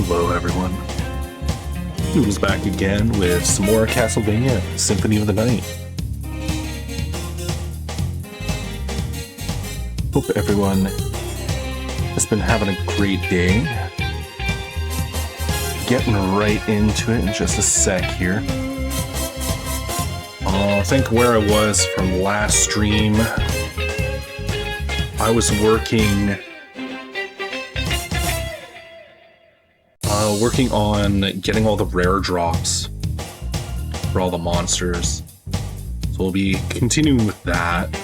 Hello everyone. Who's back again with some more Castlevania Symphony of the Night. Hope everyone has been having a great day. Getting right into it in just a sec here. I think where I was from last stream, I was working on getting all the rare drops for all the monsters. So we'll be continuing with that.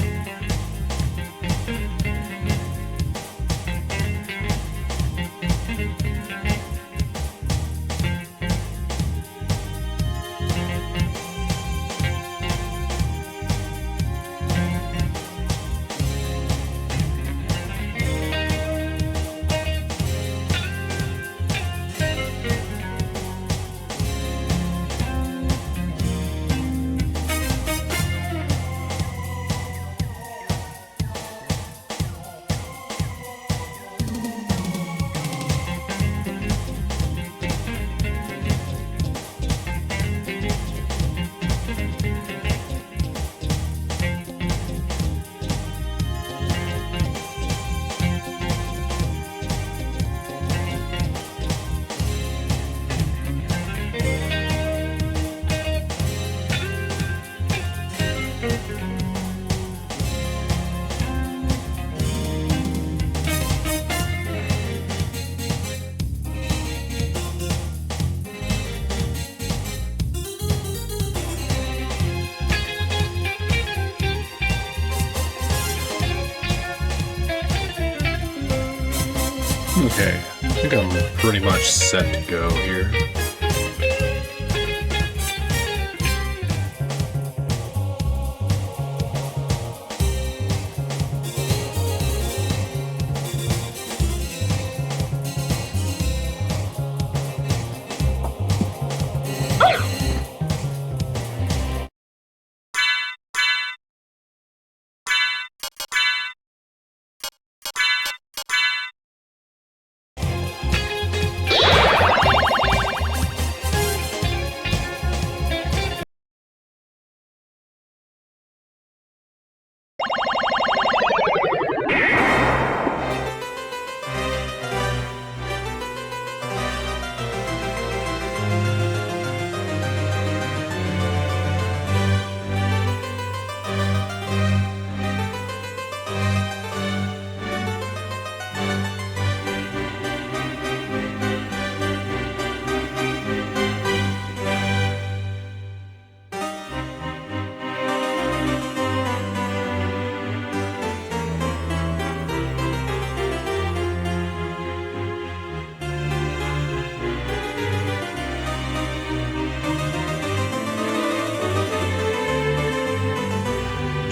Okay, I think I'm pretty much set to go here.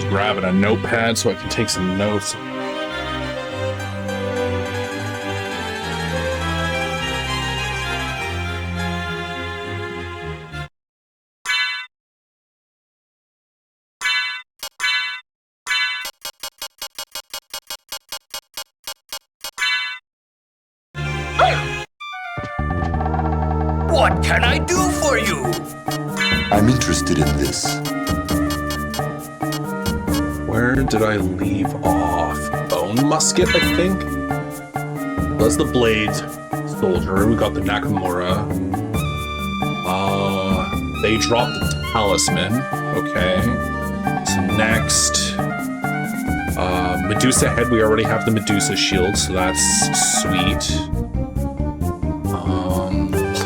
Grabbing a notepad so I can take some notes. What can I do for you? I'm interested in this. Where did I leave off? Bone musket, I think? That's the blade soldier. We got the Nakamura. They dropped the talisman. Okay. So next, Medusa head. We already have the Medusa shield, so that's sweet.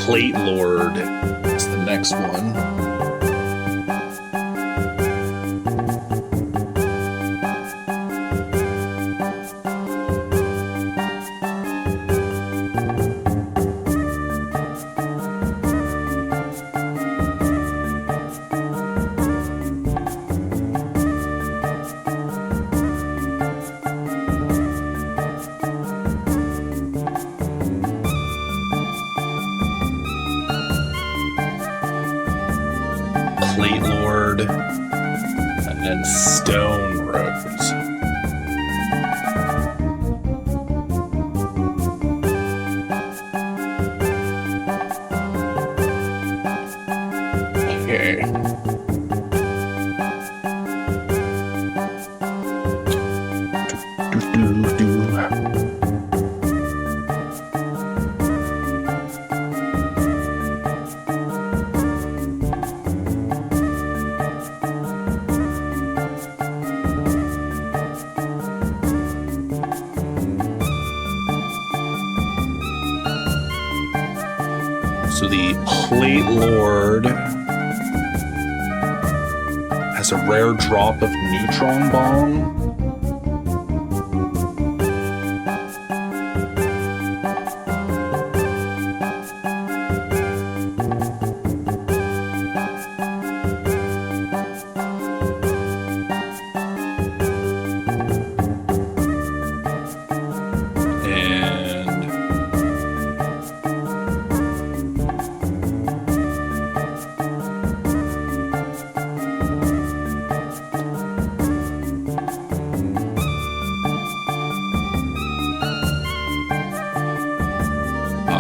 Plate Lord is the next one. Plate Lord, and then Stone Rose. So the Plate Lord has a rare drop of Neutron Bomb.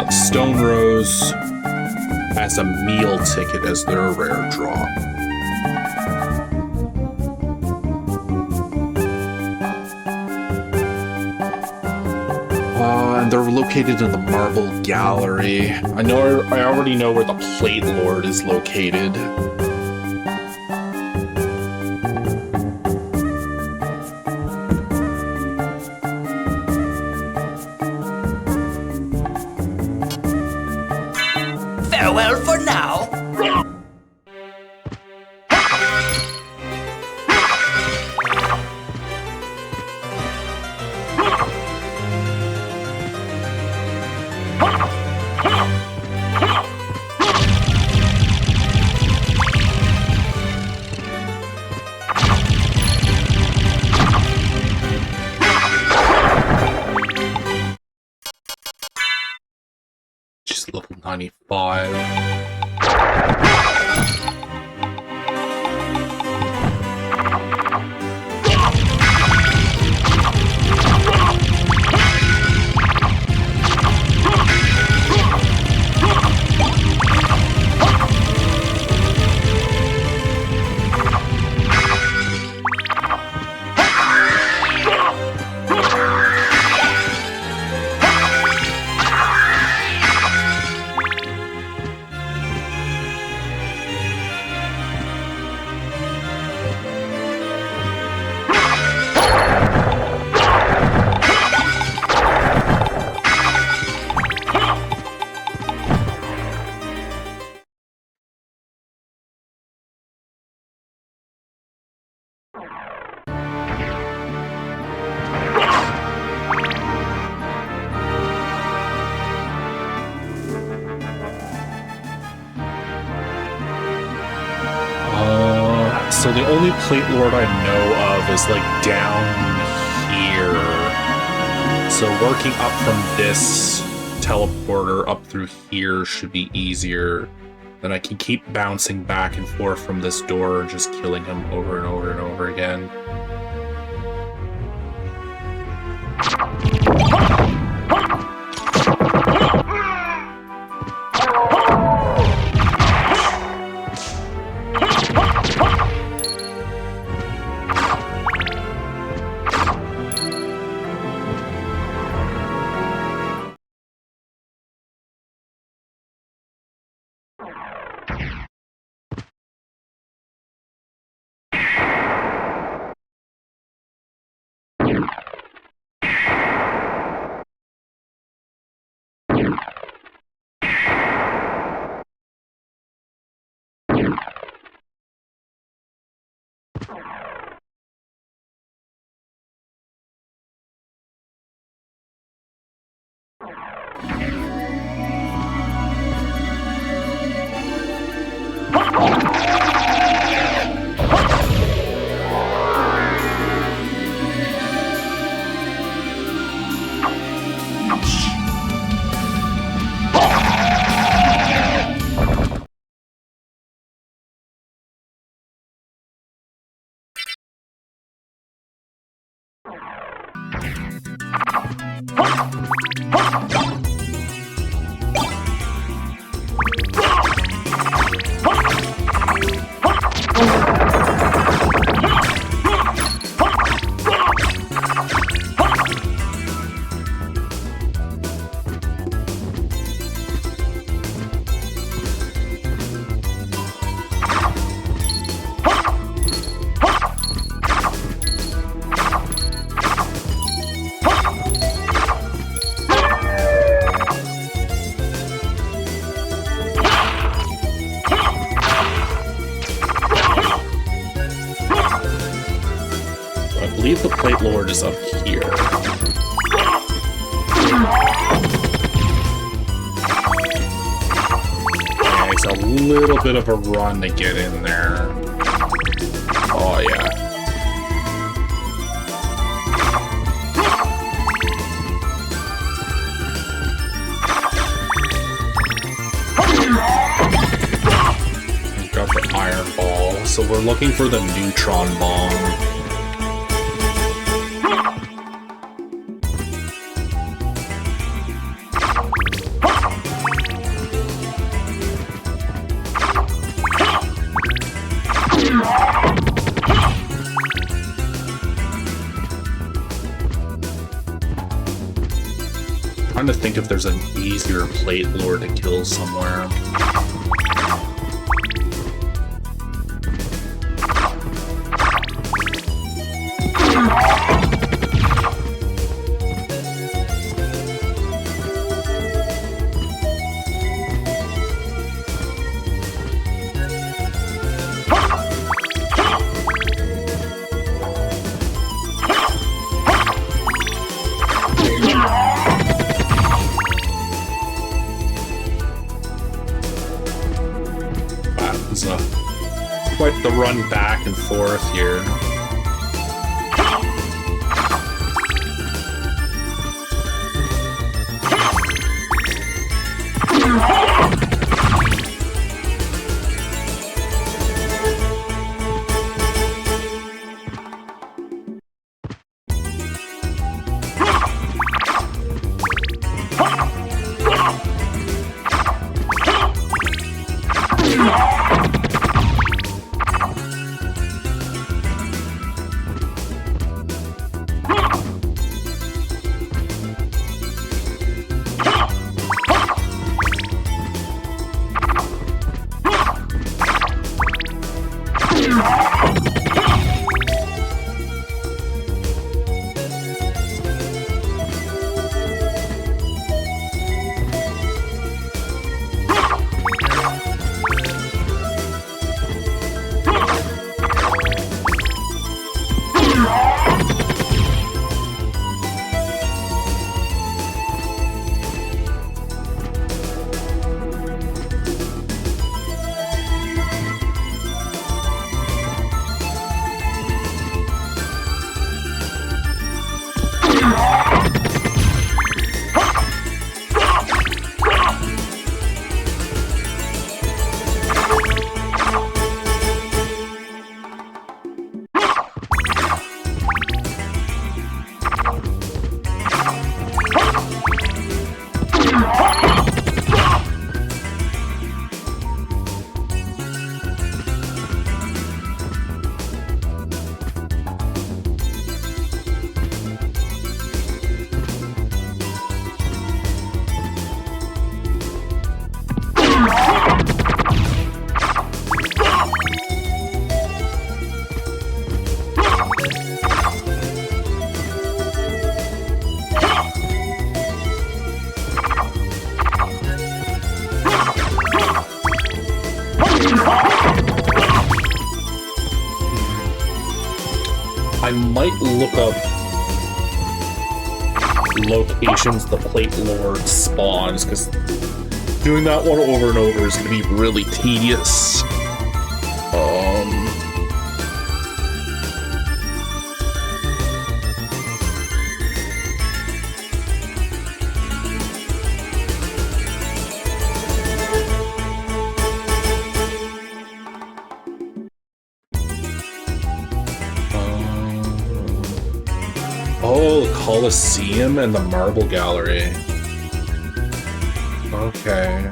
Stone Rose has a meal ticket as their rare drop. And they're located in the Marble Gallery. I already know where the Plate Lord is located. Farewell for now. She's level 95. So the only Plate Lord I know of is like down here. So working up from this teleporter up through here should be easier. Then I can keep bouncing back and forth from this door and just killing him over and over and over again. believe the Plate Lord is up here. Yeah, it's a little bit of a run to get in there. Oh, yeah. Got the iron ball, so we're looking for the neutron bomb. Trying to think if there's an easier Plate Lord to kill somewhere. Quite the run back and forth here. I might look up locations the Plate Lord spawns, because doing that one over and over is going to be really tedious. Oh, the Colosseum and the Marble Gallery. Okay.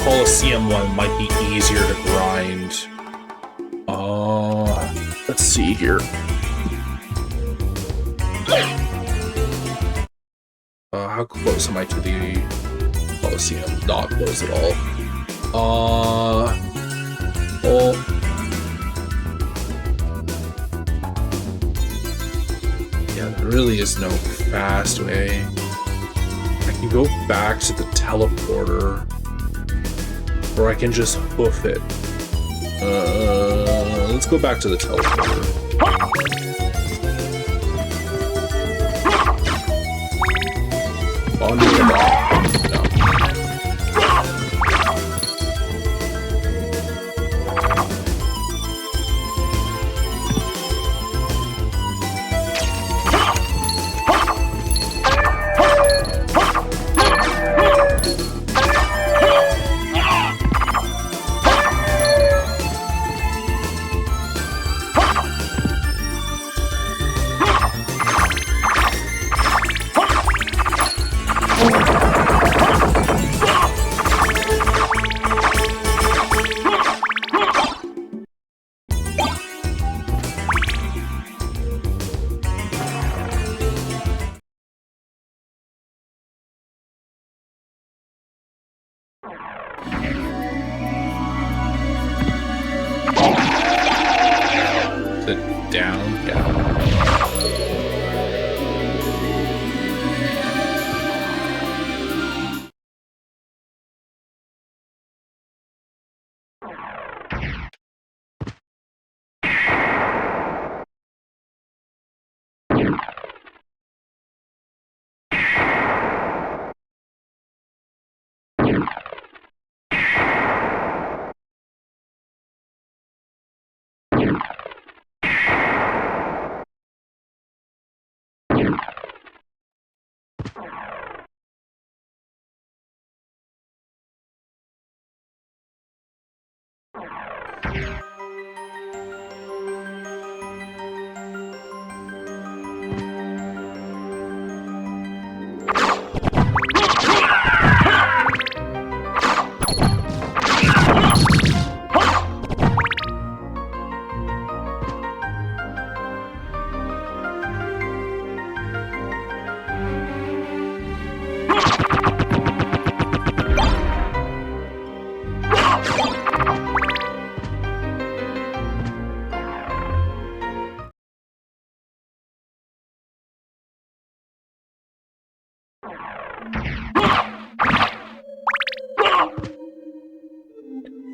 Coliseum one might be easier to grind. Let's see here. How close am I to the Coliseum? Not close at all. Well, yeah, there really is no fast way. I can go back to the teleporter, or I can just hoof it. Let's go back to the teleporter. On the ball. No.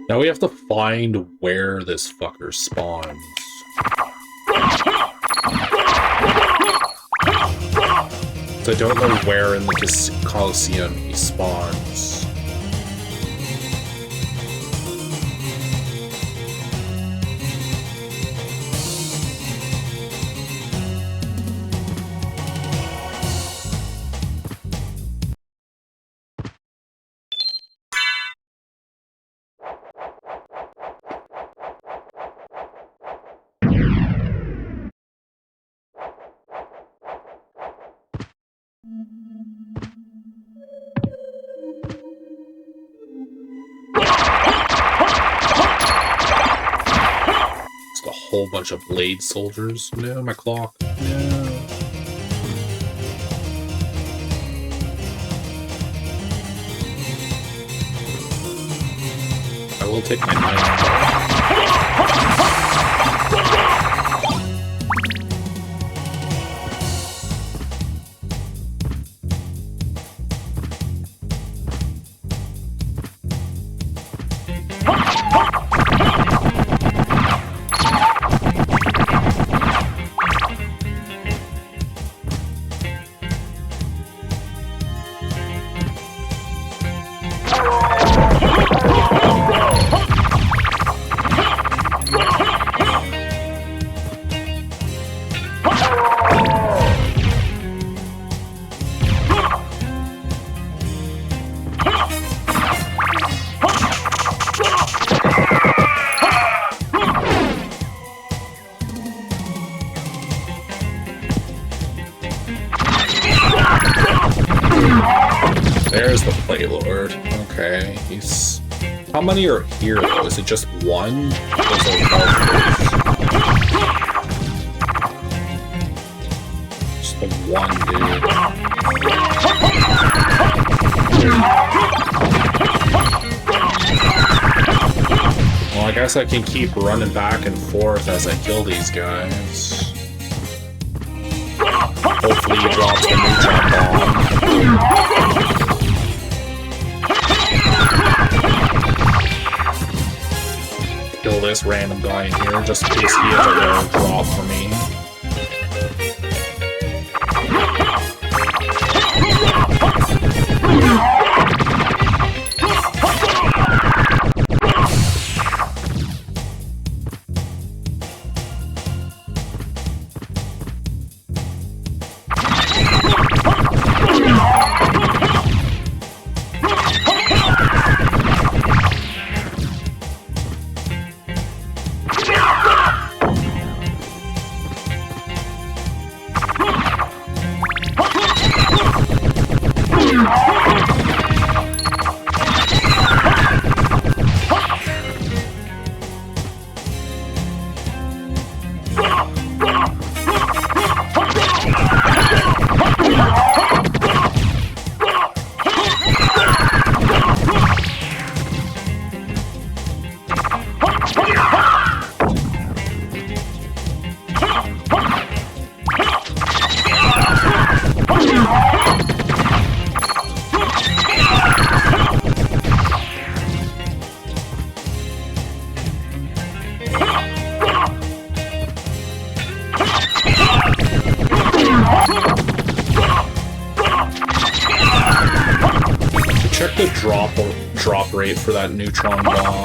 Now we have to find where this fucker spawns. So I don't know where in the Coliseum he spawns. Whole bunch of blade soldiers. No, my clock. No. I will take my knife. There's the Playlord. Okay, he's How many are here, though? Is it just one? Or is it multiples? Just the one, dude. Well, I guess I can keep running back and forth as I kill these guys. Hopefully he drops the neutron bomb. Kill this random guy in here, just in case he has a rare drop for me. Check the drop rate for that neutron bomb.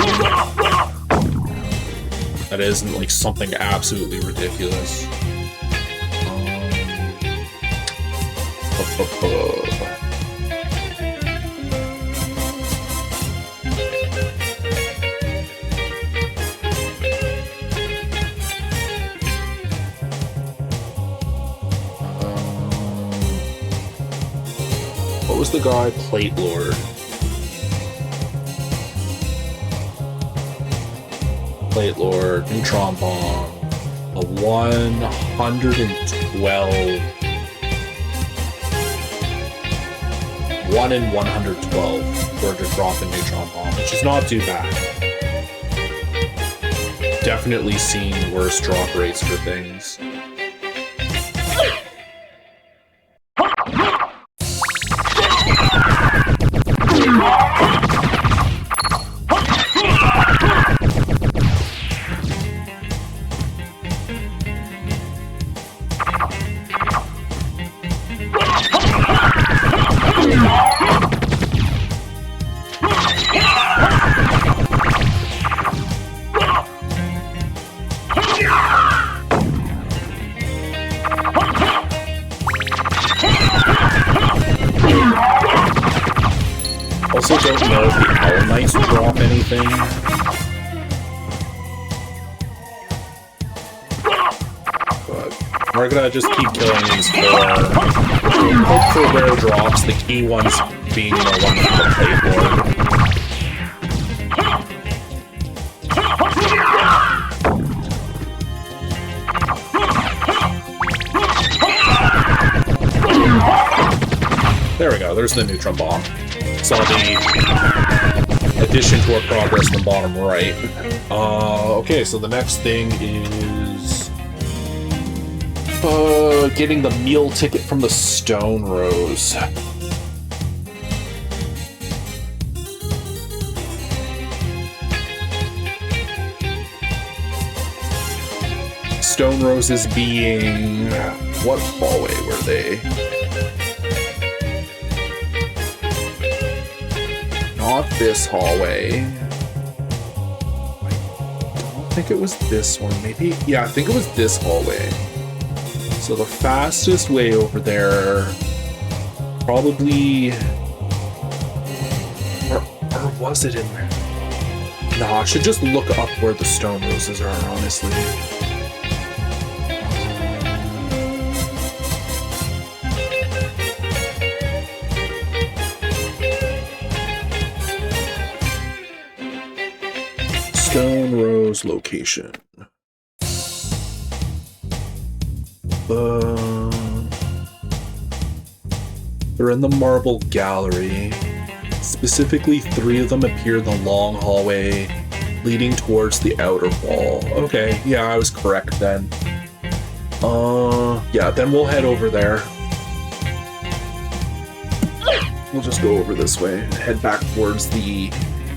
That isn't like something absolutely ridiculous. What was the guy? Plate Lord. Plate Lord, neutron bomb, a 112. 1 in 112 for to drop a neutron bomb, which is not too bad. Definitely seen worse drop rates for things. Also don't know if the Owl Knights drop anything. But we're gonna just keep killing these four. Hope for rare drops, the key ones being the one from the Plate Lord. There we go, there's the neutron bomb. Saw the addition to our progress in the bottom right. Okay, so the next thing is getting the meal ticket from the Stone Rose. Stone Roses being... what hallway were they? Not this hallway. I don't think it was this one. Maybe, yeah, I think it was this hallway. So the fastest way over there, probably, or was it in there? No, I should just look up where the Stone Roses are, honestly. hero's location. They're in the marble gallery. Specifically, 3 of them appear in the long hallway leading towards the outer wall. Okay, yeah, I was correct then. Yeah, then we'll head over there. We'll just go over this way and head back towards the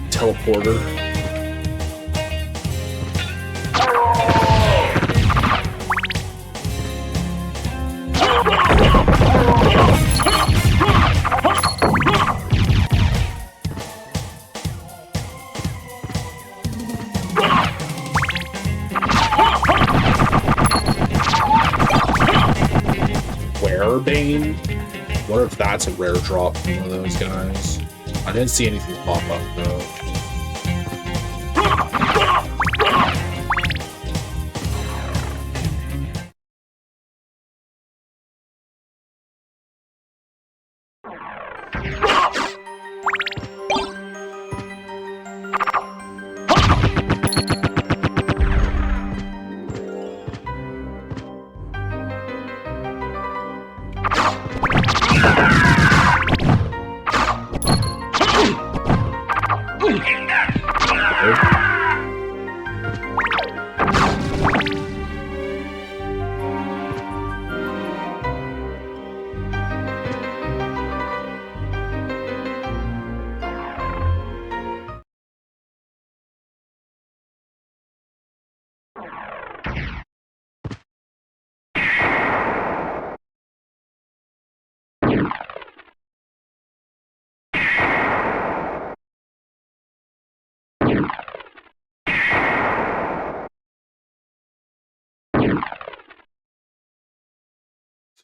teleporter. Bane. Wonder if that's a rare drop from one of those guys. I didn't see anything pop up though.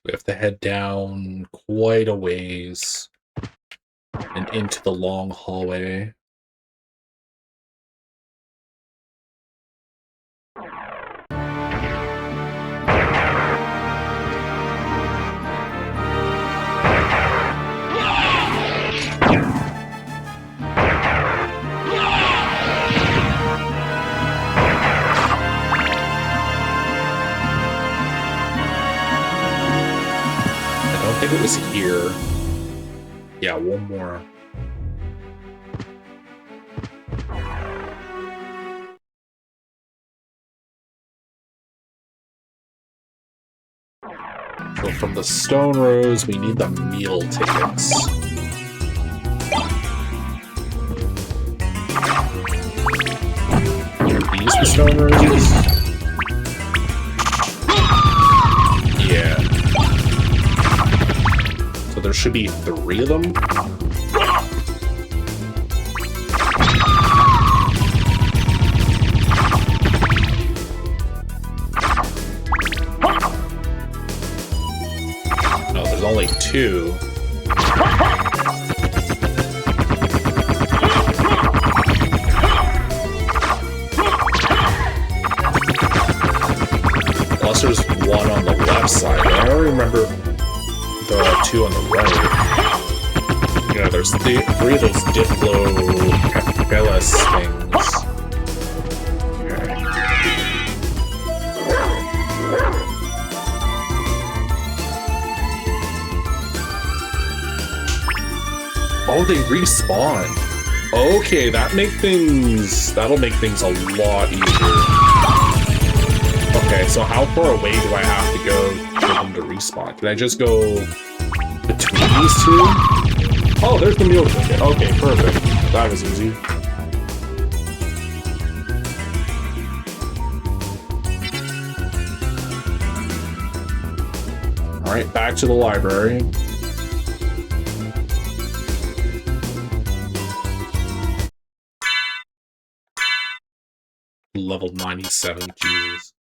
We have to head down quite a ways and into the long hallway. I think it was here. Yeah, one more. So from the Stone Rose, we need the meal tickets. Are these the Stone Roses? Yeah. So there should be 3 of them. No, there's only 2. Plus there's 1 on the left side. I don't remember the 2 on the right. Yeah, there's 3 of those Diplo Capellas things. Okay. Oh, they respawn. Okay, that'll make things a lot easier. Okay, so how far away do I have to go for them to respawn? Can I just go between these 2? Oh, there's the meal ticket. Okay, perfect. That was easy. Alright, back to the library. Level 97, Jesus.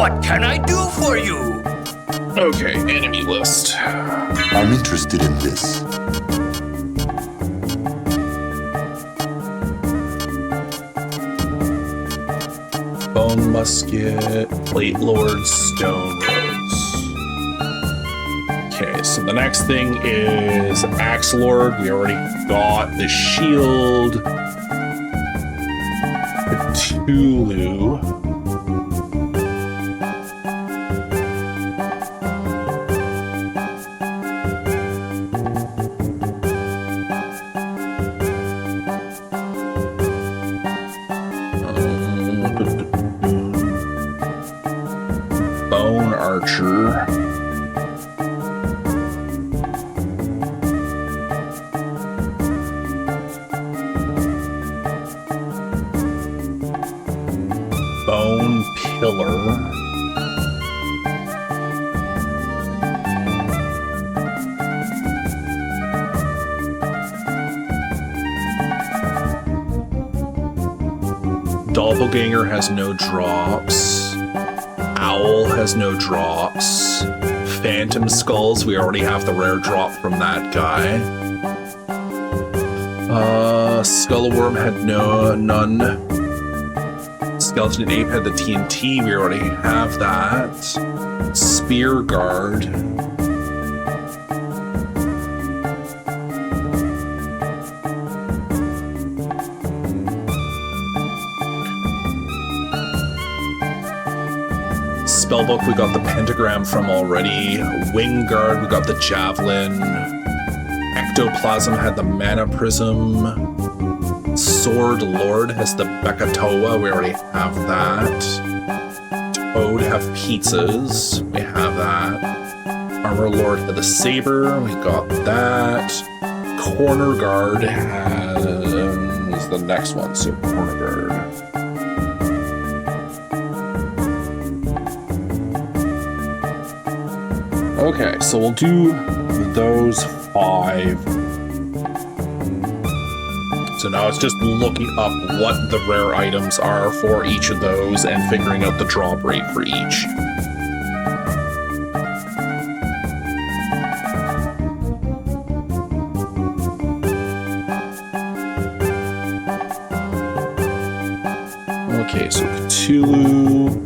What can I do for you? Okay, enemy list. I'm interested in this. Bone musket, plate lord, stone rose. Okay, so the next thing is axe lord. We already got the shield. Cthulhu. Bone archer. Bone pillar. Doppelganger has no drops. Owl has no drops. Phantom skulls, we already have the rare drop from that guy. Skullworm had none. Skeleton Ape had the TNT, we already have that. Spear Guard. Spellbook, we got the pentagram from already. Wing Guard, we got the javelin. Ectoplasm had the mana prism. Sword Lord has the Bekatoa, we already have that. Toad have pizzas, we have that. Armor Lord had the saber, we got that. Corner Guard has the next one, so Corner Guard. Okay, so we'll do those 5. So now it's just looking up what the rare items are for each of those and figuring out the drop rate for each. Okay, so Cthulhu.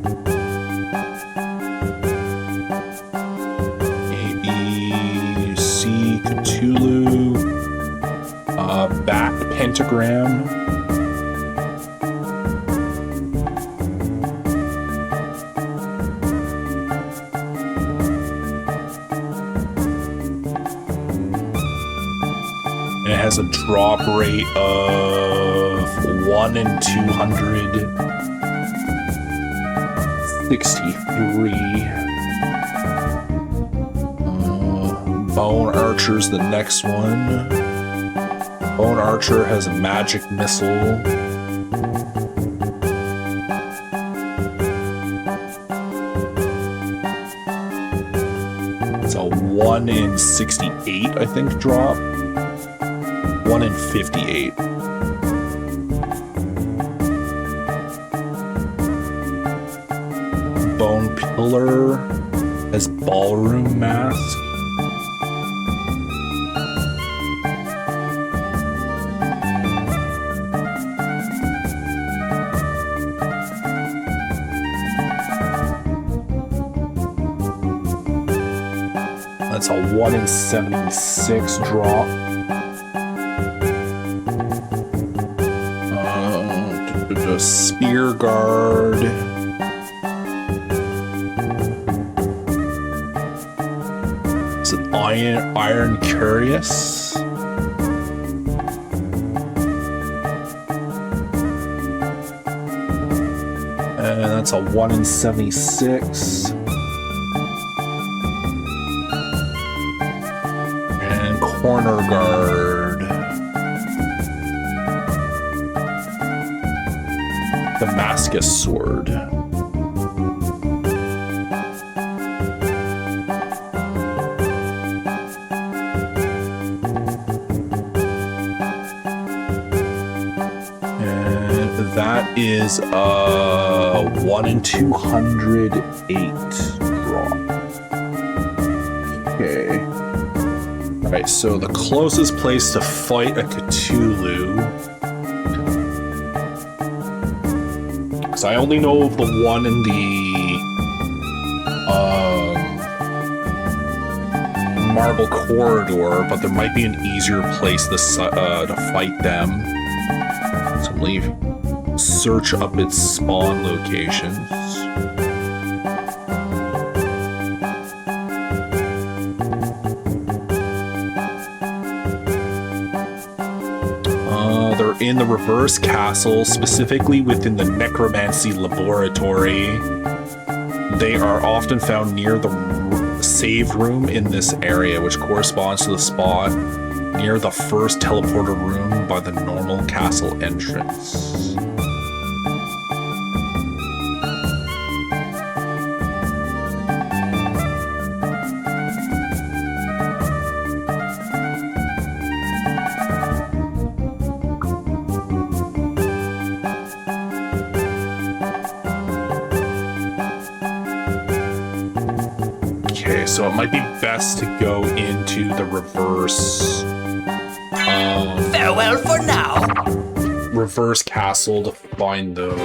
Cthulhu, Bat Pentagram, and it has a drop rate of 1 in 263. Bone Archer's the next one. Bone Archer has a magic missile. It's a 1 in 68, I think, drop. 1 in 58. Bone Pillar has Ballroom Mask. That's a 1 in 76 drop. The Spear Guard. Is it Iron Curious? And that's a 1 in 76. Corner Guard. Damascus Sword. And That is 1 in 208 drop. Okay. Alright, so the closest place to fight a Cthulhu. Because I only know of the one in the Marble Corridor, but there might be an easier place to fight them. So leave. Search up its spawn locations. They're in the reverse castle, specifically within the necromancy laboratory. They are often found near the save room in this area, which corresponds to the spot near the first teleporter room by the normal castle entrance. So it might be best to go into the reverse. Farewell for now. Reverse castle to find those.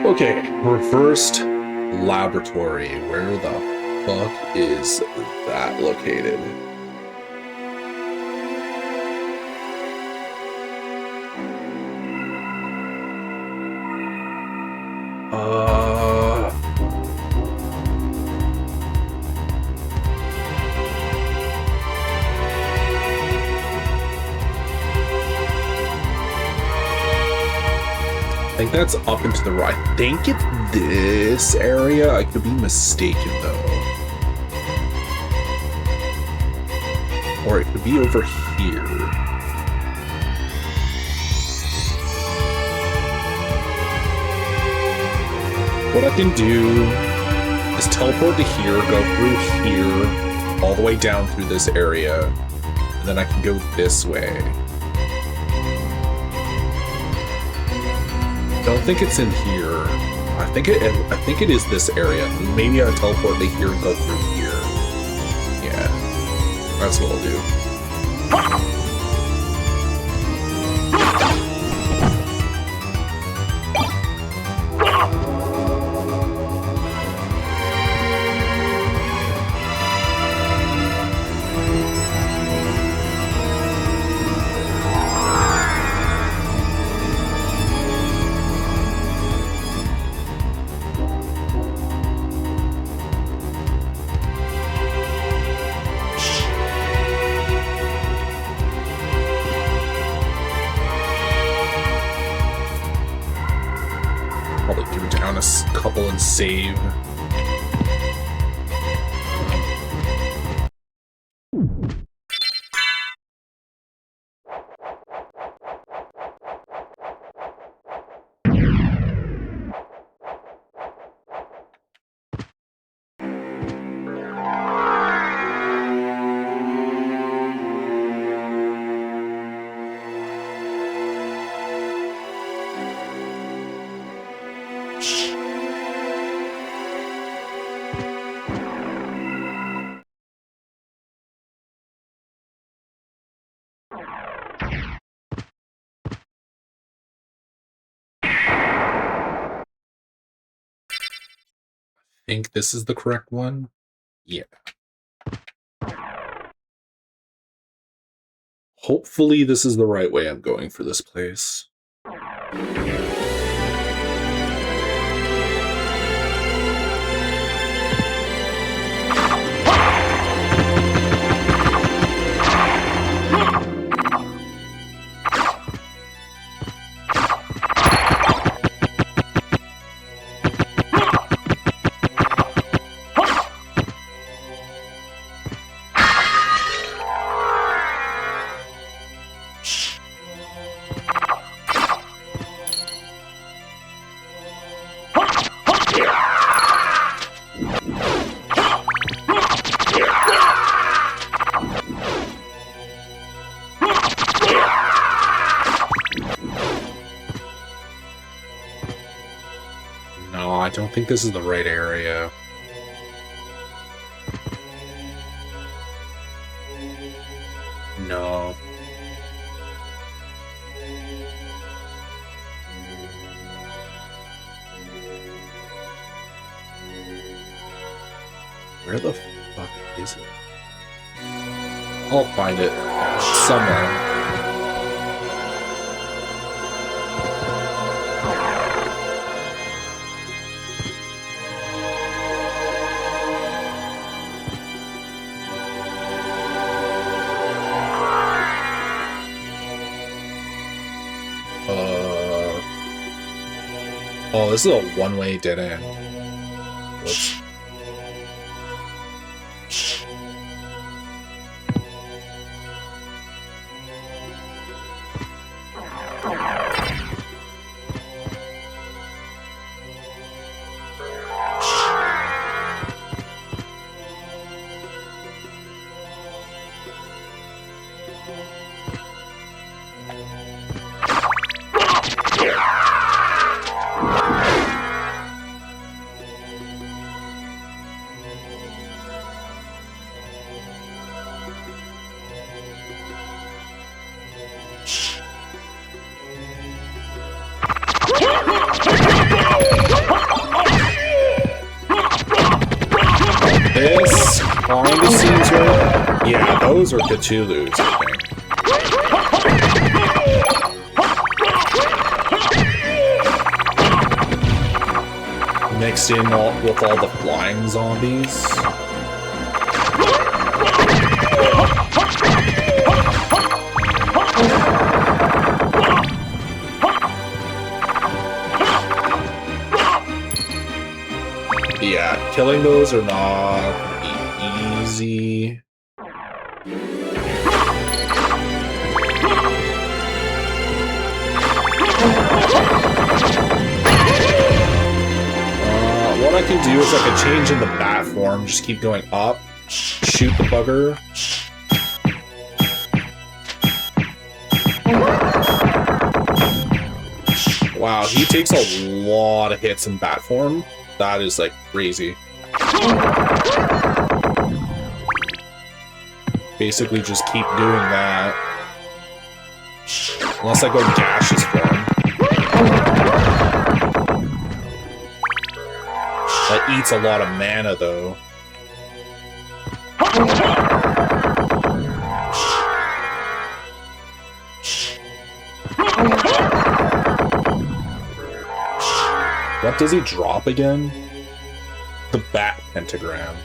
Okay, reversed laboratory. Where the fuck is that located? I think that's up and to the right. I think it's this area. I could be mistaken though. Or it could be over here. What I can do is teleport to here, go through here, all the way down through this area, and then I can go this way. Don't think it's in here. I think it is this area. Maybe I'll teleport to here and go through here. Yeah, that's what I'll do. And save. I think this is the correct one. Yeah. Hopefully this is the right way I'm going for this place. I don't think this is the right area. No. Where the fuck is it? I'll find it somewhere. Oh, this is a one-way dead end. Whoops. This kind of seems right. Yeah, those are Cthulhu's, I think. Mixed in with all the flying zombies. Yeah, killing those are not easy. What I can do is I can change in the bat form, just keep going up, shoot the bugger. Wow, he takes a lot of hits in bat form. That is like crazy. Basically just keep doing that. Unless I go gaseous form. That eats a lot of mana though. What does he drop again? The bat pentagram.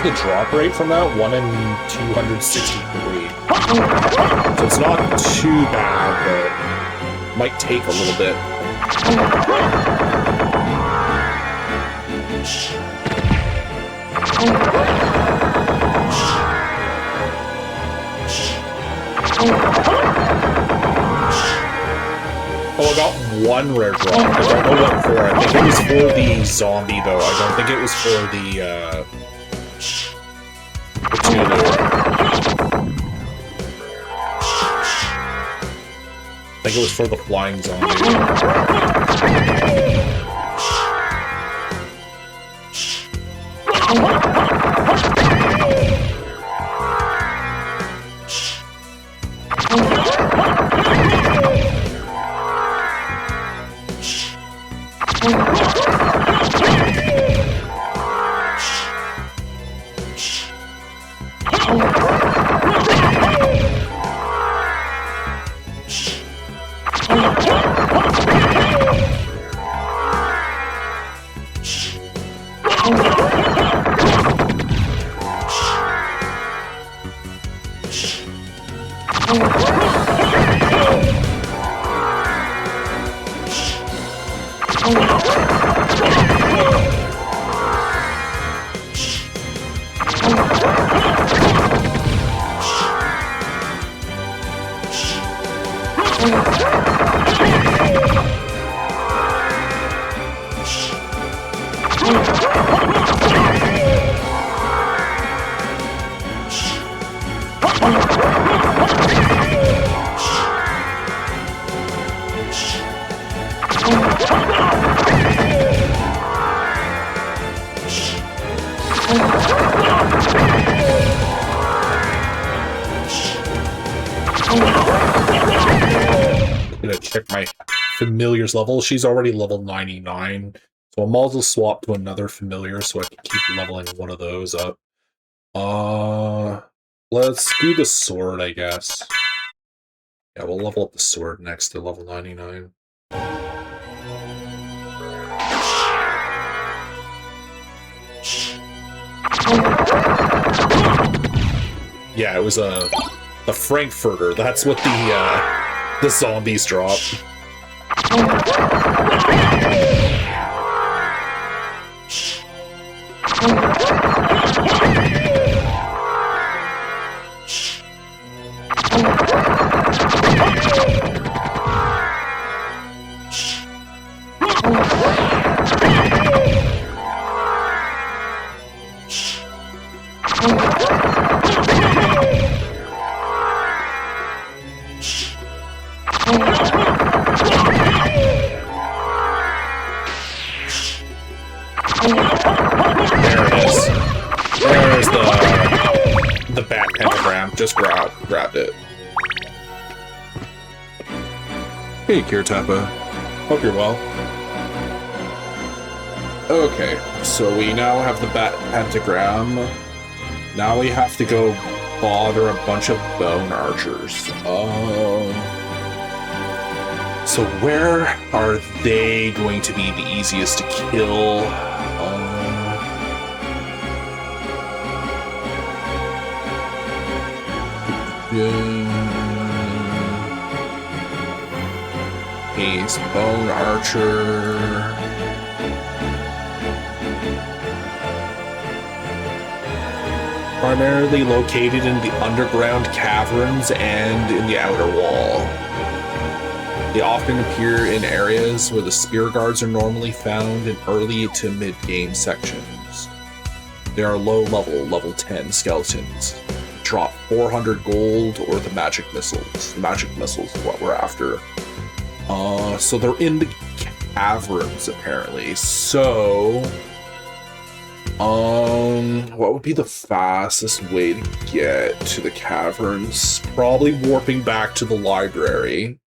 The drop rate from that 1 in 263. So it's not too bad, but might take a little bit. Oh, I got one rare drop. I don't know what for. I think it was for the zombie though. I don't think it was for the I think it was for the flying zombie. Familiar's level. She's already level 99, so I might as well swap to another familiar so I can keep leveling one of those up. Let's do the sword, I guess. Yeah, we'll level up the sword next to level 99. Yeah, it was the Frankfurter. That's what the zombies drop. The bat pentagram. Just grabbed it. Hey, Kirtapa. Hope you're well. Okay, so we now have the bat pentagram. Now we have to go bother a bunch of bone archers. So where are they going to be the easiest to kill? He's bone archer. Primarily located in the underground caverns and in the outer wall. They often appear in areas where the spear guards are normally found in early to mid-game sections. They are low-level, level 10 skeletons. Drop 400 gold or the magic missiles. The magic missiles is what we're after. So they're in the caverns, apparently. So, what would be the fastest way to get to the caverns? Probably warping back to the library.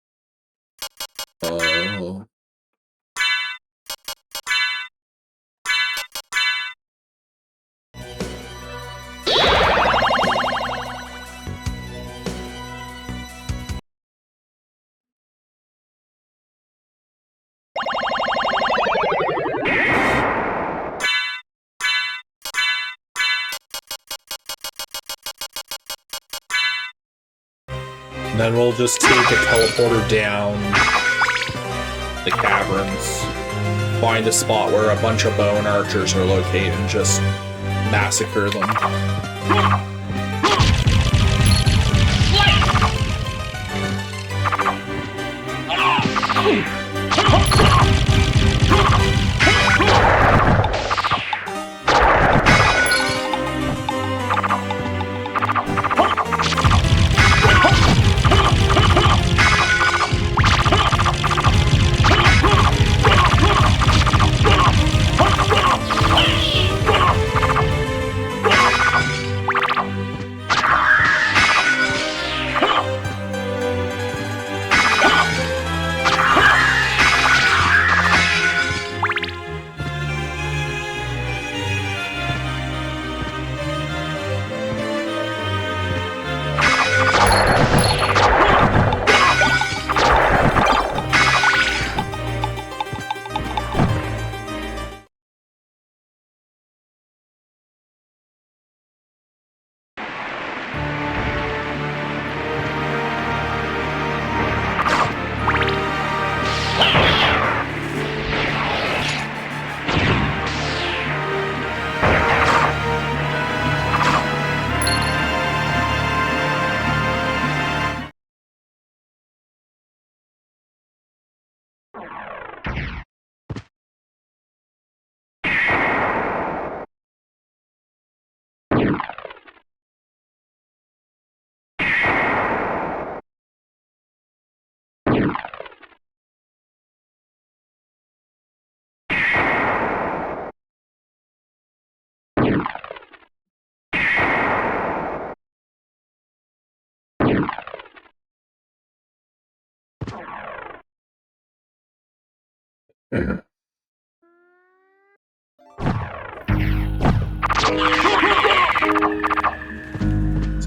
And then we'll just take a teleporter down the caverns, find a spot where a bunch of bone archers are located, and just massacre them.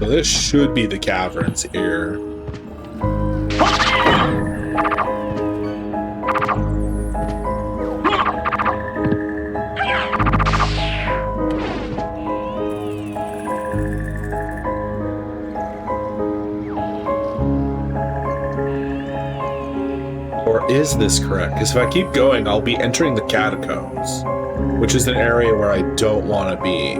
So this should be the caverns here. Or is this correct? Because if I keep going, I'll be entering the catacombs, which is an area where I don't want to be.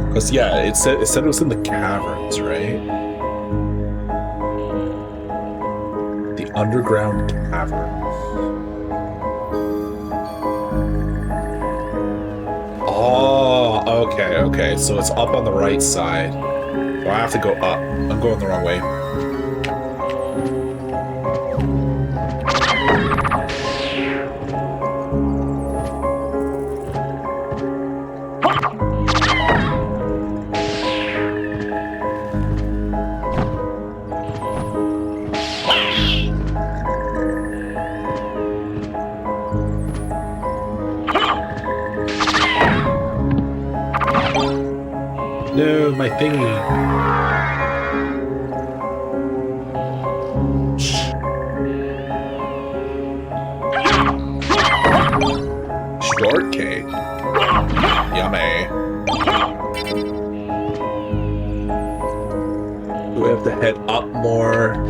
Because, yeah, it said it was in the caverns, right? The underground caverns. Oh, okay. So it's up on the right side. So I have to go up. I'm going the wrong way. No, my thingy. Shortcake. Yummy. Do we have to head up more?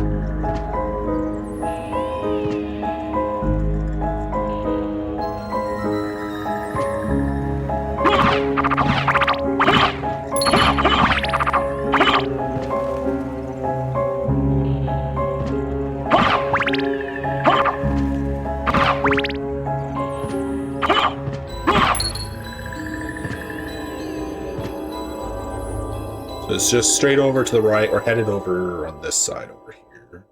It's just straight over to the right, or headed over on this side over here.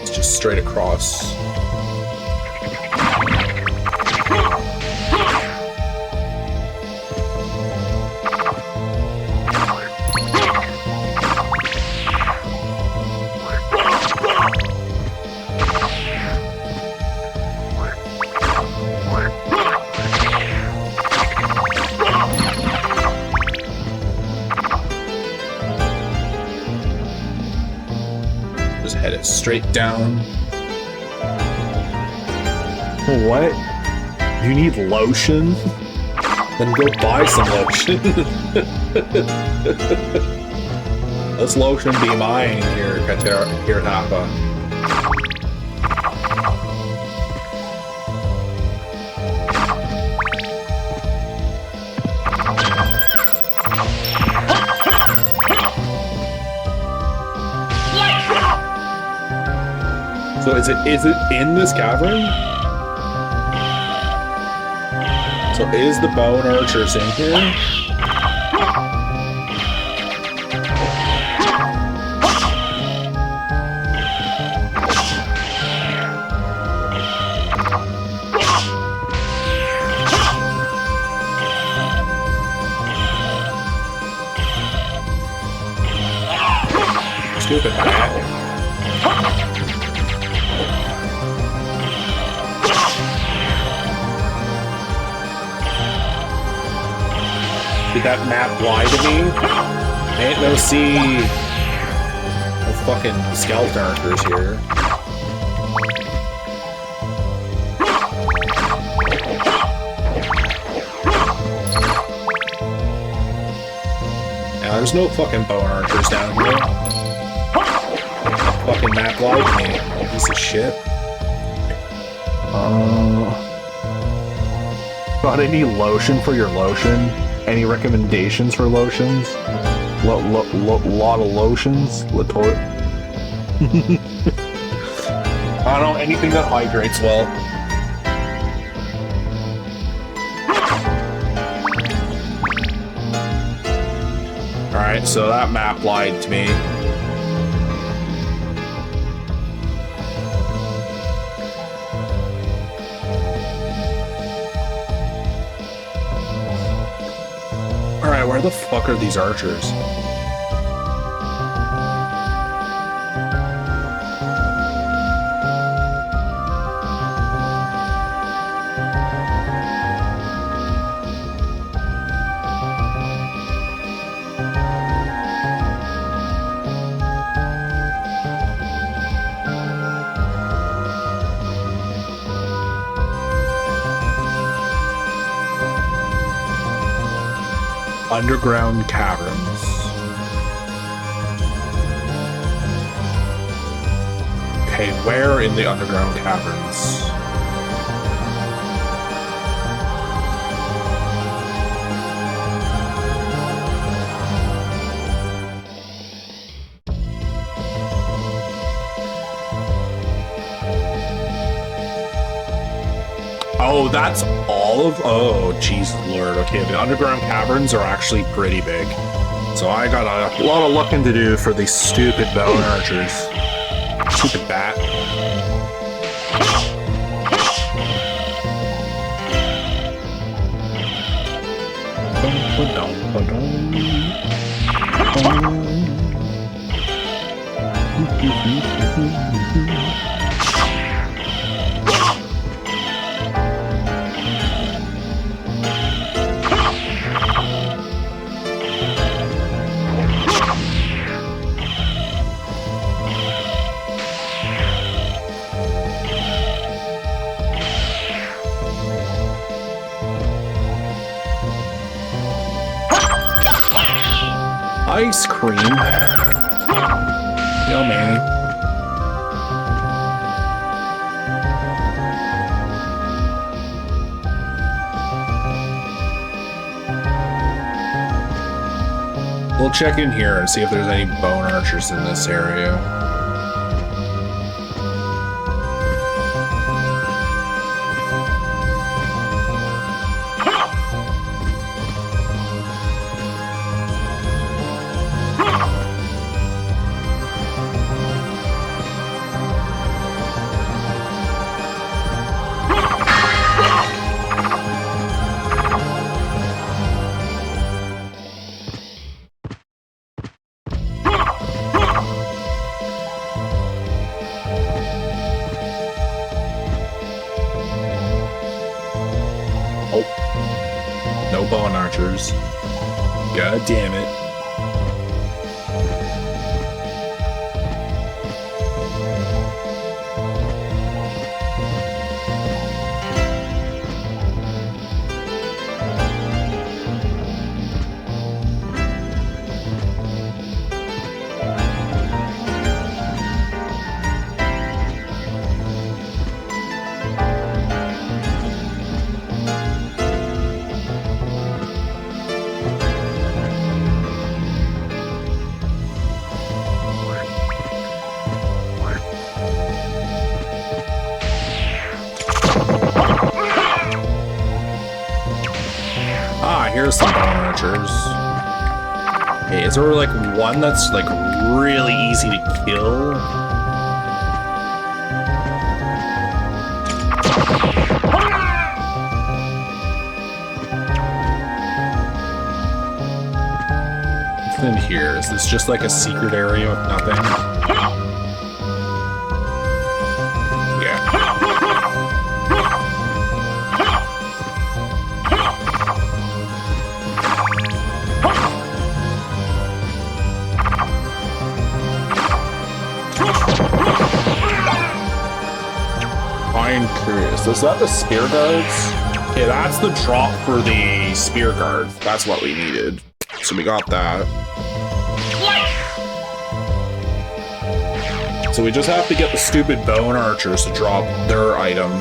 It's just straight across. Straight down. What? You need lotion? Then go buy some lotion. Let's lotion be mine here, Napa. So is it in this cavern? So is the bone archers in here? Stupid hat. Did that map lie to me? Ain't no no fucking skeleton archers here. Now there's no fucking bone archers down here. That fucking map lied to me. Piece of shit. Got any lotion for your lotion? Any recommendations for lotions? Lot of lotions? I don't know, anything that hydrates well. Alright, so that map lied to me. where the fuck are these archers? Underground caverns. Okay, where in the underground caverns? Oh, that's all of... Oh, Jesus Lord. Okay, the underground caverns are actually pretty big. So I got a lot of looking to do for these stupid bone archers. Stupid bat. Ice cream. Yo, man. We'll check in here and see if there's any bone archers in this area. God damn it. Here's some bone archers. Okay, is there like one that's like really easy to kill? What's in here? Is this just like a secret area with nothing? Is that the spear guards? Okay, that's the drop for the spear guards. That's what we needed. So we got that. So we just have to get the stupid bone archers to drop their item.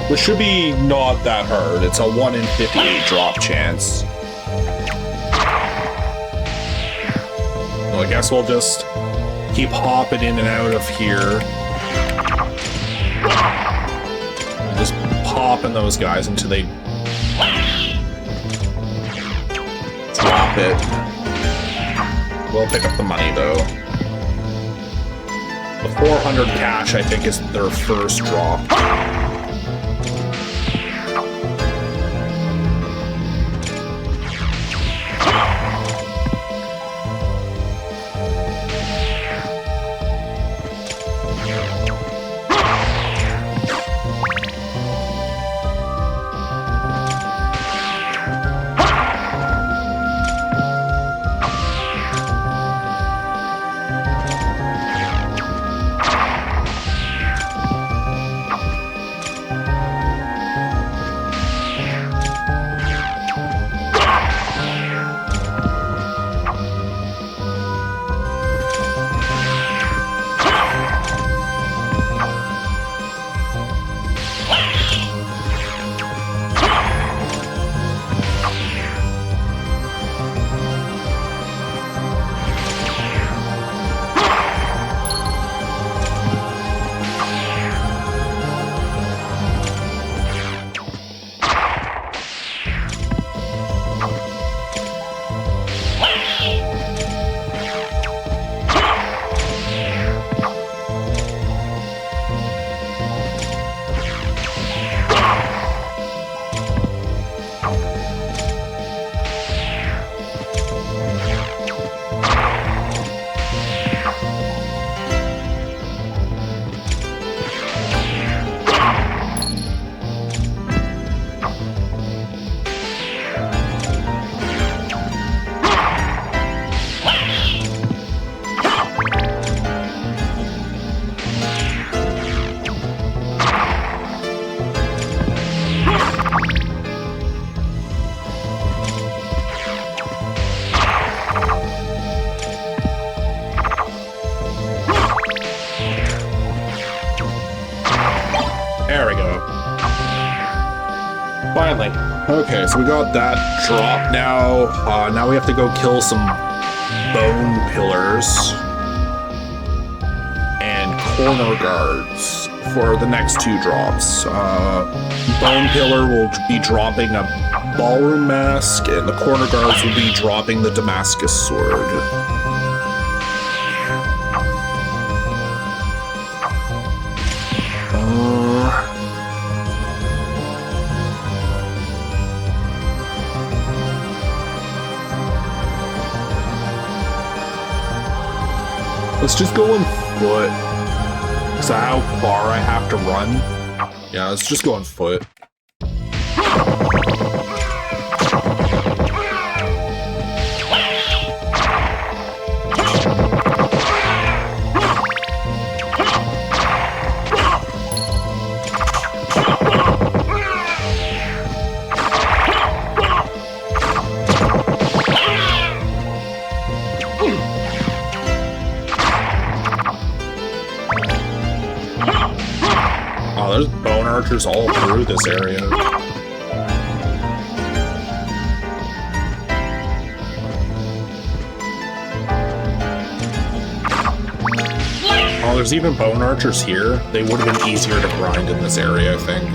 Which should be not that hard. It's a 1 in 58 drop chance. Well, I guess we'll just keep hopping in and out of here. Just popping those guys until they drop it. We'll pick up the money though. The 400 cash, I think, is their first drop. There we go. Finally. Okay, so we got that drop now. Now we have to go kill some bone pillars and corner guards for the next two drops. Bone pillar will be dropping a ballroom mask, and the corner guards will be dropping the Damascus sword. Let's just go on foot. Is that how far I have to run? Yeah, let's just go on foot. Oh, there's bone archers all through this area. Oh, there's even bone archers here. They would have been easier to grind in this area, I think.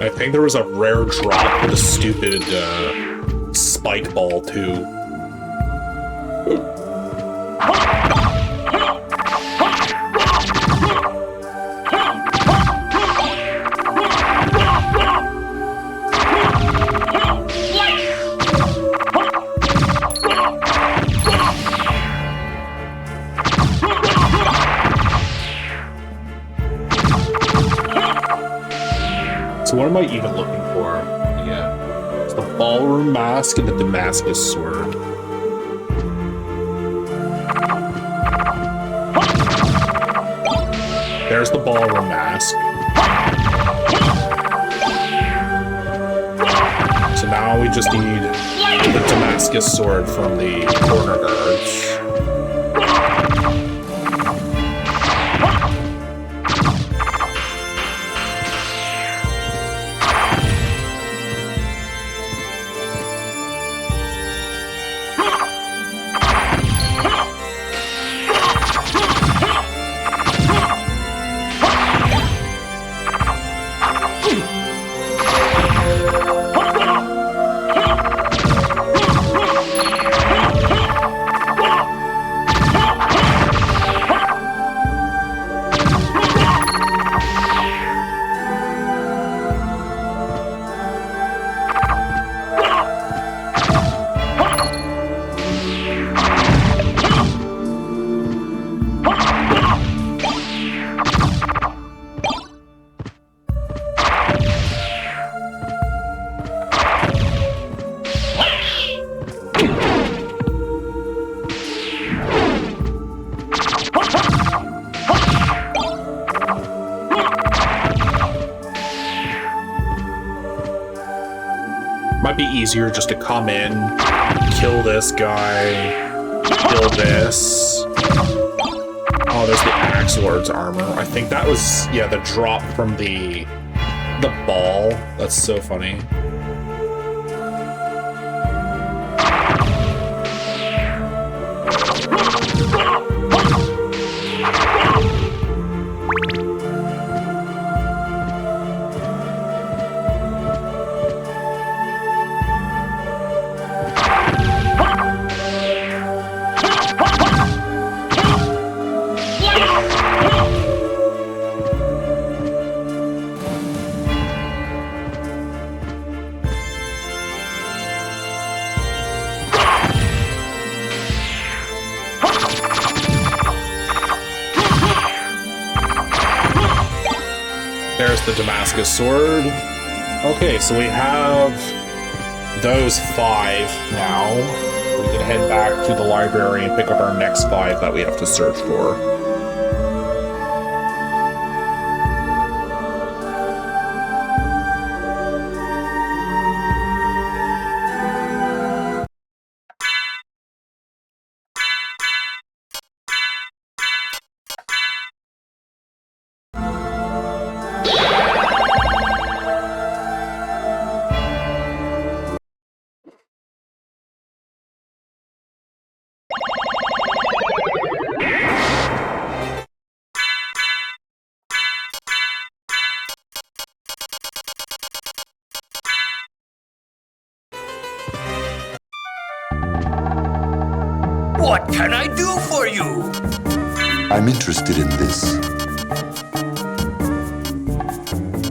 I think there was a rare drop with a stupid spike ball too. So what am I even looking for? Yeah. It's the ballroom mask and the Damascus sword. There's the ballroom mask. So now we just need the Damascus sword from the corner guards. Might be easier just to come in, kill this guy, kill this. Oh, there's the Axe Lord's armor. I think that was, yeah, the drop from the ball. That's so funny. There's the Damascus sword. Okay, so we have those 5 now. We can head back to the library and pick up our next 5 that we have to search for. What can I do for you? I'm interested in this.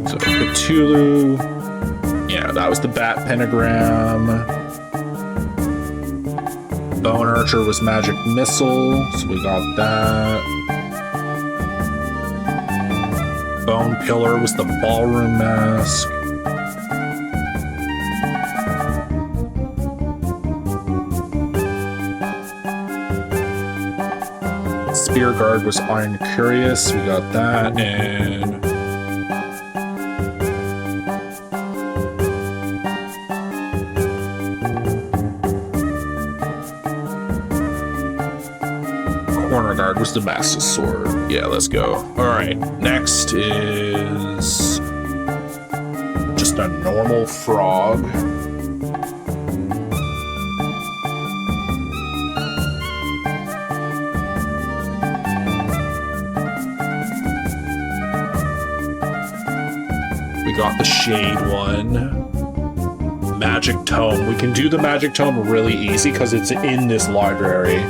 So Cthulhu. Yeah, that was the bat pentagram. Bone Archer was magic missile, so we got that. Bone Pillar was the ballroom mask. Spear Guard was Iron Curious, we got that, and Corner Guard was Damascus Sword. Yeah, let's go. Alright, next is just a normal frog. We got the Shade one. Magic Tome. We can do the Magic Tome really easy because it's in this library.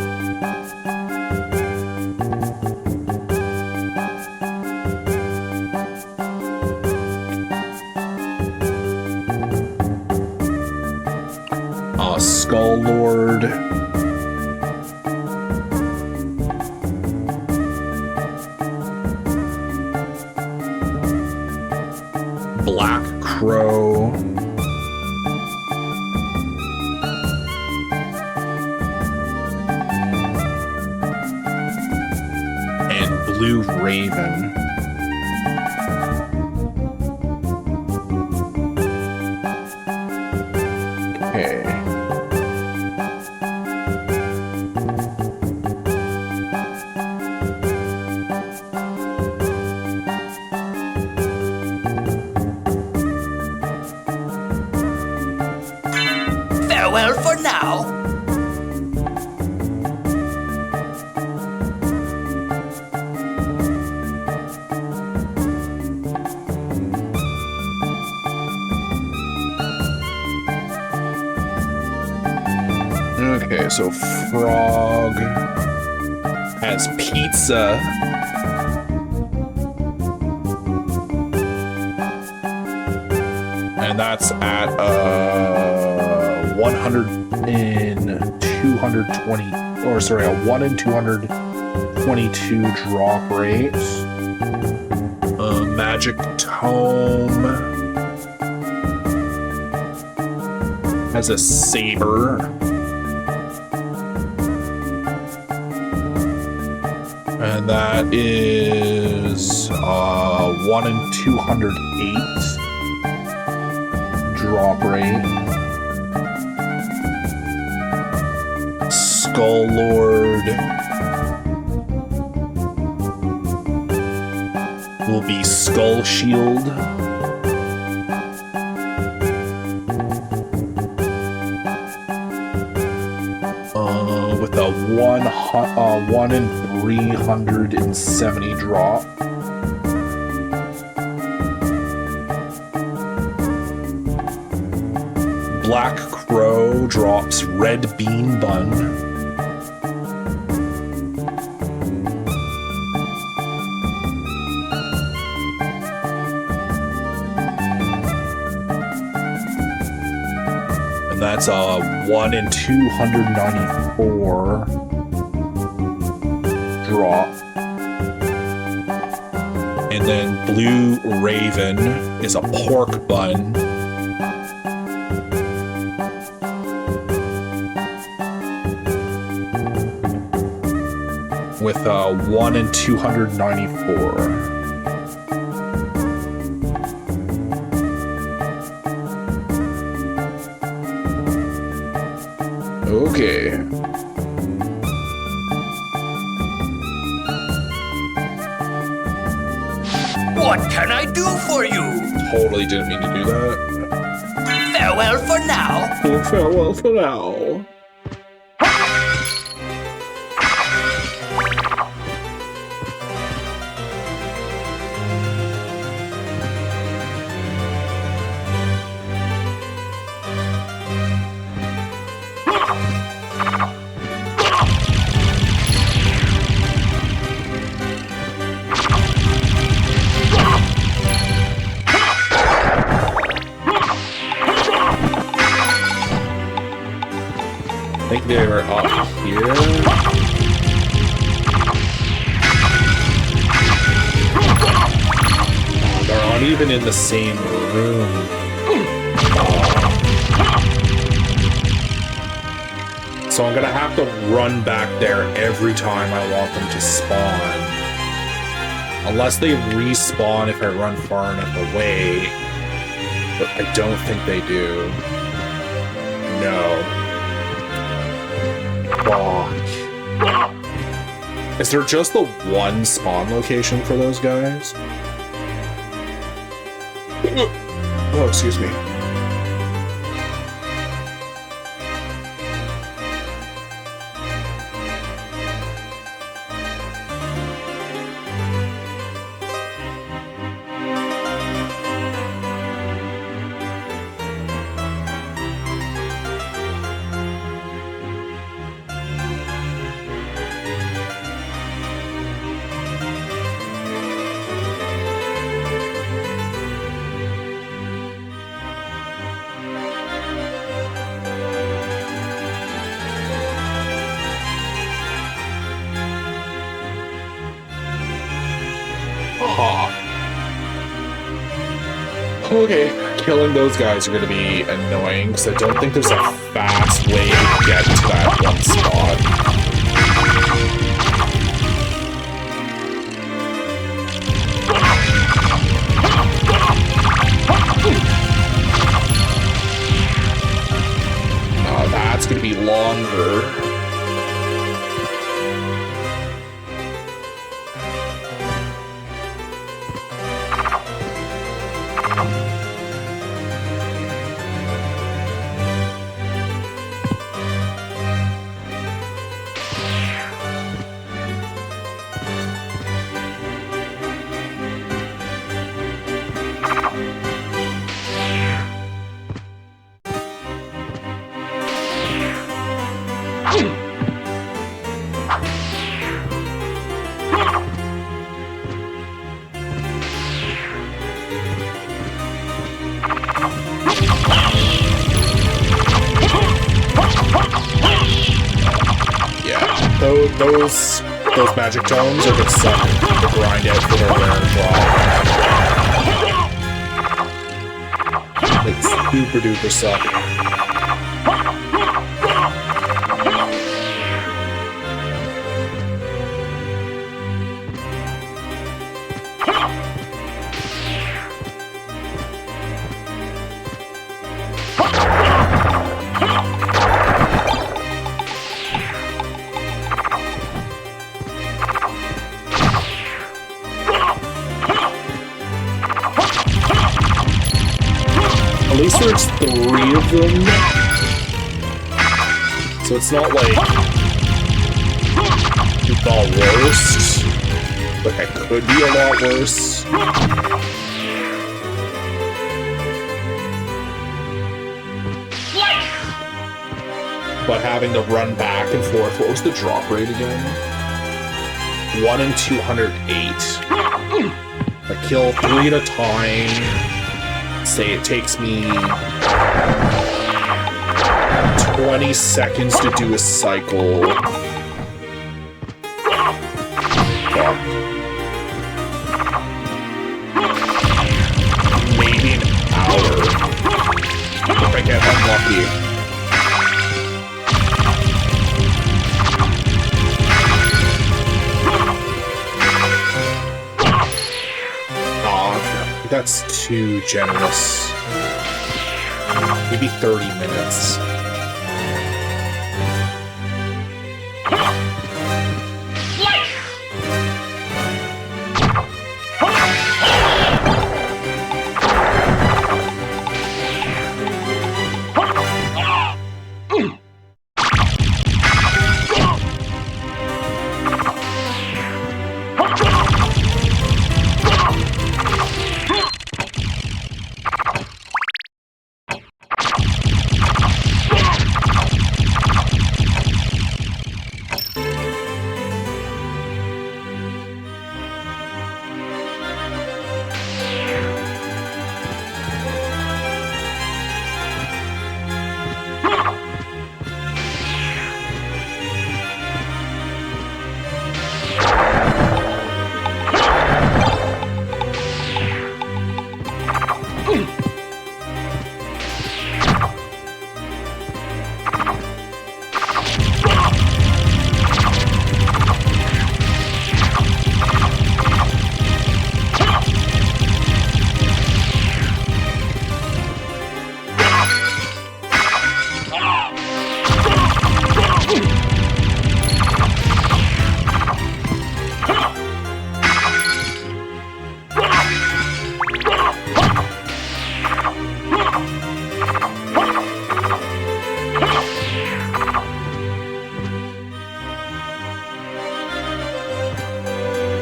Skull Lord. Black Crow. And Blue Raven. Farewell for now. Okay, so Frog has pizza. And that's at 100 in 220, or sorry, a 1 in 222 drop rate. Magic Tome has a saber. And that is 1 in 208 drop rate. Skull Lord will be Skull Shield. With a 1 in 370 drop. Black Crow drops Red Bean Bun. And that's a 1 in 294 drop. And then Blue Raven is a pork bun. With a 1 in 294. Okay. What can I do for you? Totally didn't mean to do that. Farewell for now. Well, farewell for now. here. Oh, they're not even in the same room. So I'm gonna have to run back there every time I want them to spawn. Unless they respawn if I run far enough away. But I don't think they do. No. Fuck. Is there just the one spawn location for those guys? Oh, excuse me. Okay, killing those guys are going to be annoying, because I don't think there's a fast way to get to that one spot. That's going to be longer. Those magic tomes are good stuff to grind out for their rare draw. Like super duper suck. At least there's 3 of them, so it's not like the worst. Like, I could be a lot worse. But having to run back and forth, what was the drop rate again? 1 in 208. I kill 3 at a time. Say it takes me 20 seconds to do a cycle. Fuck. Maybe an hour if I get unlucky. That's too generous. Maybe 30 minutes.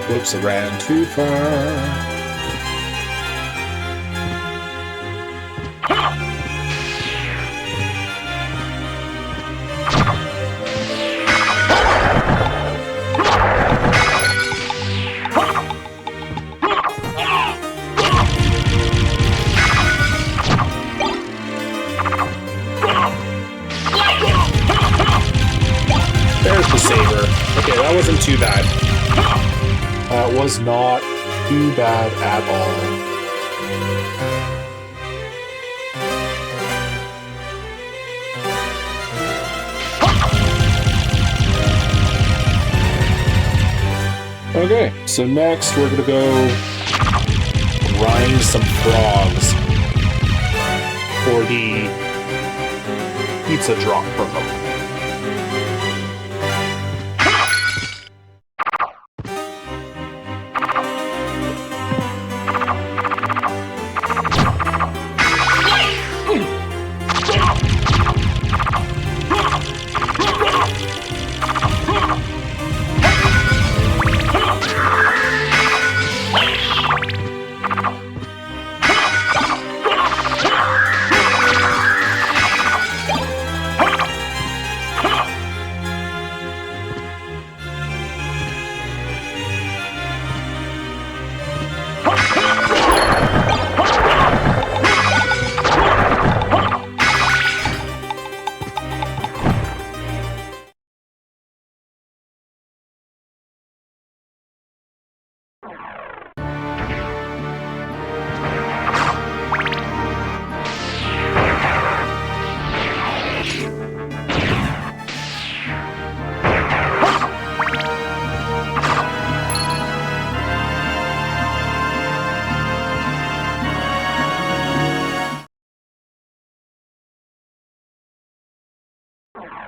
Whoops, I ran too far. There's the saber. Okay, that wasn't too bad. That was not too bad at all. Okay, so next we're gonna go grind some frogs for the pizza drop from them.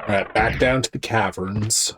Alright, back down to the caverns.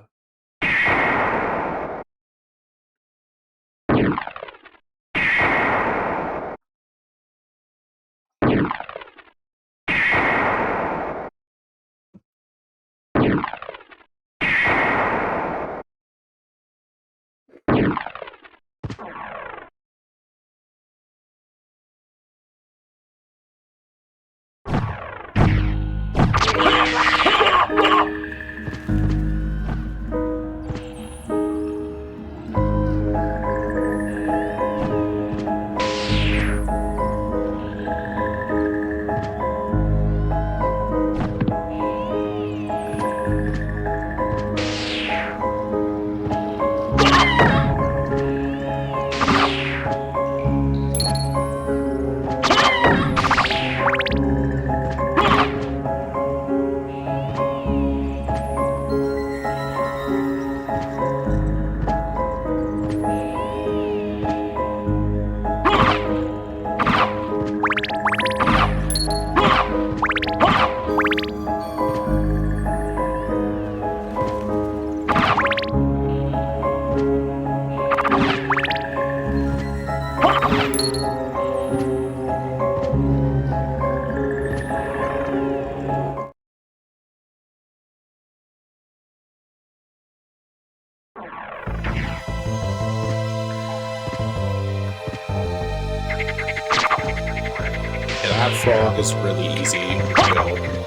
That frog is really easy to kill.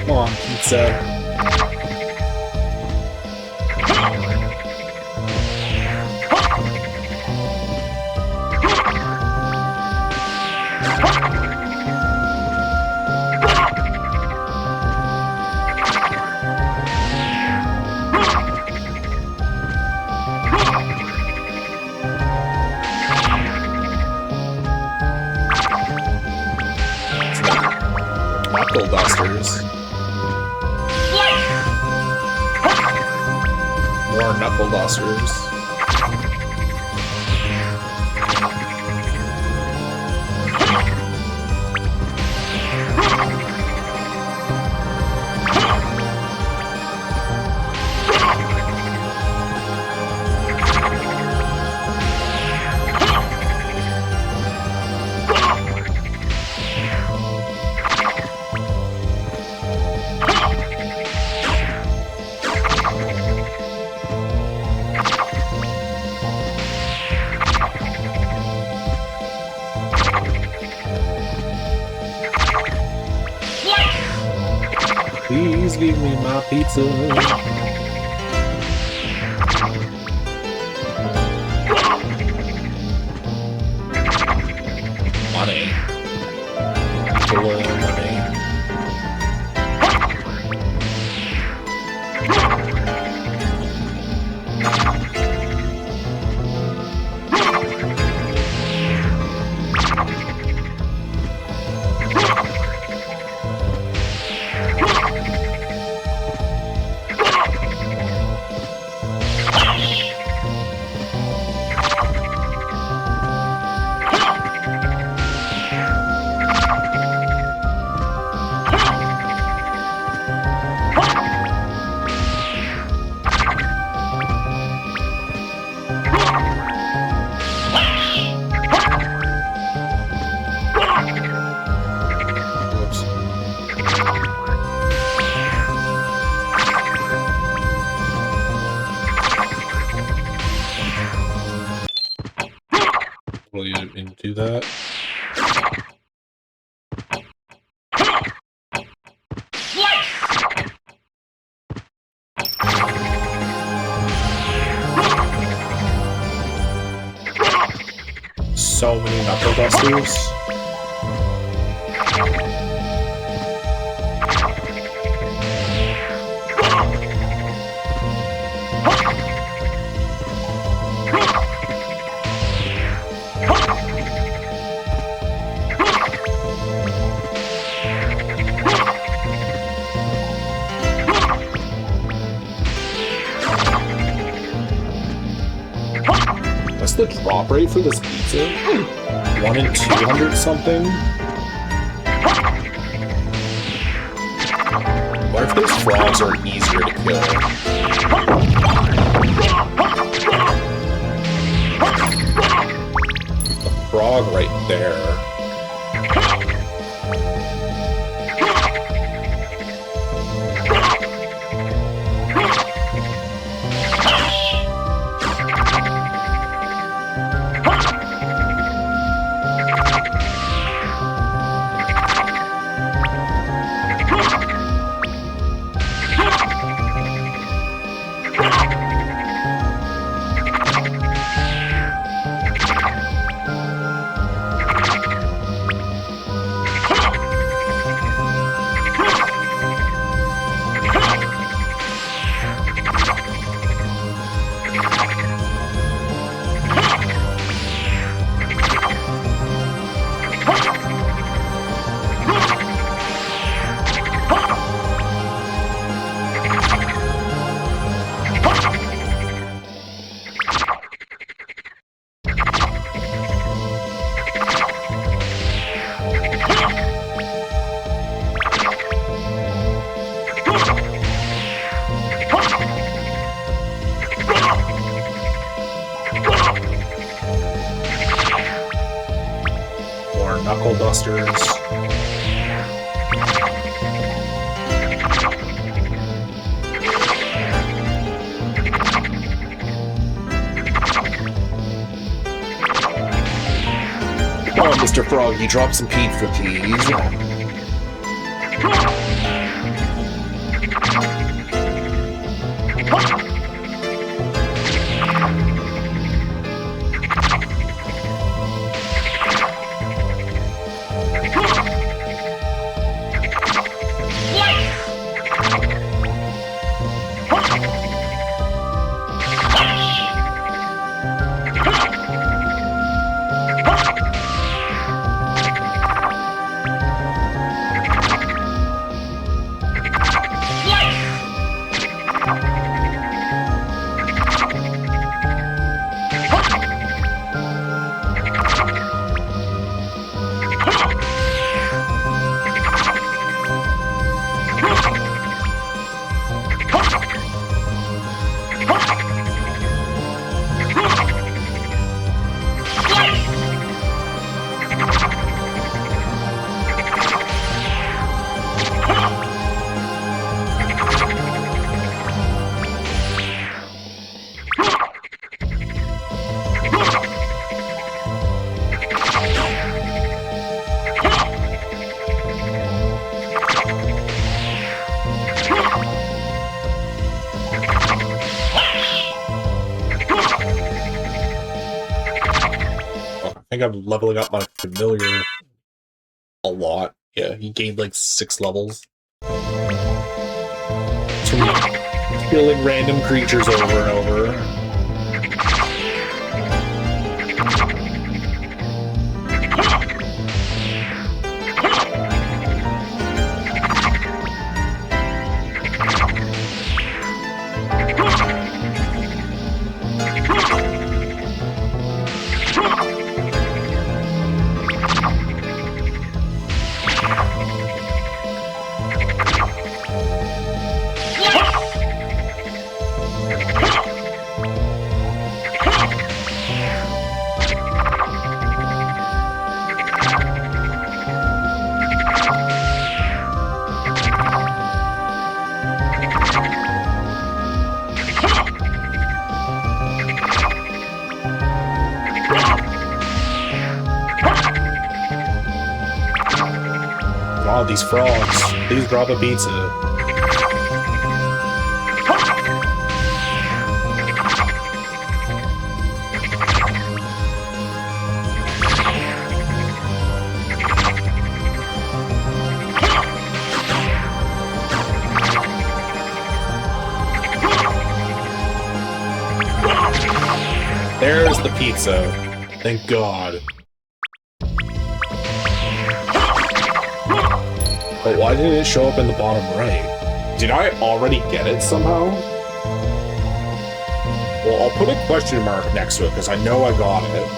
Come on, pizza. dusters. More knuckle dusters. Please give me my pizza. Money. Full of money. Will you do that? So many knuckle dusters. What's the drop rate for this pizza? 1 in 200 something? What if those frogs are easier to kill? The frog right there. Knuckle dusters. Come on, Mr. Frog, you drop some pizza, please. think I'm leveling up my familiar a lot. Yeah, he gained like 6 levels. So killing random creatures over and over. God, these frogs. Please drop a pizza. There's the pizza. Thank God. But why didn't it show up in the bottom right? Did I already get it somehow? Well, I'll put a question mark next to it because I know I got it.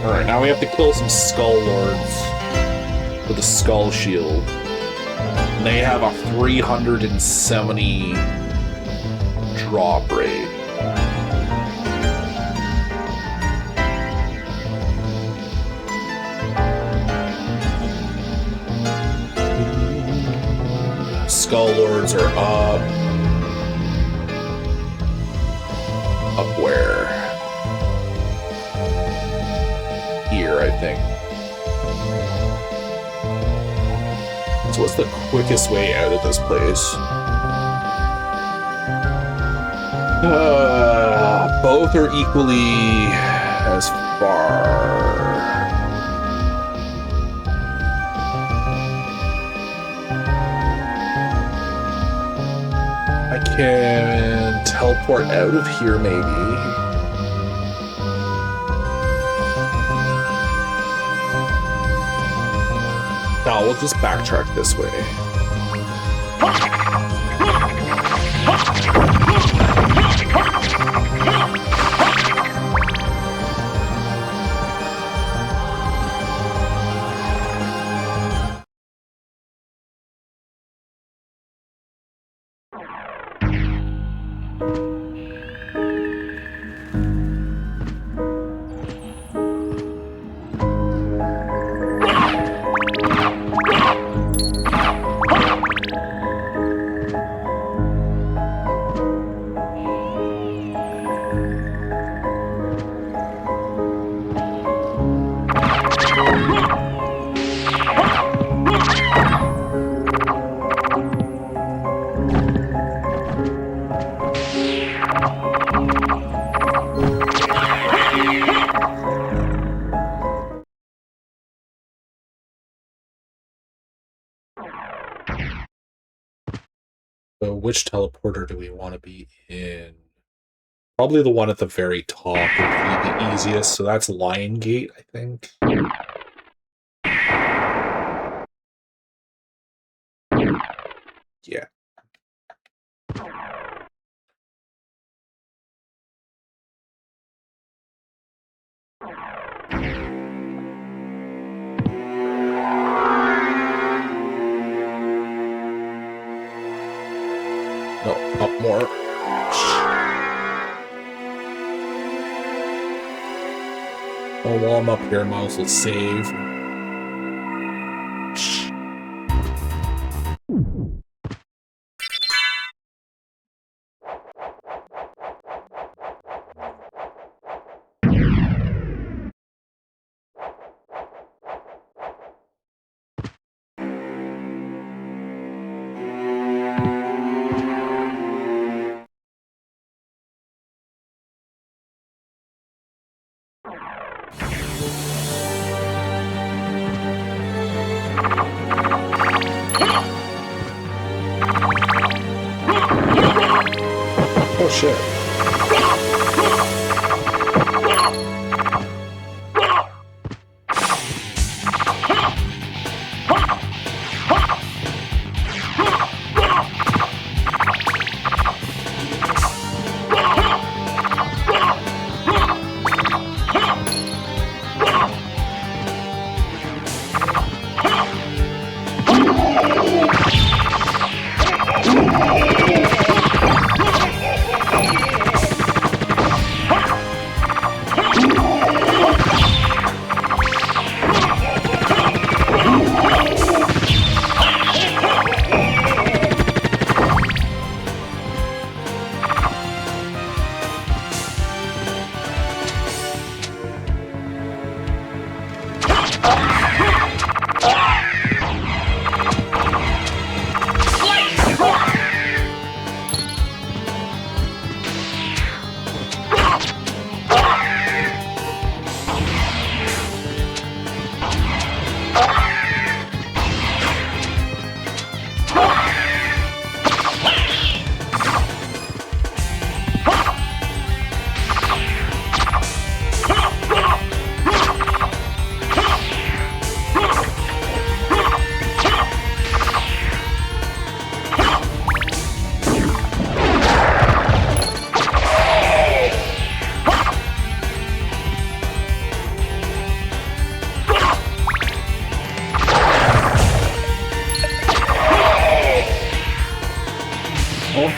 Alright, now we have to kill some Skull Lords with a Skull Shield. And they have a 370 drop rate. Skull Lords are up. Up where? Here, I think. So what's the quickest way out of this place? Both are equally as far. I can teleport out of here, maybe. No, we'll just backtrack this way. So which teleporter do we want to be in? Probably the one at the very top would be the easiest, so that's Lion Gate, I think. Yeah. No, up more. Oh, while I'm up here, mouse will save. shit.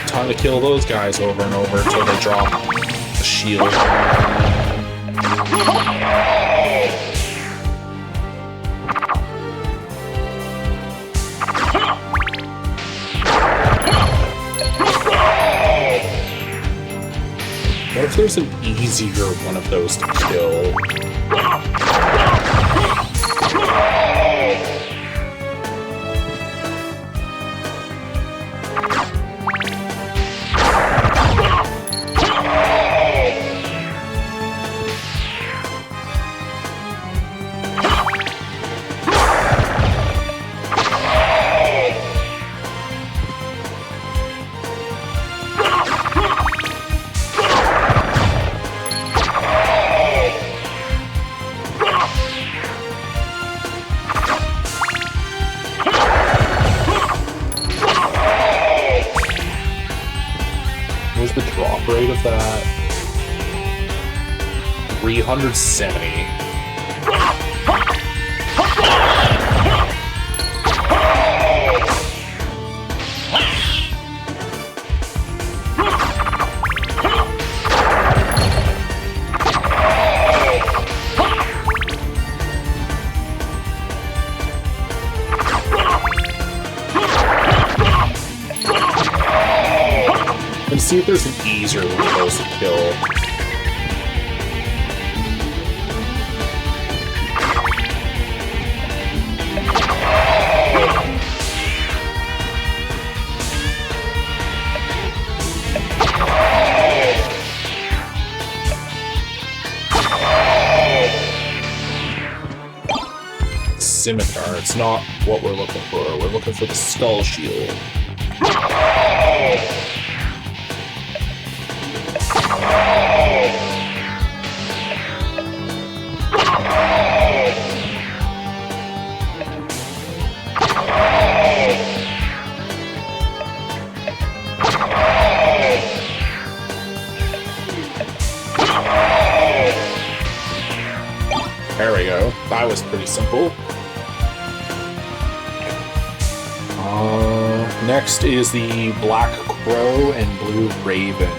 Time to kill those guys over and over until they drop the shield. What if there's an easier one of those to kill? The drop rate of that 370. And see if there's an easier one of those to kill. Scimitar, it's not what we're looking for. We're looking for the skull shield. There we go. That was pretty simple. Next is the Black Crow and Blue Raven.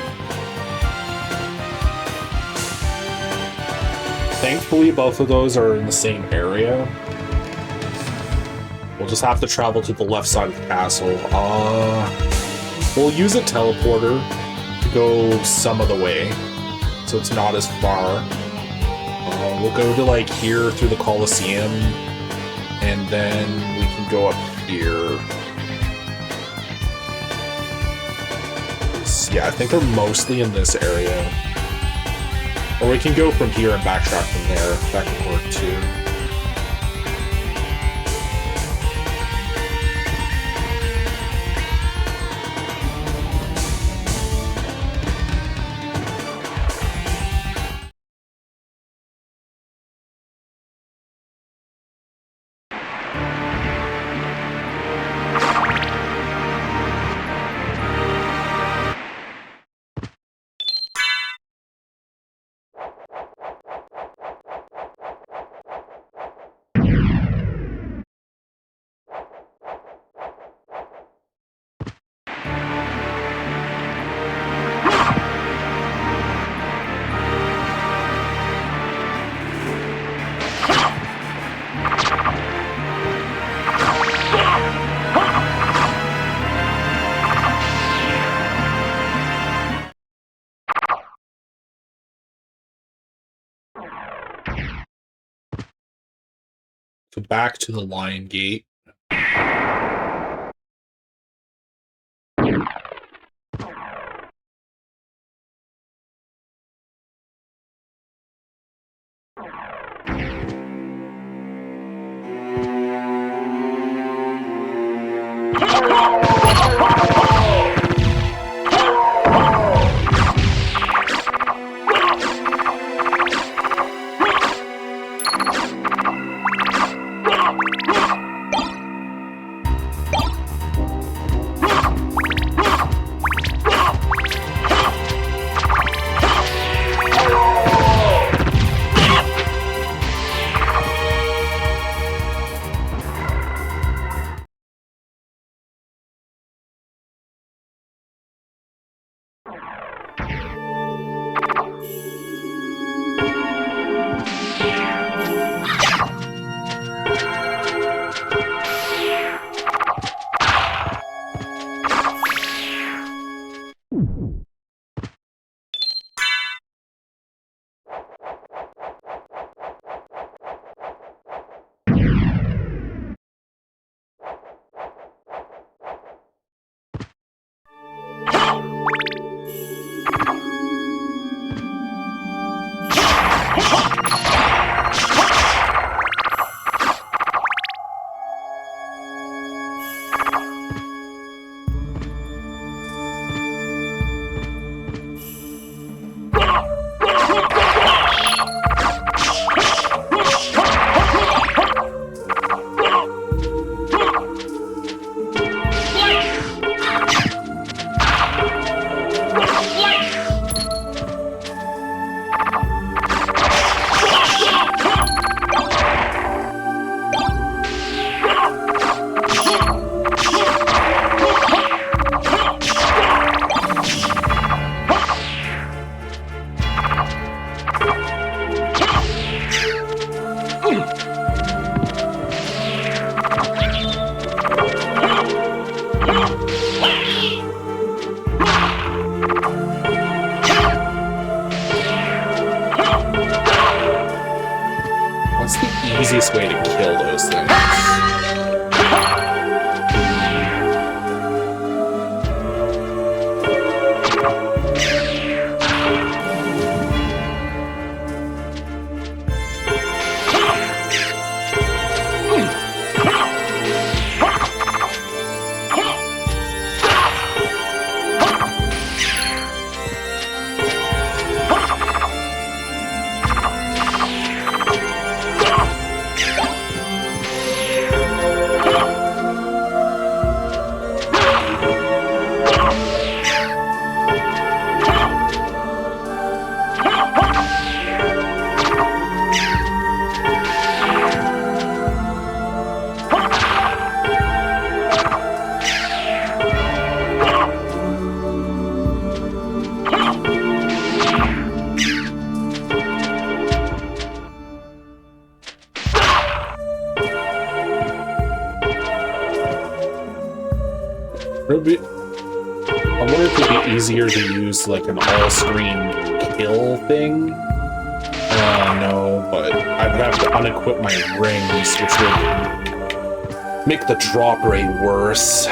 Thankfully, both of those are in the same area. We'll just have to travel to the left side of the castle. We'll use a teleporter to go some of the way, so it's not as far. We'll go to like here through the Colosseum, and then we can go up here. Yeah, I think they're mostly in this area. Or we can go from here and backtrack from there. That could work too. So back to the Lion Gate. What's the easiest way to kill those things? I wonder if it'd be easier to use like an all-screen kill thing. No, but I'd have to unequip my rings, which would make the drop rate worse.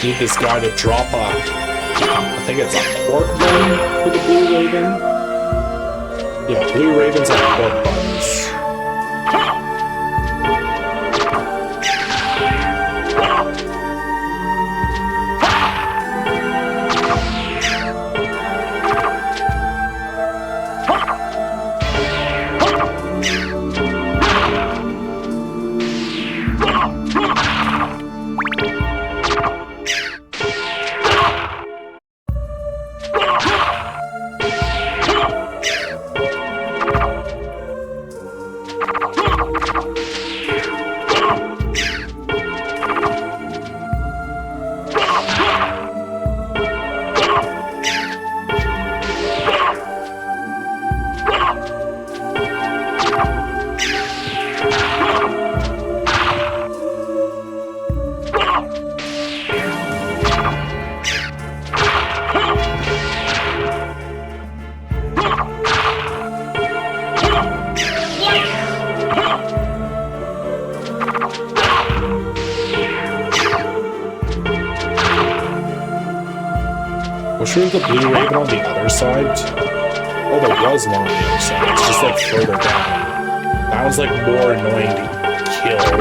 Need this guy to drop I think it's a pork bun for the blue raven. Yeah, blue ravens have pork buns. Was there the blue raven on the other side? Oh, there was one on the other side. It's just like further down. That was like more annoying to kill.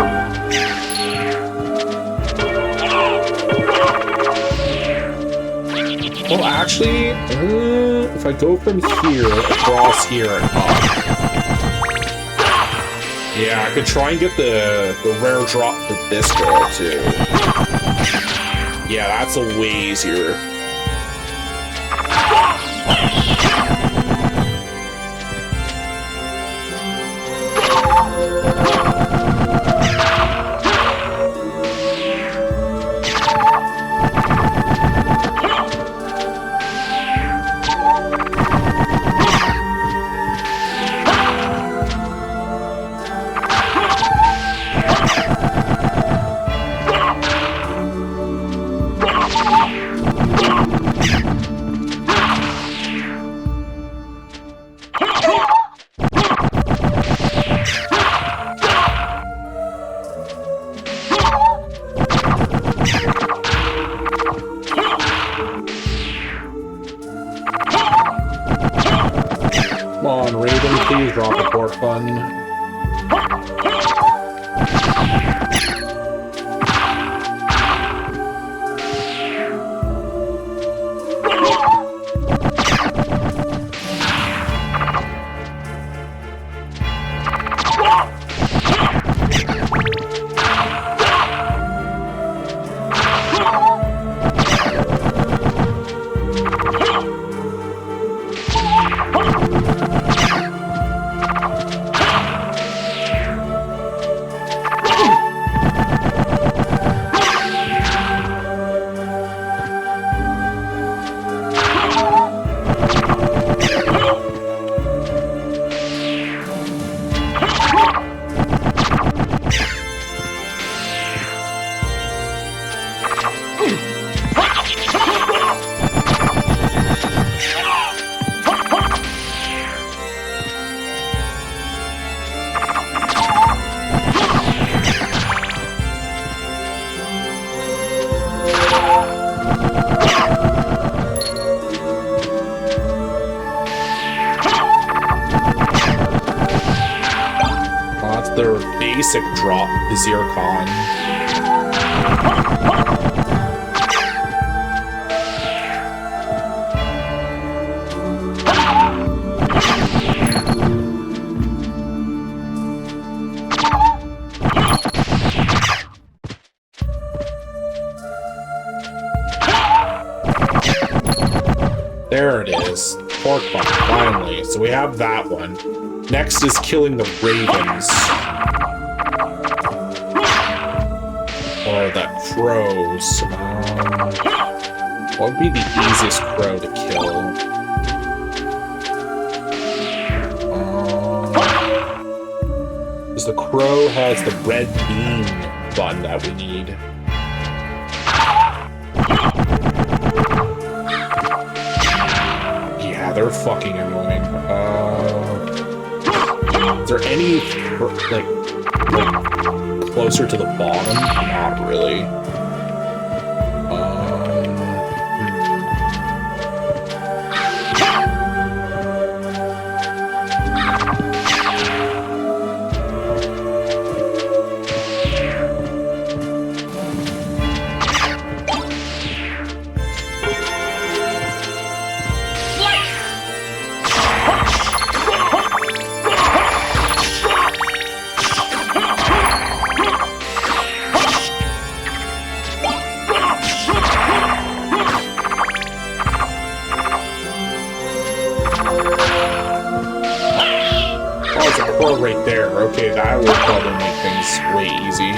Well, actually, if I go from here across here and up, yeah, I could try and get the rare drop for this girl too. Yeah, that's a way easier. Please drop a port fund. Their basic drop, the Zircon. There it is. Pork bun, finally. So we have that one. Next is killing the ravens. Or the crows. What would be the easiest crow to kill? Because the crow has the red bean bun that we need. Yeah, they're fucking annoying. Is there any, like closer to the bottom? Not really. Right there. Okay, that will probably make things way easy.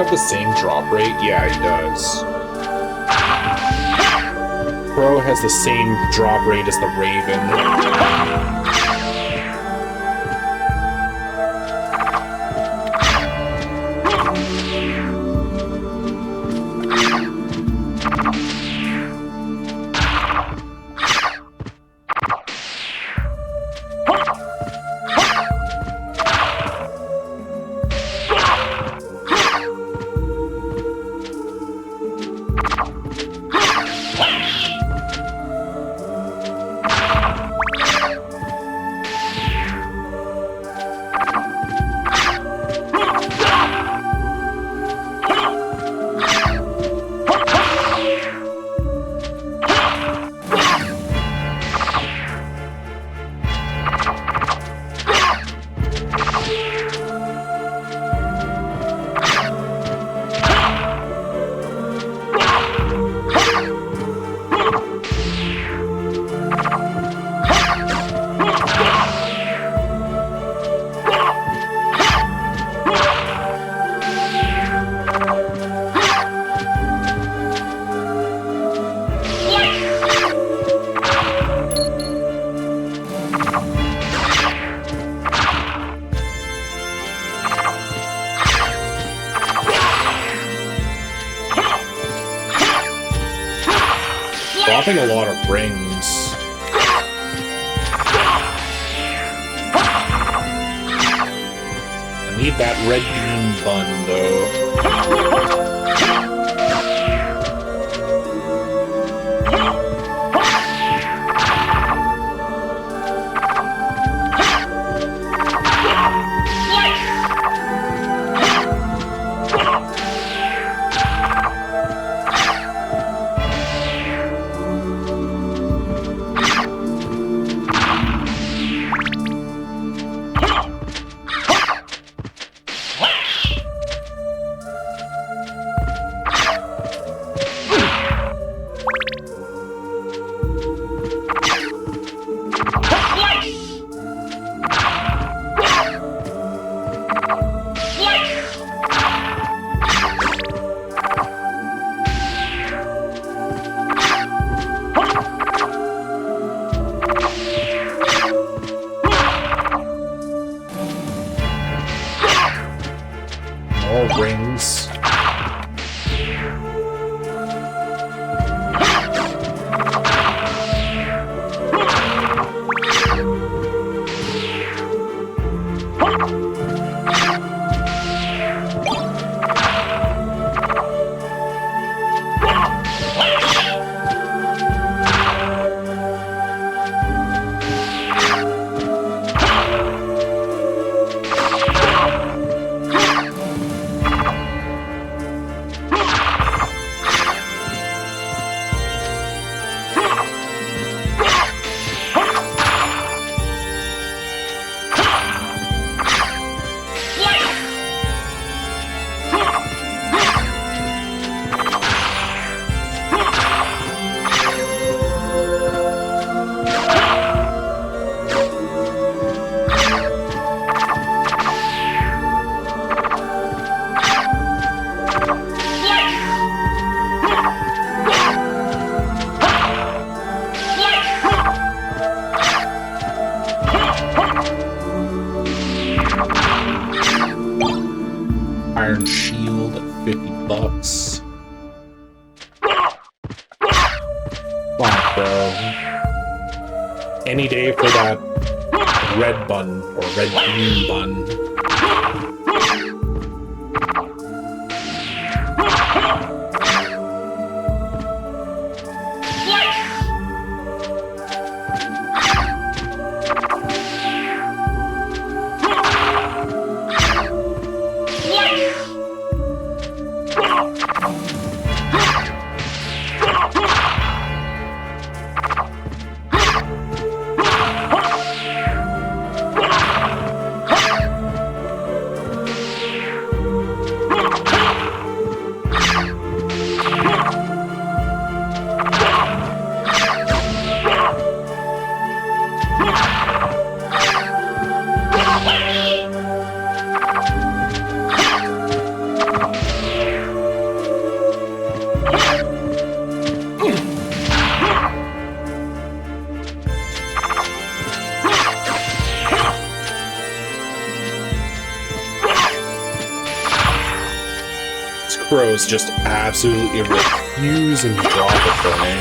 have the same drop rate? Yeah, he does. Crow has the same drop rate as the Raven. Dropping a lot of rings. I need that red bean bun, though. Rings. Iron shield at $50. Come on, bro. Any day for that red bun or red bean bun. crows just absolutely refuse and drop it for me.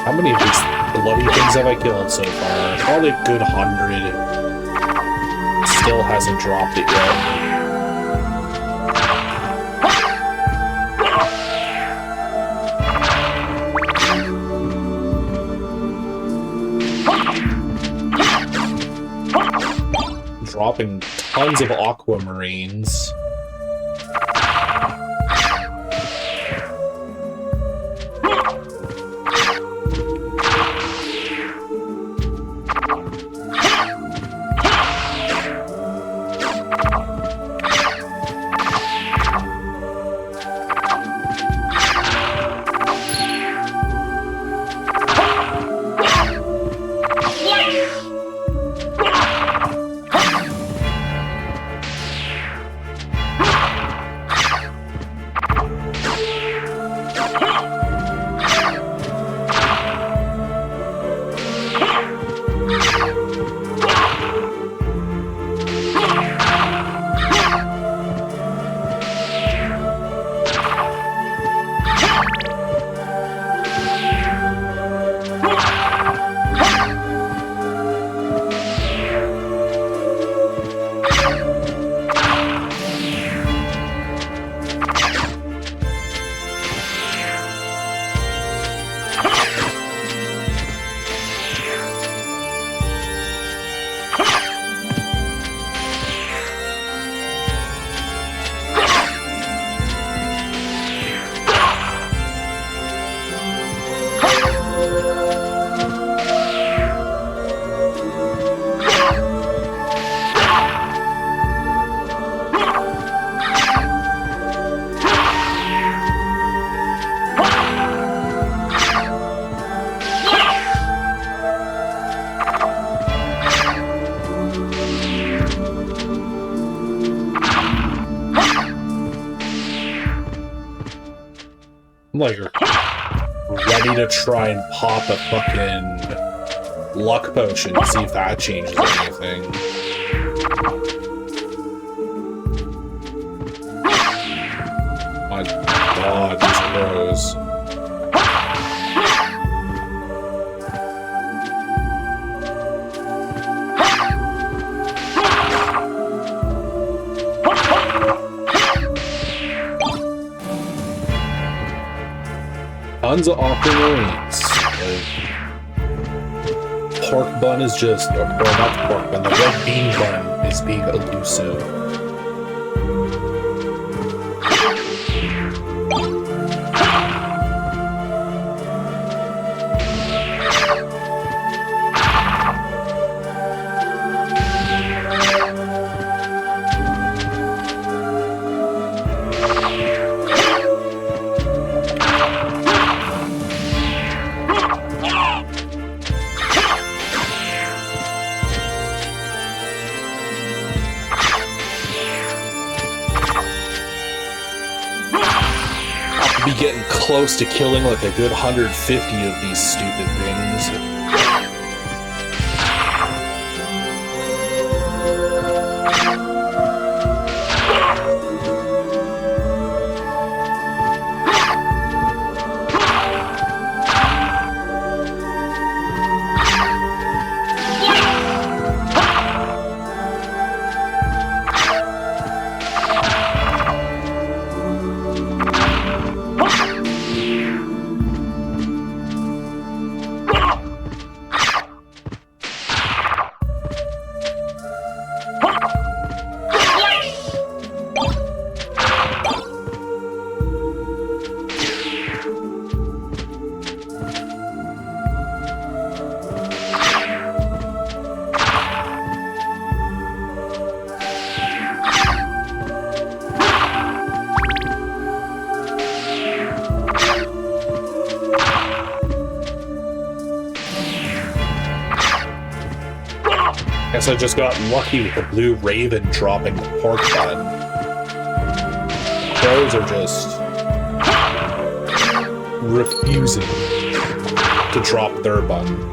How many of these bloody things have I killed so far? Probably a good 100. Still hasn't dropped it yet. Dropping tons of aquamarines. I'm like ready to try and pop a fucking luck potion to see if that changes anything. My god, these crows. Tons of aquamarines. Pork bun is just, or not the pork bun, the red bean bun is being elusive. getting close to killing like a good 150 of these stupid things. Guess I just got lucky with the blue raven dropping the pork bun. Those are just refusing to drop their bun.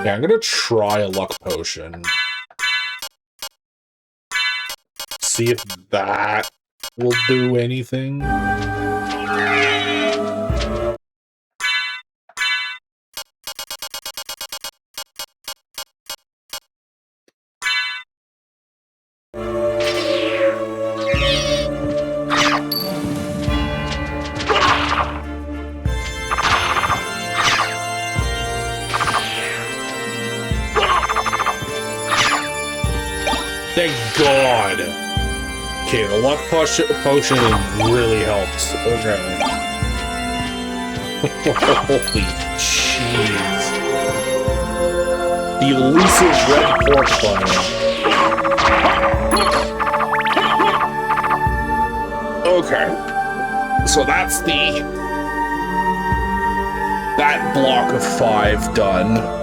Yeah, I'm gonna try a luck potion. See if that will do anything. Thank God. Okay, the luck potion really helps. Okay. Holy jeez. The elusive red pork bun. Okay. So that's that block of 5 done.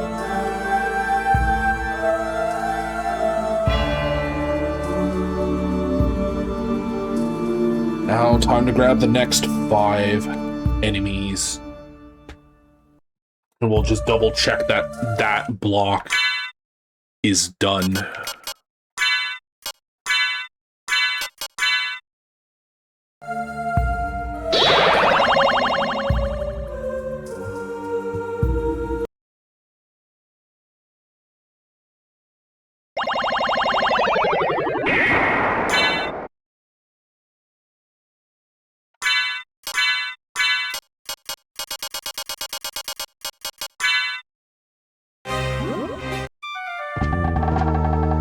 Now, time to grab the next 5 enemies. And we'll just double check that that block is done.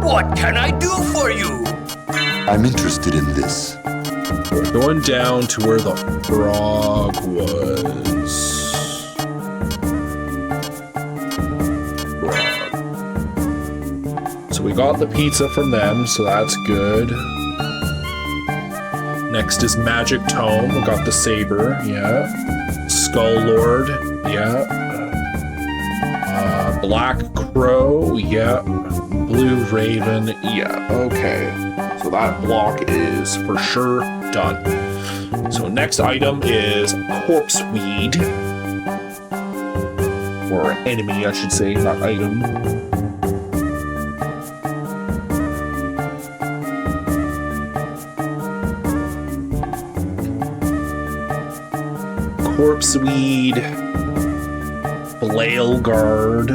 What can I do for you? I'm interested in this. We're going down to where the frog was. Frog. So we got the pizza from them, so that's good. Next is Magic Tome. We got the saber, yeah. Skull Lord, yeah. Black Crow, yeah. Blue Raven, yeah. Okay. So that block is for sure done. So next item is Corpse Weed. Or enemy, I should say, not item. Corpse Weed. Flail Guard.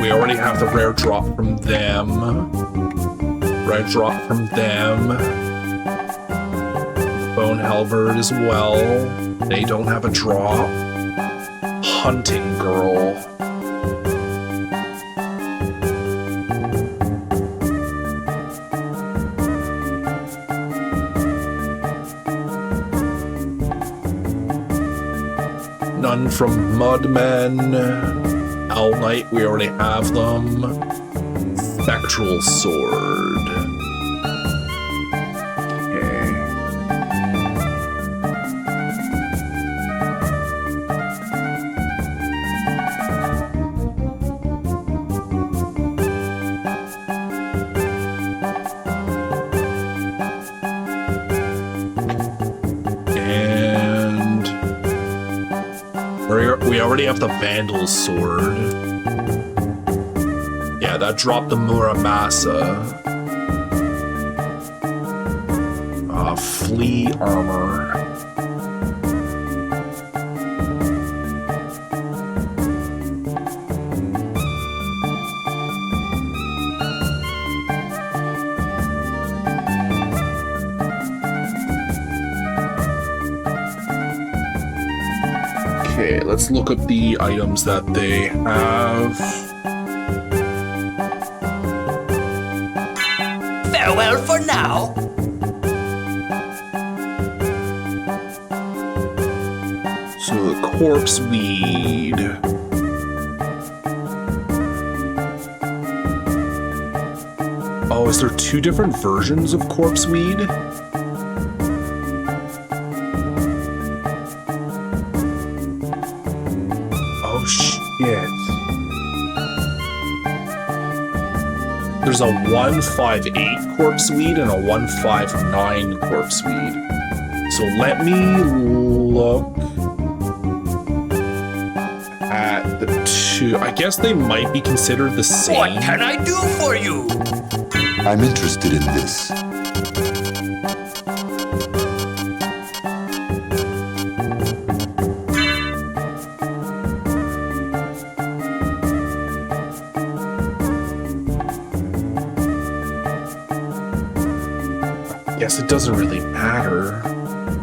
We already have the rare drop from them. Red drop from them. Bone Halberd as well. They don't have a drop. Hunting Girl. None from Mudmen. All Knight, we already have them. Spectral Sword. Okay. And we already have the Vandal Sword. Yeah, that dropped the Muramasa. Flea Armor. Okay, let's look at the items that they have. Farewell for now. So the Corpse Weed. Oh, is there two different versions of Corpse Weed? Oh shit. There's a 158 Corpse Weed and a 159 Corpse Weed. So let me look at the two. I guess they might be considered the same. What can I do for you? I'm interested in this. Guess it doesn't really matter.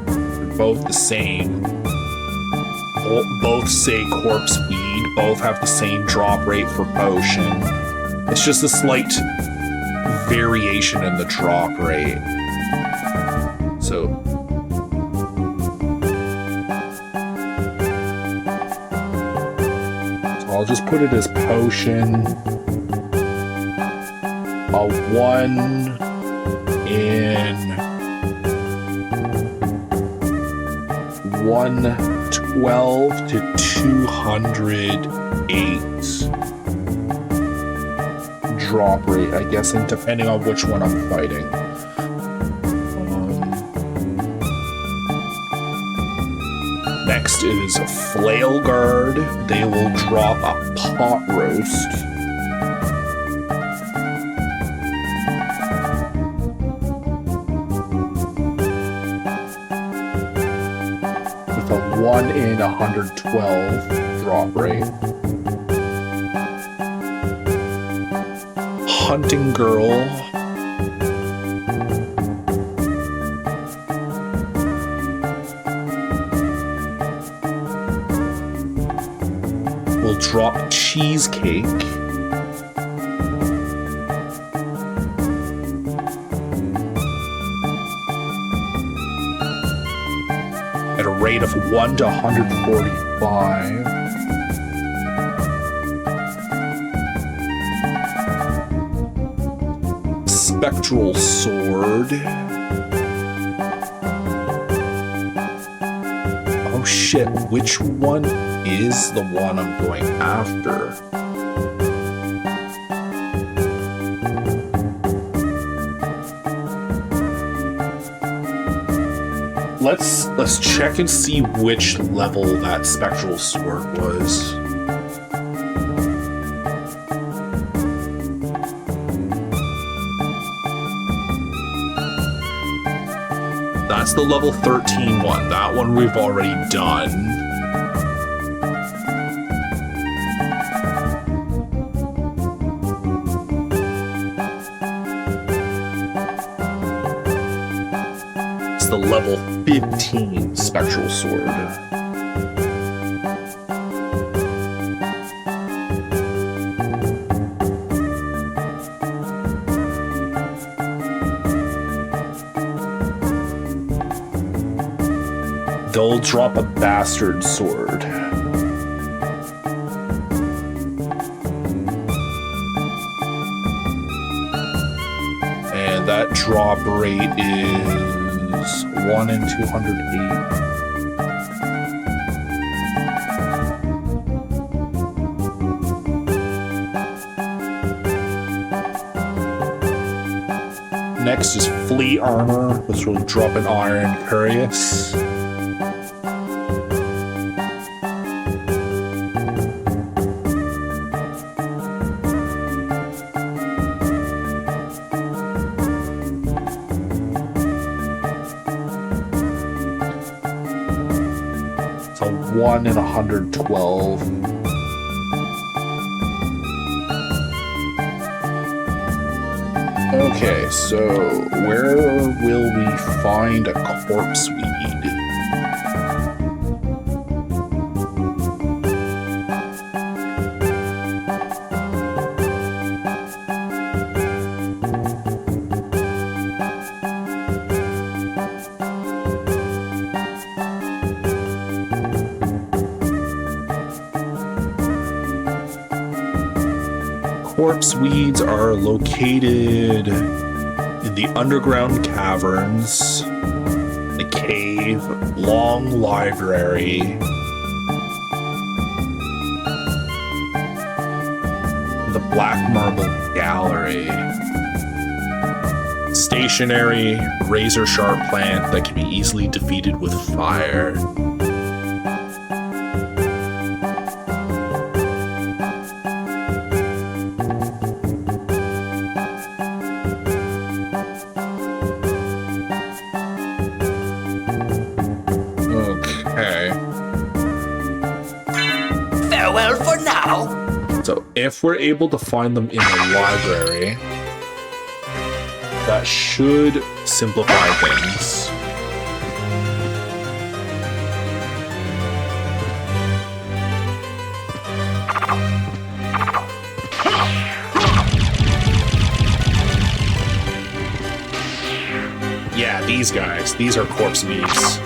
They're both the same. Both say Corpse Weed. Both have the same drop rate for potion. It's just a slight variation in the drop rate. So I'll just put it as potion. A 1 in 112 to 208 drop rate, I guess, and depending on which one I'm fighting. Next is Flail Guard. They will drop a Pot Roast. With a 1 in 112 drop rate. Hunting Girl. will drop cheesecake. At a rate of 1 to 145. Spectral sword. Oh shit, which one is the one I'm going after? Let's check and see which level that spectral sword was. That's the level 13 one. That one we've already done. It's the level 15 spectral sword. They'll drop a bastard sword. And that drop rate is 1 in 208. Next is Fleet Armor, which will drop an Iron Curious. So 1 in 112. Okay, so where will we find a corpse weed? Corpse weeds are located in the underground caverns, the cave, long library, the black marble gallery. Stationary, razor-sharp plant that can be easily defeated with fire. Farewell for now. So if we're able to find them in the library, that should simplify things. Yeah, these guys. These are corpse weeds.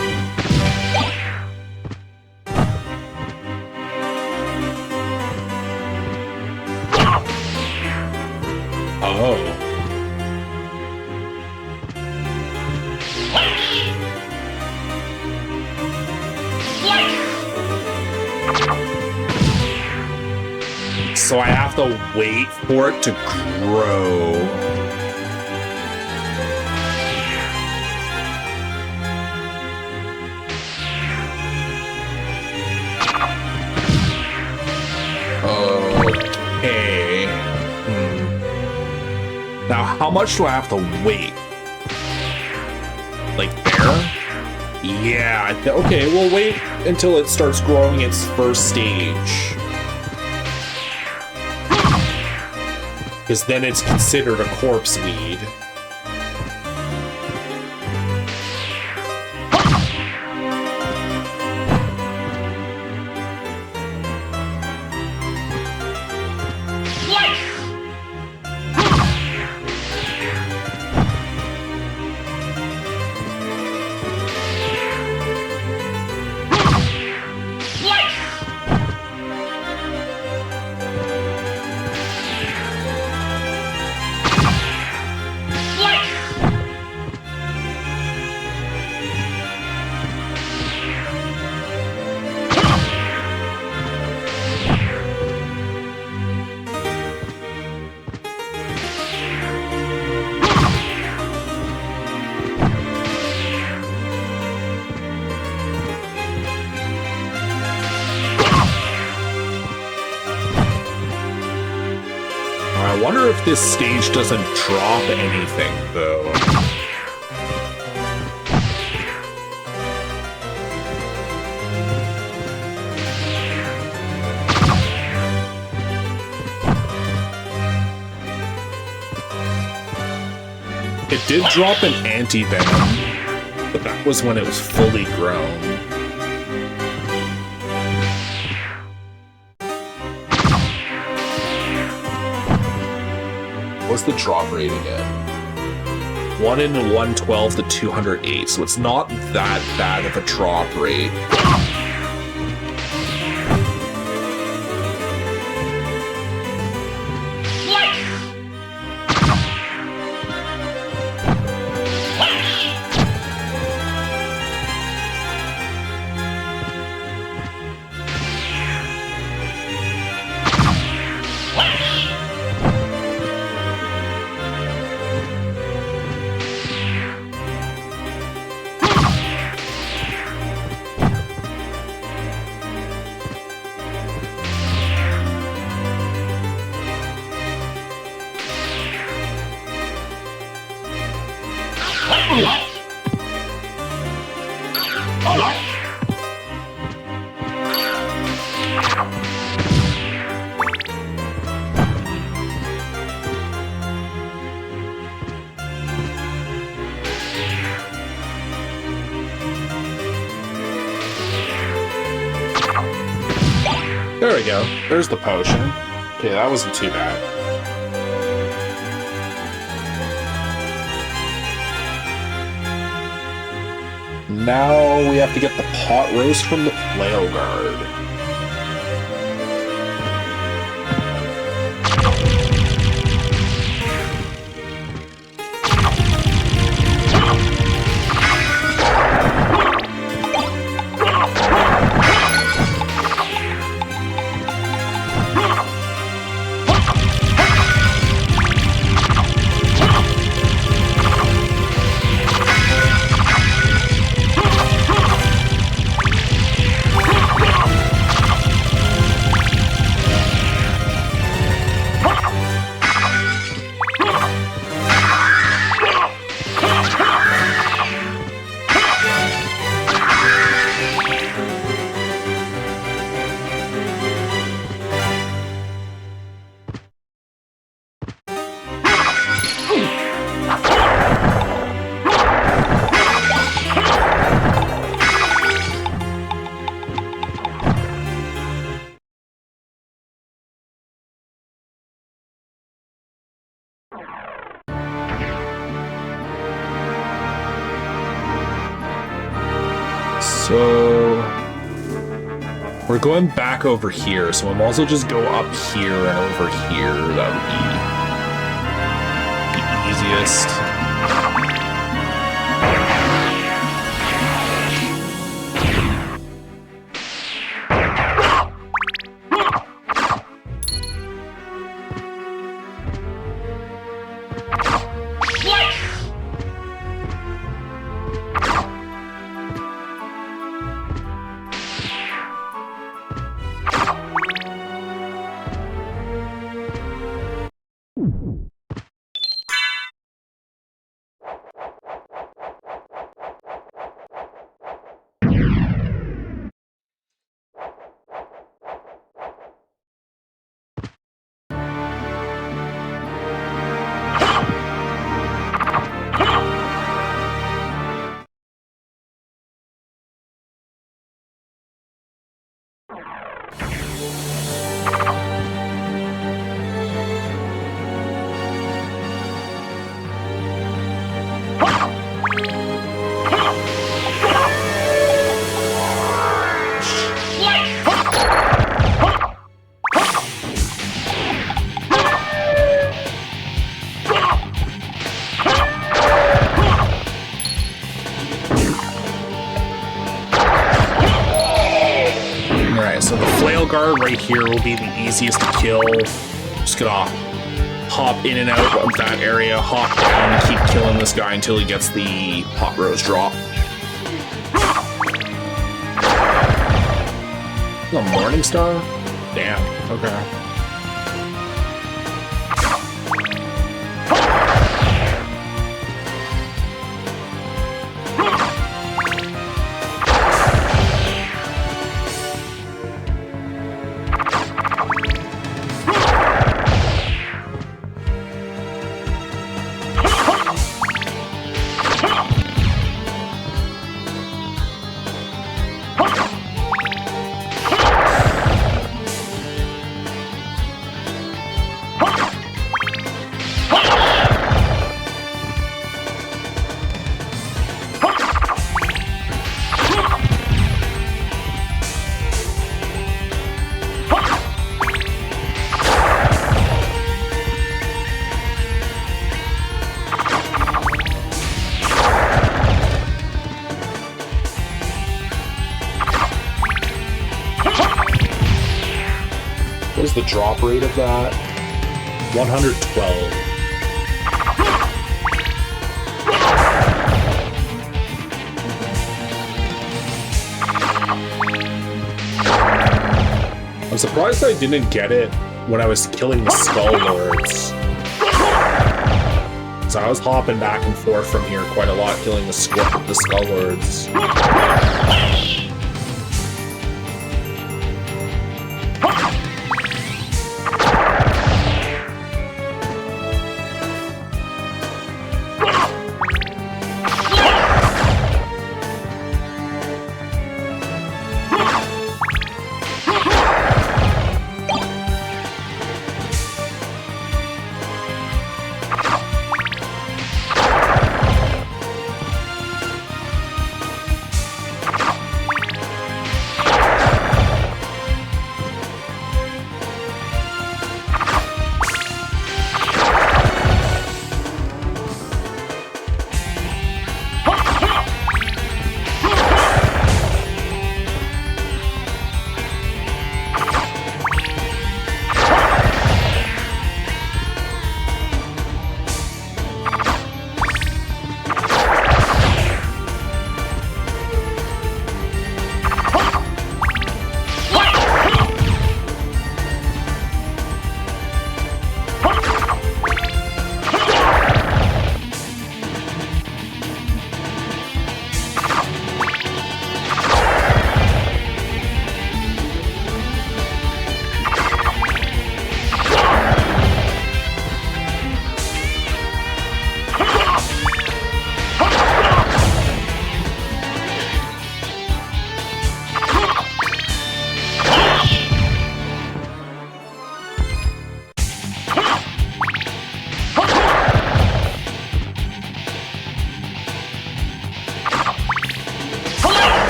Oh. So I have to wait for it to grow. Okay. Now, how much do I have to wait? Like there? Yeah, okay, we'll wait until it starts growing its first stage. Because then it's considered a corpse weed. wonder if this stage doesn't drop anything, though. It did drop an anti-venom, but that was when it was fully grown. What's the drop rate again? 1 in 112 to 208, so it's not that bad of a drop rate. There we go. There's the potion. Okay, that wasn't too bad. Now we have to get the pot roast from the flail guard. So we're going back over here, so I'm also just go up here and over here. That would be the easiest. Guard right here will be the easiest to kill. Just gonna hop in and out of that area, hop down, and keep killing this guy until he gets the pot rose drop. The Morning Star? Damn, okay. What is the drop rate of that? 112. I'm surprised I didn't get it when I was killing the Skull Lords. So I was hopping back and forth from here quite a lot, killing the Skull Lords.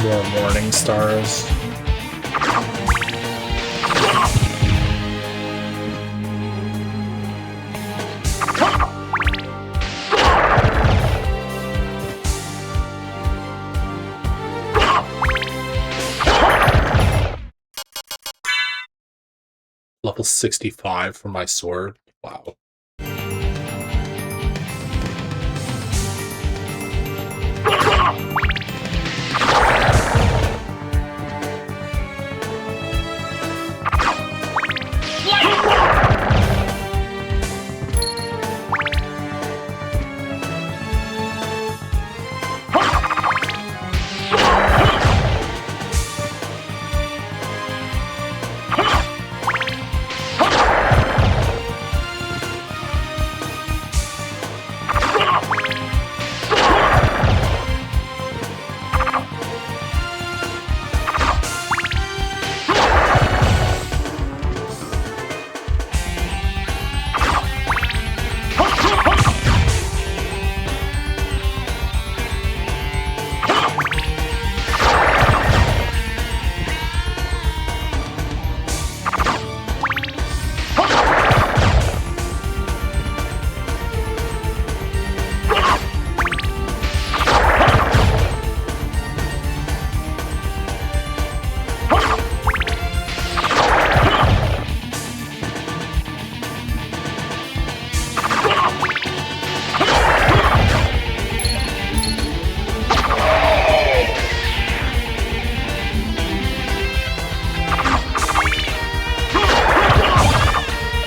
More morning stars. Level 65 for my sword. Wow.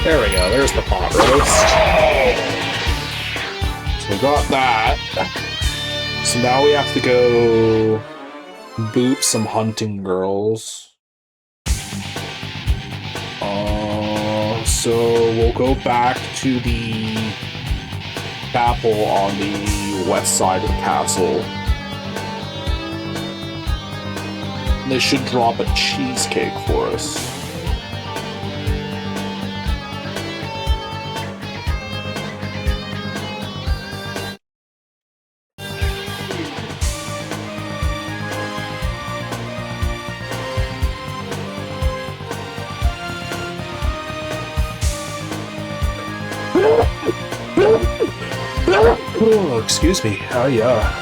There we go, there's the pot roast. So we got that. So now we have to go boot some hunting girls. So we'll go back to the chapel on the west side of the castle. They should drop a cheesecake for us. Oh, excuse me. Oh, yeah.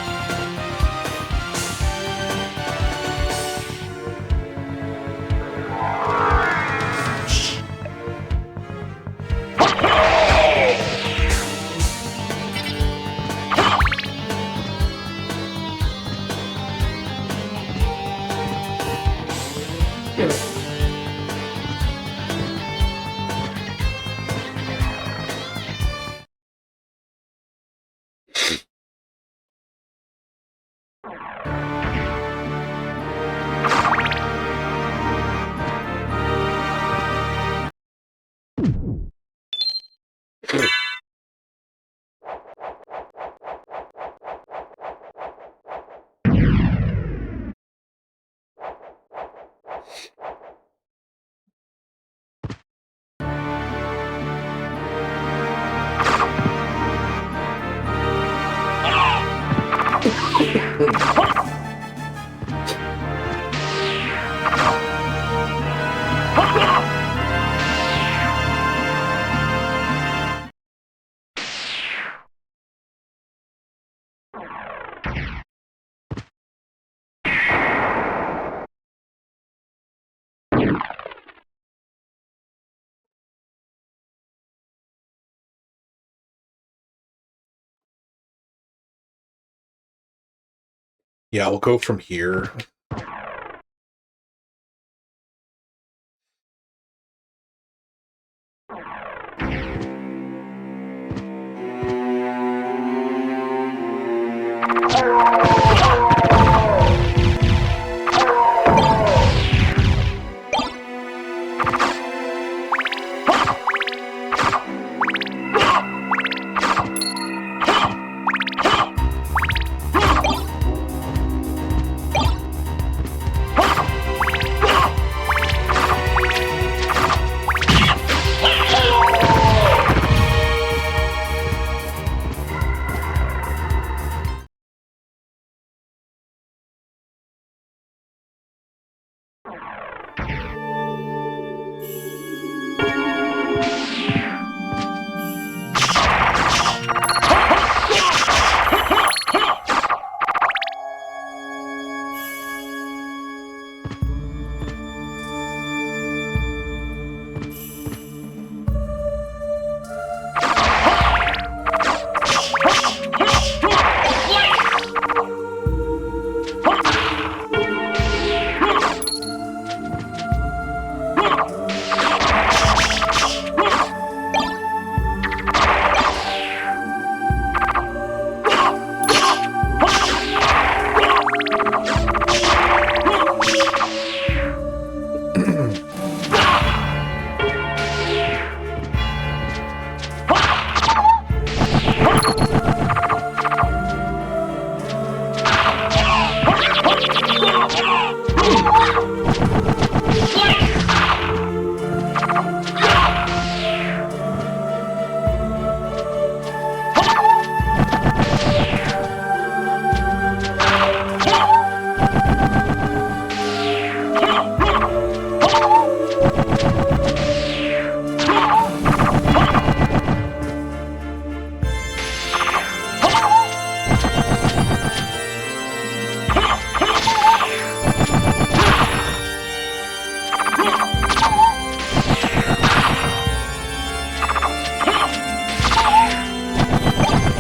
Yeah, we'll go from here.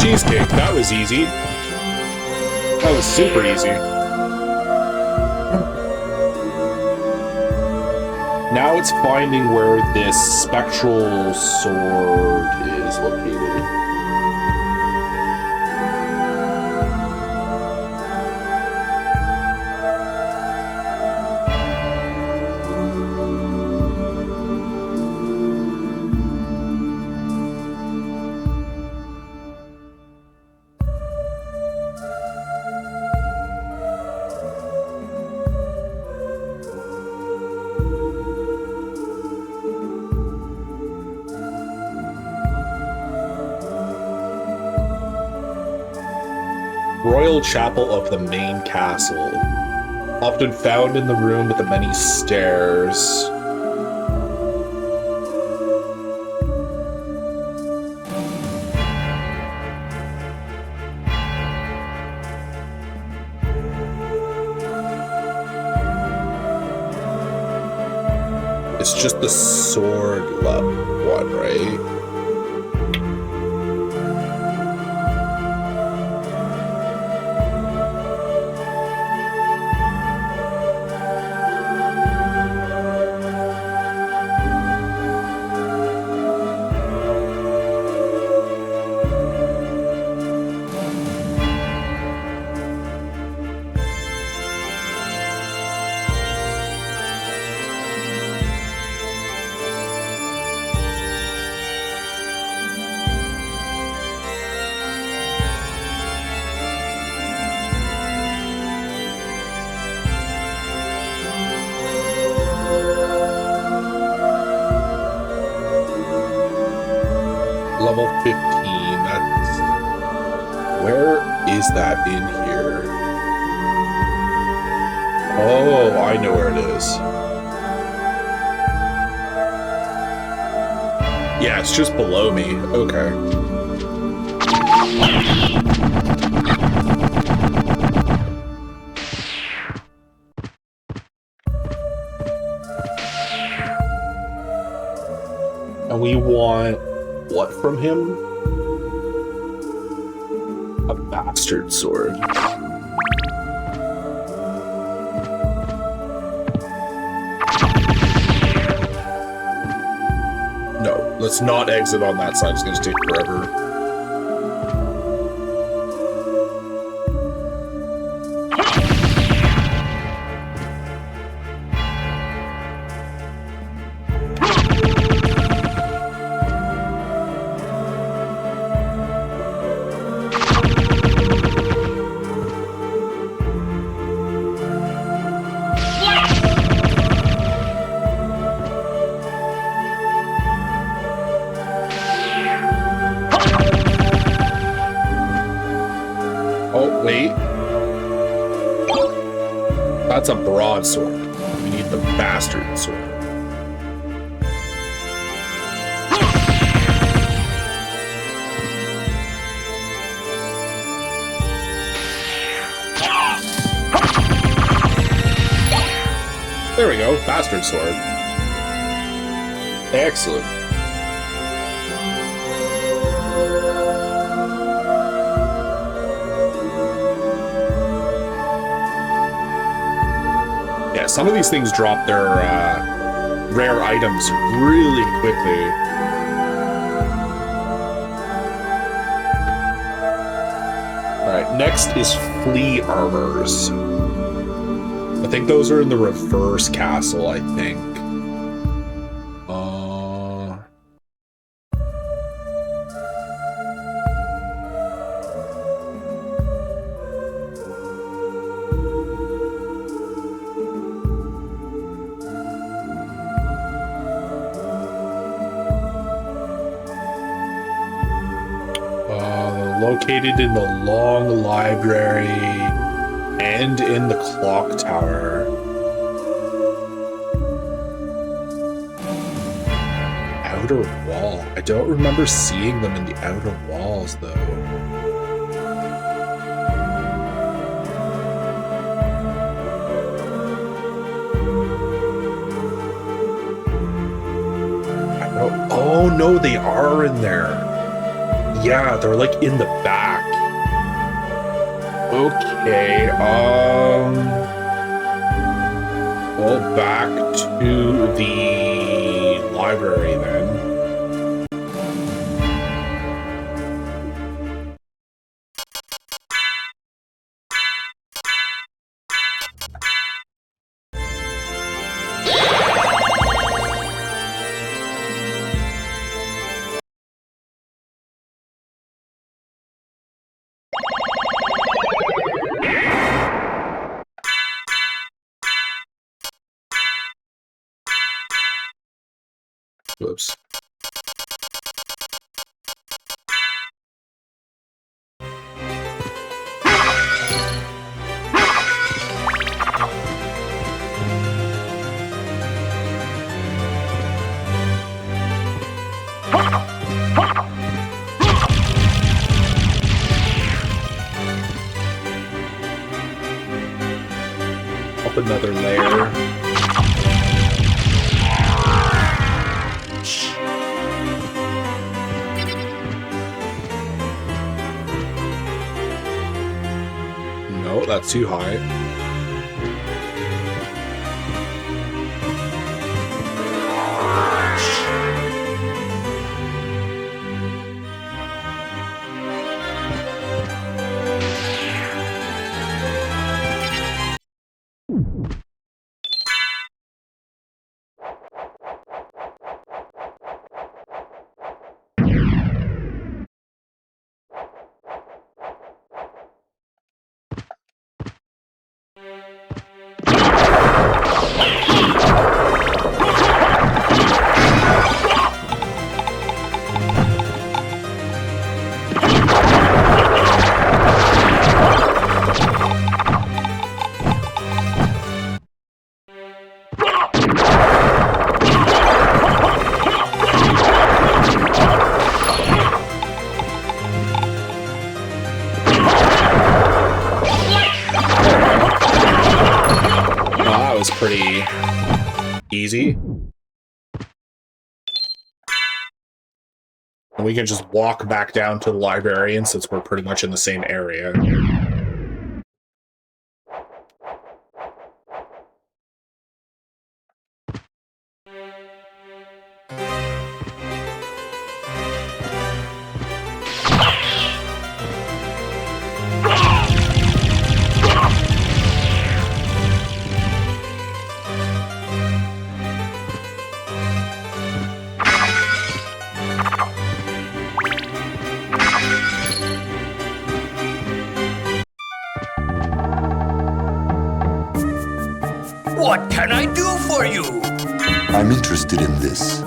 Cheesecake, that was easy. That was super easy. Now it's finding where this spectral sword is located. Royal Chapel of the main castle, often found in the room with the many stairs. It's just the sword one, right? Level 15, that's... Where is that in here? Oh, I know where it is. Yeah, it's just below me. Okay. And we want... what from him? A bastard sword. No, let's not exit on that side. It's going to take forever. Oh, wait. That's a broadsword. We need the bastard sword. There we go, bastard sword. Excellent. Yeah, some of these things drop their rare items really quickly. Alright, next is flea armors. I think those are in the reverse castle, I think. Located in the long library and in the clock tower. Outer wall. I don't remember seeing them in the outer walls, though. I don't... Oh, no, they are in there. Yeah, they're like in the back. Okay, Well, back to the library then. Whoops. Up another layer. No, that's too high. Was pretty easy. And we can just walk back down to the librarian since we're pretty much in the same area. What can I do for you? I'm interested in this.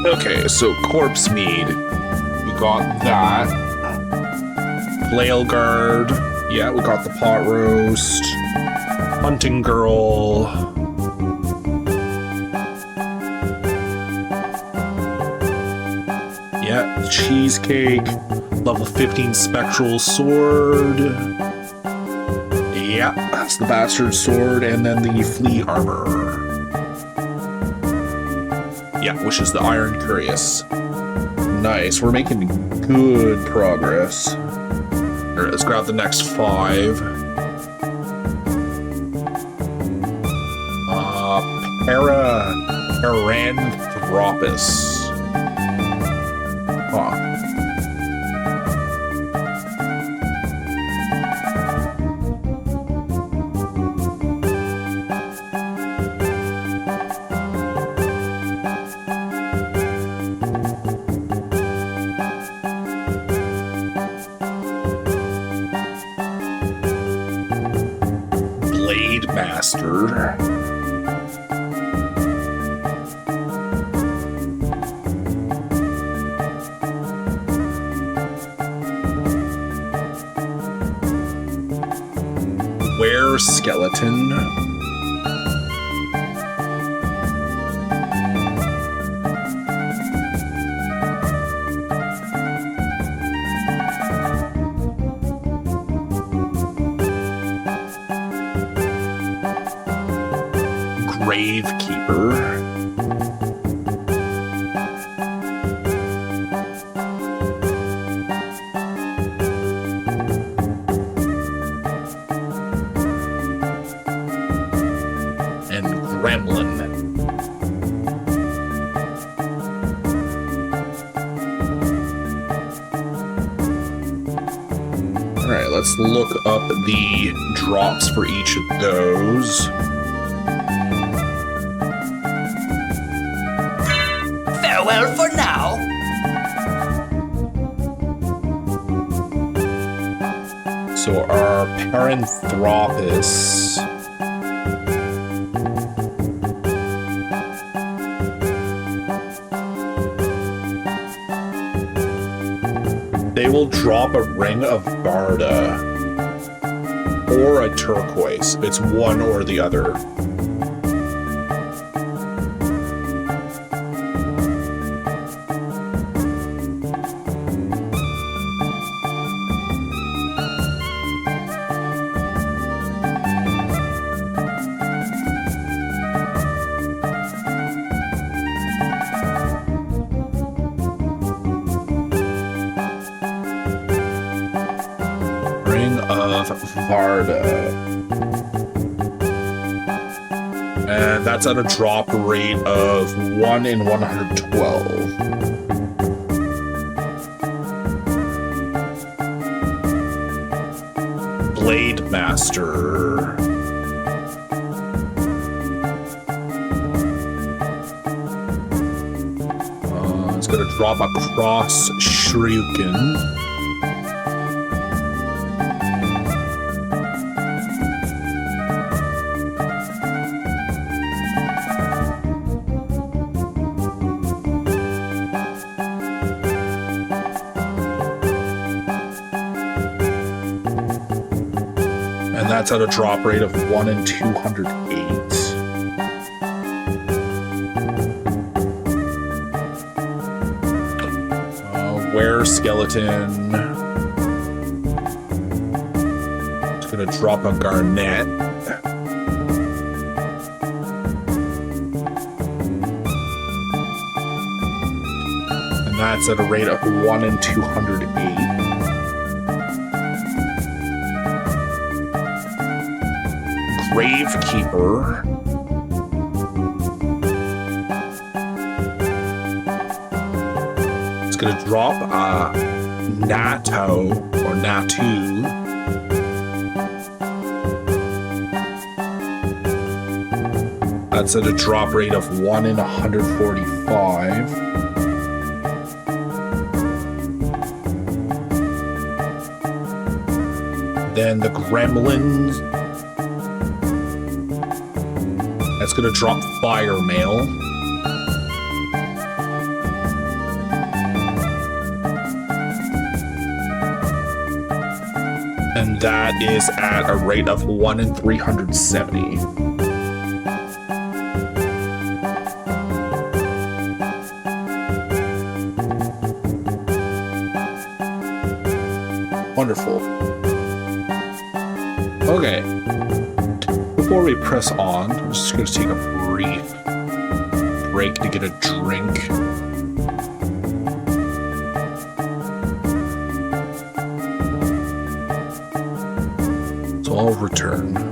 Okay, so corpse mead. We got that. Flail guard. Yeah, we got the pot roast. Hunting girl. Yeah, cheesecake. Level 15 spectral sword. Yeah, that's the bastard sword. And then the flea armor. Yeah, which is the Iron Curious. Nice, we're making good progress. Alright, let's grab the next 5. Paranthropus. Huh. Blade Master. Were skeleton. Gravekeeper. let's look up the drops for each of those. Farewell for now. So our Paranthropus. They will drop a ring of Barda or a turquoise. It's one or the other. Varda. And that's at a drop rate of 1 in 112. Blade Master. It's going to drop a Cross Shuriken. That's at a drop rate of 1 in 208. Were Skeleton. It's going to drop a Garnet. And that's at a rate of 1 in 208. Gravekeeper. It's going to drop Nato or Natu. That's at a drop rate of 1 in 145. Then the Gremlins. That's going to drop Fire Mail. And that is at a rate of 1 in 370. Wonderful. Okay. Before we press on, I'm just going to take a brief break to get a drink. So I'll return.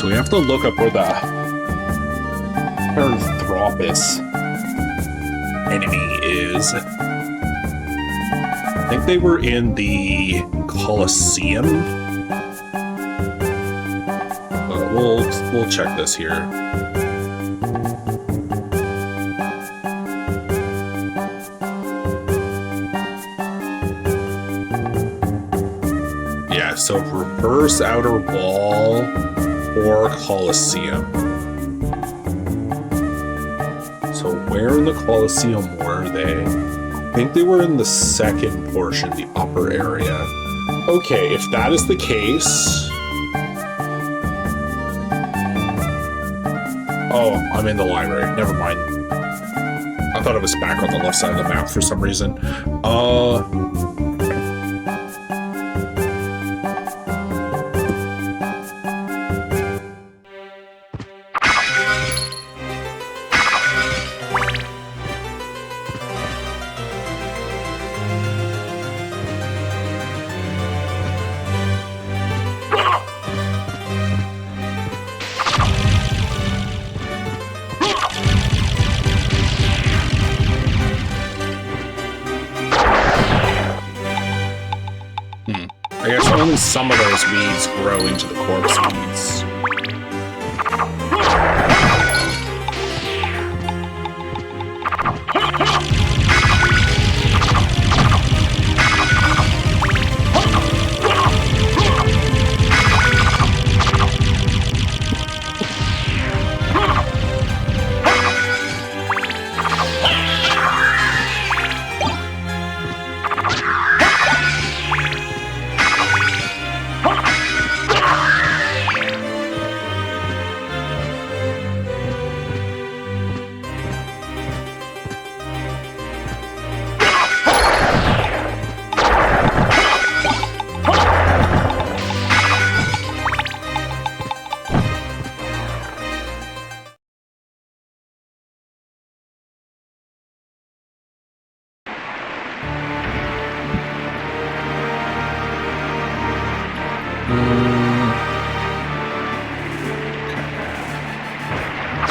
So we have to look up where the Paranthropus enemy is. I think they were in the Colosseum. We'll check this here. Yeah, so reverse outer wall or Colosseum. So where in the Colosseum were they? I think they were in the second portion, the upper area. Okay, if that is the case... Oh, I'm in the library. Never mind. I thought it was back on the left side of the map for some reason. I guess only some of those weeds grow into the corpse weeds.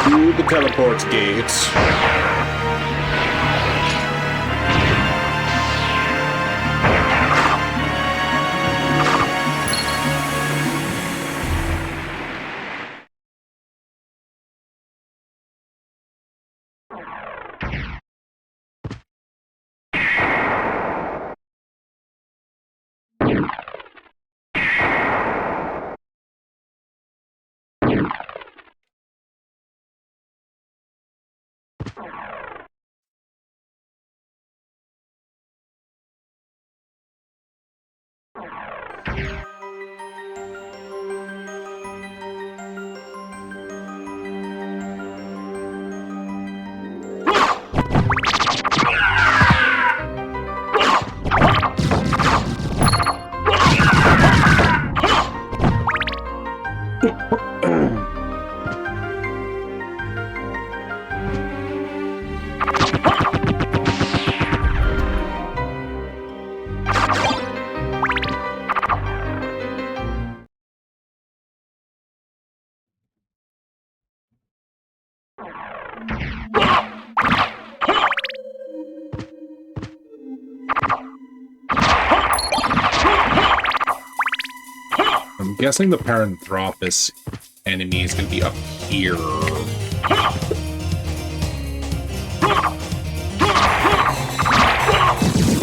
To the teleport gates. I'm guessing the Paranthropus enemy is going to be up here.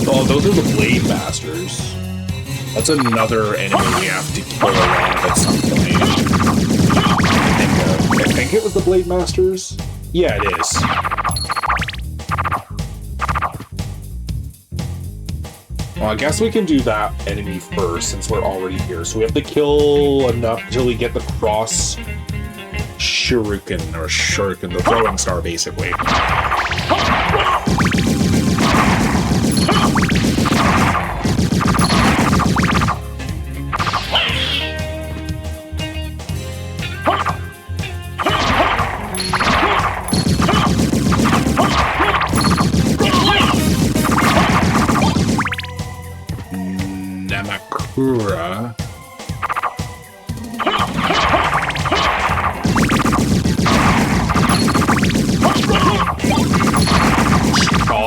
Oh, those are the Blade Masters. That's another enemy we have to kill around at some point. I think it was the Blade Masters? Yeah, it is. Well, I guess we can do that enemy first, since we're already here. So we have to kill enough until we get the cross shuriken, the throwing star, basically. Namakura.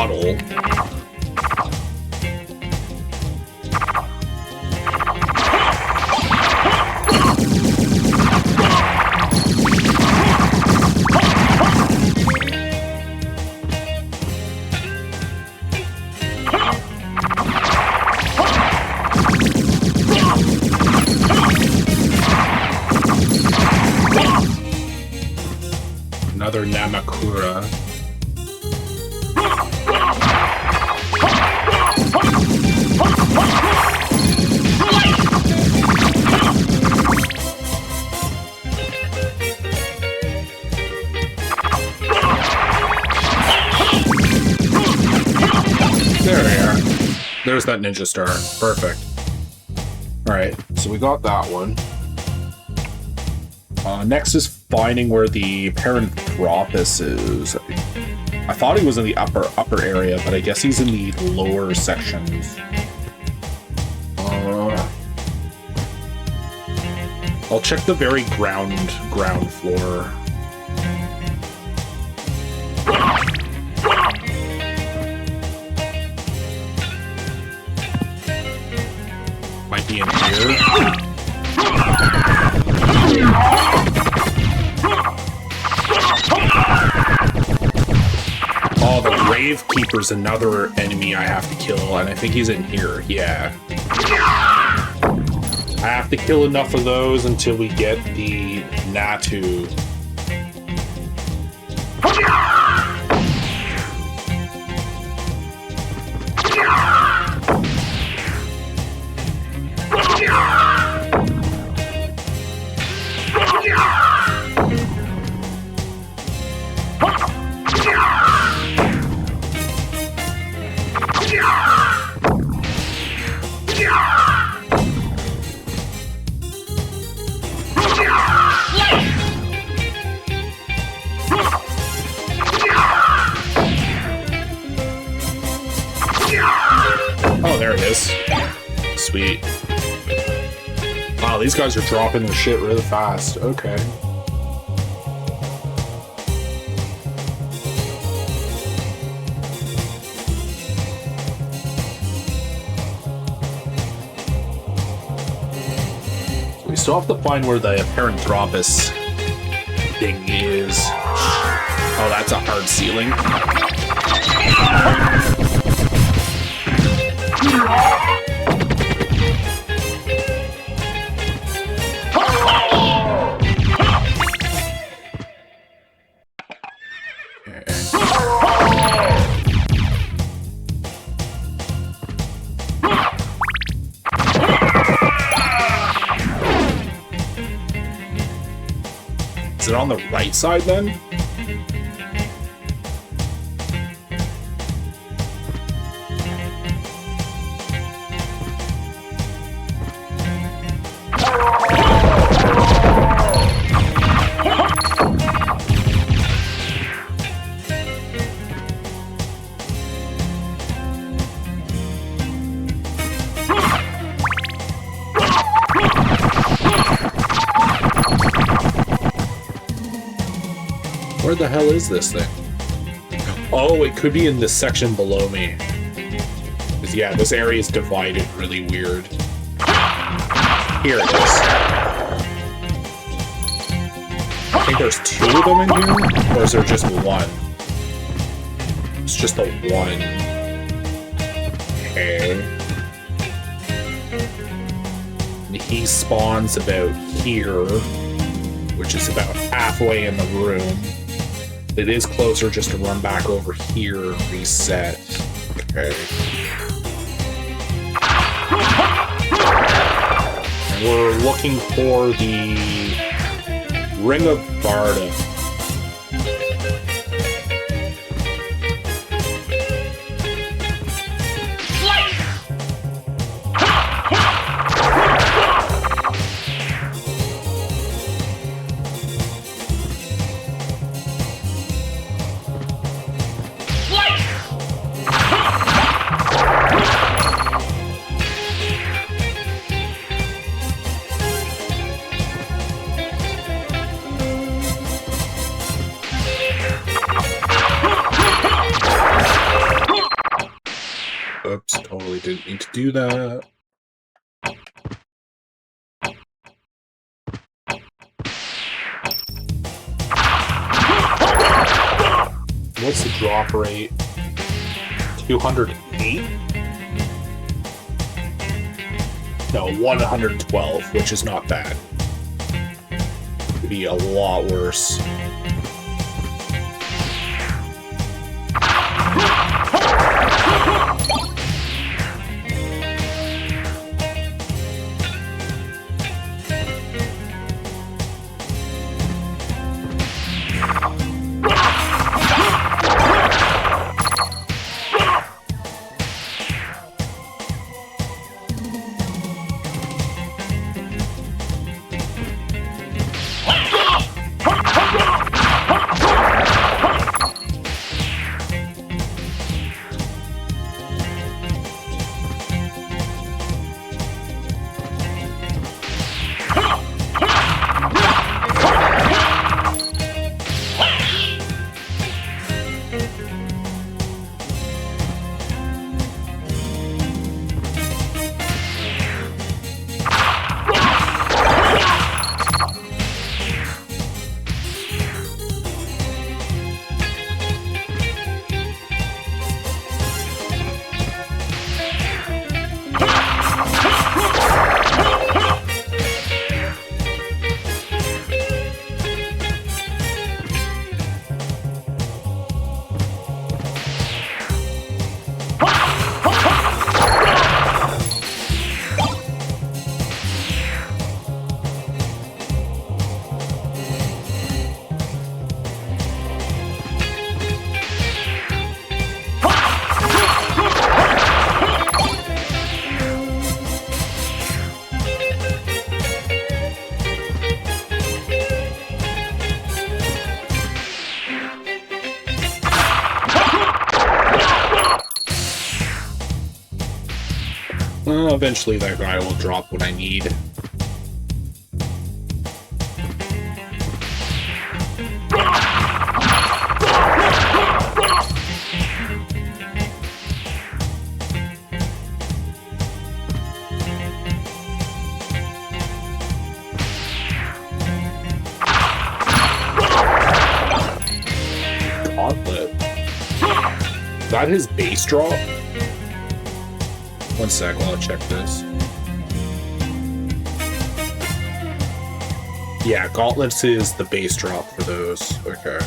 bottle. Another Namakura. There we are. There's that ninja star. Perfect. Alright, so we got that one. Next is finding where the Paranthropus is. I thought he was in the upper area, but I guess he's in the lower sections. I'll check the very ground floor. Might be in here. Oh, the Rave Keeper's another enemy I have to kill, and I think he's in here. Yeah. I have to kill enough of those until we get the Natu. Oh, there it is. Sweet. Wow, these guys are dropping their shit really fast. Okay. We still have to find where the Paranthropus thing is. Oh, that's a hard ceiling. Is it on the right side then? Where the hell is this thing? Oh, it could be in this section below me. 'Cause, yeah, this area is divided really weird. Here it is. I think there's two of them in here, or is there just one? It's just the one. Okay. And he spawns about here, which is about halfway in the room. It is closer just to run back over here, reset. Okay. And we're looking for the Ring of Barda. Oops, totally didn't need to do that. What's the drop rate? 208? No, 112, which is not bad. Could be a lot worse. Eventually that guy will drop what I need. Gauntlet. Is that his base drop? One sec while I check this. Yeah, Gauntlets is the base drop for those. Okay.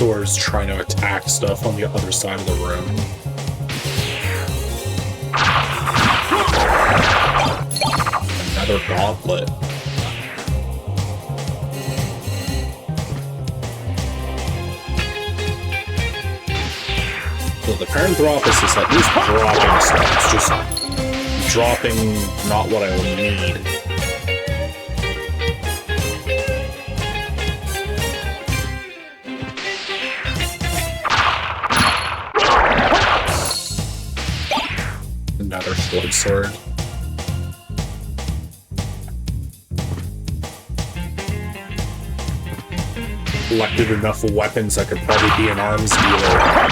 Sora's trying to attack stuff on the other side of the room. Another gauntlet. So the Paranthropus is at least dropping stuff. It's just dropping not what I would need. Another sword. Collected enough weapons I could probably be an arms dealer.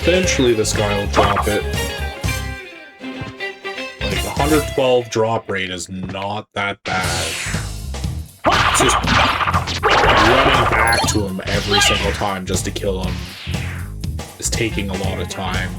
Eventually this guy will drop it. Like, 112 drop rate is not that bad. It's just running back to him every single time just to kill him is taking a lot of time.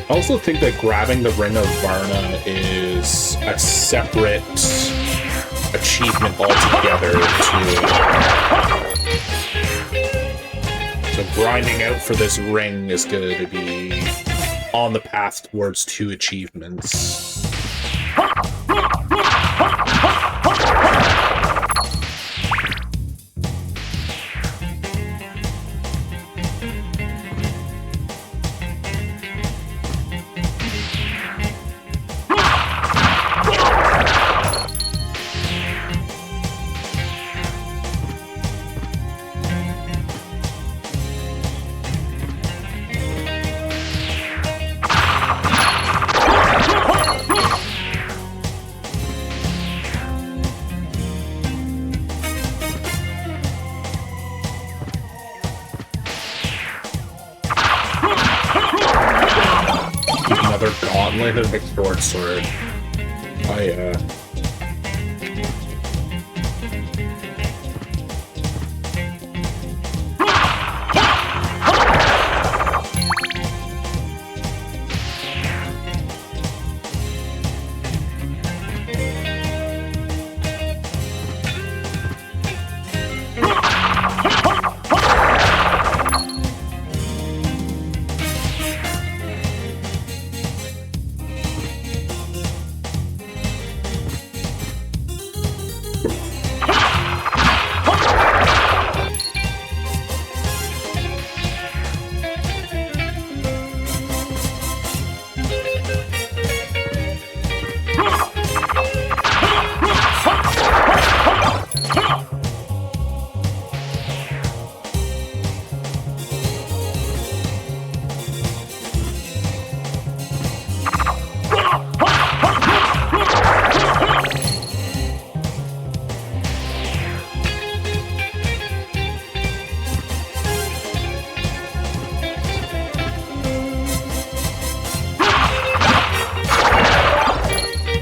I also think that grabbing the Ring of Varna is a separate achievement altogether, too. So grinding out for this ring is going to be on the path towards 2 achievements. Gauntlet of the short sword. Oh yeah.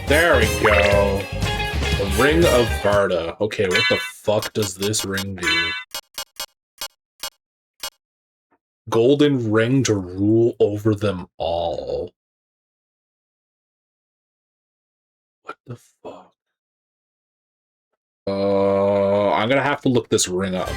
There we go. The Ring of Varda. Okay, what the fuck does this ring do? Golden ring to rule over them all. What the fuck? I'm gonna have to look this ring up.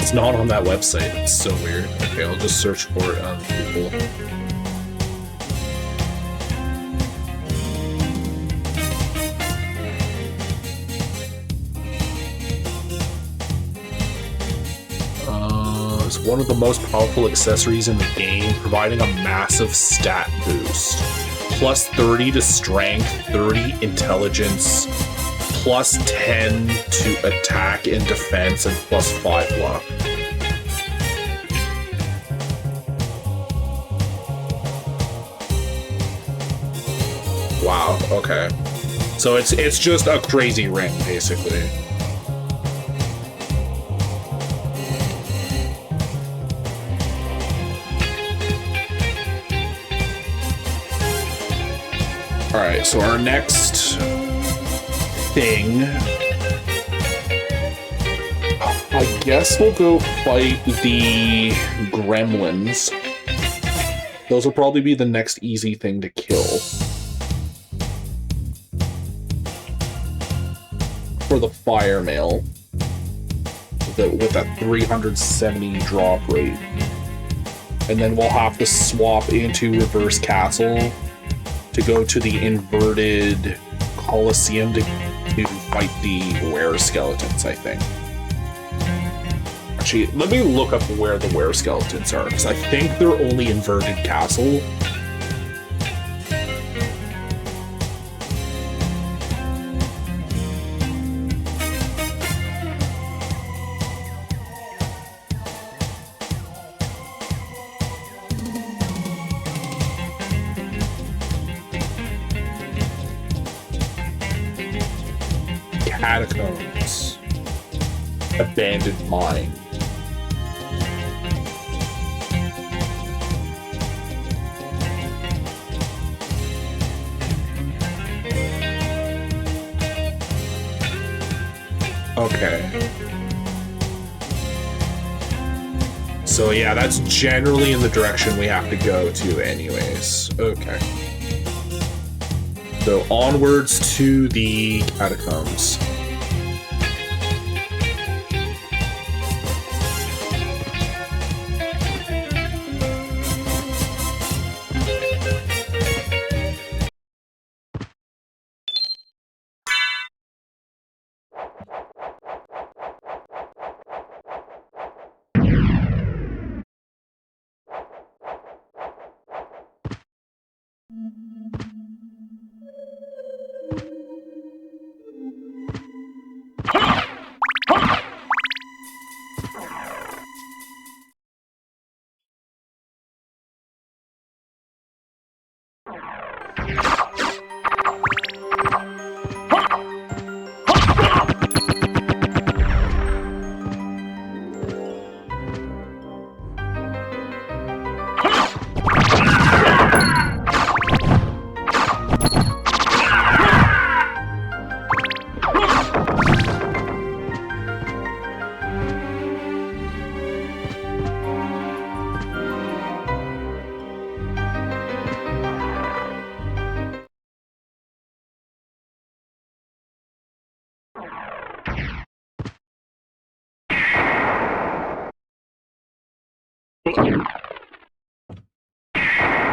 It's not on that website. It's so weird. Okay, I'll just search for it on Google. It's one of the most powerful accessories in the game, providing a massive stat boost. Plus 30 to strength, 30 intelligence, plus 10 to attack and defense, and plus 5 luck. Wow, okay. So it's just a crazy ring, basically. Alright, so our next thing, I guess we'll go fight the gremlins. Those will probably be the next easy thing to kill. For the fire mail. With that 370 drop rate. And then we'll have to swap into Reverse Castle to go to the inverted Coliseum to fight the were-skeletons, I think. Actually, let me look up where the were-skeletons are, because I think they're only inverted castle. Catacombs. Abandoned mine. Okay. So yeah, that's generally in the direction we have to go to anyways. Okay. So onwards to the catacombs.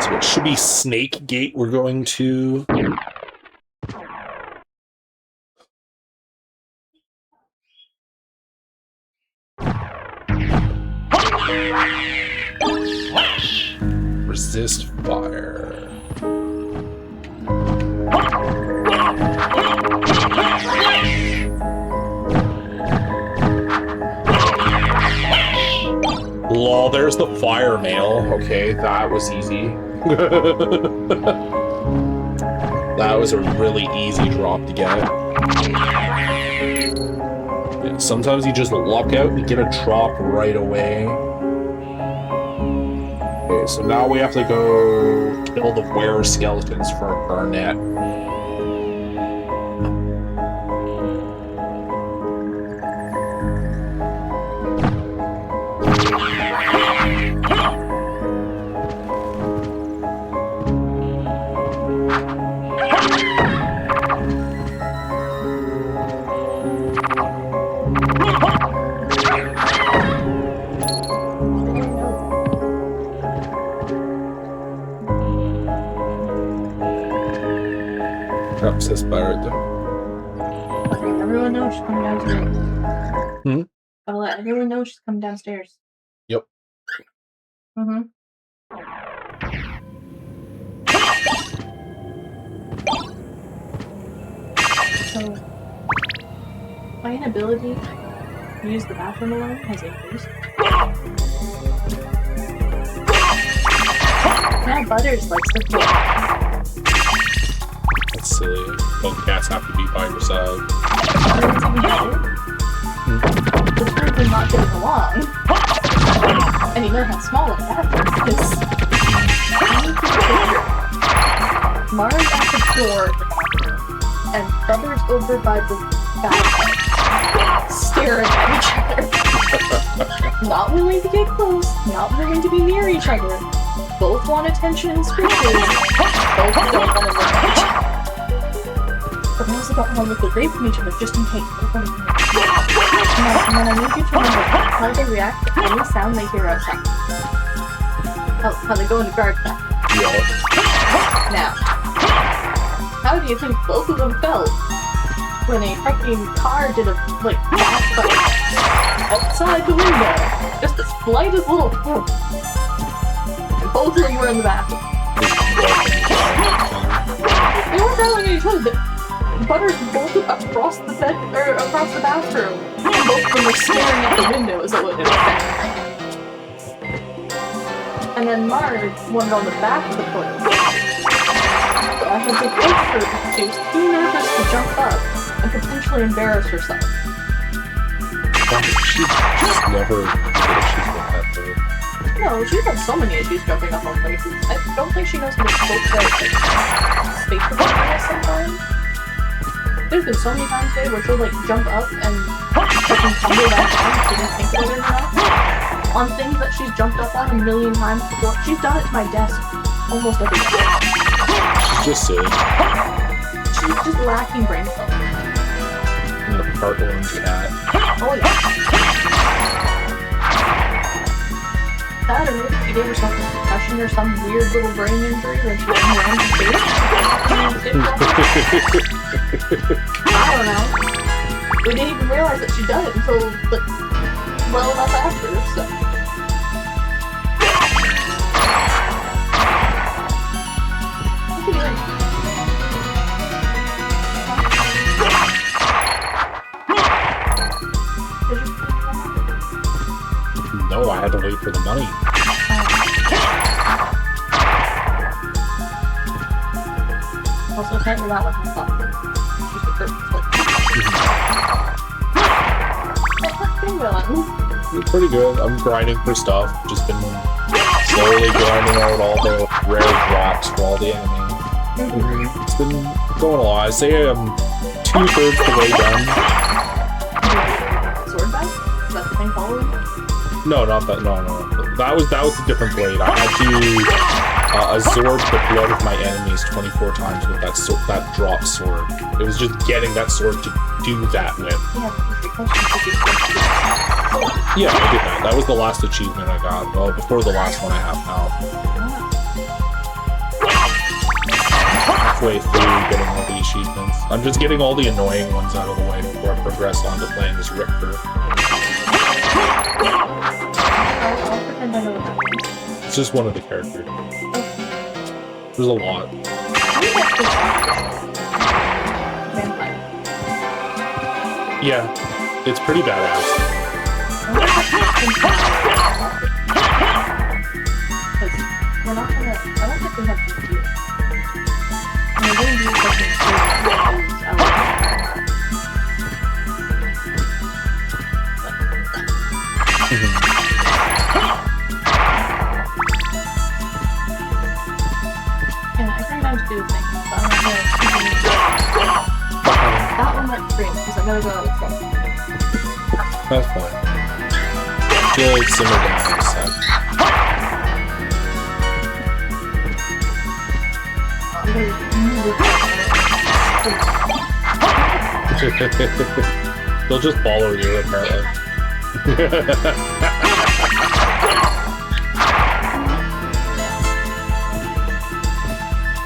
So it should be Snake Gate we're going to. Resist fire. Lol, there's the fire mail. Okay, that was easy. That was a really easy drop to get. Yeah, sometimes you just luck out and get a drop right away. Okay, so now we have to go kill the were-skeletons for a Garnet. everyone know she's coming downstairs. Hmm? Gotta let everyone know she's coming downstairs. Yep. Mm-hmm. So, my inability to use the bathroom alone has increased. Now Butters likes to play. That's silly. Both cats have to be by your side. Butters even better. The two of them not getting along. And you know how small that bathroom is. Mara's at the door of the bathroom, and Butters over by the bathtub, staring at each other. Not willing to get close, not willing to be near each other. Both want attention and screeches. Both don't want to look at each other. But they also don't want to look away from each other just in case. And then I need you to remember how they react to any sound they hear outside. How they go into guard back. Now, how do you think both of them felt when a fucking car did a, like, backfire outside the window? Just the slightest little whoop. And both of them were in the bathroom. They weren't yelling at each other. Butters bolted across the bed, or across the bathroom. And both of them were staring at the window as it would affect. And then Marge wanted on the back of the toilet. So I had to wait for her because she was too nervous to jump up and potentially embarrass herself. She's never had issues with that, though. No, she's had so many issues jumping up on places. I don't think she knows how to cope with space awareness sometimes. There's been so many times today where she'll like jump up and fucking tumble back down if she didn't think about it enough. On things that she's jumped up on a million times before. She's done it to my desk almost every day. She's just silly. She's just lacking brain cells. And the part orange cat. Oh yeah. Saturday, she gave herself a concussion or some weird little brain injury when she went around the face. I don't know. We didn't even realize that she'd done it until, like, well enough after, so. What are you doing? No, I had to wait for the money. Also, can't rely on her thought. She's the perfect It's pretty good. I'm grinding for stuff. Just been slowly grinding out all the rare drops for all the enemies. It's been going along. I say I'm 2/3 the way done. Sword back? Is that the thing following? No, not that. No. That was a different blade. I had to absorb the blood of my enemies 24 times with that drop sword. It was just getting that sword to do that with. Yeah, I did that. That was the last achievement I got. Well, before the last one I have now. Halfway through getting all the achievements. I'm just getting all the annoying ones out of the way before I progress on to playing this Richter. I'll pretend I know what happens. It's just one of the characters. There's a lot. Vampire. Yeah, it's pretty badass. We're not gonna. I don't think we have to do it. We're gonna do something Yeah, I think I'm to do the thing, but I don't know. That one went free because I gotta go out of the That's fine. Good, simmer down in a sec. They'll just follow you, apparently.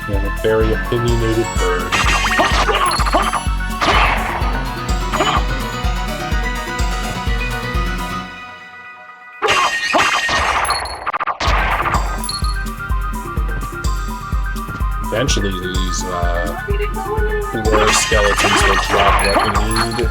Yeah, a very opinionated bird. Eventually, these war skeletons will drop what we need.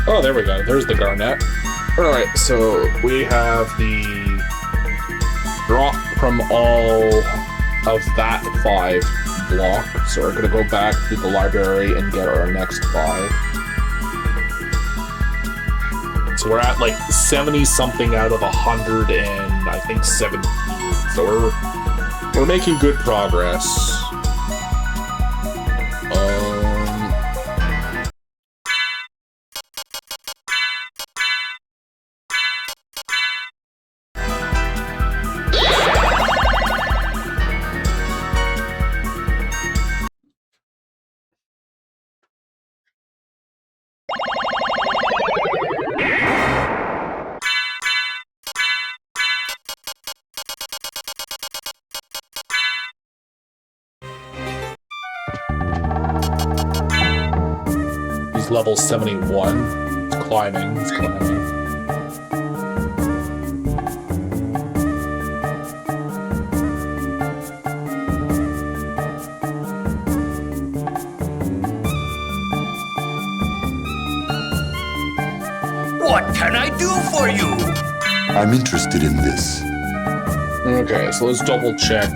Oh, there we go. There's the garnet. Alright, so we have the drop from all of that 5 block. So we're going to go back to the library and get our next 5. So we're at like 70-something out of 100 and I think 17. So we're making good progress. Level 71. It's climbing. It's climbing. What can I do for you? I'm interested in this. Okay, so let's double check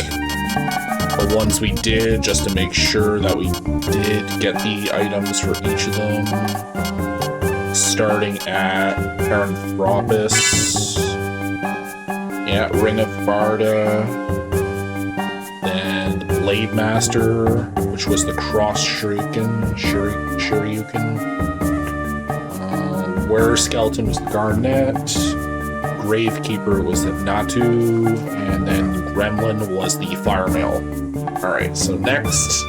the ones we did just to make sure that we did get the items for each of them. Starting at Paranthropus. Yeah, Ring of Barda. Then Blade Master, which was the Cross Shuriken. Were Skeleton was the Garnet. Gravekeeper was the Natu. And then Gremlin was the Firemail. Alright, so next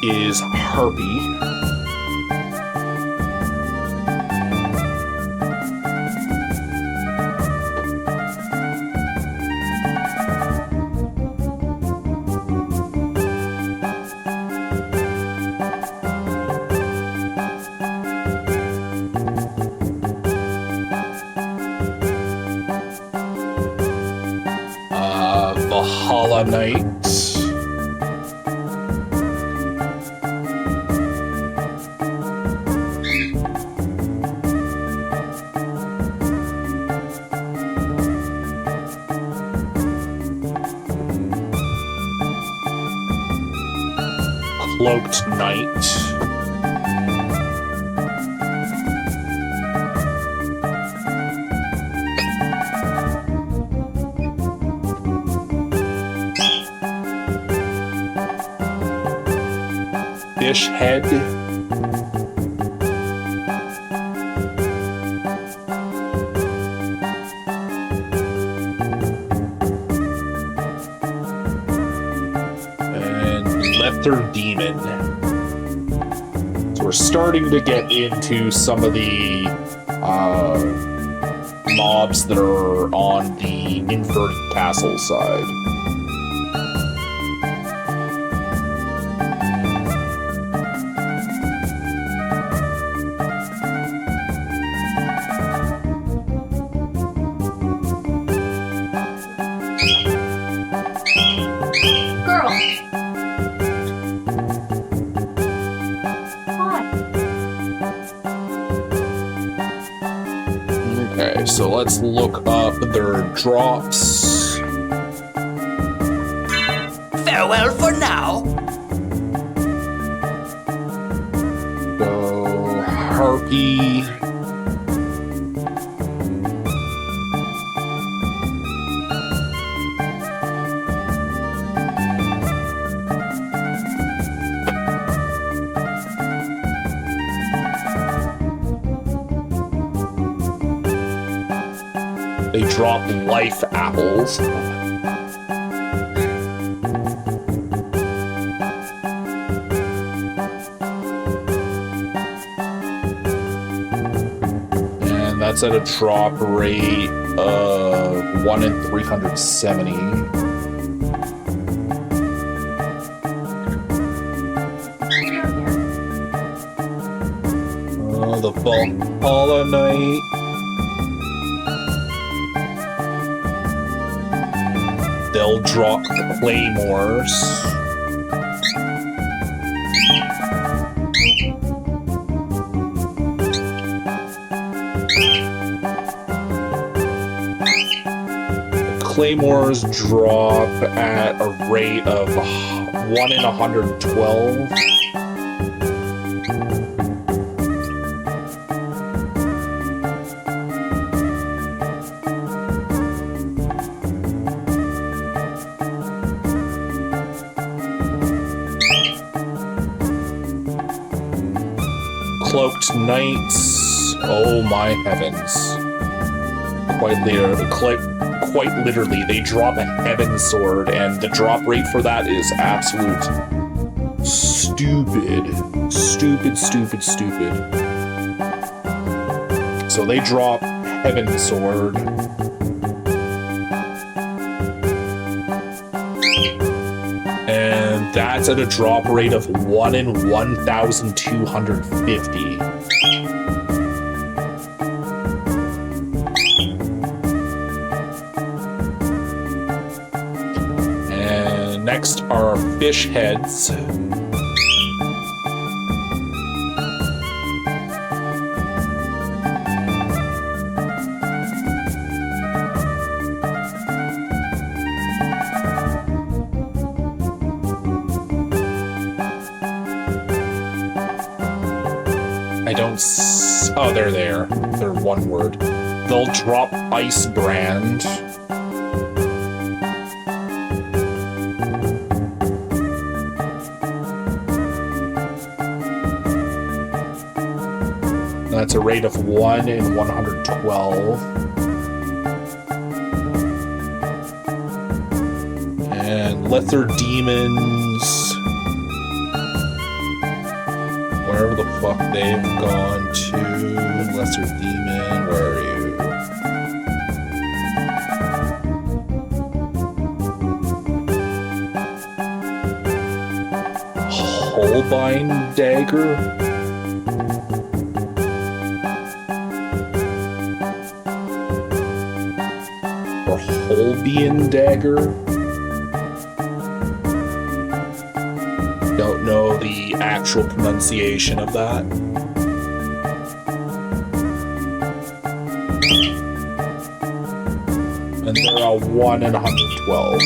is Harpy. Valhalla Knight. Cloaked Knight. Fish Head. Lether Demon. So we're starting to get into some of the mobs that are on the inverted castle side. let's look up their drops. Farewell for now. So, Harpy. They drop life apples. And that's at a drop rate of 1 in 370. Oh, the Valhalla Knight. They'll drop claymores. The claymores drop at a rate of 1 in 112. Cloaked Knights, oh my heavens. Quite literally, they drop a Heaven Sword, and the drop rate for that is absolute stupid. Stupid. So they drop Heaven Sword. And that's at a drop rate of 1 in 1,250. And next are fish heads. Oh, they're there. They're one word. They'll drop Ice Brand. That's a rate of 1 in 112. And Lether Demons. Wherever the fuck they've gone to. Lesser Demon, where are you? Holbein Dagger? Or Holbein Dagger? Don't know the actual pronunciation of that. And they're a 1 in 112.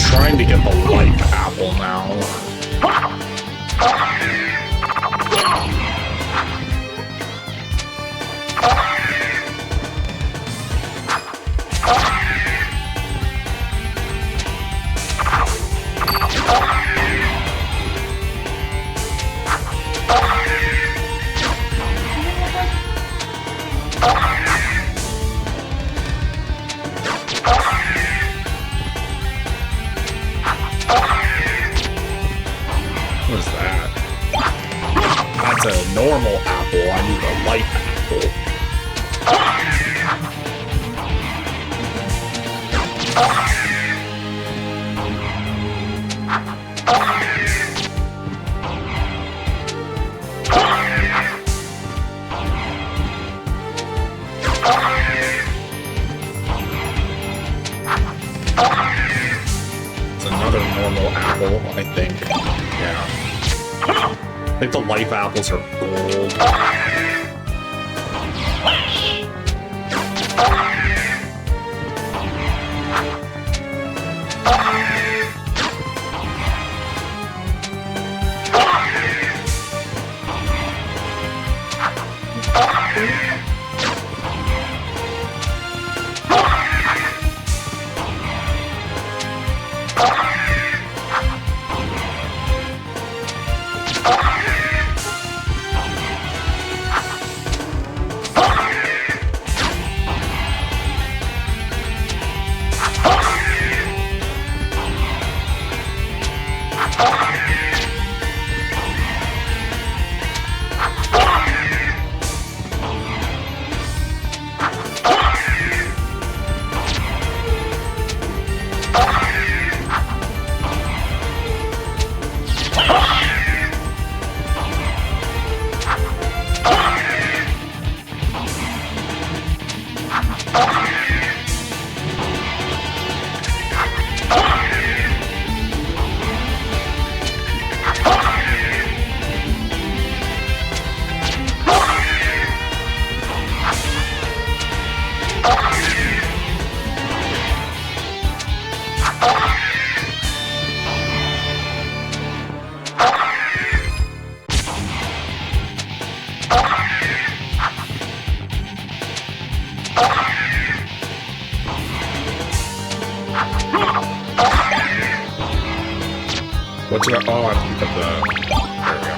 trying to get the life apple now. What is that? That's a normal apple. I need a life apple. It's another normal apple, I think. Yeah. I think the life apples are gold. What's it? Oh, I have to pick up the... There we go.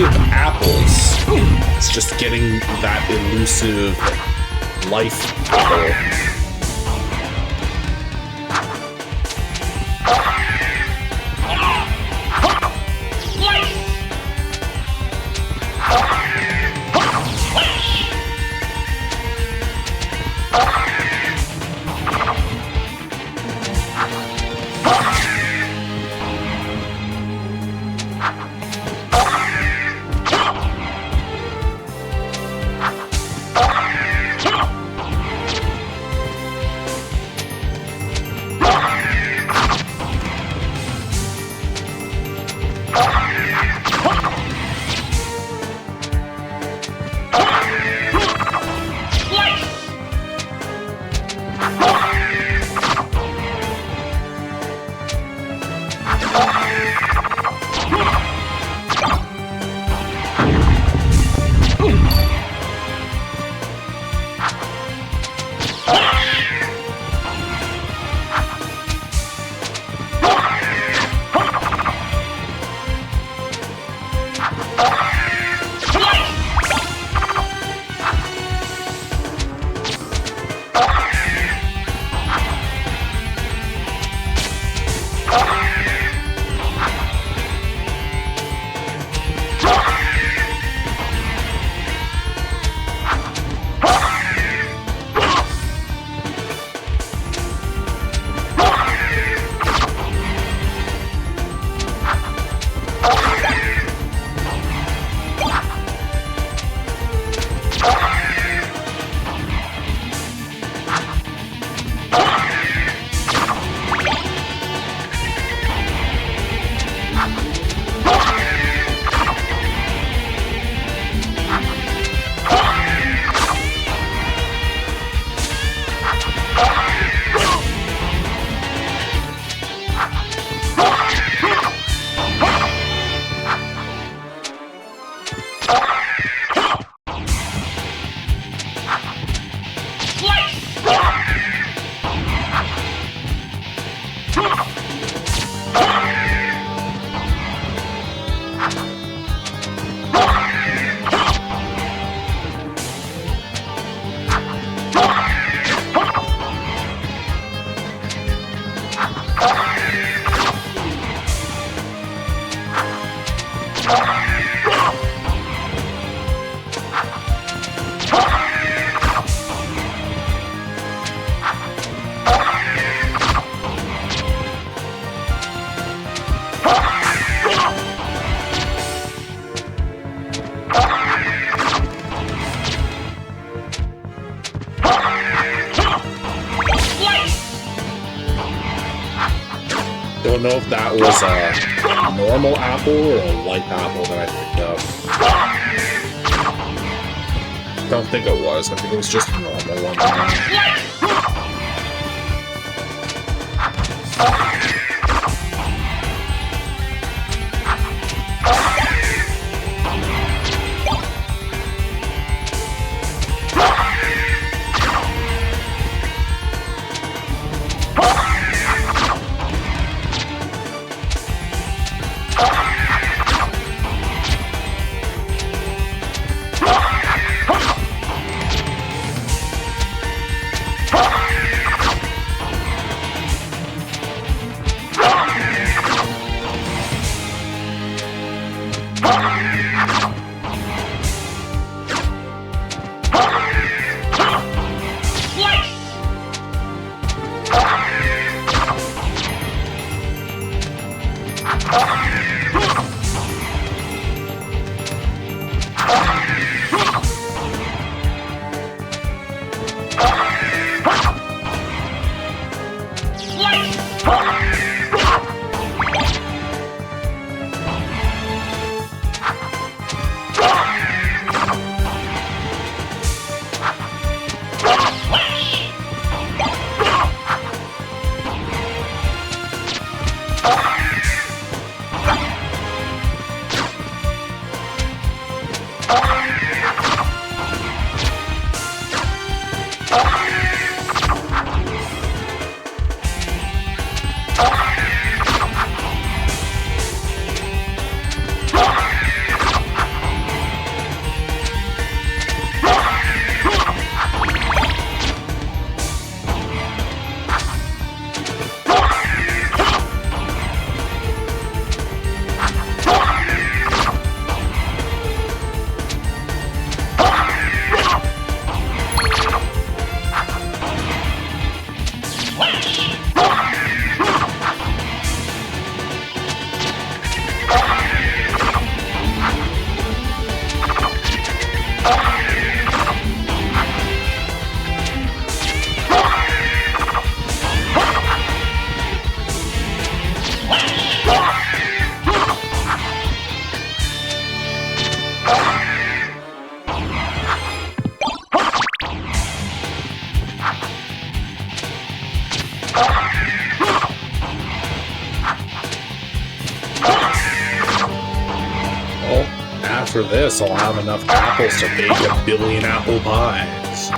plenty of apples. It's just getting that elusive life apple. Don't know if that was a normal apple or a light apple that I picked up. Don't think it was. I think it was just a normal one. after this, I'll have enough apples to bake 1 billion apple pies.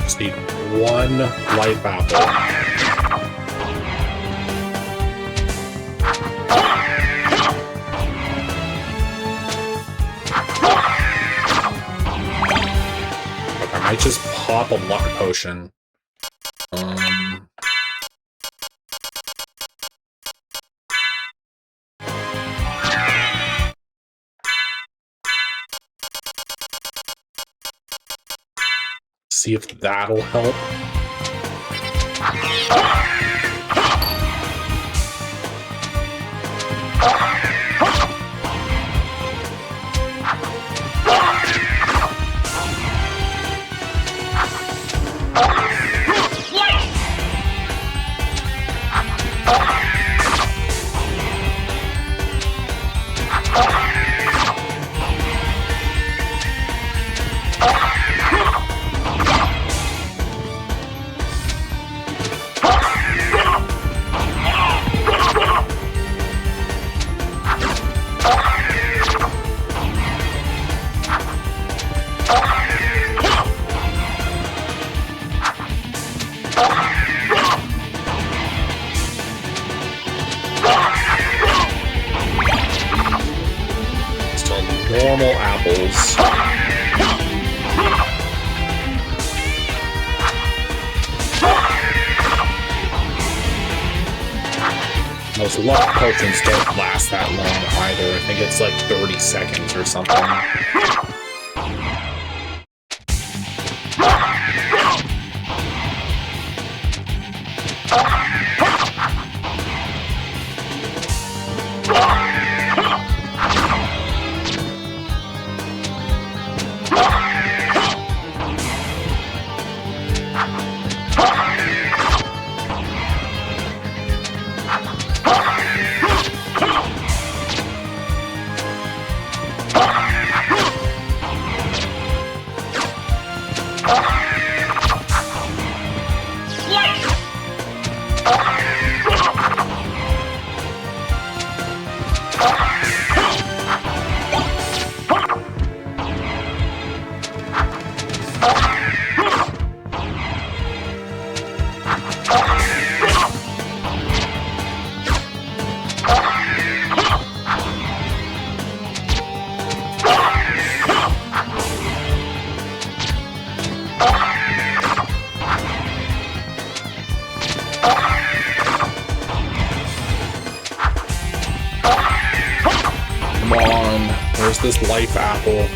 Just need 1 life apple. I might just pop a luck potion. See if that'll help. Normal apples. Those luck potions don't last that long either. I think it's like 30 seconds or something. Where's this life apple?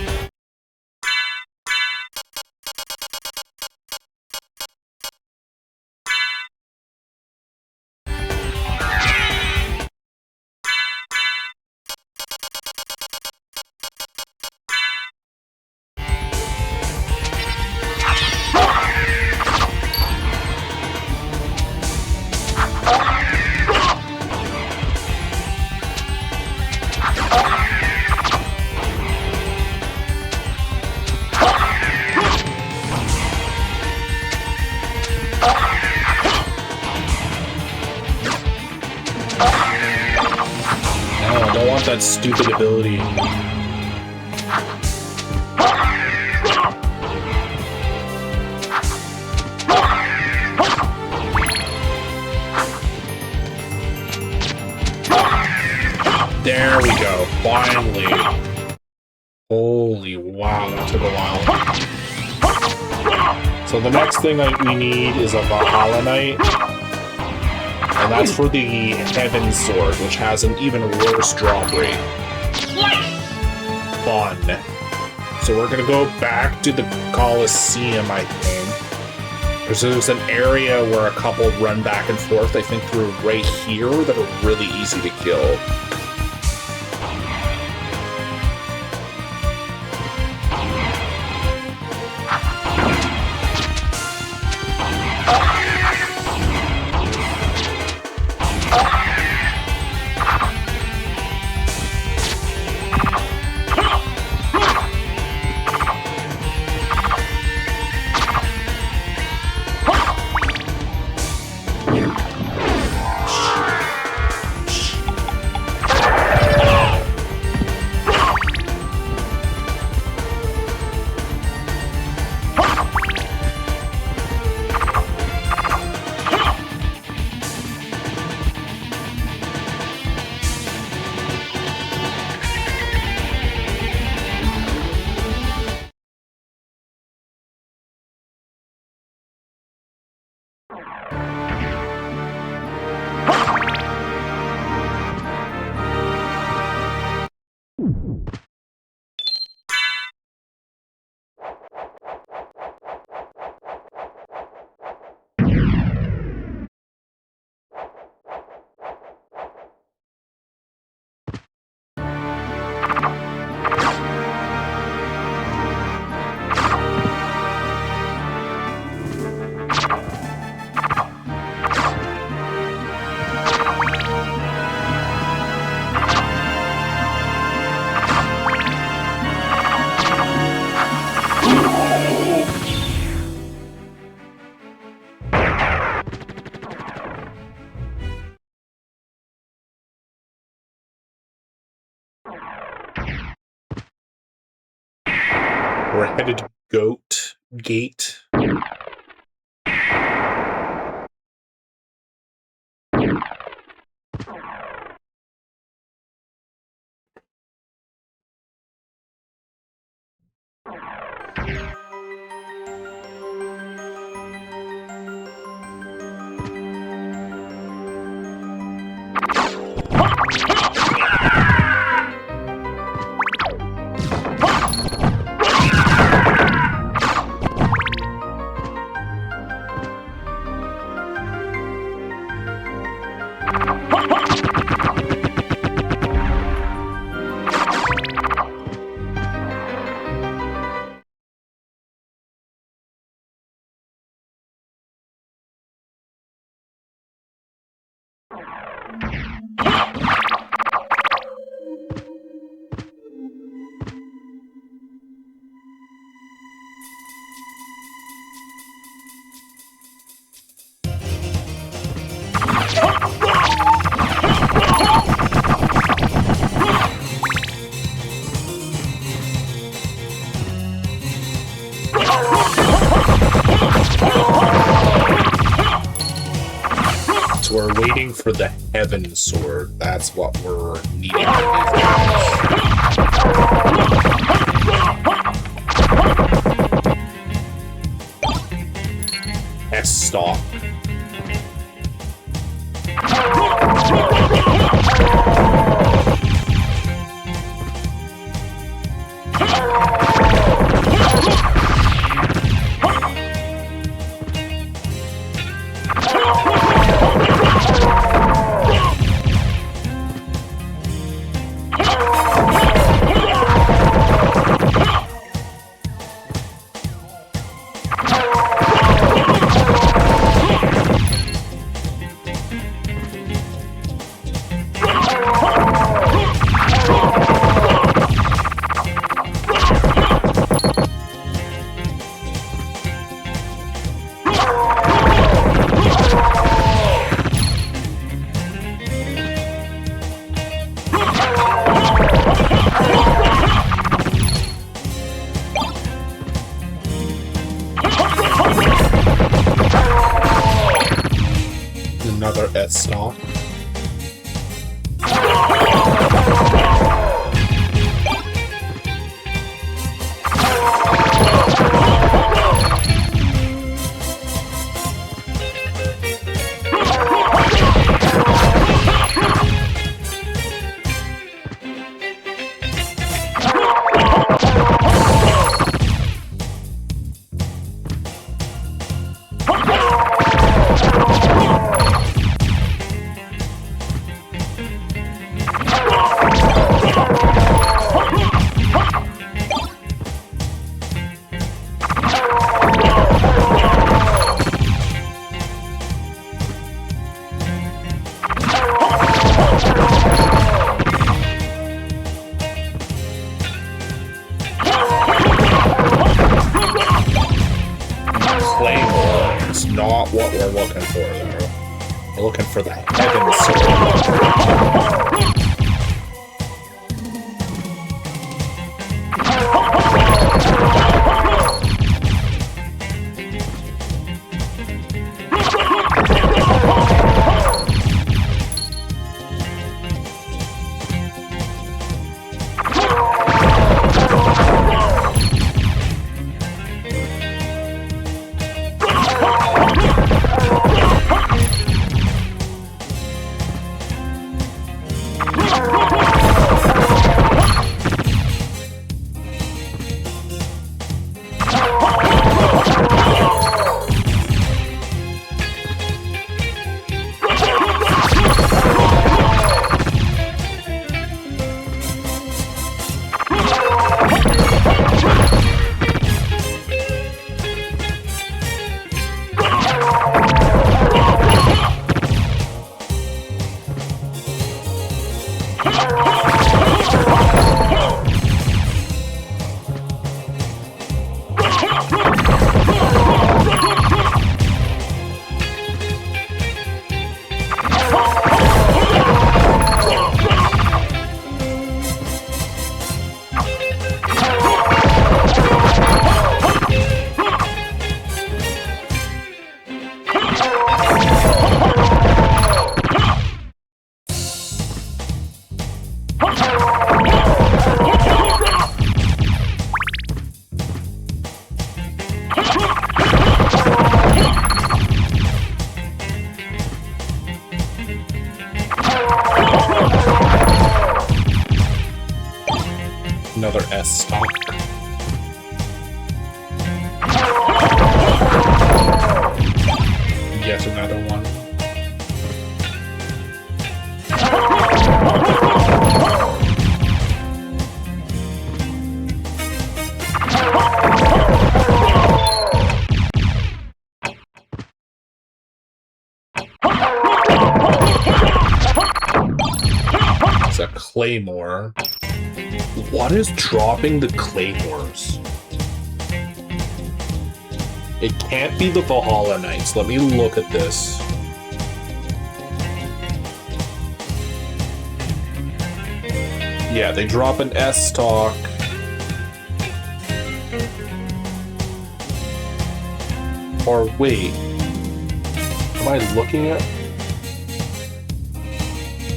that stupid ability. There we go, finally. Holy wow, that took a while. So the next thing we need is a Valhalla Knight. And that's for the Heaven Sword, which has an even worse drop rate. Fun. So we're gonna go back to the Colosseum, I think. There's an area where a couple run back and forth, I think through right here, that are really easy to kill. We're headed to Goat Gate. So we're waiting for the Heaven Sword. That's what we're needing right now. S-Stop. Another S stock. Not what we're looking for there. We're looking for the heaven sword. Another S stock. Yet another one. It's a claymore. What is dropping the claymores? It can't be the Valhalla Knights. Let me look at this. Yeah, they drop an S stock. Or wait. Am I looking at?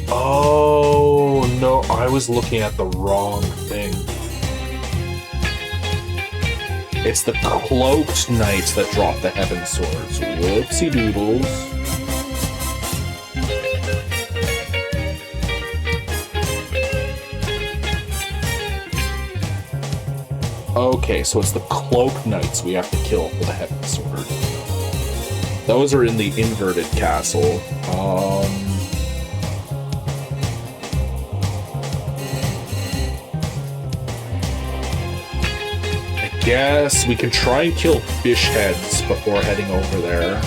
Oh, no, I was looking at the wrong thing. It's the cloaked knights that drop the heaven swords. Whoopsie doodles. Okay, so it's the cloaked knights we have to kill for the heaven sword. Those are in the inverted castle. Yes, we can try and kill fish heads before heading over there.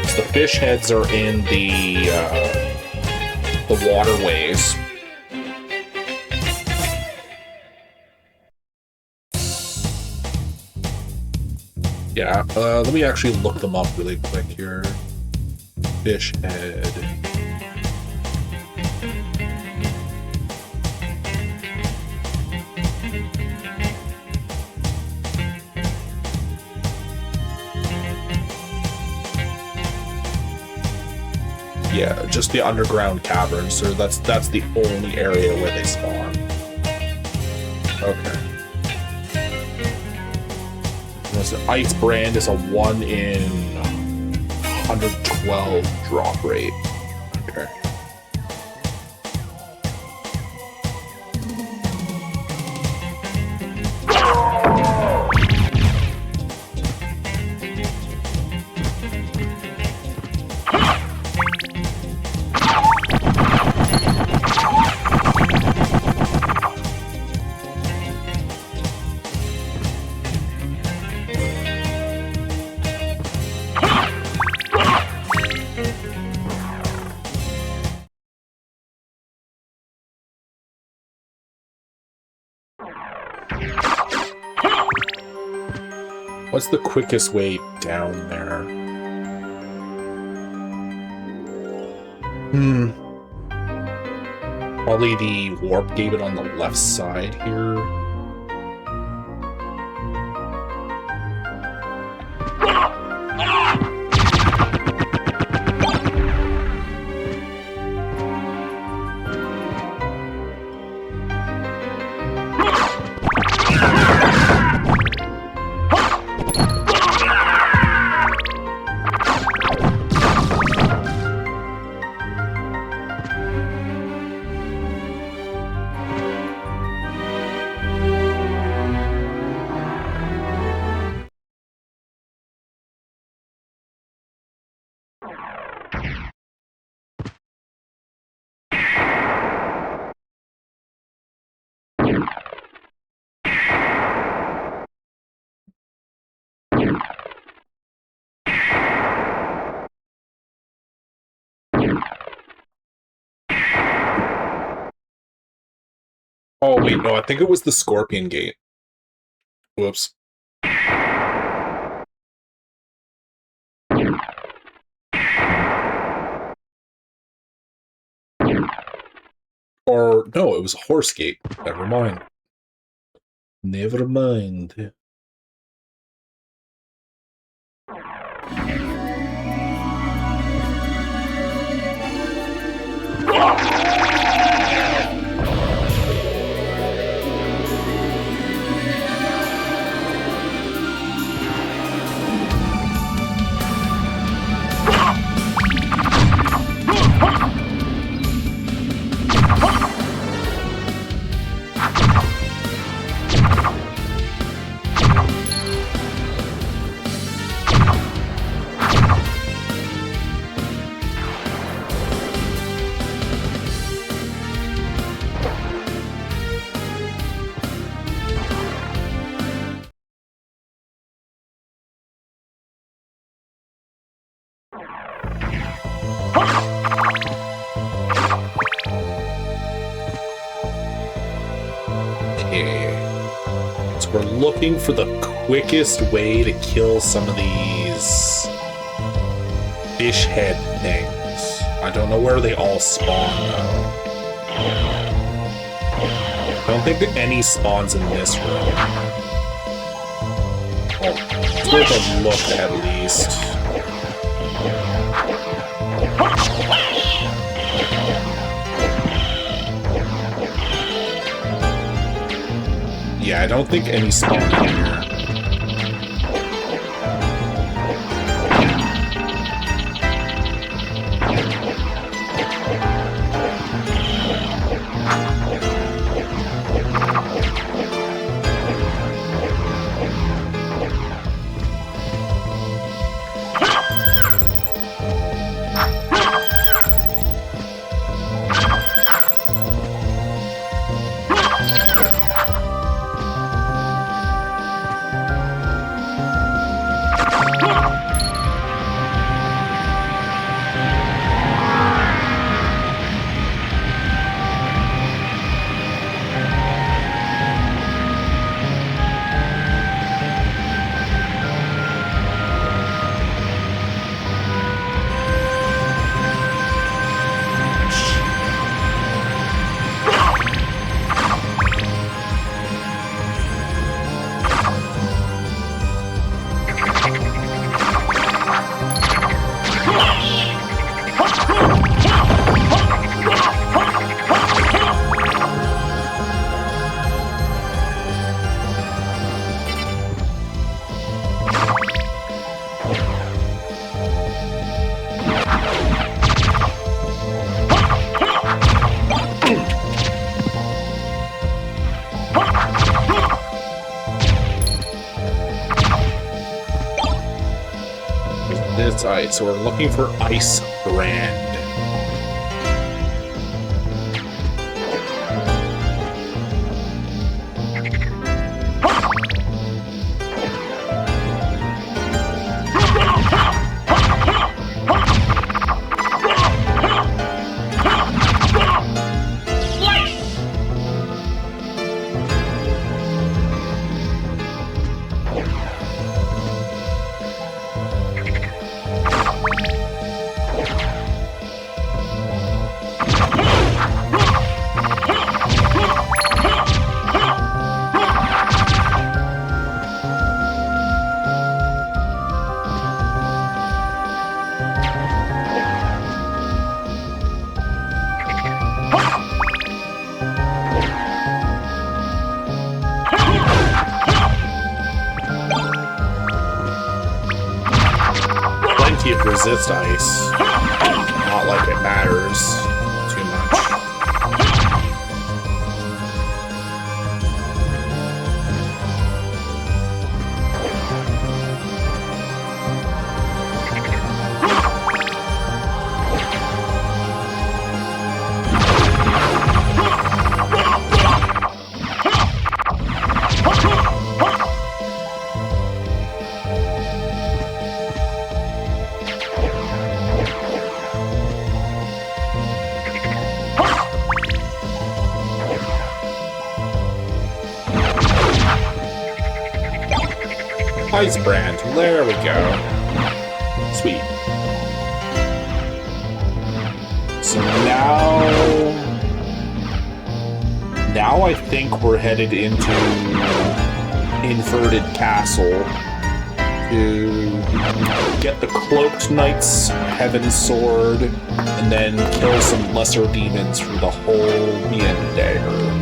So the fish heads are in the waterways. Yeah, let me actually look them up really quick here. Fish head. Yeah, just the underground caverns. So that's the only area where they spawn. Okay. So Ice Brand is a 1 in 112 drop rate. Okay. What's the quickest way down there? Probably the warp gate on the left side here. Oh, wait, no, I think it was the Scorpion Gate. Whoops. Or, no, it was a Horse Gate. Never mind. Never mind. So we're looking for the quickest way to kill some of these fish head things. I don't know where they all spawn though. I don't think that any spawns in this room. Well, it's worth a look at least. Yeah, I don't think any spawn in here. This ice. So we're looking for ice brand. Resist ice. Not like it matters too much. Ice brand. There we go. Sweet. So now I think we're headed into Inverted Castle to get the Cloaked Knight's Heaven Sword and then kill some lesser demons for the whole Mien Dagger.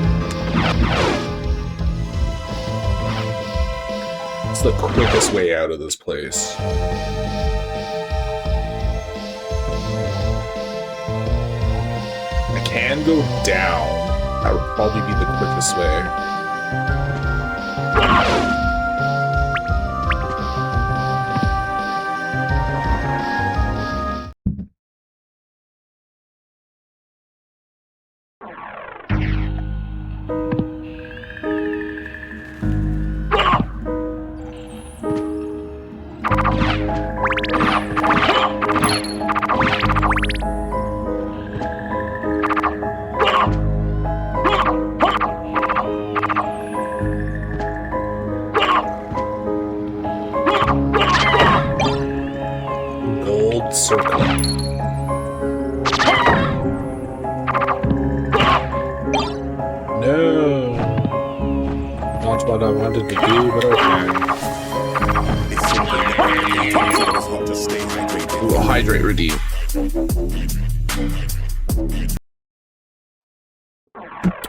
It's the quickest way out of this place. I can go down. That would probably be the quickest way.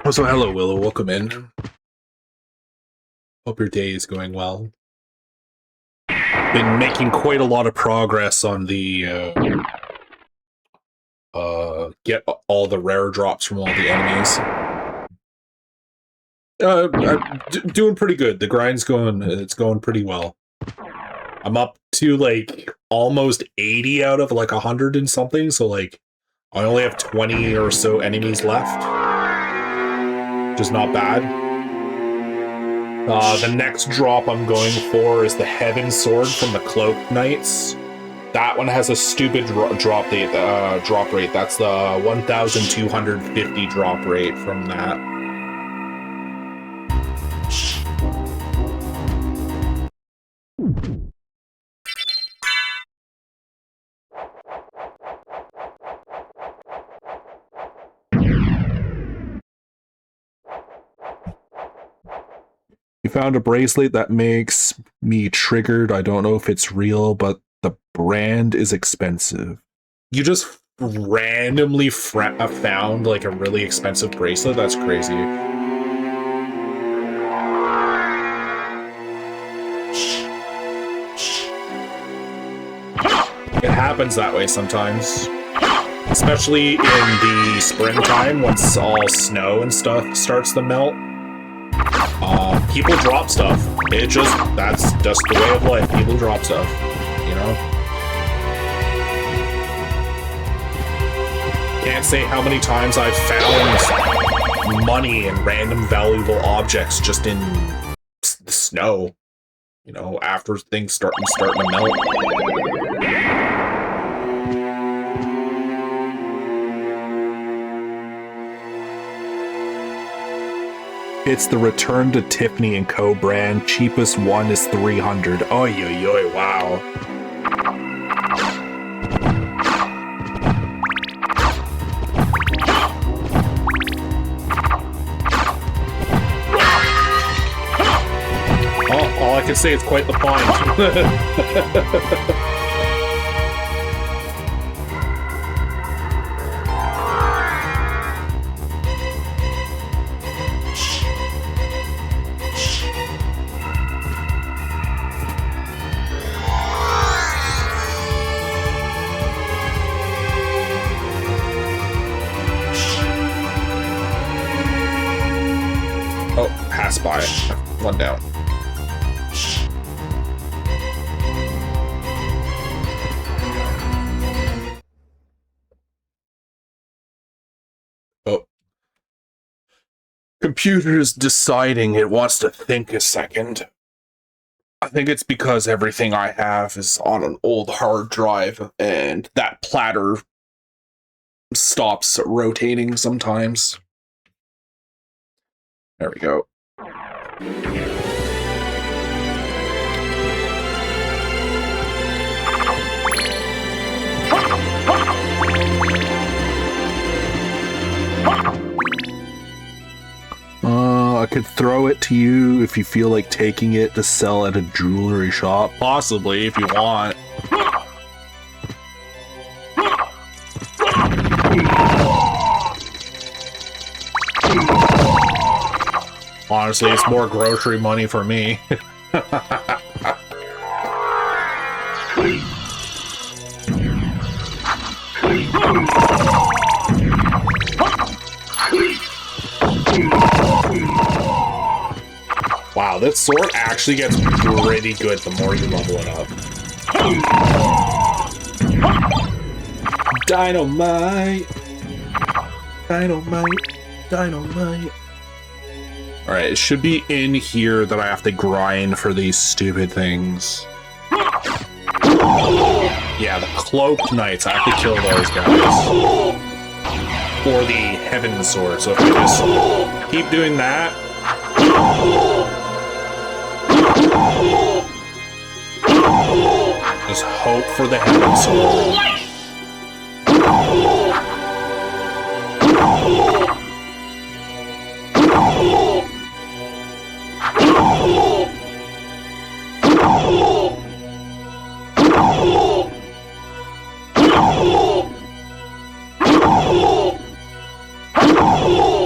So hello, Willow. Welcome in. Hope your day is going well. Been making quite a lot of progress on the get all the rare drops from all the enemies. Doing pretty good. The grind's it's going pretty well. I'm up to like almost 80 out of like 100 and something, so like I only have 20 or so enemies left. Which is not bad. The next drop I'm going for is the Heaven Sword from the Cloaked Knights. That one has a stupid drop rate. That's the 1,250 drop rate from that. We found a bracelet that makes me triggered. I don't know if it's real, but the brand is expensive. You just randomly found like a really expensive bracelet? That's crazy. It happens that way sometimes. Especially in the springtime, once all snow and stuff starts to melt. People drop stuff. That's just the way of life. People drop stuff, you know? can't say how many times I've found money and random valuable objects just in the snow. You know, after things starting to melt. It's the Return to Tiffany & Co. brand. Cheapest one is $300. Oy, oy, oy, wow. All I can say is quite the find. Oh, pass by. One down. Oh. Computer's deciding it wants to think a second. I think it's because everything I have is on an old hard drive, and that platter stops rotating sometimes. There we go. I could throw it to you if you feel like taking it to sell at a jewelry shop. Possibly, if you want. Honestly, it's more grocery money for me. Wow, this sword actually gets pretty good the more you level it up. Dynamite! Dynamite! Dynamite! Alright, it should be in here that I have to grind for these stupid things. Yeah, the Cloaked Knights, I have to kill those guys. Or the Heaven Sword, so if I just keep doing that... Just hope for the Heaven Sword.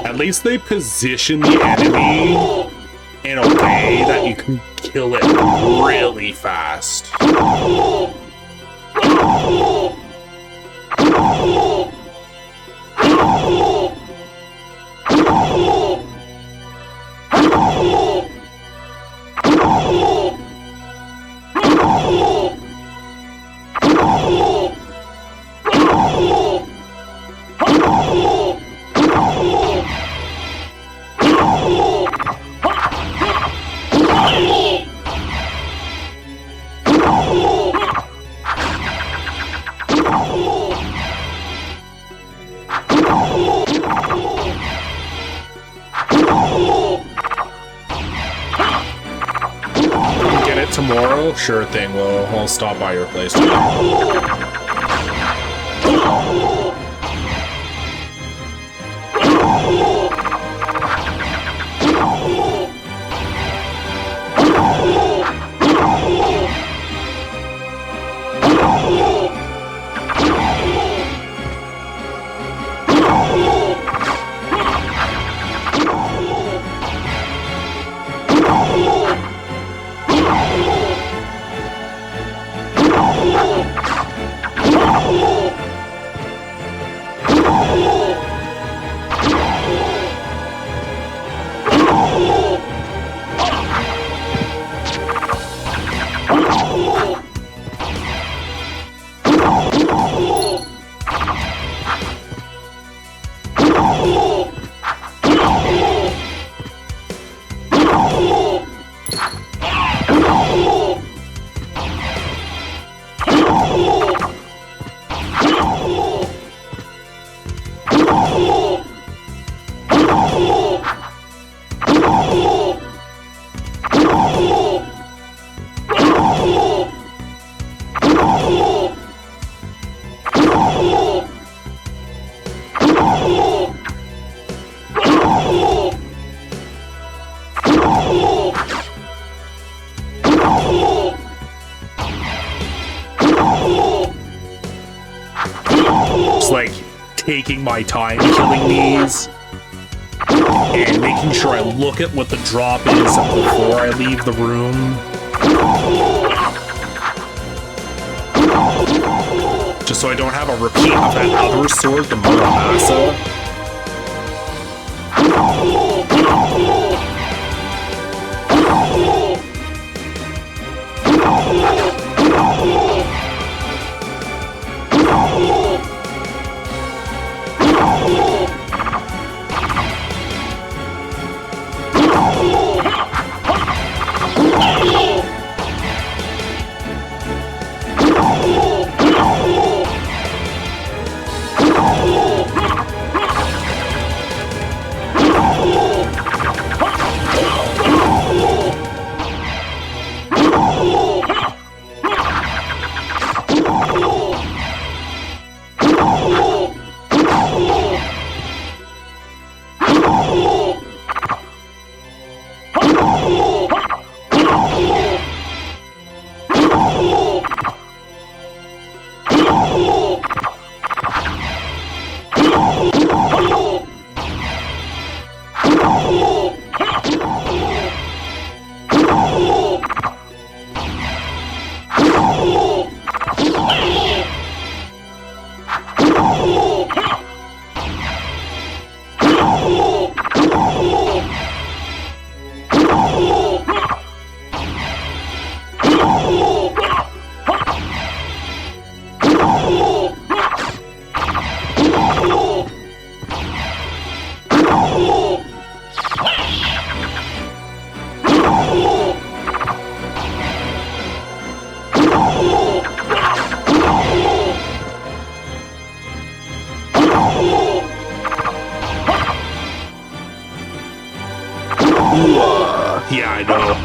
At least they position the enemy in a way that you can kill it really fast. Tomorrow? Sure thing, we'll stop by your place tomorrow. Just like taking my time killing these and making sure I look at what the drop is before I leave the room. Just so I don't have a repeat of that other sword, the Muramasa. Yeah, I know.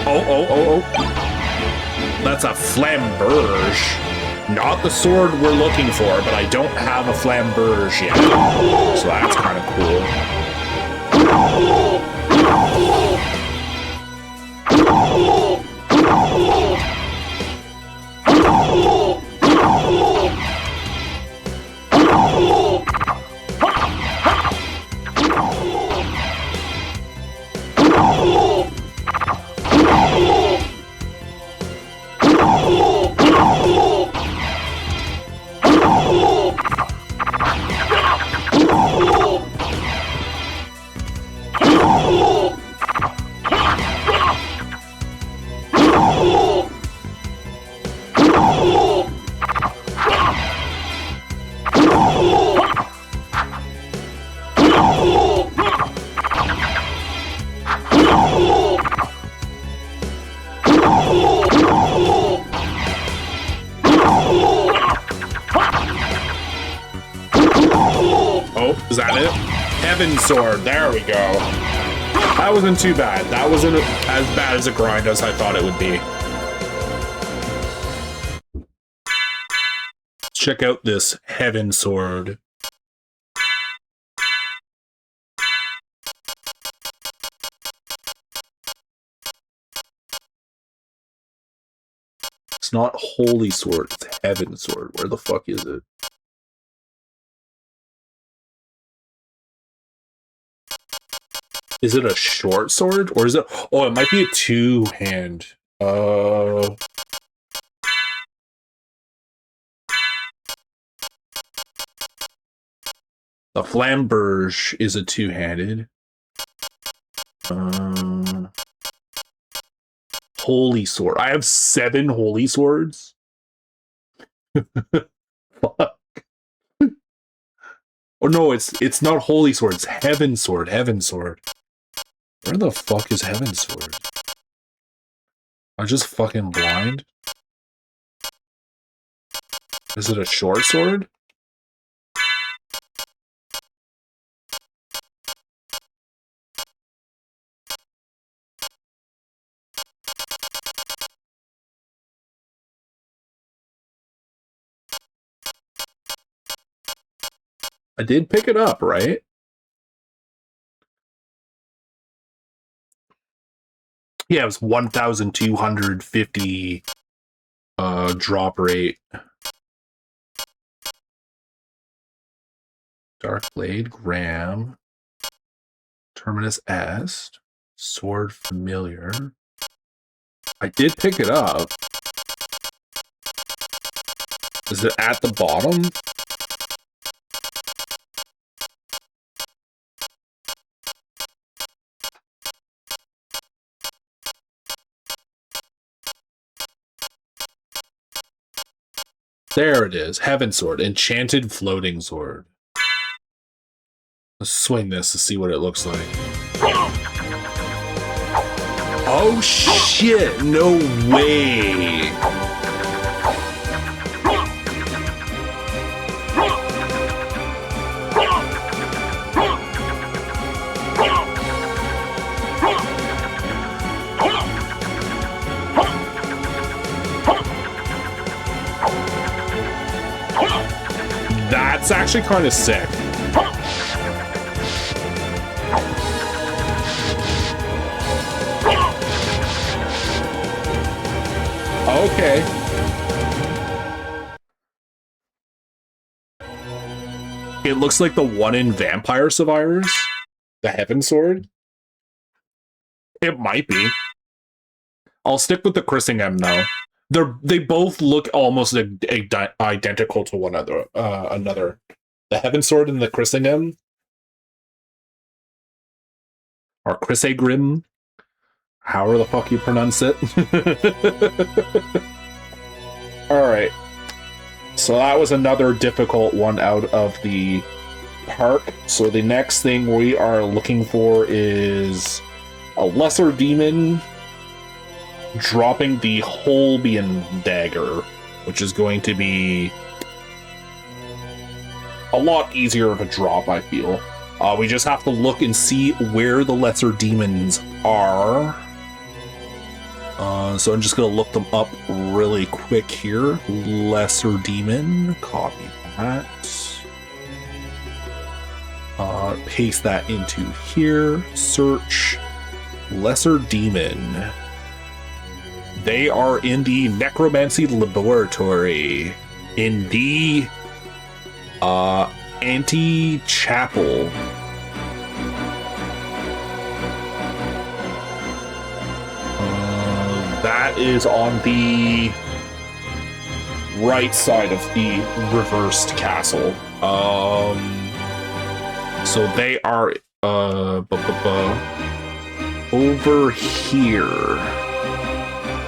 Oh. That's a flamberge. Not the sword we're looking for, but I don't have a flamberge yet. So that's kind of cool. Is that it? Heaven Sword. There we go. That wasn't too bad. That wasn't as bad as a grind as I thought it would be. Let's check out this Heaven Sword. It's not Holy Sword. It's Heaven Sword. Where the fuck is it? Is it a short sword? Or is it... Oh, it might be a two-hand. The flamberge is a two-handed. Holy sword. I have 7 holy swords. Fuck. Oh no, it's not holy sword, it's heaven sword, heaven sword. Where the fuck is heaven sword? I'm just fucking blind. Is it a short sword? I did pick it up, right? Yeah, it was 1,250 drop rate. Dark Blade, Graham, Terminus Est, Sword Familiar. I did pick it up. Is it at the bottom? There it is. Heaven Sword. Enchanted Floating Sword. Let's swing this to see what it looks like. Oh shit! No way! That's actually kind of sick. Okay. It looks like the one in Vampire Survivors, the Heaven Sword. It might be. I'll stick with the Christingham though. They both look almost identical to one another. The Heaven Sword and the Christingham, or Chrisegrim, however the fuck you pronounce it. Alright. So that was another difficult one out of the park. So the next thing we are looking for is a lesser demon dropping the Holbein dagger, which is going to be a lot easier to drop, I feel. We just have to look and see where the lesser demons are. So I'm just going to look them up really quick here. Lesser demon, copy that. Paste that into here. Search lesser demon. They are in the necromancy laboratory in the anti-chapel. That is on the right side of the reversed castle. So they are over here.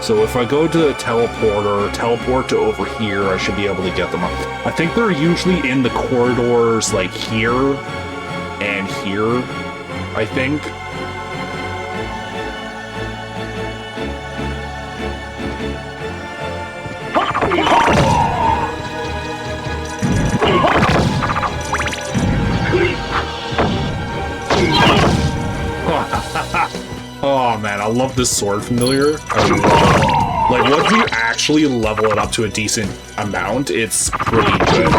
So if I go to the teleport to over here, I should be able to get them up. I think they're usually in the corridors like here and here, I think. Oh man, I love this sword familiar. Like, once you actually level it up to a decent amount, it's pretty good.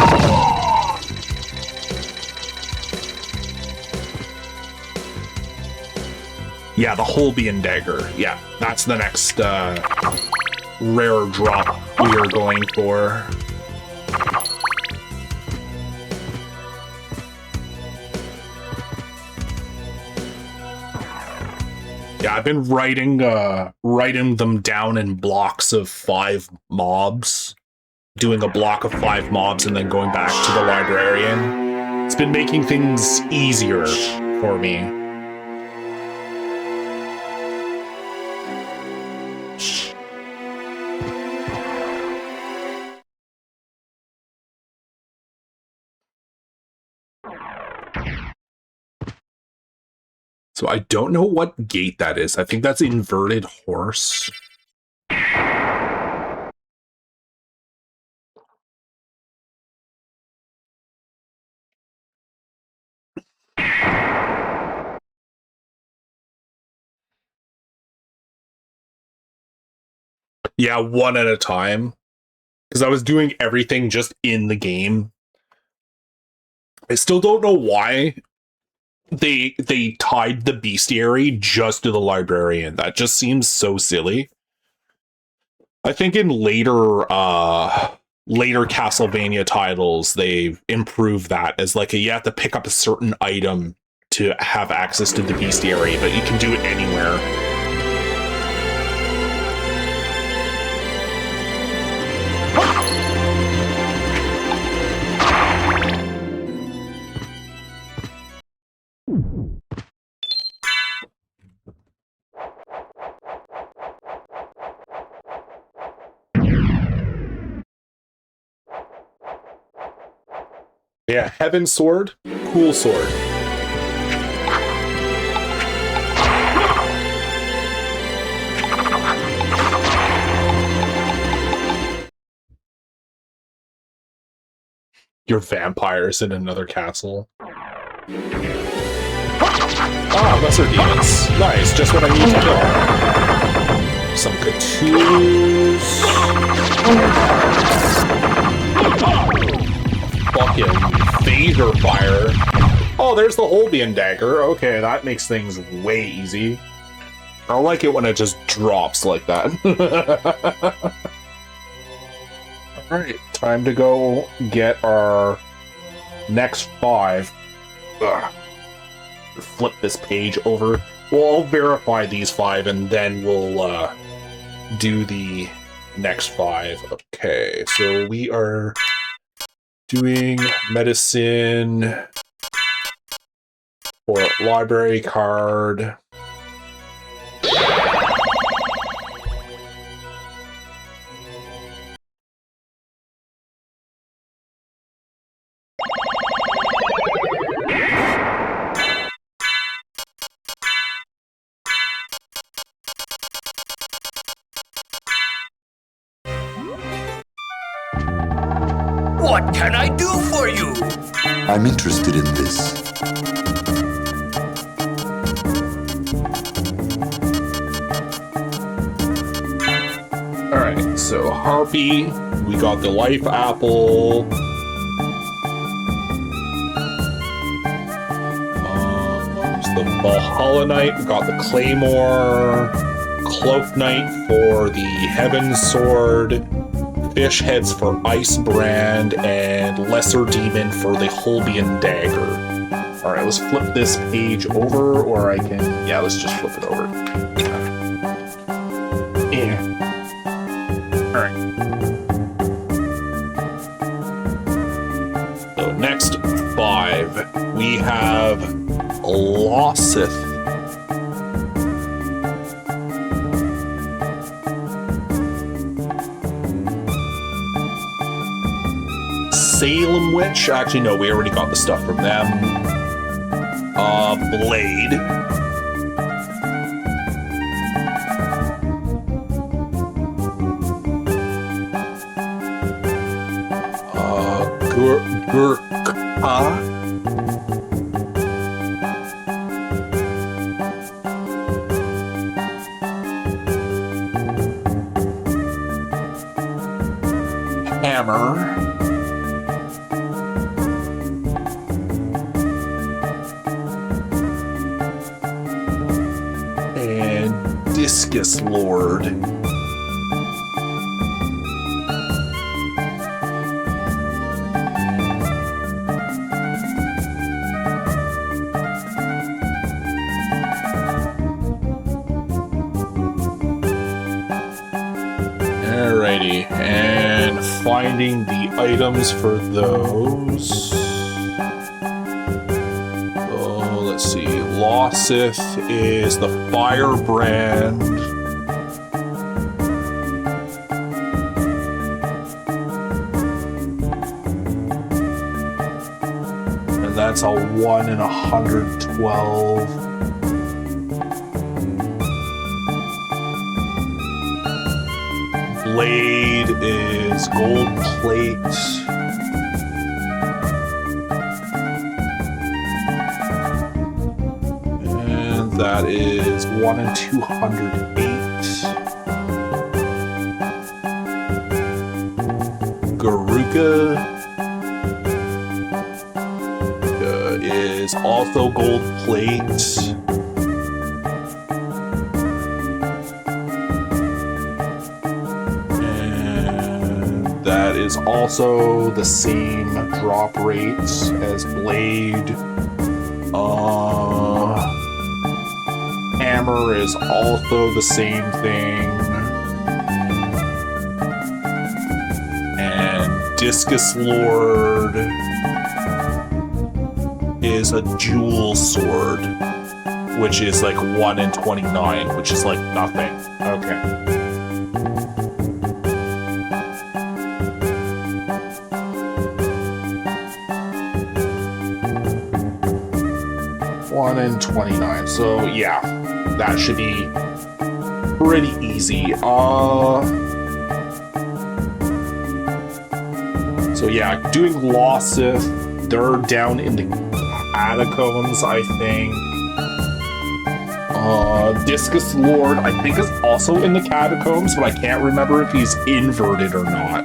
Yeah, the Holbein dagger. Yeah, that's the next rare drop we are going for. Yeah, I've been writing them down in blocks of 5 mobs. Doing a block of 5 mobs and then going back to the librarian. It's been making things easier for me. So I don't know what gate that is. I think that's inverted horse. Yeah, one at a time. Because I was doing everything just in the game. I still don't know why they tied the bestiary just to the librarian. That just seems so silly. I think in later Castlevania titles, they've improved that as like you have to pick up a certain item to have access to the bestiary, but you can do it anywhere. Yeah, Heaven Sword, cool sword. You're vampires in another castle. Ah, lesser demons. Nice, just what I need to kill. Some Cthulhu's. Fucking phaser fire. Oh, there's the Holbein dagger. Okay, that makes things way easy. I like it when it just drops like that. Alright, time to go get our next 5. Ugh. Flip this page over. Well, I'll verify these 5 and then we'll do the next 5. Okay, so we are doing medicine for library card. What can I do for you? I'm interested in this. Alright, so Harpy, we got the life apple. The Valhalla Knight, we got the Claymore. Cloak Knight for the Heaven Sword. Fish Heads for Ice Brand, and Lesser Demon for the Holbein Dagger. Alright, let's flip this page over, or I can... Yeah, let's just flip it over. Yeah. Alright. So next 5, we have Lossith. Salem Witch. Actually, no, we already got the stuff from them. Blade. Gurkha. Hammer. Discus Lord. Alrighty, and finding the items for those. Oh, let's see. Lossith is the Firebrand. And that's a 1 in 112. blade is gold plate. And that is 1 in 208. Garuka is also gold plate. And that is also the same drop rates as blade. Hammer is also the same thing. And Discus Lord is a jewel sword, which is like 1 in 29, which is like nothing. Okay. One in 29. So yeah, that should be pretty easy. So yeah, doing Lossith, they're down in the catacombs, I think. Discus Lord, I think, is also in the catacombs, but I can't remember if he's inverted or not.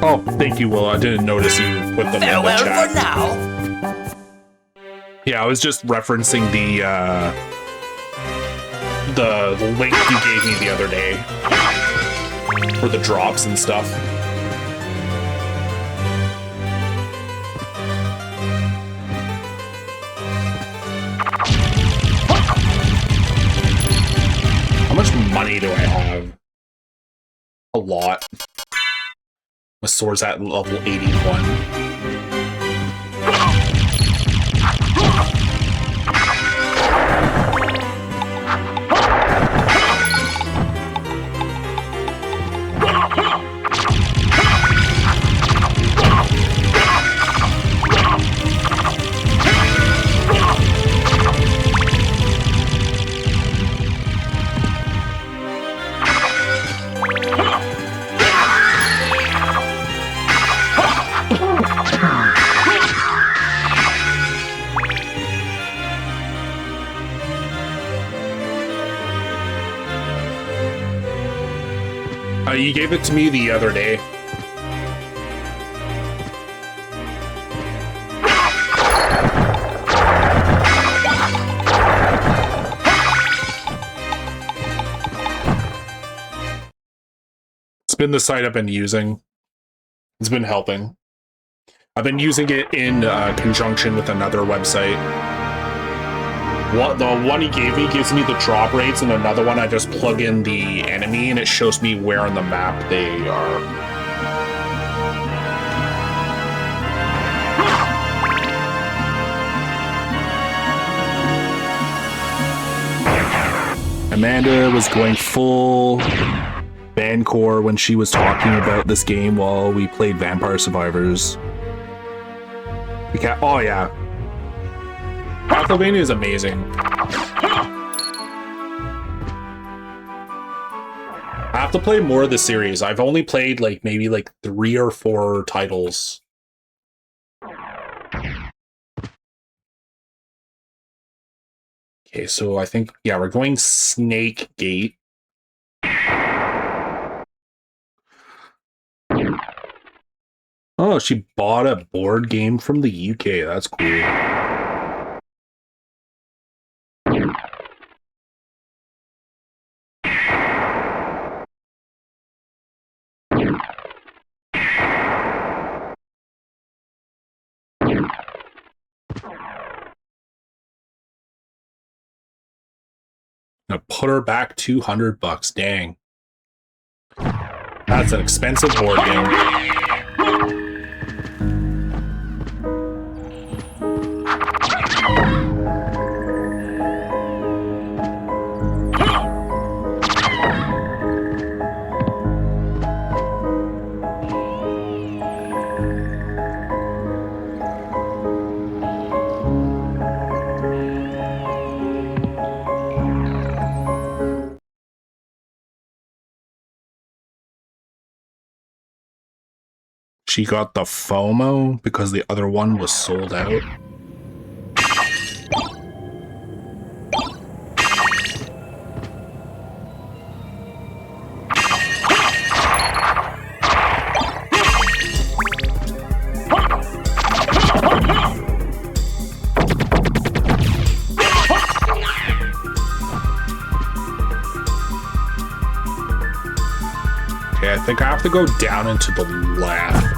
Oh, thank you, Will. I didn't notice you put them in the Farewell chat. for now. Yeah, I was just referencing the link you gave me the other day for the drops and stuff. How much money do I have? A lot. My sword's at level 81. You gave it to me the other day. It's been the site I've been using. It's been helping. I've been using it in conjunction with another website. The one he gave me gives me the drop rates, and another one I just plug in the enemy and it shows me where on the map they are. Amanda was going full bandcore when she was talking about this game while we played Vampire Survivors. Oh yeah. Castlevania is amazing. I have to play more of the series. I've only played like maybe like 3 or 4 titles. Okay, so I think, yeah, we're going Snake Gate. Oh, she bought a board game from the UK. That's cool. Now put her back $200. Dang. That's an expensive board game. She got the FOMO because the other one was sold out. Okay, I think I have to go down and to the left.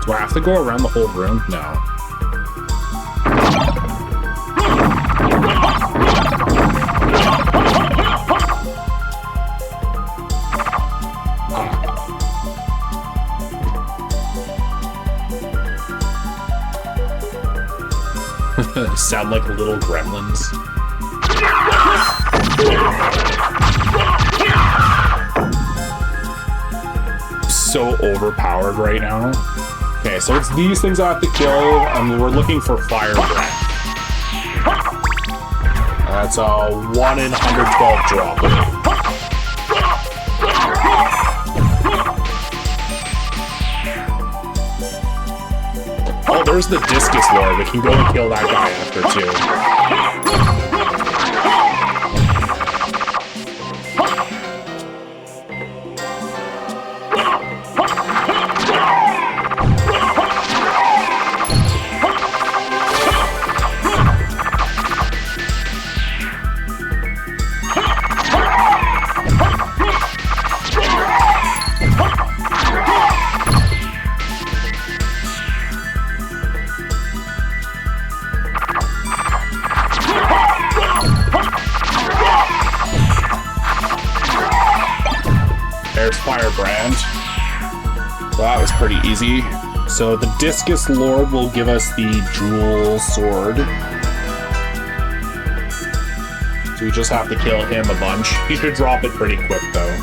Do I have to go around the whole room? No. Sound like little gremlins. So overpowered right now. Okay, so it's these things I have to kill, and we're looking for firebrand. That's a 1 in 112 drop. Oh, there's the discus lord. We can go and kill that guy after too. There's Firebrand. Well, that was pretty easy. So the Discus Lord will give us the Jewel Sword. So we just have to kill him a bunch. He should drop it pretty quick, though.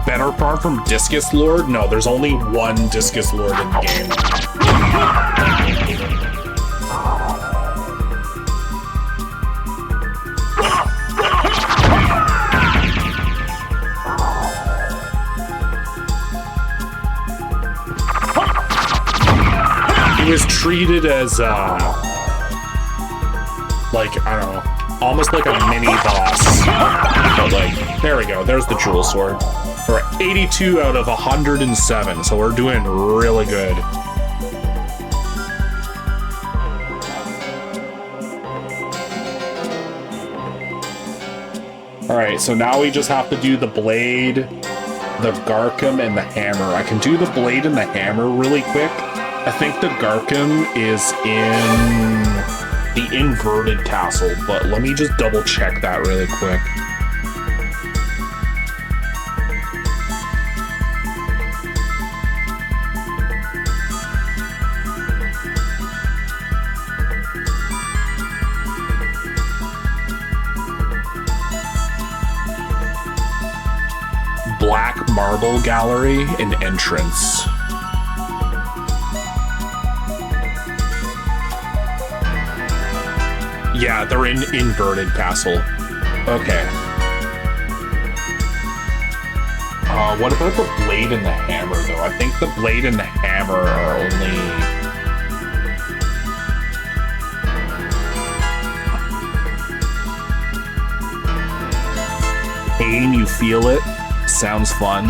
Better far from Discus Lord? No, there's only one Discus Lord in the game. He was treated as, like, I don't know, almost like a mini boss. But, like, there we go, there's the Jewel Sword. We're at 82 out of 107, so we're doing really good. Alright, so now we just have to do the blade, the Garcum, and the hammer. I can do the blade and the hammer really quick. I think the Garcum is in the inverted castle, but let me just double check that really quick. Black Marble Gallery and entrance. Yeah, they're in inverted castle. Okay. What about the blade and the hammer, though? I think the blade and the hammer are only... Pain, you feel it? Sounds fun.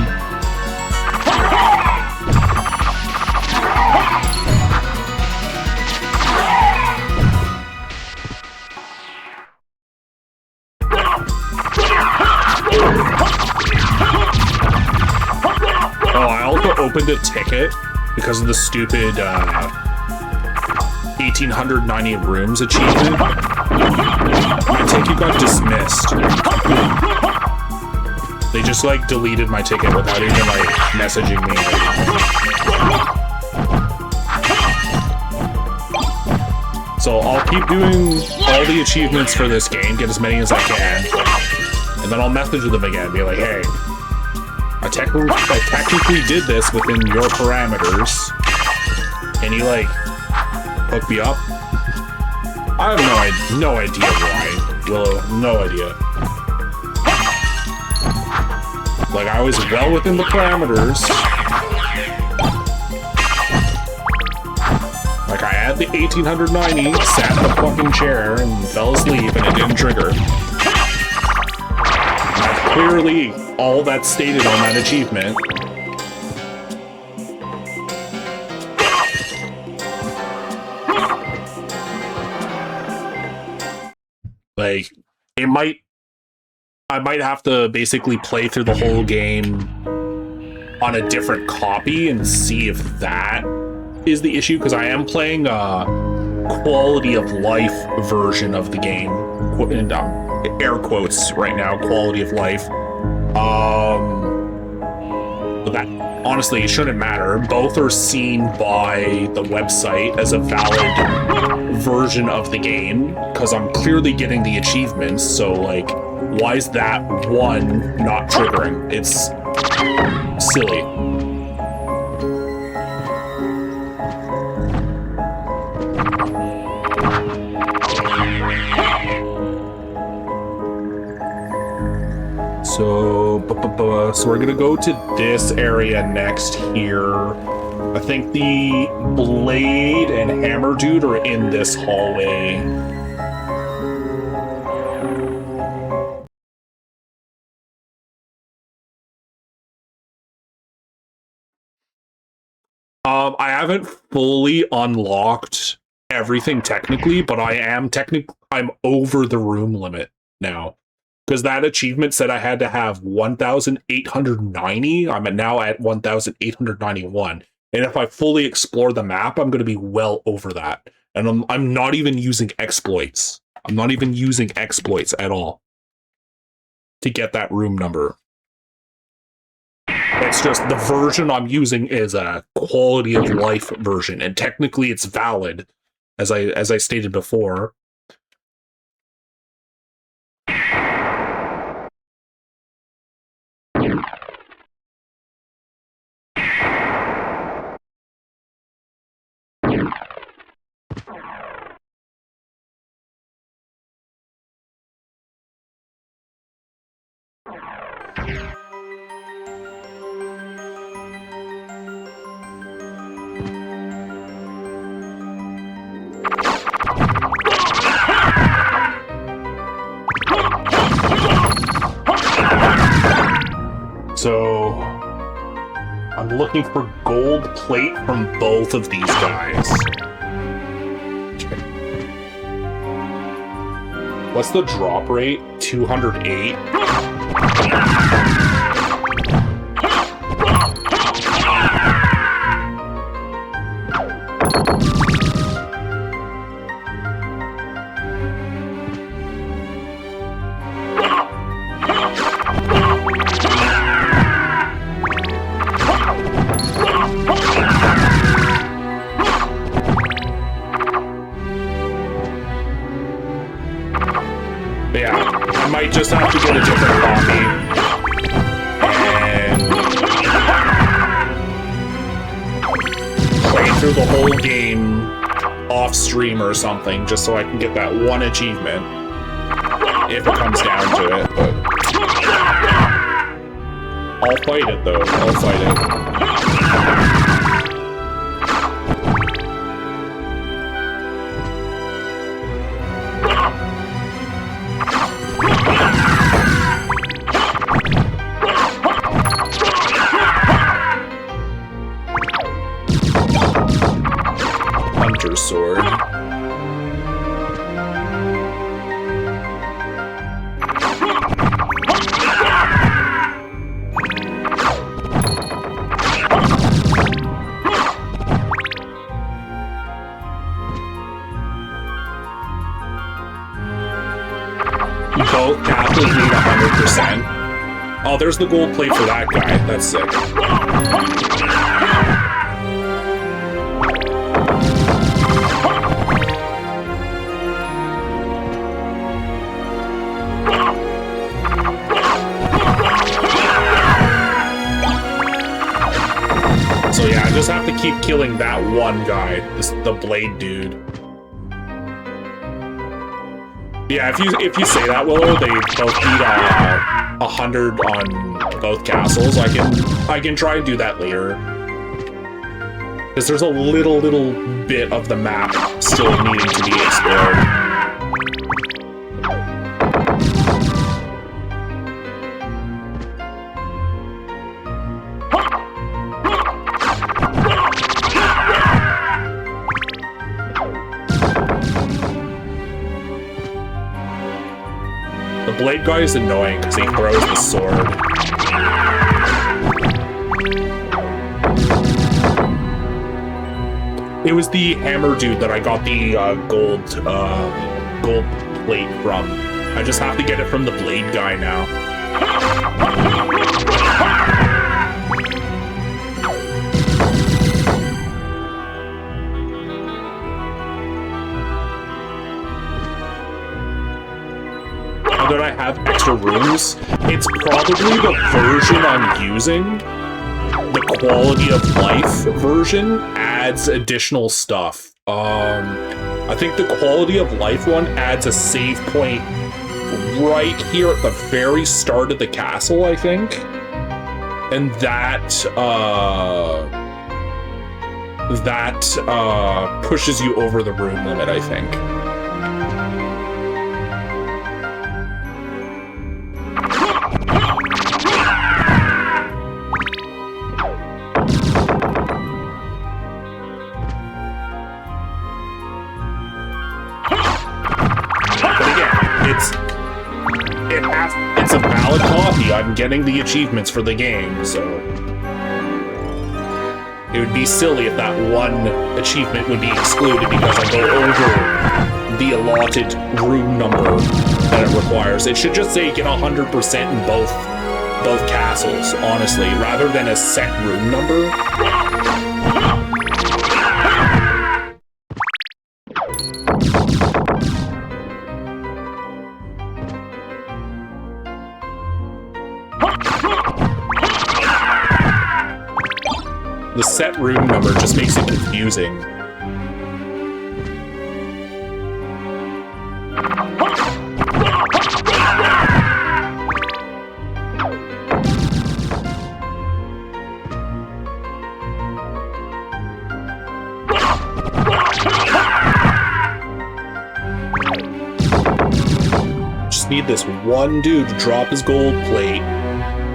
opened a ticket because of the stupid 1890 rooms achievement. My ticket got dismissed. They just like deleted my ticket without even like messaging me. So I'll keep doing all the achievements for this game, get as many as I can, and then I'll message them again, be like, hey, I technically did this within your parameters. Can you like hook me up? I have no idea why, Willow. No idea. Like, I was well within the parameters. Like, I had the 1890, sat in the fucking chair, and fell asleep, and it didn't trigger. That's clearly all that's stated on that achievement. Like, I might have to basically play through the whole game on a different copy and see if that is the issue, because I am playing a quality of life version of the game, in air quotes right now, quality of life. But that honestly, it shouldn't matter. Both are seen by the website as a valid version of the game, because I'm clearly getting the achievements, so like, why is that one not triggering? It's silly. So we're gonna go to this area next here. I think the Blade and Hammer Dude are in this hallway. I haven't fully unlocked everything technically, but I'm over the room limit now. Because that achievement said I had to have 1,890. I'm now at 1,891. And if I fully explore the map, I'm going to be well over that. And I'm not even using exploits. I'm not even using exploits at all to get that room number. It's just the version I'm using is a quality of life version, and technically it's valid, as I stated before. So I'm looking for gold plate from both of these guys. Okay. What's the drop rate? 208. Just have to get a different copy and play through the whole game off stream or something, just so I can get that one achievement if it comes down to it. But I'll fight it though. I'll fight it. Sword. 100%. Oh, there's the gold plate for that guy. That's sick. So yeah, I just have to keep killing that one guy, the blade dude. Yeah, if you say that, Willow, they both need 100 on both castles. I can try and do that later. Because there's a little bit of the map still needing to be explored. The blade guy is annoying because he throws the sword. It was the hammer dude that I got the gold plate from. I just have to get it from the blade guy now. Now that I have extra rooms, it's probably the version I'm using. The quality of life version adds additional stuff. I think the quality of life one adds a save point right here at the very start of the castle, I think. And that pushes you over the room limit, I think. It's a valid copy. I'm getting the achievements for the game, so it would be silly if that one achievement would be excluded because I go over the allotted room number that it requires. It should just say get 100% in both castles, honestly, rather than a set room number. The set room number just makes it confusing. Just need this one dude to drop his gold plate,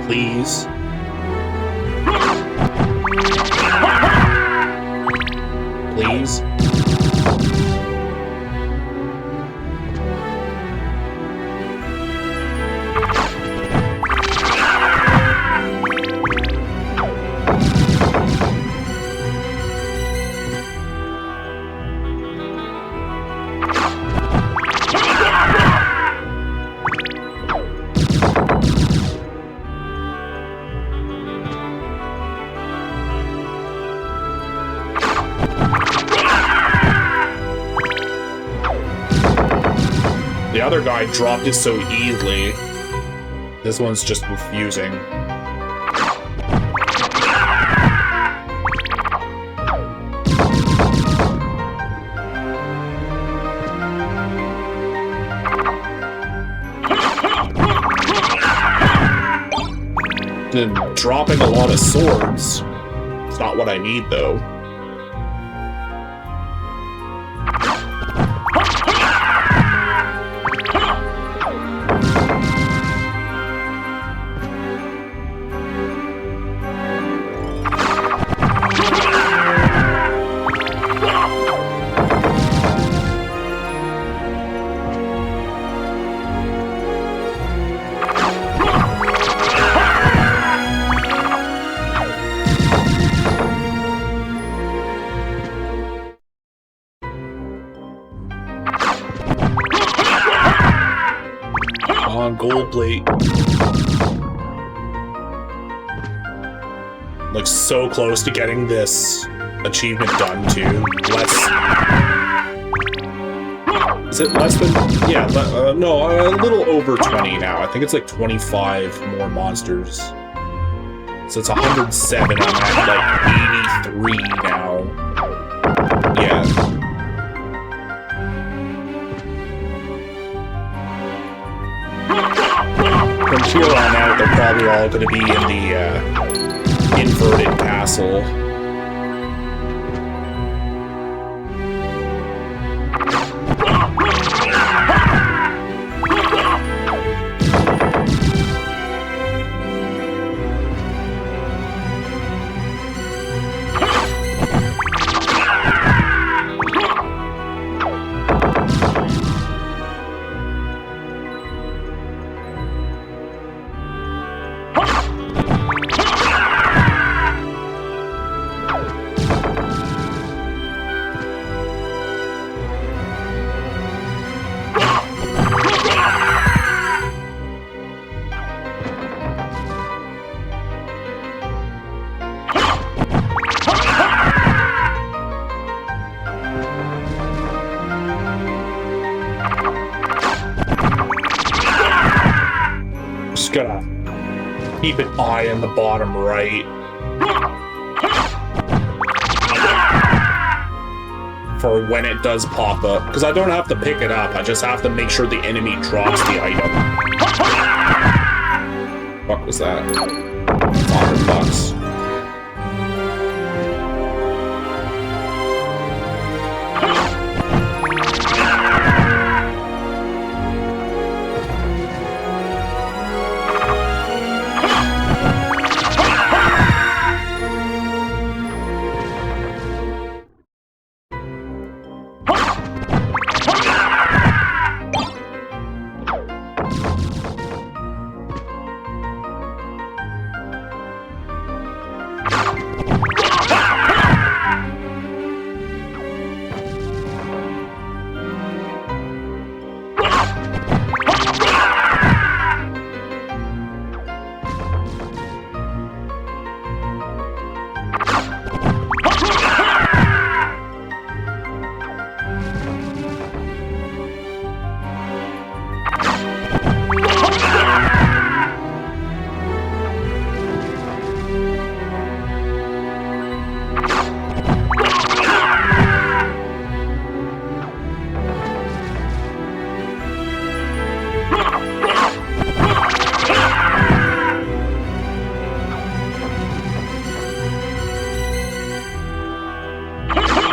please. Please. The other guy dropped it so easily. This one's just refusing. Then dropping a lot of swords. It's not what I need, though. gold plate. Like, so close to getting this achievement done, too. Is it less than... Yeah, no, a little over 20 now. I think it's like 25 more monsters. So it's 107. I'm at, like, 83 now. Yeah. From here on out, they're probably all going to be in the inverted castle. Just gotta keep an eye on the bottom right. For when it does pop up. Because I don't have to pick it up, I just have to make sure the enemy drops the item. What was that? $100.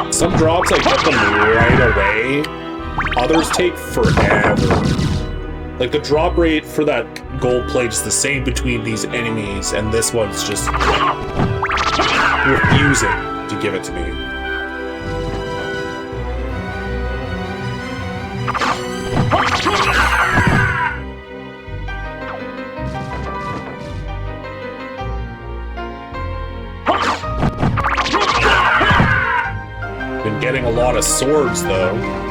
Some drops, I get them right away. Others take forever. Like, the drop rate for that gold plate is the same between these enemies, and this one's just refusing to give it to me. Been getting a lot of swords, though.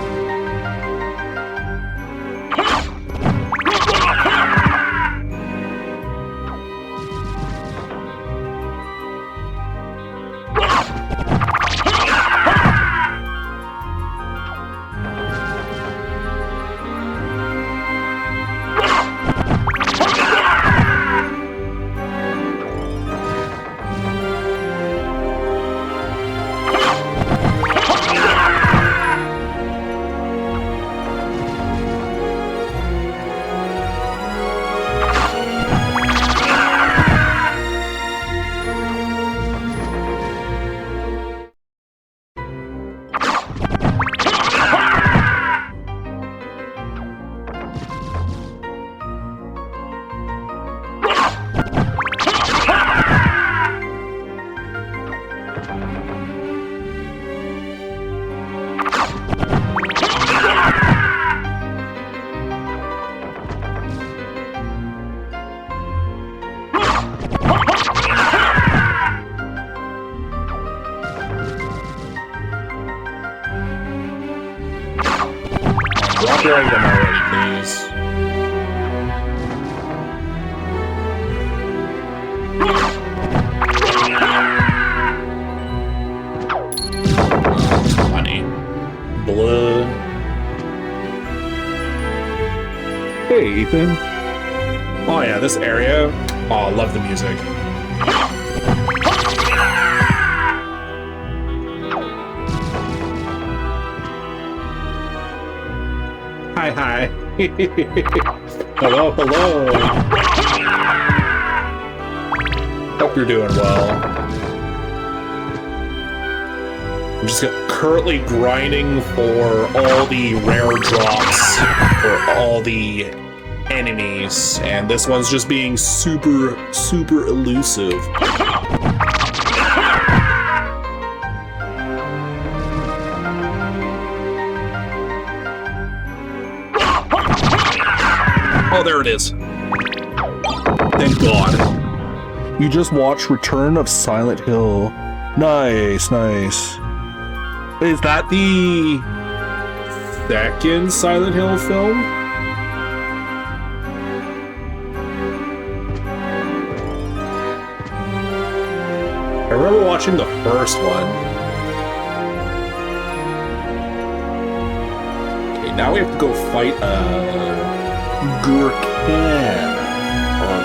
Drop your item already, please. Hey, Ethan. Oh yeah, this area. Oh, I love the music. Hi, hi. Hello, hello. Hope you're doing well. I'm just currently grinding for all the rare drops for all the enemies, and this one's just being super, super elusive. Oh, there it is. Thank God. You just watched Return of Silent Hill. Nice, nice. Is that the second Silent Hill film? I remember watching the first one. Okay, now we have to go fight Gurkhan. Or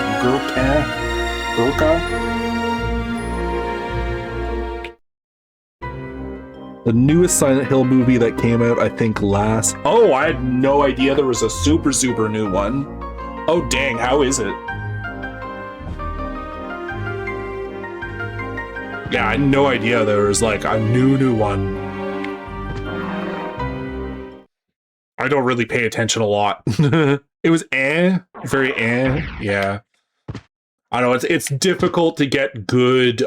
Gurkha? The newest Silent Hill movie that came out, I think, last... Oh, I had no idea there was a super, super new one. Oh, dang, how is it? Yeah, I had no idea there was, like, a new one. I don't really pay attention a lot. It was very yeah. I know, it's difficult to get good,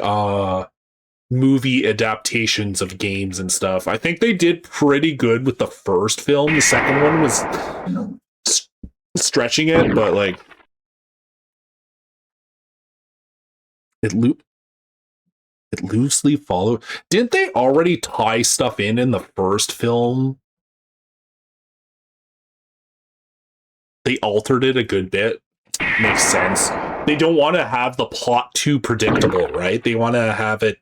movie adaptations of games and stuff. I think they did pretty good with the first film. The second one was stretching it, but like it loosely followed. Didn't they already tie stuff in the first film? They altered it a good bit. Makes sense. They don't want to have the plot too predictable, right? They want to have it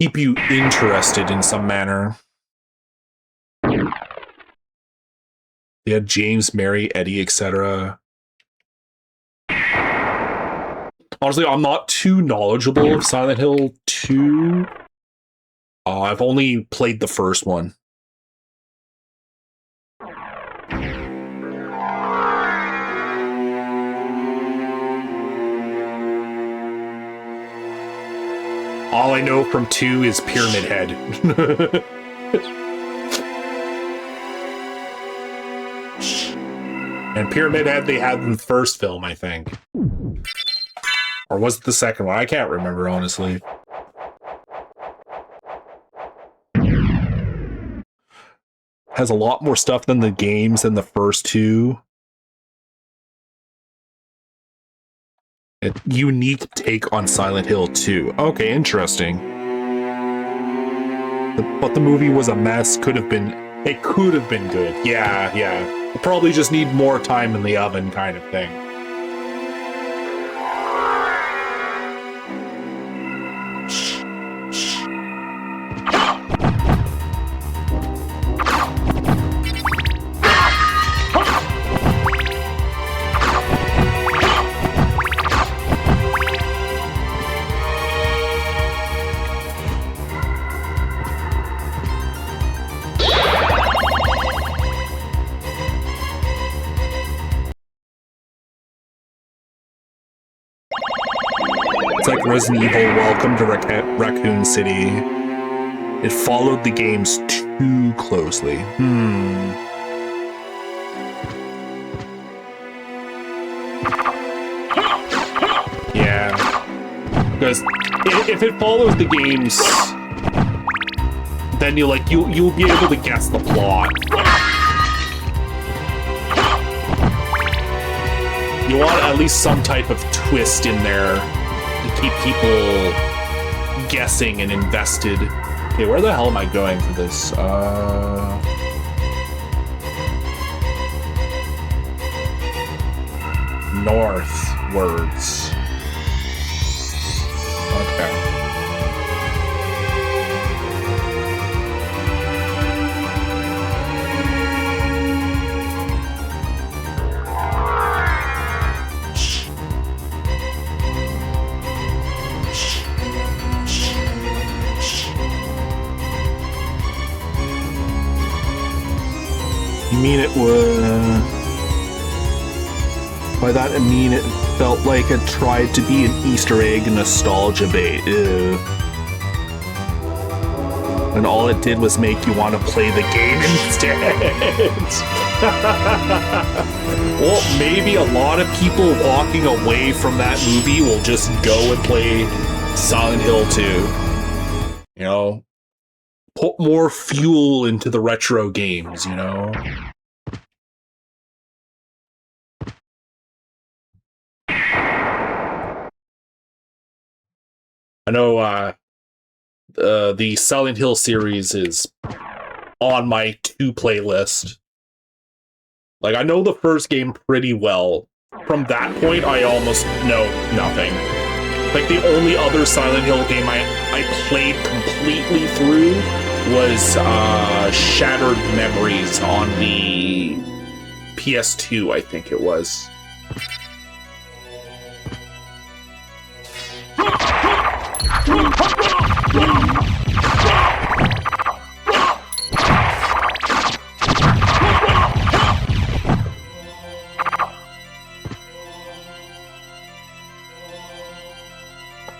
keep you interested in some manner. They had James, Mary, Eddie, etc. Honestly, I'm not too knowledgeable of Silent Hill 2. I've only played the first one. All I know from 2 is Pyramid Head. And Pyramid Head they had in the first film, I think. Or was it the second one? I can't remember, honestly. Has a lot more stuff than the games than the first 2. A unique take on Silent Hill 2. Okay, interesting. But the movie was a mess. It could have been good. Yeah. We'll probably just need more time in the oven kind of thing. It's like Resident Evil Welcome to Raccoon City. It followed the games too closely. Yeah. Because if it follows the games, then you'll be able to guess the plot. You want at least some type of twist in there to keep people guessing and invested. Okay, where the hell am I going for this? Northwards. Okay. mean it was... By that I mean it felt like it tried to be an Easter egg nostalgia bait. Ew. And all it did was make you want to play the game instead. Well, maybe a lot of people walking away from that movie will just go and play Silent Hill 2. You know? Put more fuel into the retro games, you know? I know the Silent Hill series is on my to-play list. Like, I know the first game pretty well. From that point, I almost know nothing. Like, the only other Silent Hill game I played completely through was Shattered Memories on the PS2, I think it was.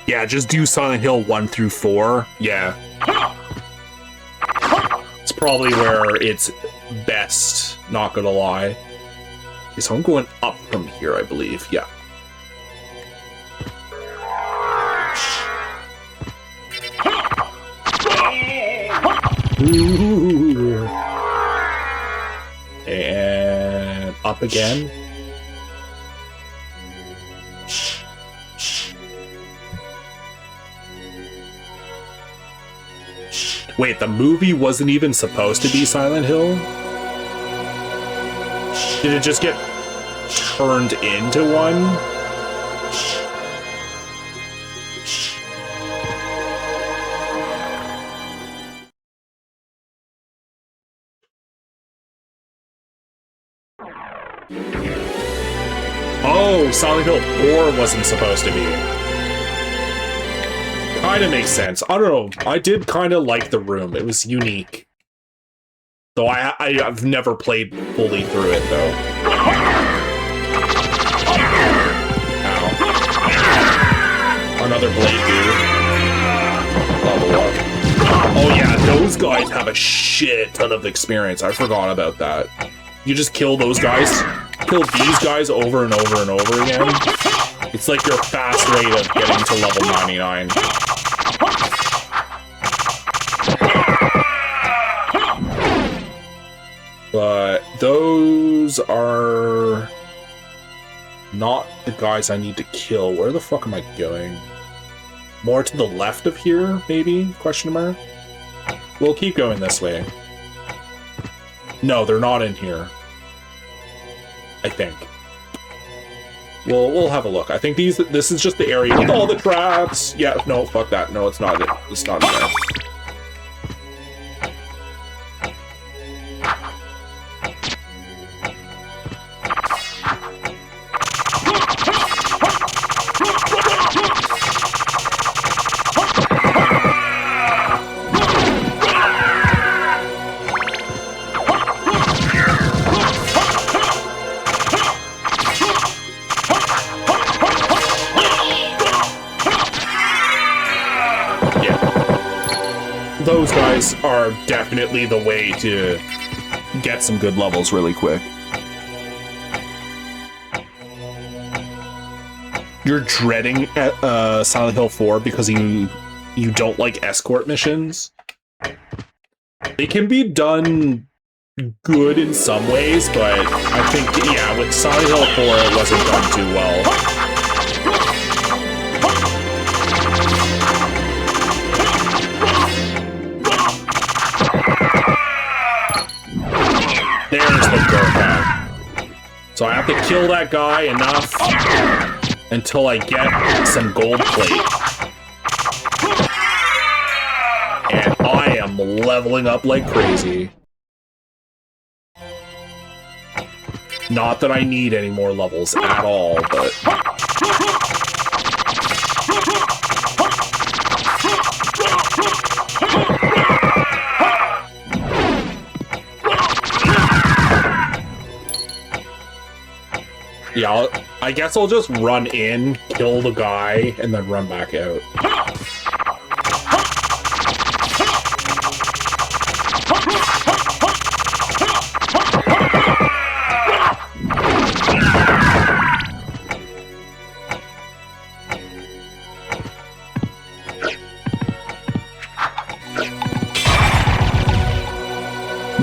Yeah, just do Silent Hill 1 through 4. Yeah. It's probably where it's best, not gonna lie. Okay, so I'm going up from here, I believe. Yeah. Ooh. And up again. Wait, the movie wasn't even supposed to be Silent Hill? Did it just get turned into one? Oh, Silent Hill 4 wasn't supposed to be. Kinda makes sense. I don't know. I did kind of like the room. It was unique. Though I've never played fully through it, though. Ow. Another blade dude. Level up. Oh yeah, those guys have a shit ton of experience. I forgot about that. You just kill those guys. Kill these guys over and over and over again. It's like your fast rate of getting to level 99. But those are not the guys I need to kill. Where the fuck am I going? More to the left of here, maybe? Question mark? We'll keep going this way. No, they're not in here. I think. We'll have a look. I think this is just the area with all the traps. Yeah, no, fuck that. No, it's not. It's not in there. Those guys are definitely the way to get some good levels really quick. You're dreading Silent Hill 4 because you don't like escort missions? They can be done good in some ways, but I think, yeah, with Silent Hill 4 it wasn't done too well. There's the Gurkha. So I have to kill that guy enough until I get some gold plate. And I am leveling up like crazy. Not that I need any more levels at all, but... Yeah, I guess I'll just run in, kill the guy, and then run back out.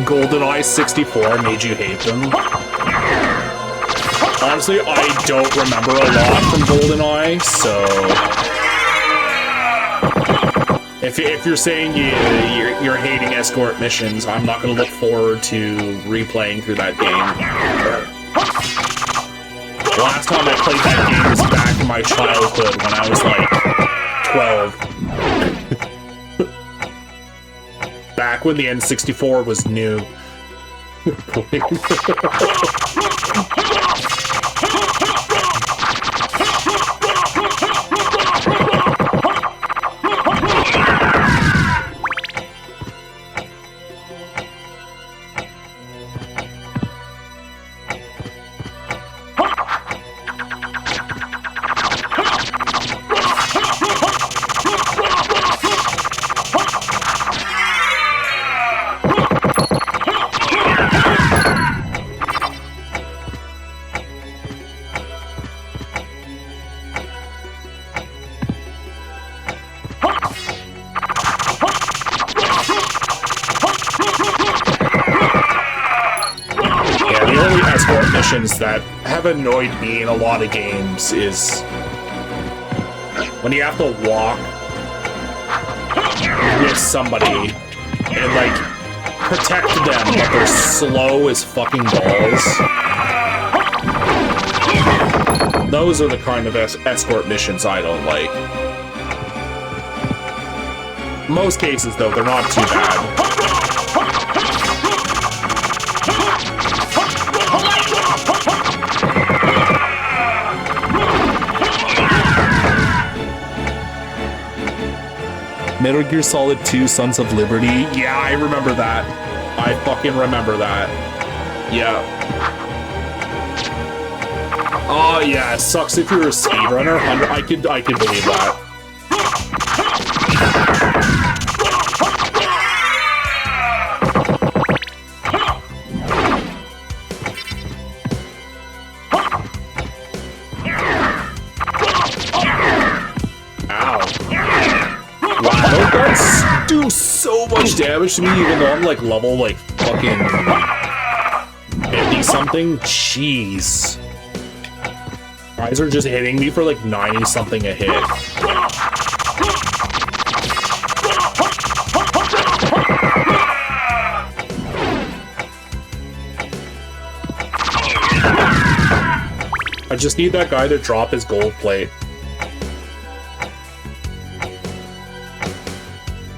GoldenEye 64 made you hate them? Honestly, I don't remember a lot from GoldenEye, so... If you're saying you're hating escort missions, I'm not going to look forward to replaying through that game. The last time I played that game was back in my childhood when I was like 12. Back when the N64 was new. That have annoyed me in a lot of games is when you have to walk with somebody and like protect them, but they're slow as fucking balls. Those are the kind of escort missions I don't like. Most cases, though, they're not too bad. Metal Gear Solid 2 Sons of Liberty. Yeah, I remember that. I fucking remember that. Yeah. Oh, yeah, it sucks if you're a speedrunner. I could believe that. Do so much damage to me, even though I'm like level like fucking 50 something. Jeez, guys are just hitting me for like 90 something a hit. I just need that guy to drop his gold plate.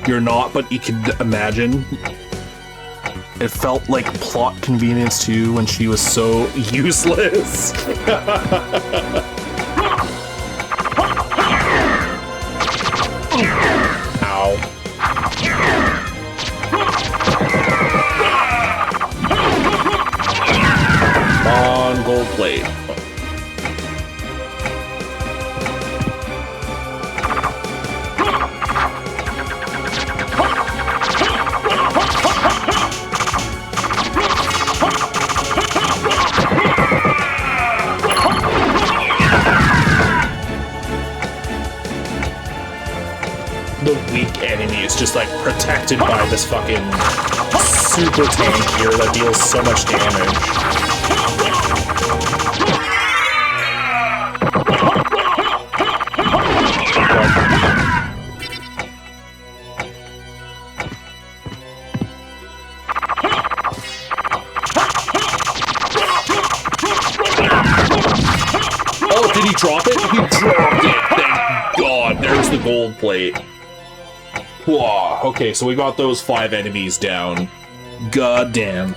You're not, but you can imagine. It felt like plot convenience too when she was so useless. Ow. On gold plate. Enemy is just like protected by this fucking super tank here that deals so much damage. Oh, did he drop it? He dropped it. Thank God. There's the gold plate. Whoa, okay, so we got those 5 enemies down. God damn.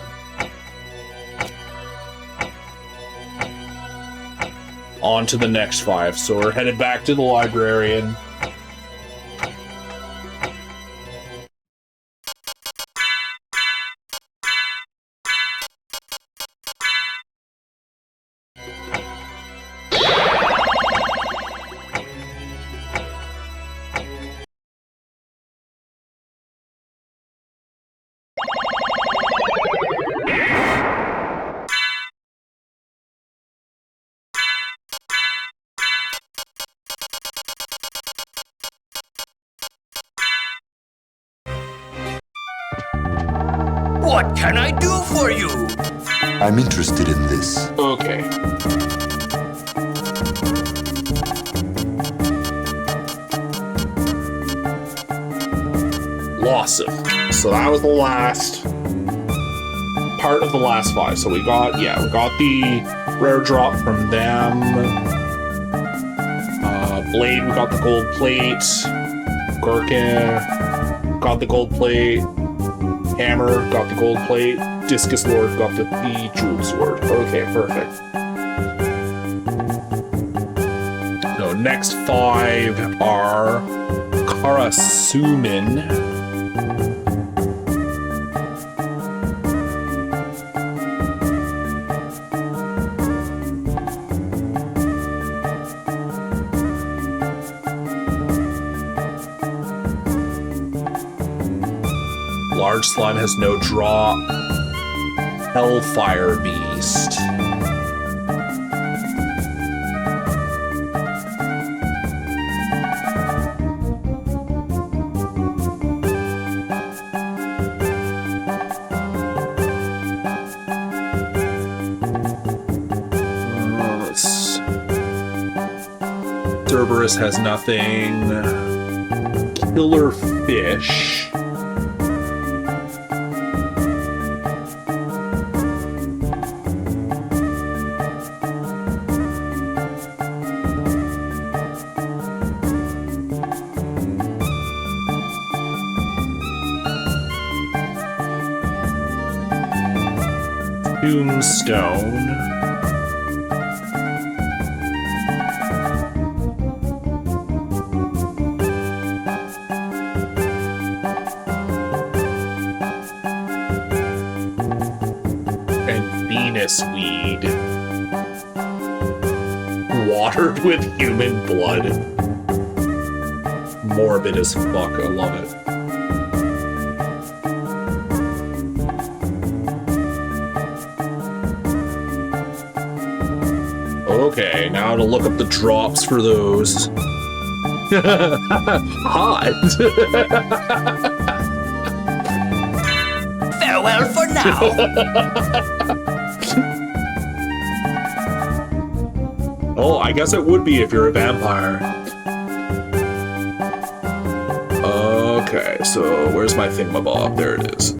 On to the next 5. So we're headed back to the librarian. What can I do for you? I'm interested in this. Okay. Lawson. So that was the last part of the last 5. So we got the rare drop from them. Blade, we got the gold plate. Gherkin got the gold plate. Hammer got the gold plate. Discus Lord got the jeweled sword. Okay, perfect. No, next 5 are Karasumin. Large slime has no drop. Hellfire Beast. Cerberus has nothing. Killer Fish. Tombstone. And Venus Weed. Watered with human blood. Morbid as fuck, I love it. Okay, now to look up the drops for those. Hot. Farewell for now. Oh, I guess it would be if you're a vampire. Okay, so where's my thingamabob? There it is.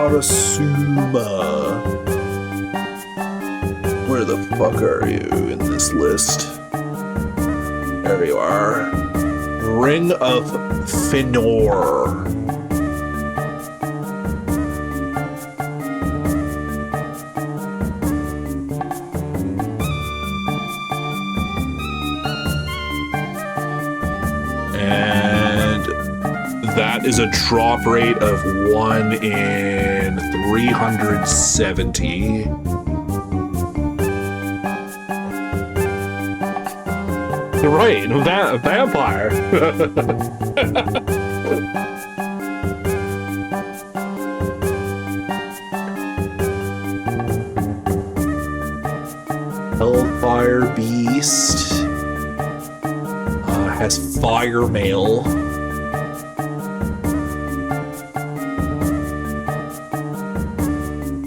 Karasuma. Where the fuck are you in this list? There you are. Ring of Finor. And that is a drop rate of 1 in 370. You're right, a vampire. Hellfire Beast has Fire Mail.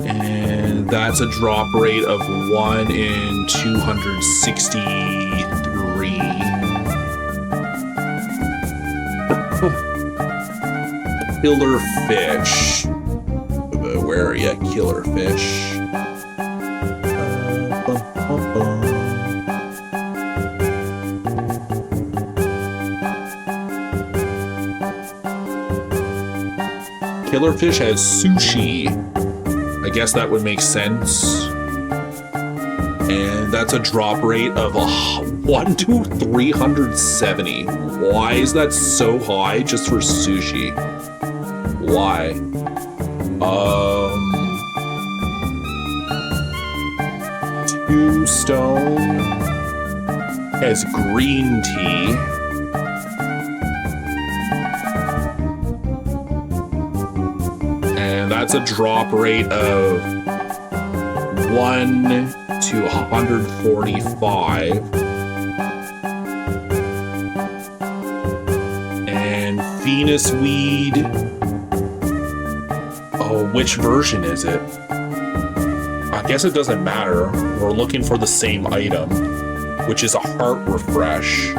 And that's a drop rate of 1 in 263. Killer Fish. Where are you, Killer Fish? Killer Fish has sushi. I guess that would make sense. And that's a drop rate of 1 to 370. Why is that so high just for sushi? Why? Tombstone has green tea. And that's a drop rate of 1 to 145. And Venus Weed which version is it? I guess it doesn't matter. We're looking for the same item, which is a heart refresh.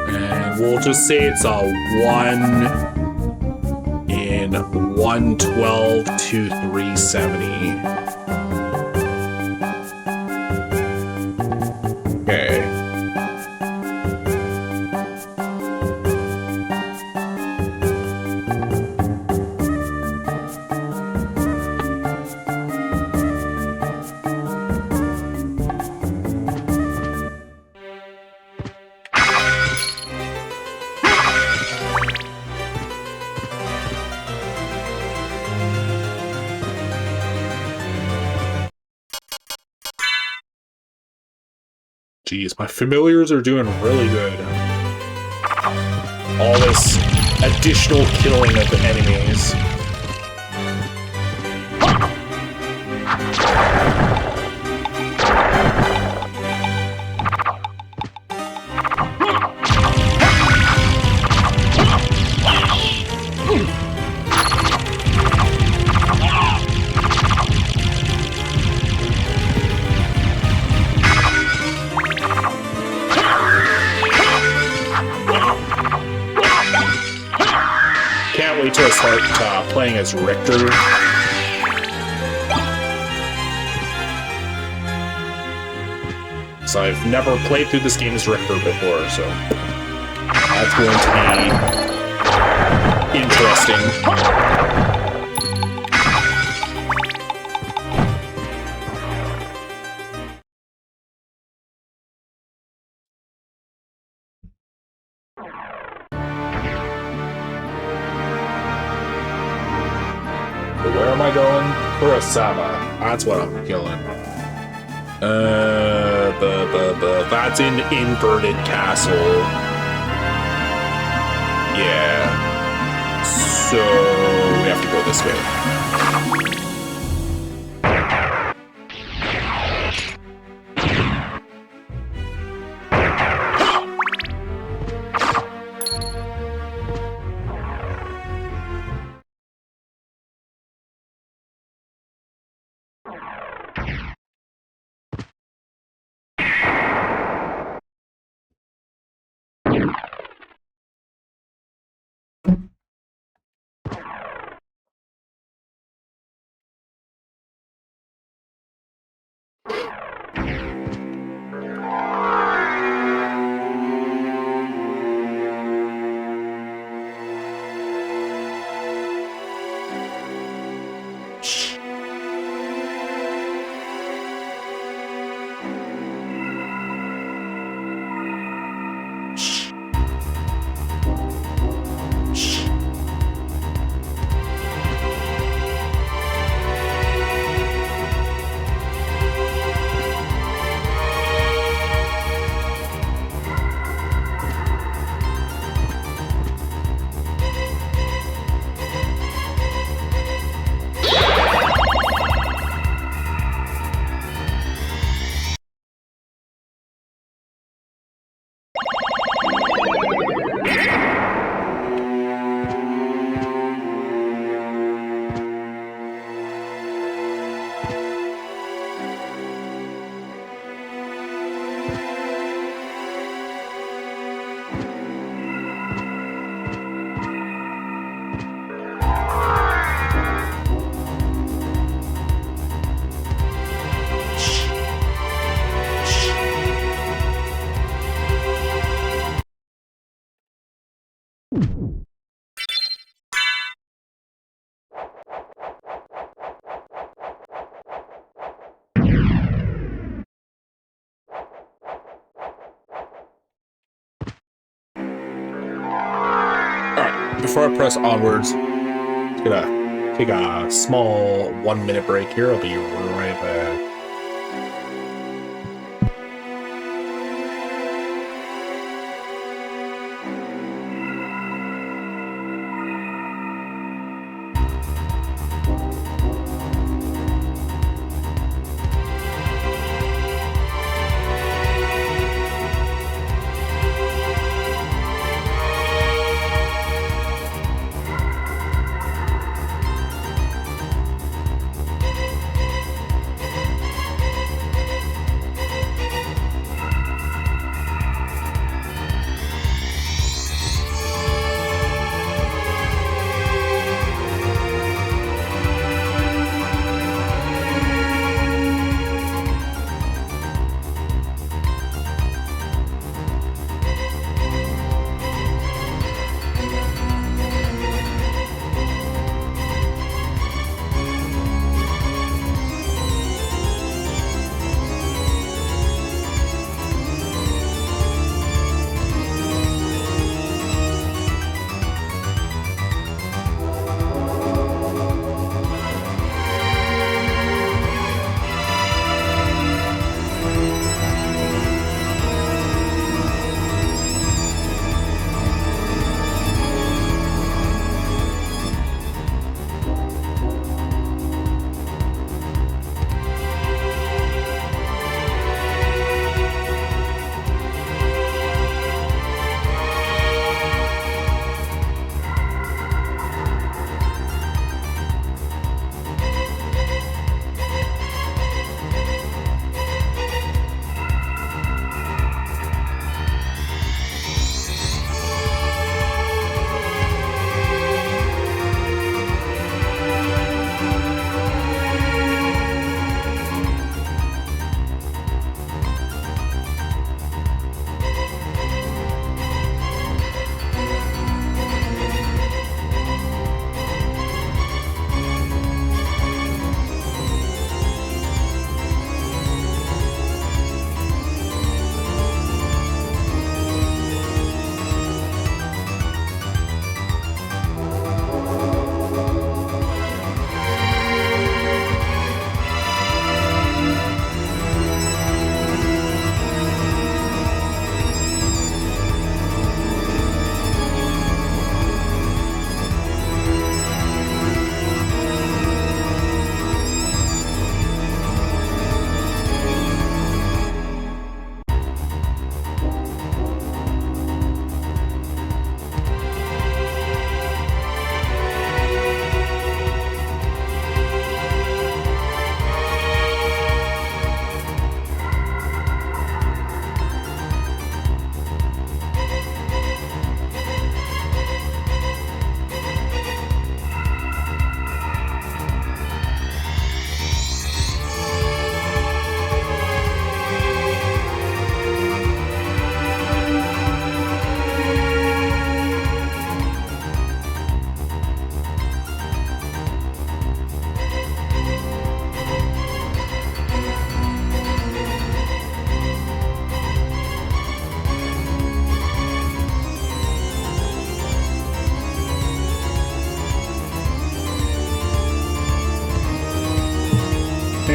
And we'll just say it's a 1 in 112 to 370. Okay. Jeez, my familiars are doing really good. All this additional killing of the enemies. Can't wait till I start playing as Richter. So I've never played through this game as Richter before, so that's going to be interesting. Where am I going? Kurosama. That's what I'm killing. That's in Inverted Castle. Yeah. So we have to go this way. Before I press onwards, just gonna take a small 1-minute break here. I'll be right back.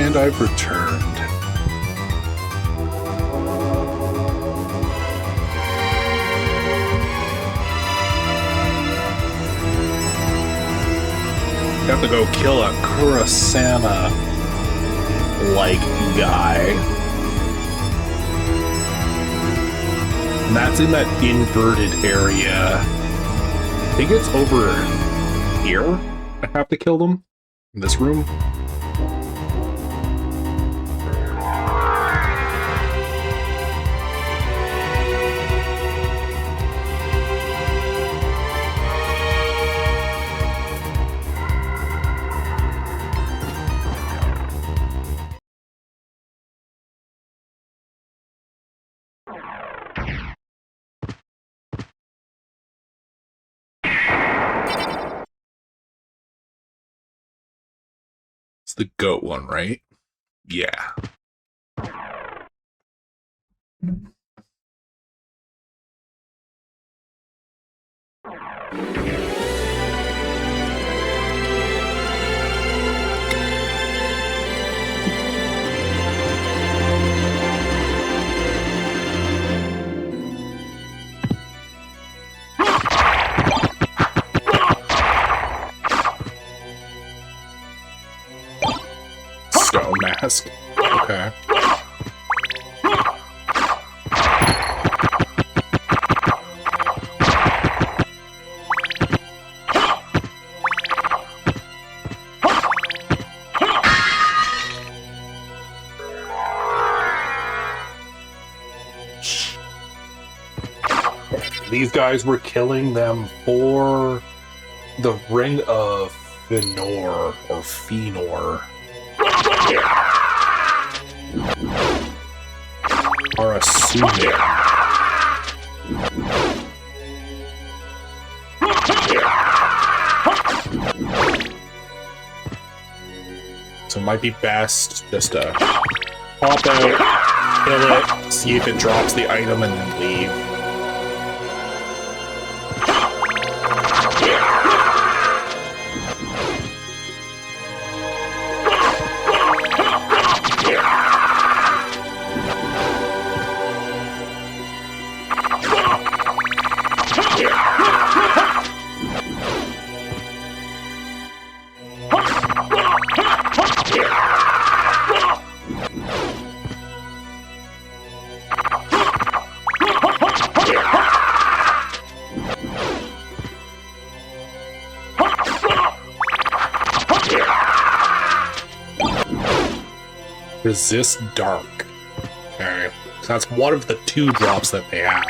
And I've returned. Got to go kill a Kurasana-like guy. And that's in that inverted area. I think it's over here. I have to kill them in this room. It's the goat one, right? Yeah. Stone mask. Okay. These guys were killing them for the Ring of Fëanor or Fëanor. Or assuming. So it might be best just to pop out, kill it, see if it drops the item, and then leave. Resist dark. Okay. So that's one of the 2 drops that they have.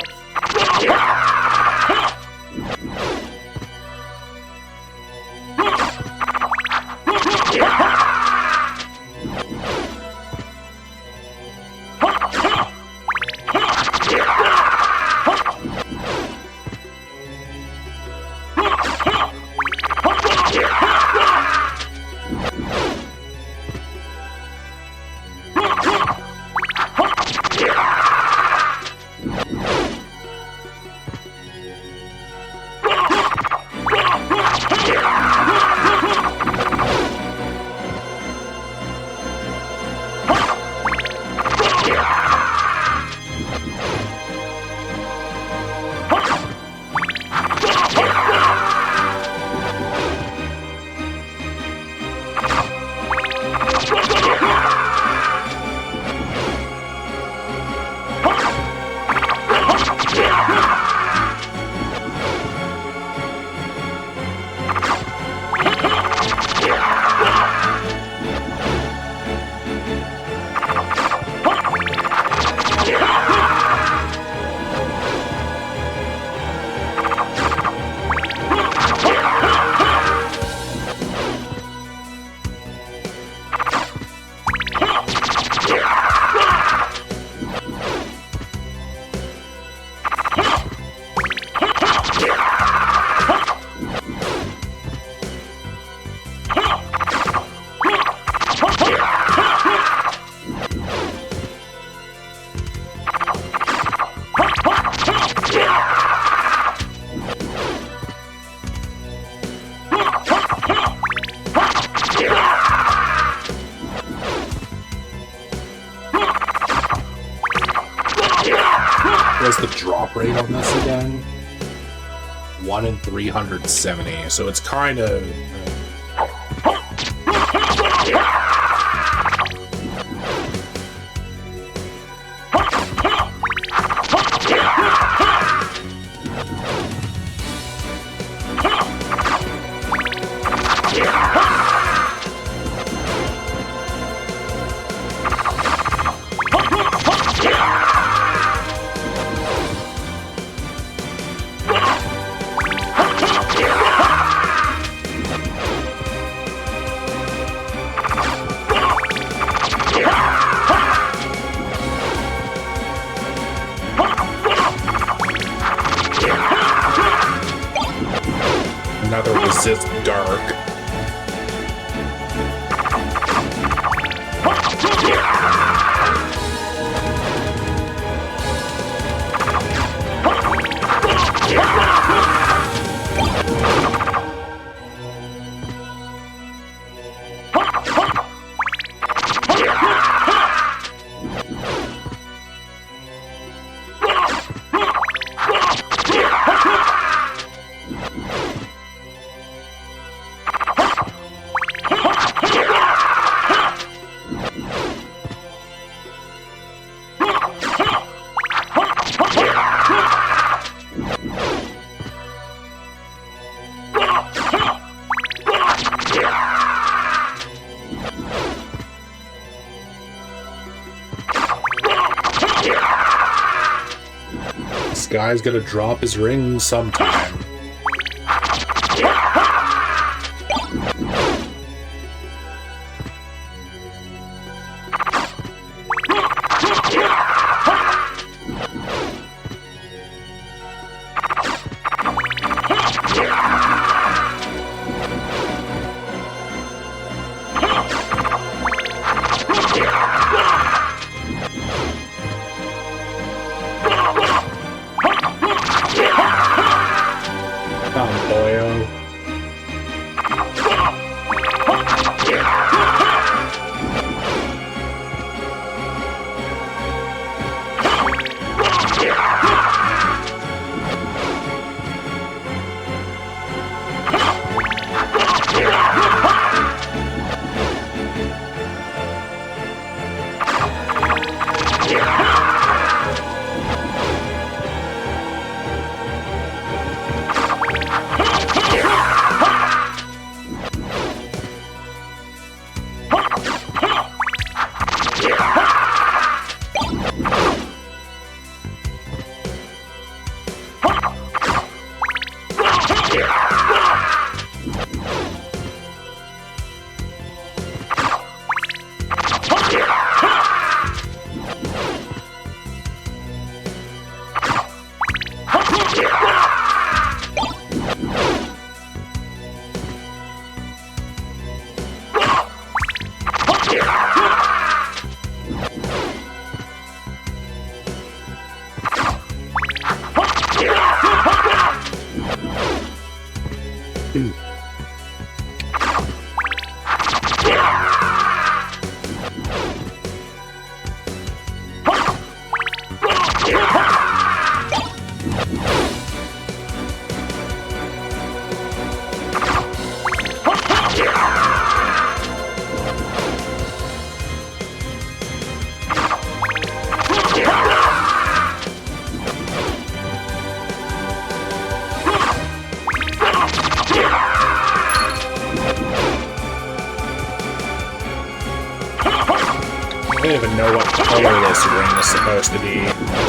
drop rate on this again? 1 in 370, so it's kind of... Another resist dark. This guy's gonna drop his ring sometime. I don't even know what color this ring is supposed to be.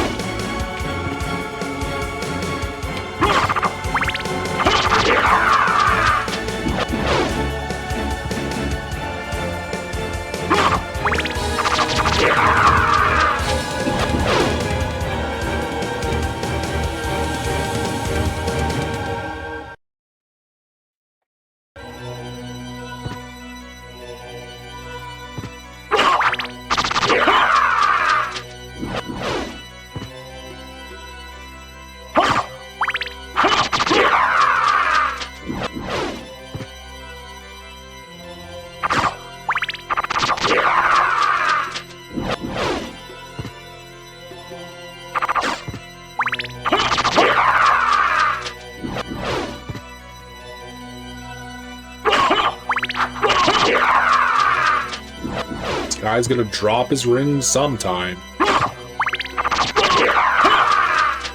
Guy's gonna drop his ring sometime.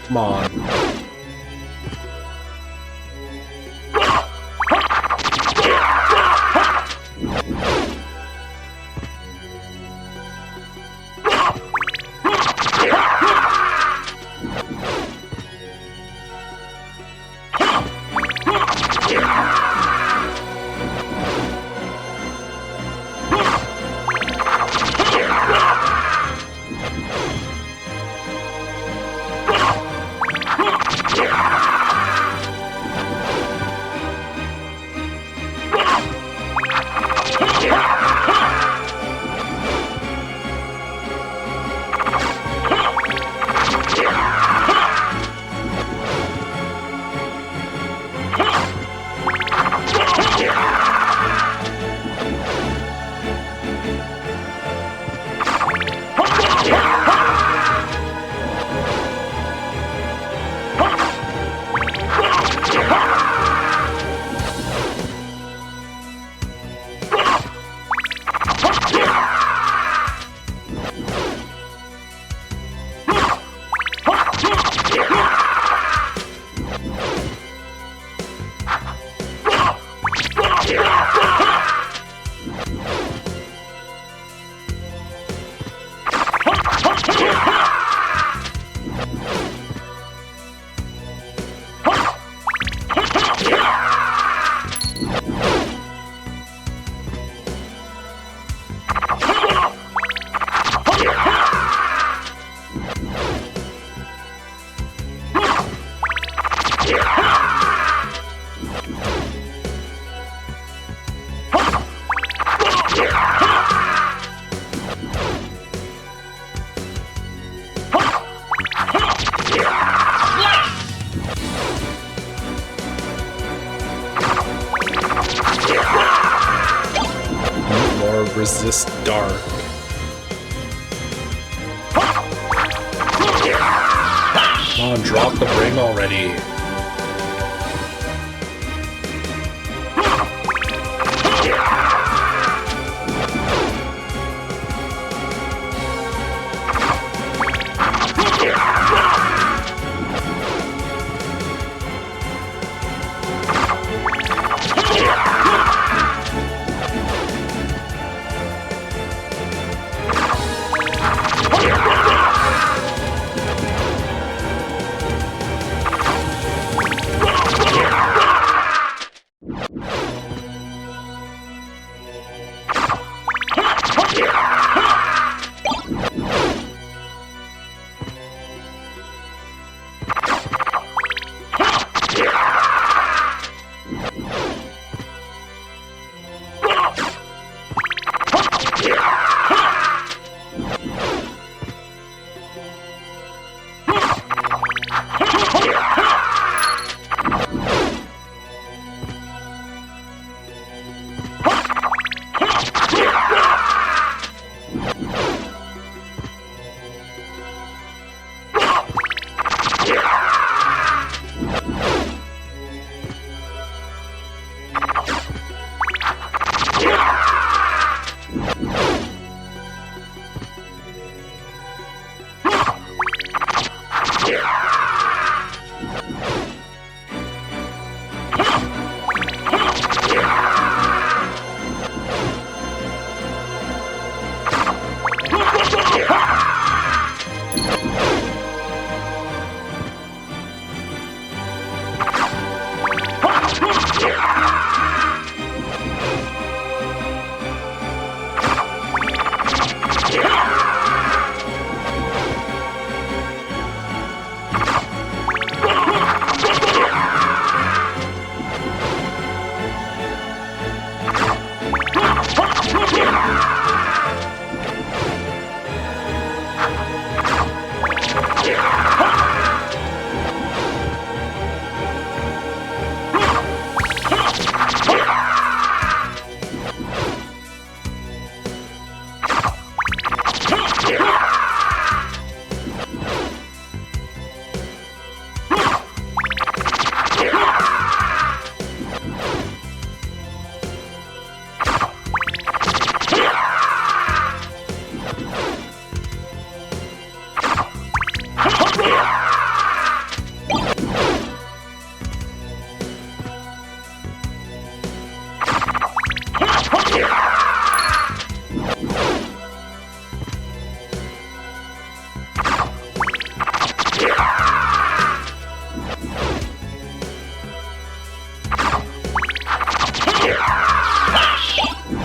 Come on. Resist dark. Come on, drop the ring already.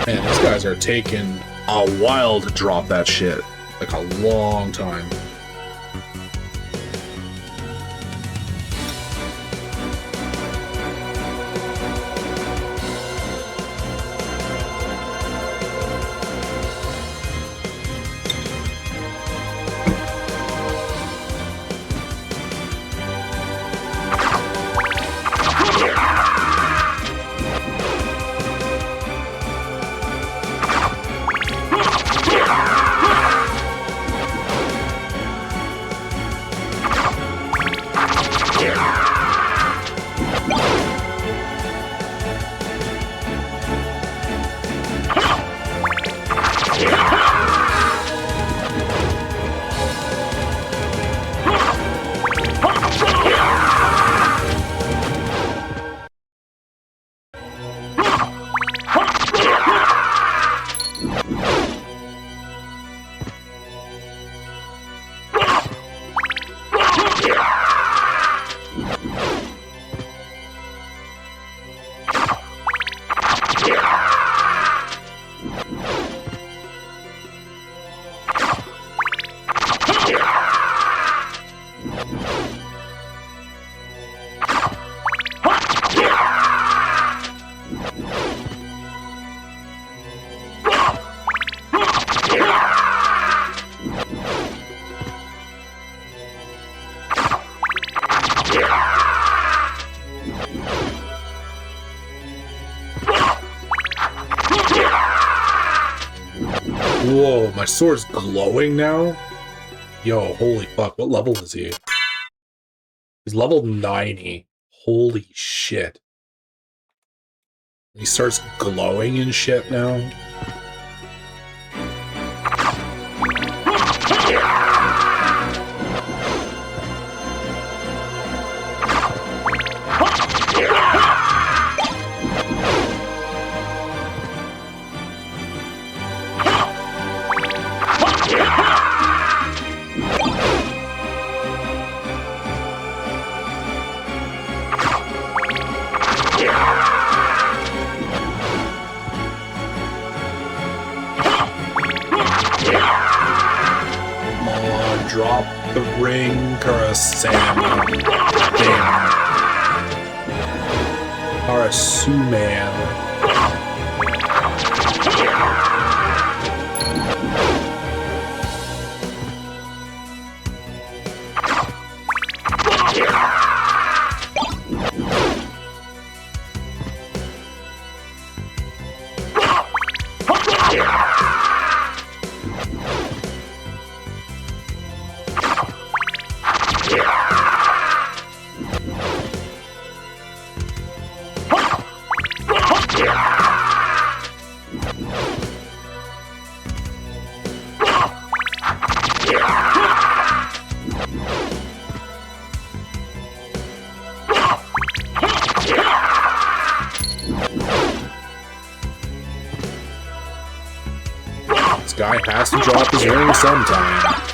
Man, these guys are taking a while to drop that shit. Like a long time. Whoa, my sword's glowing now? Yo, holy fuck, what level is he? He's level 90. Holy shit. He starts glowing and shit now? Drop the ring, Karasama. Damn. Karasuman. This guy has to drop his ring sometime.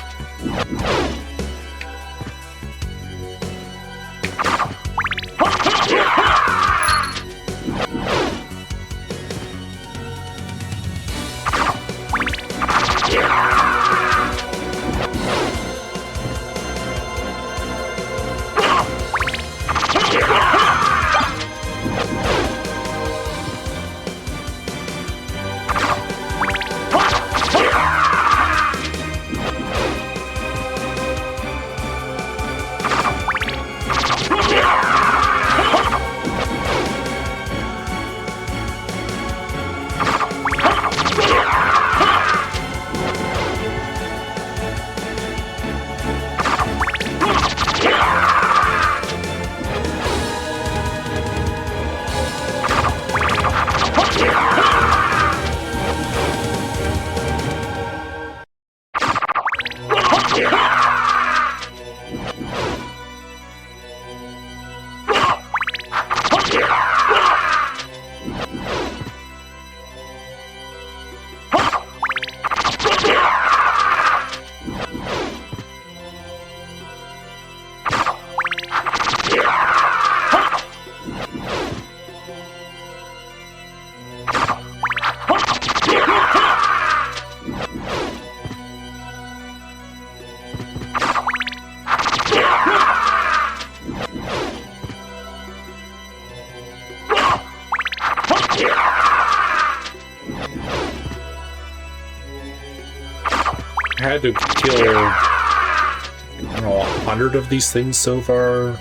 had to kill, I don't know, 100 of these things so far.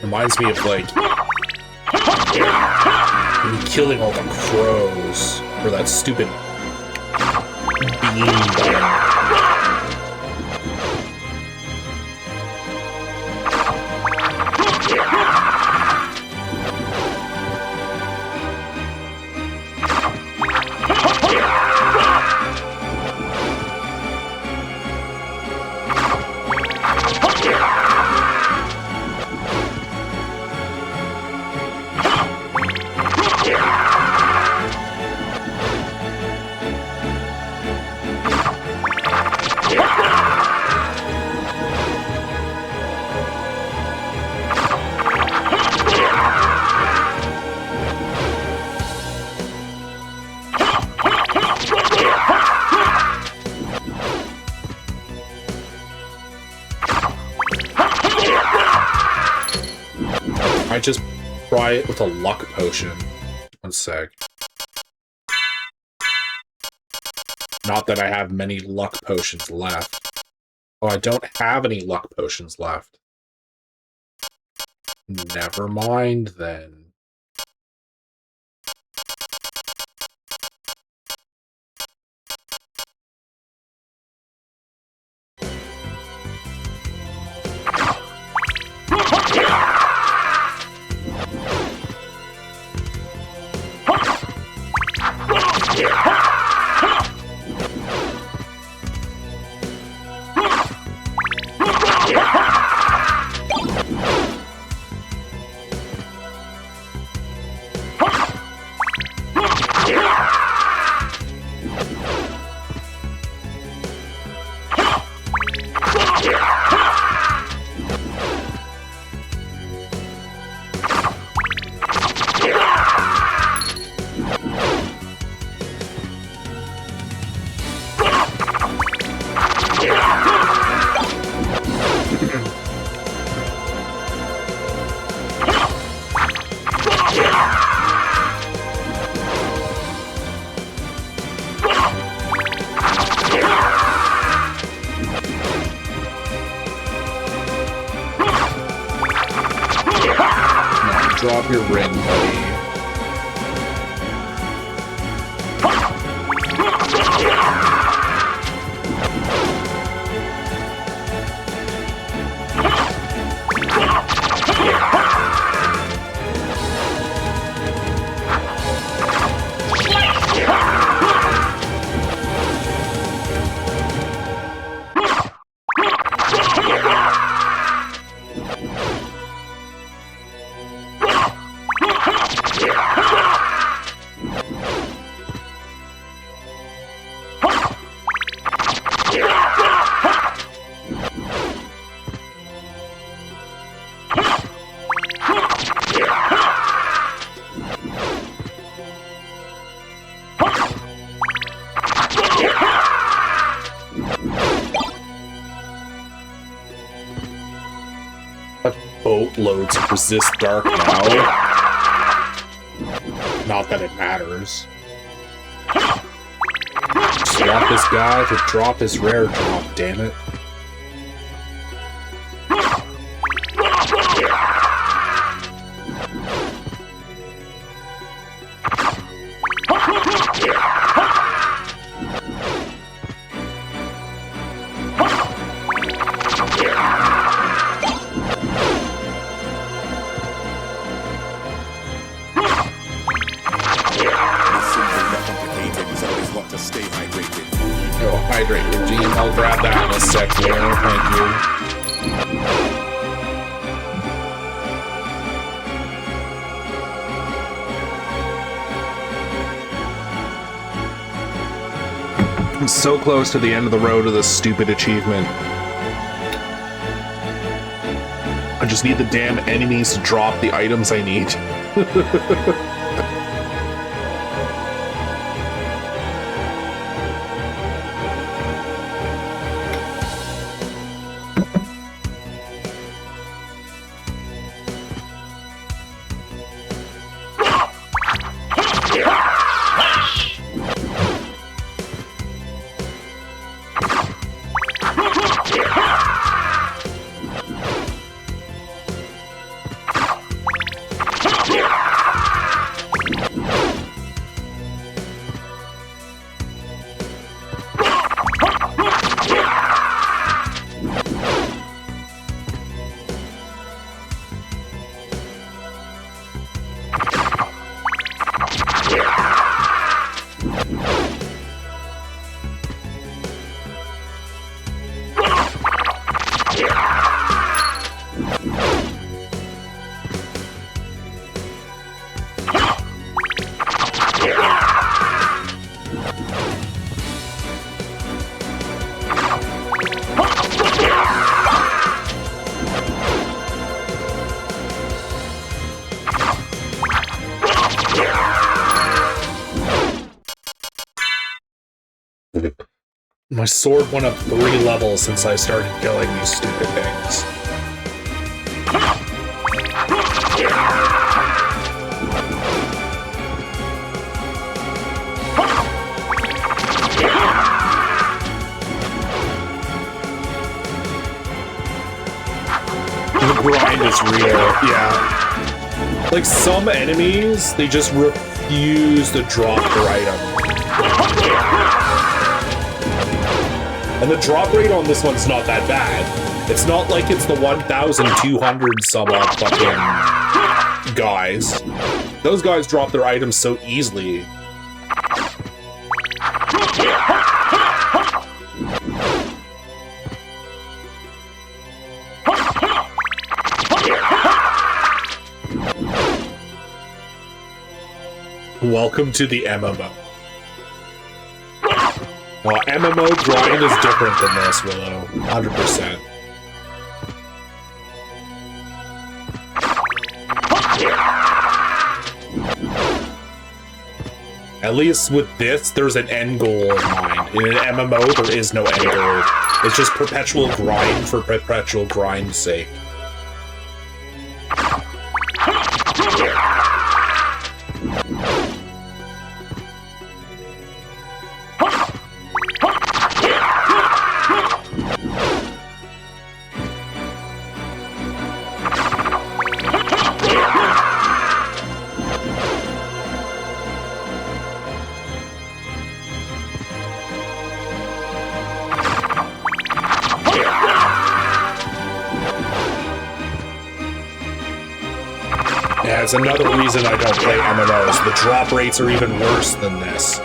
Reminds me of, like, me killing all the crows for that stupid bean button. I just try it with a luck potion. One sec. Not that I have many luck potions left. Oh, I don't have any luck potions left. Never mind then. Drop your ring, buddy. Boatloads resist dark now. Not that it matters. Just want this guy to drop his rare drop, damn it. I'll grab that in a sec there, thank you. I'm so close to the end of the road of this stupid achievement. I just need the damn enemies to drop the items I need. Yeah! My sword went up 3 levels since I started killing these stupid things. The grind is real, yeah. Like, some enemies, they just refuse to drop their item. And the drop rate on this one's not that bad. It's not like it's the 1,200 some odd fucking guys. Those guys drop their items so easily. Welcome to the MMO. Well, MMO grind is different than this, Willow. 100%. At least with this, there's an end goal in mind. In an MMO, there is no end goal. It's just perpetual grind for perpetual grind's sake. Yeah, it's another reason I don't play MMOs. The drop rates are even worse than this.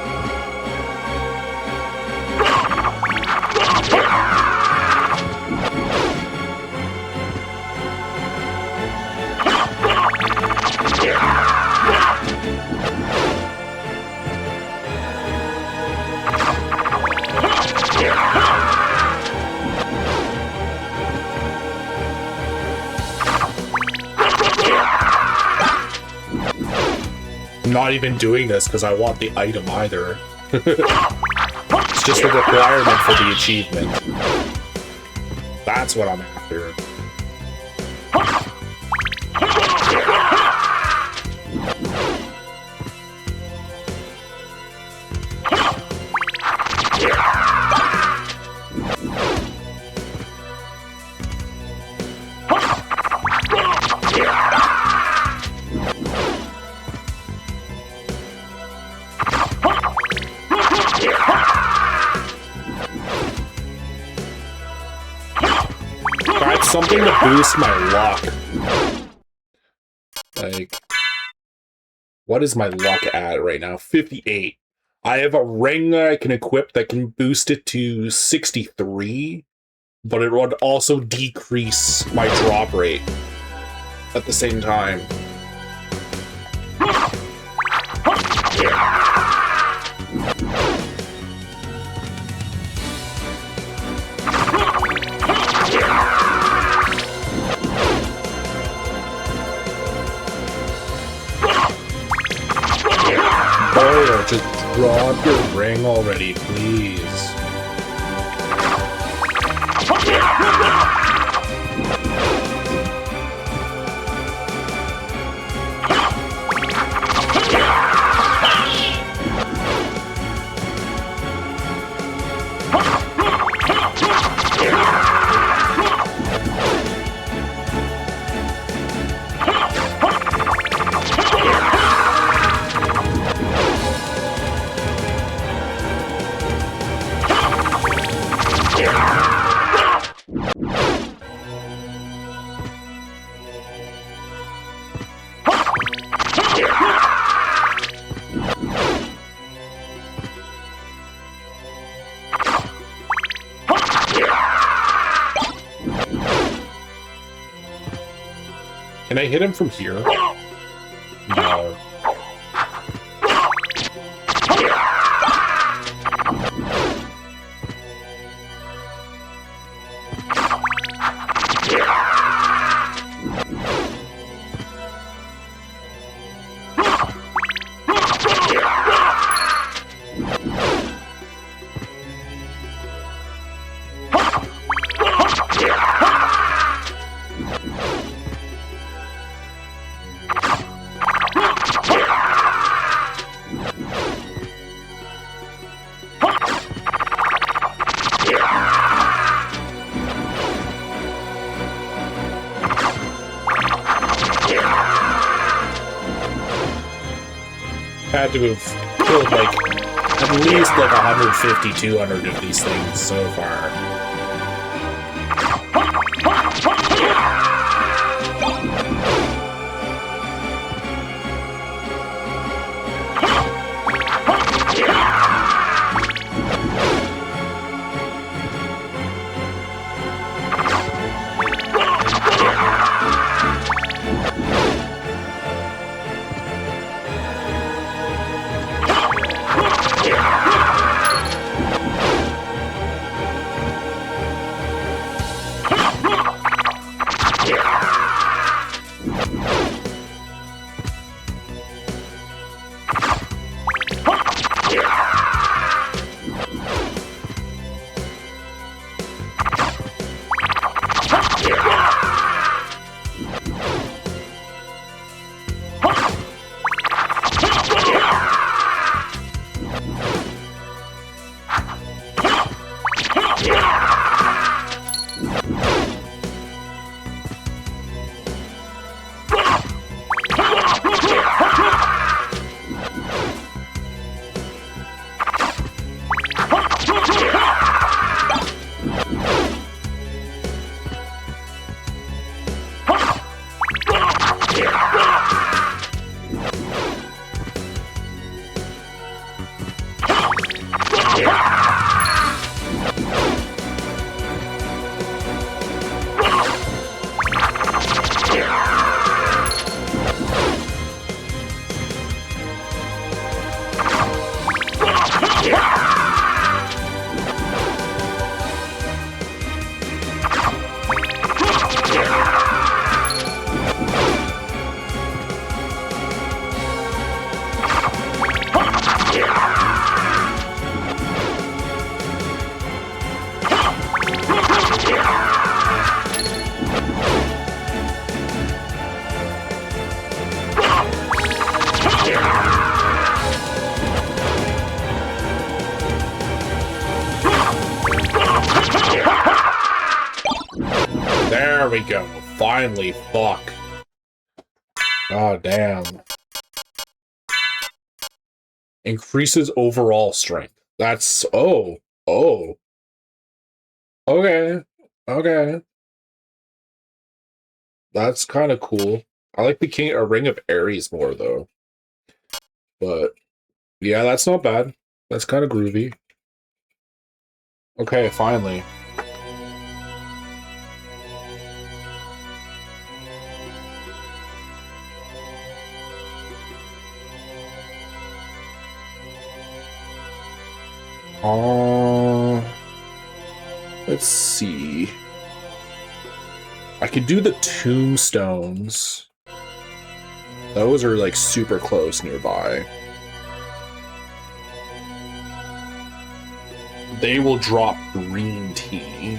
I'm not even doing this because I want the item either. It's just a requirement for the achievement. That's what I'm after. Something to boost my luck. Like, what is my luck at right now? 58. I have a ring that I can equip that can boost it to 63, but it would also decrease my drop rate at the same time. Oh, just drop your ring already, please. Can I hit him from here? No. Had to have killed like at least like 150, 200 of these things so far. There we go. Finally, fuck. God damn. Increases overall strength. That's oh. Okay. Okay. That's kind of cool. I like the Ring of Ares more though. But yeah, that's not bad. That's kind of groovy. Okay, finally. Let's see. I could do the tombstones. Those are like super close nearby. They will drop green tea.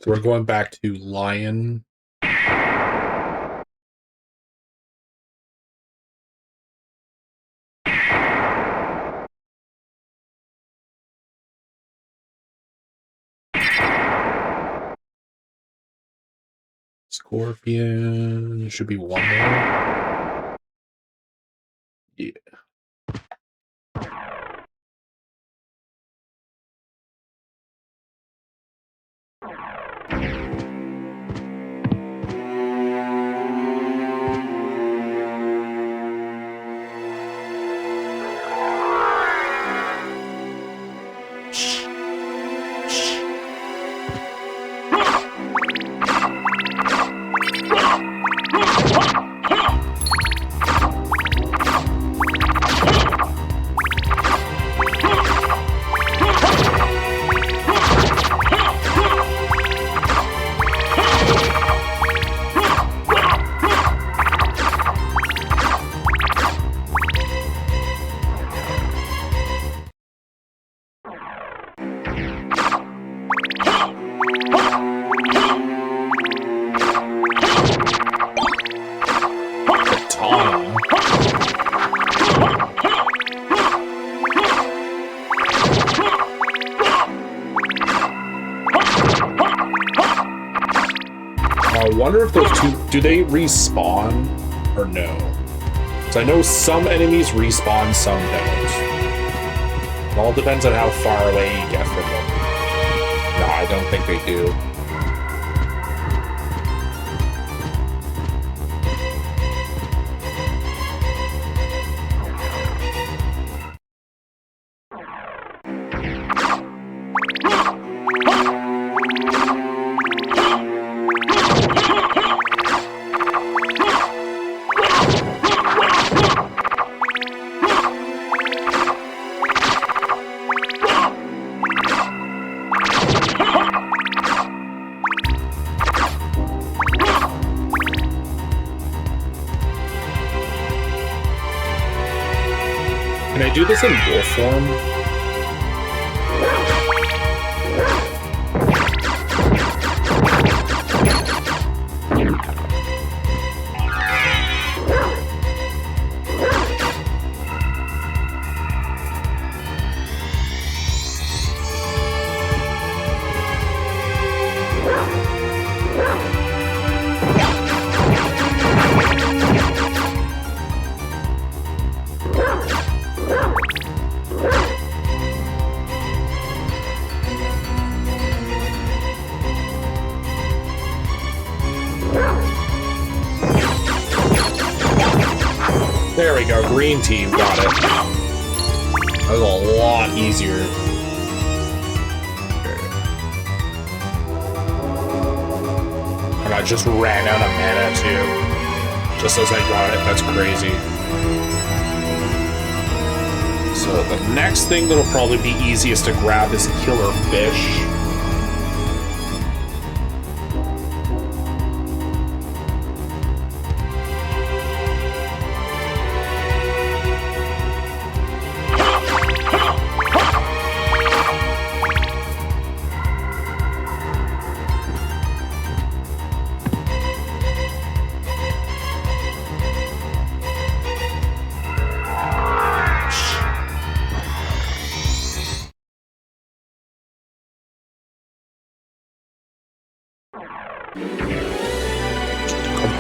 So we're going back to Lion. Scorpion. There should be one more. Yeah. I wonder if those two, do they respawn or no? So I know some enemies respawn, some don't. It all depends on how far away you get from them. No, I don't think they do. Can I do this in wolf form? There we go, green team, got it. That was a lot easier. And I just ran out of mana too. Just as I got it, that's crazy. So the next thing that'll probably be easiest to grab is killer fish.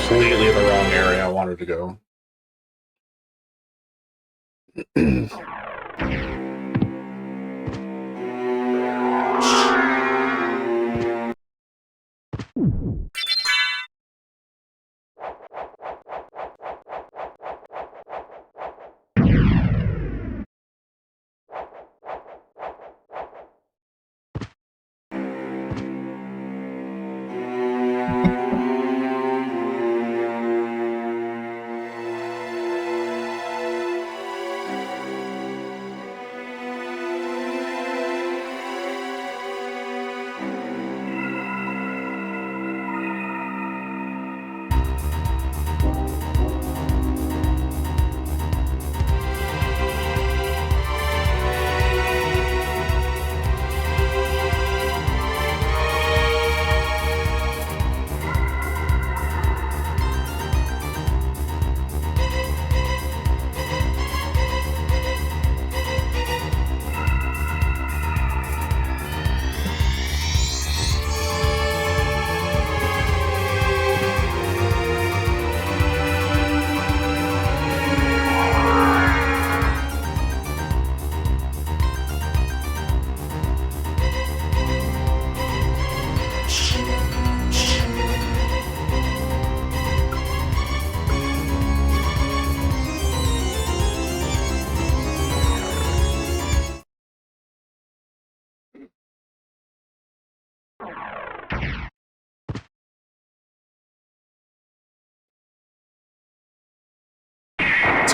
Completely the wrong area I wanted to go.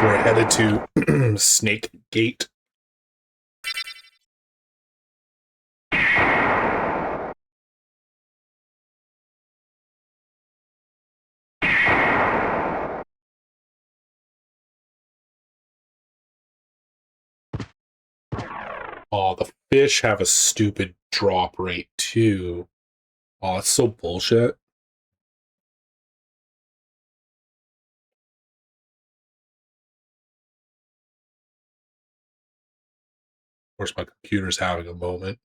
So we're headed to Snake Gate. Oh, the fish have a stupid drop rate too. Oh, it's so bullshit. Of course, my computer's having a moment.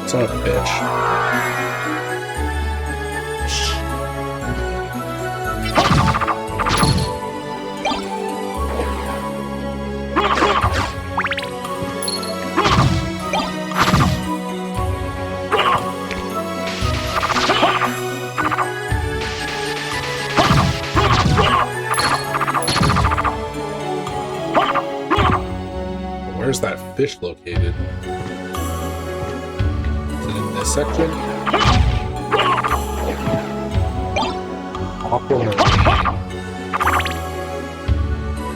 Son of a bitch. Where's that fish located? Is it in this section? Aquamarine.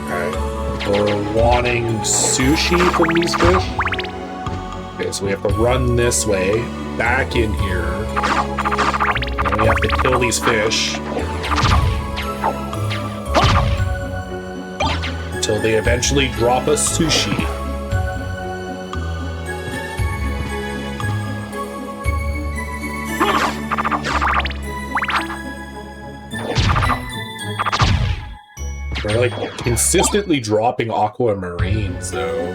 Okay. We're wanting sushi from these fish. Okay, so we have to run this way, back in here. And we have to kill these fish. Until they eventually drop us sushi. They're like consistently dropping aquamarines though.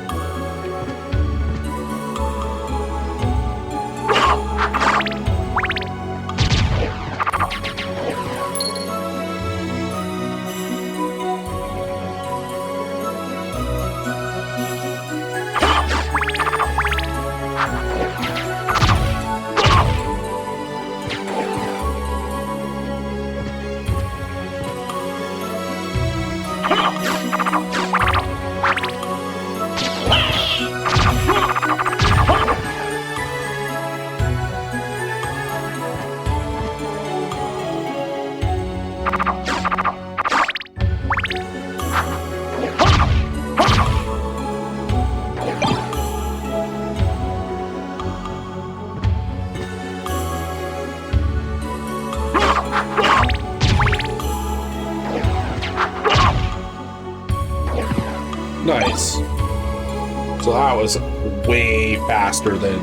was way faster than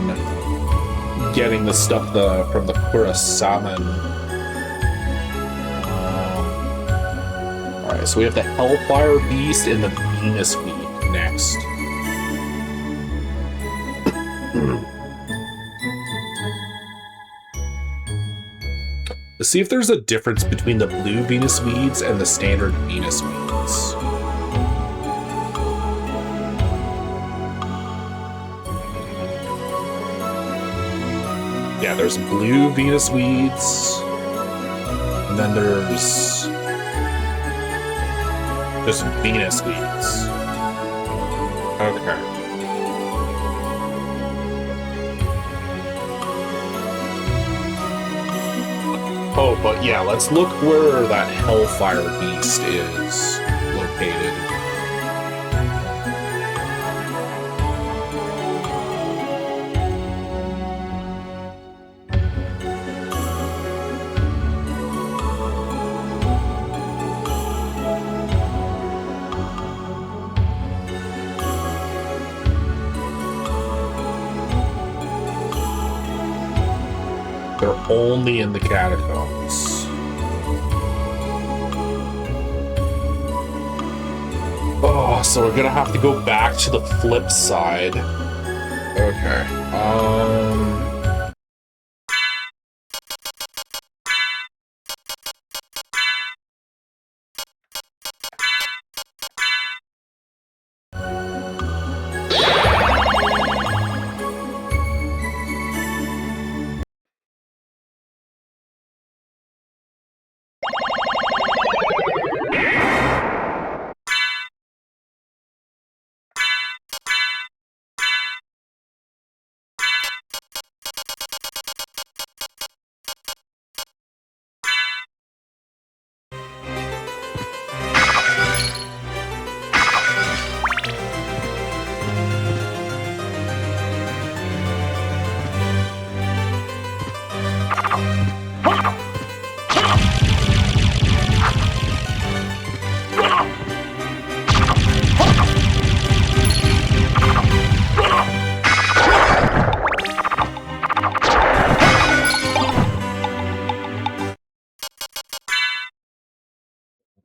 getting the stuff from the Kurasaman. Alright, so we have the Hellfire Beast and the Venus Weed next. Let's see if there's a difference between the blue Venus Weeds and the standard Venus Weeds. Yeah, there's blue Venus Weeds, and then there's just Venus Weeds. Okay. Oh, but yeah, let's look where that Hellfire Beast is located. They're only in the catacombs. Oh, so we're gonna have to go back to the flip side. Okay.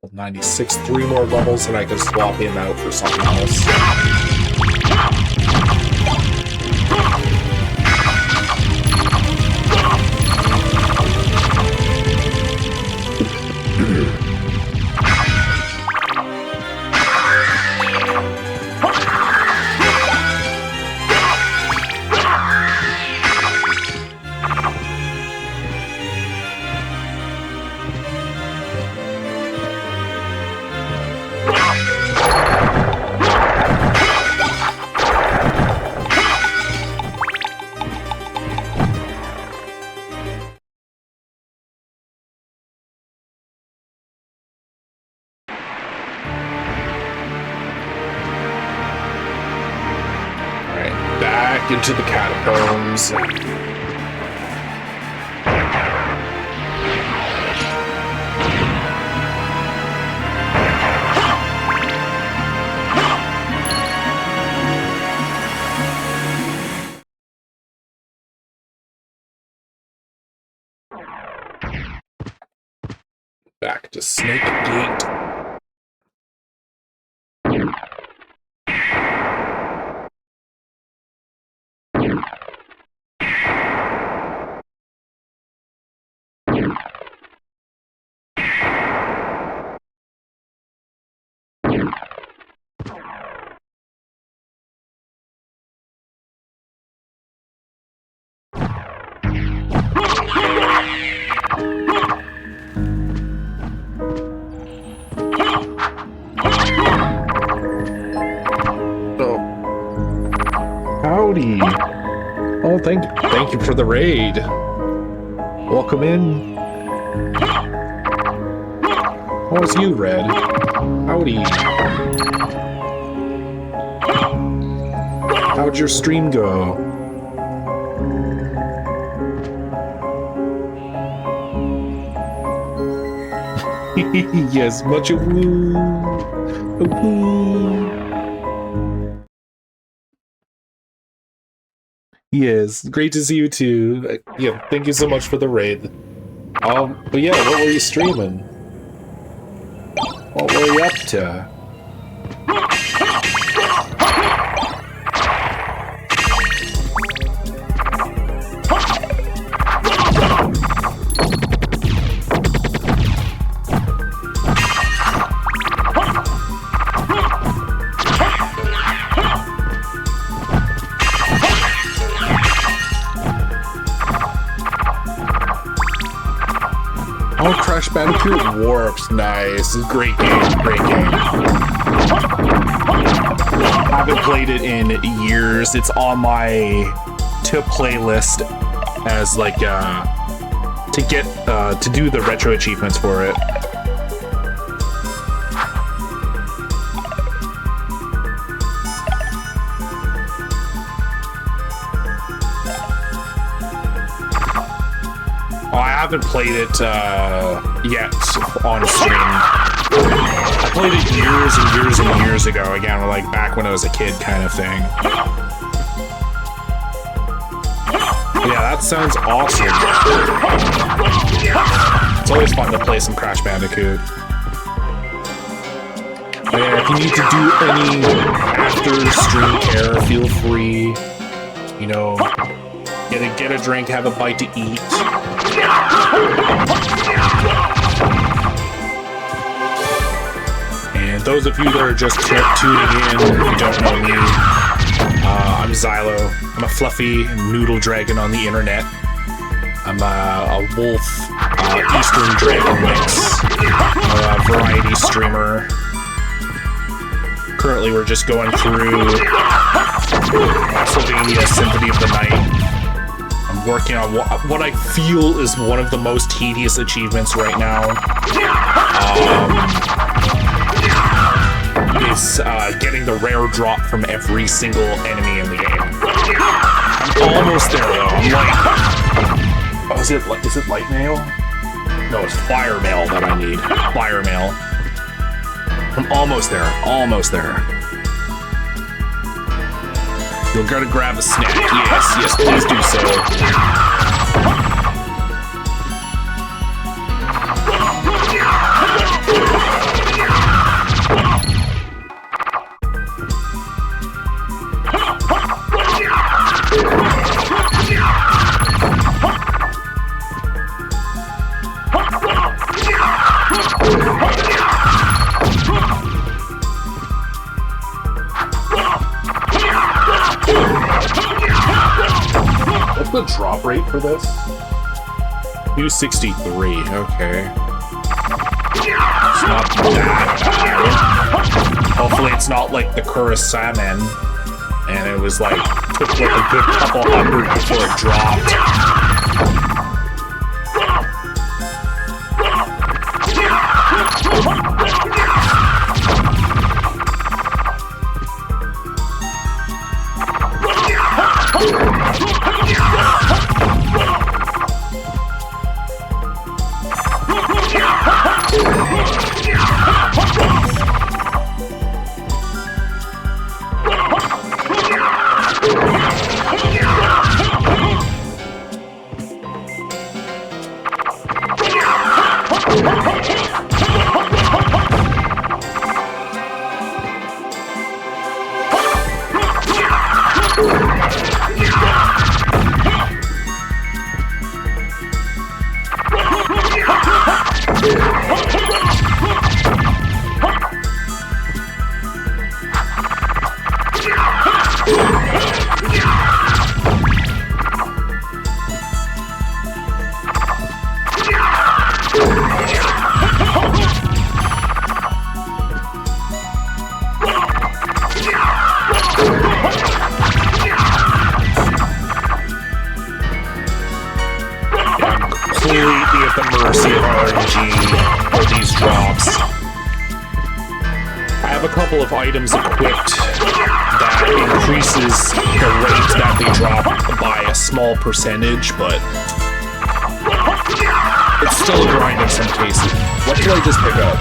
Level 96, 3 more levels, and I can swap him out for something else. Into the catacombs. Back to Snake Gate. Howdy. Oh, thank you for the raid. Welcome in. Oh, it's you, Red. Howdy. How'd your stream go? Yes, much a woo. A woo. Yes, great to see you too. Yeah, thank you so much for the raid. But yeah, what were you streaming? What were you up to? Oh, Crash Bandicoot Warped. Nice. Great game. Great game. Haven't played it in years. It's on my to-play list as like to do the retro achievements for it. Oh, I haven't played it yet on stream. I played it years and years and years ago, again, like back when I was a kid kind of thing. Yeah, that sounds awesome. It's always fun to play some Crash Bandicoot. But yeah, if you need to do any after-stream care, feel free, you know, get a drink, have a bite to eat. And those of you that are just tuning in, if you don't know me, I'm Xylo. I'm a fluffy noodle dragon on the internet. I'm a wolf, Eastern dragon mix, a variety streamer. Currently, we're just going through Castlevania Symphony of the Night. I'm working on what I feel is one of the most tedious achievements right now. Is getting the rare drop from every single enemy in the game. I'm almost there though. I'm like, oh, is it light mail? No, it's fire mail that I need. Fire mail. I'm almost there. Almost there. You'll gotta grab a snack. Yes, please do so. What's the drop rate for this? 263, okay. It's not that bad. Hopefully it's not like the Kurasamen, and it was like, took like a good couple hundred before it dropped. Completely at the mercy of RNG for these drops. I have a couple of items equipped that increases the rate that they drop by a small percentage, but it's still a grind in some cases. What did I just pick up?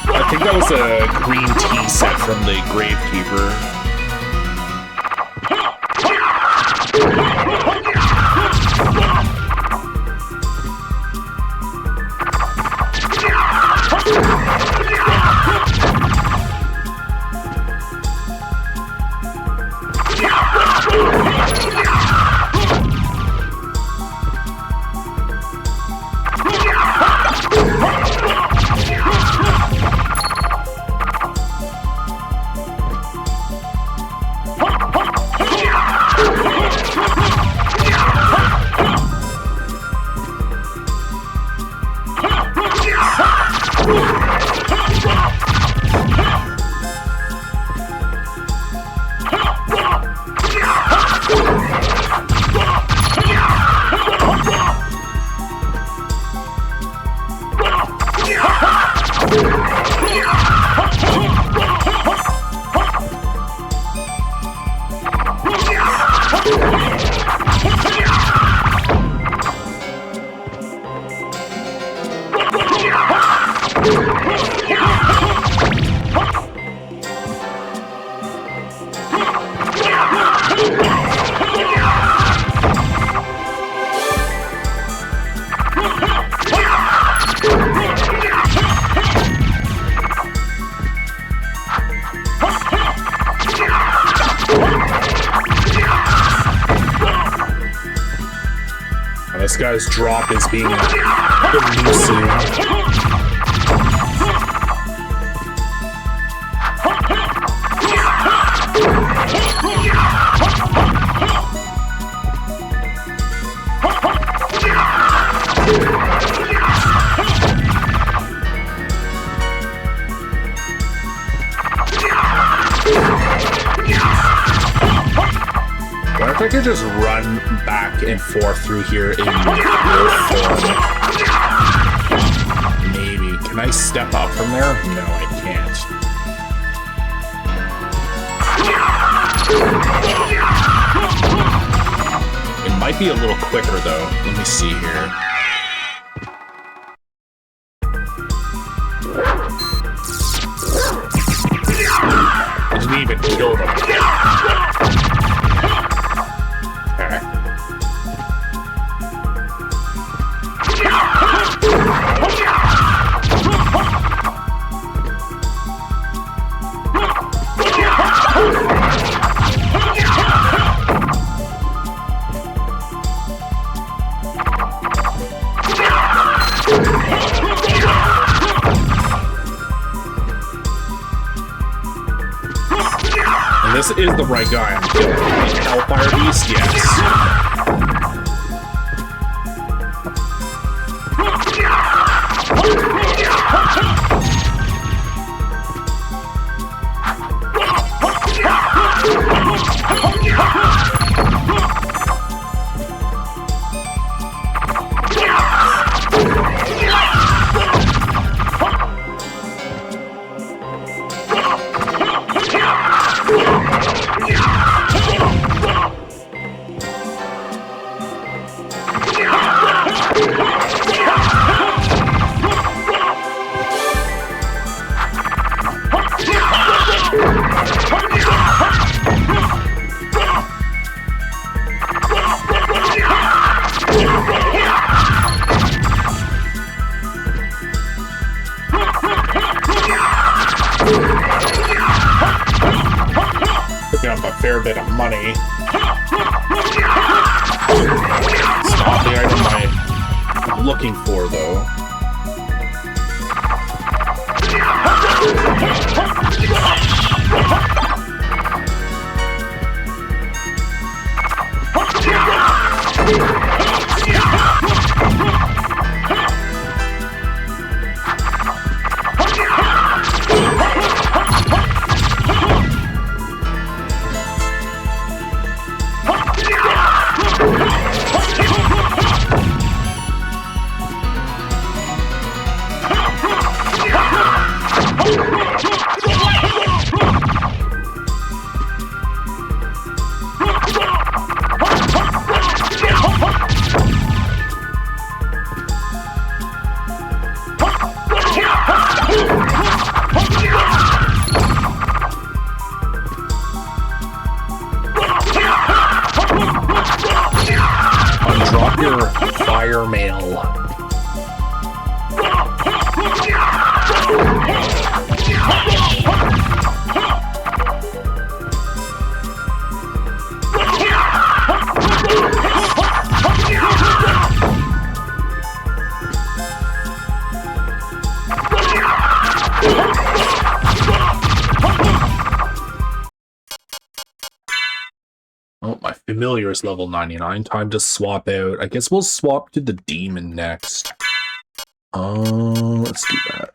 I think that was a green tea set from the Gravekeeper. This guy's drop is being elusive. What if I could just run back and forth through here in wolf form? Maybe. Can I step up from there? No, I can't. It might be a little quicker, though. Let me see here. I didn't even kill them. This is the right guy I'm killing. Hellfire Beast? Yes. Picking up a fair bit of money. It's not the item I'm looking for, though. fire mail. Oh, my familiar is level 99. Time to swap out. I guess we'll swap to the demon next. Let's do that.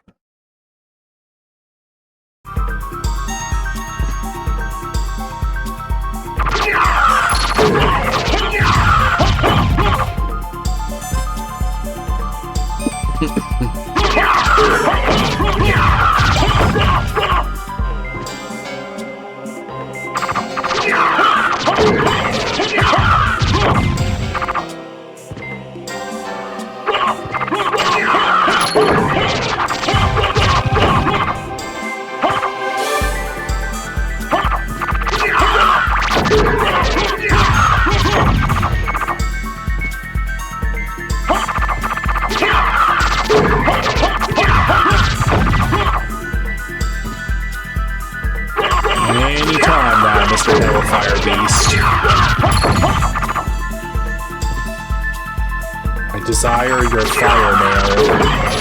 Anytime now, Mr. Hellfire Beast. I desire your fire mail.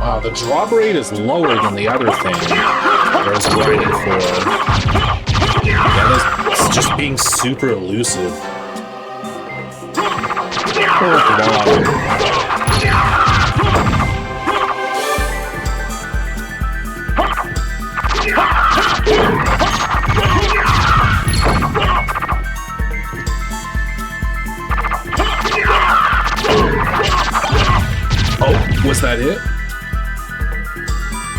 Wow, the drop rate is lower than the other thing I was grinding for. Yeah, it's just being super elusive. Oh, was that it?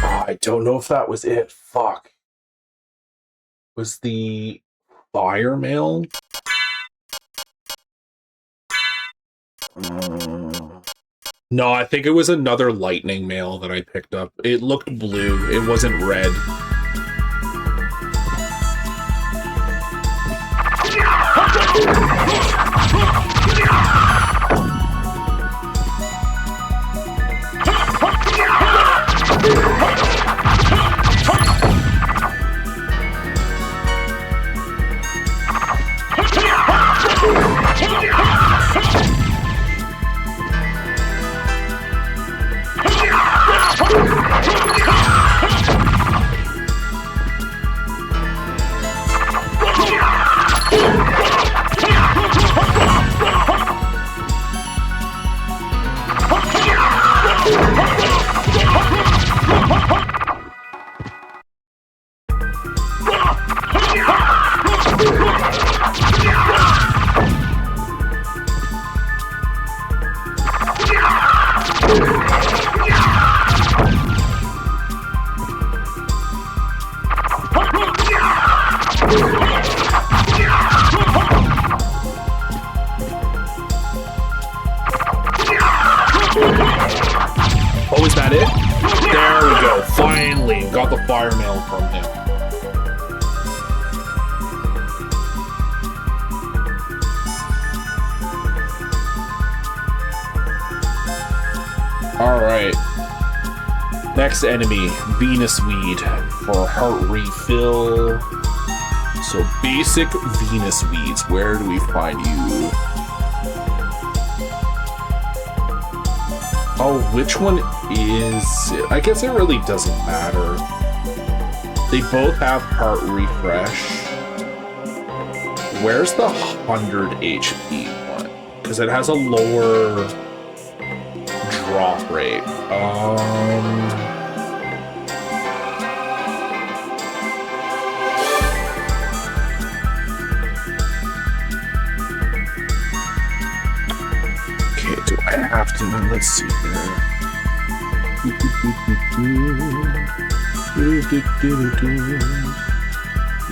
Oh, I don't know if that was it. Fuck. Was the fire mail? No, I think it was another lightning mail that I picked up. It looked blue. It wasn't red. fire mail from him. Alright. Next enemy, Venus Weed for heart refill. So basic Venus Weeds, where do we find you? Oh, which one is it? I guess it really doesn't matter. They both have heart refresh. Where's the 100 HP one? Because it has a lower drop rate. Okay, do I have to? Let's see here.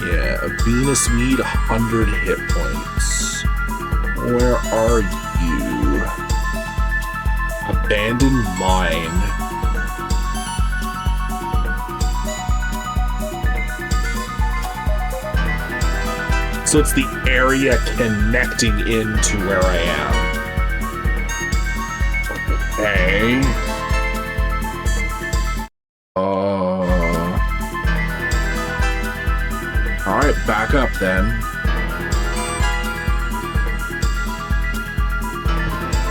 Yeah, Venus Weed, 100 hit points. Where are you? Abandoned Mine. So it's the area connecting into where I am. Okay. Alright, back up then.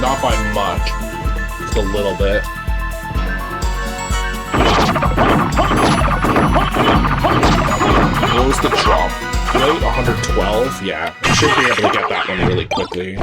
Not by much. Just a little bit. What was the drop rate? 112? Yeah, I should be able to get that one really quickly.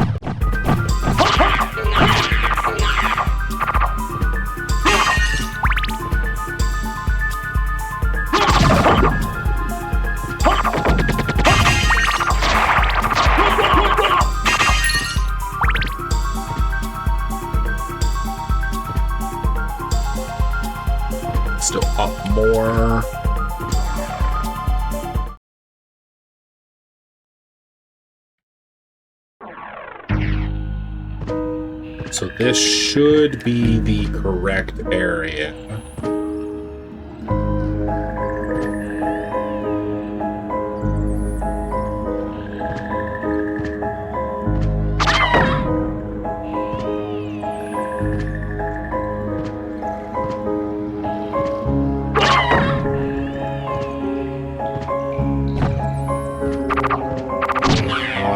Still up more. So this should be the correct area.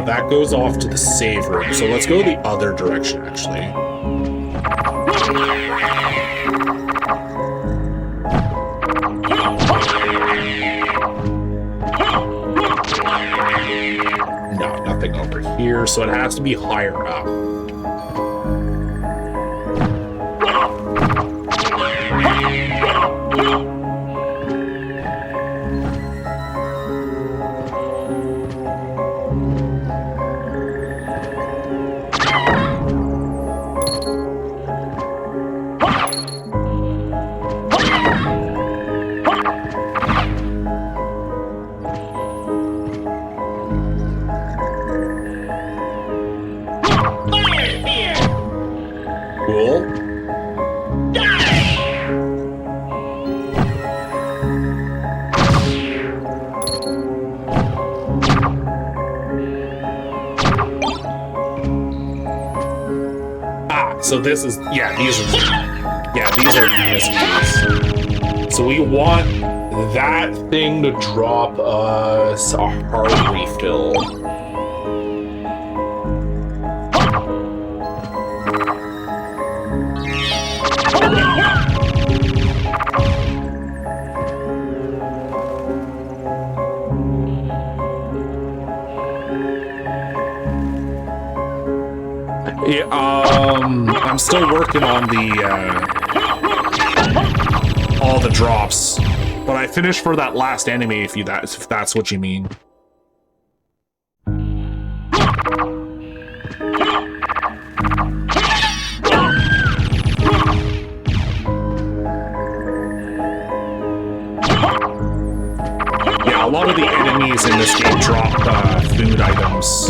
That goes off to the save room, so let's go the other direction, actually. No, nothing over here, so it has to be higher up. So this is, yeah, these are Venus Weeds. So we want that thing to drop us a heart refill. Yeah, I'm still working on the all the drops, but I finished for that last enemy. If that's what you mean. Yeah, a lot of the enemies in this game drop food items.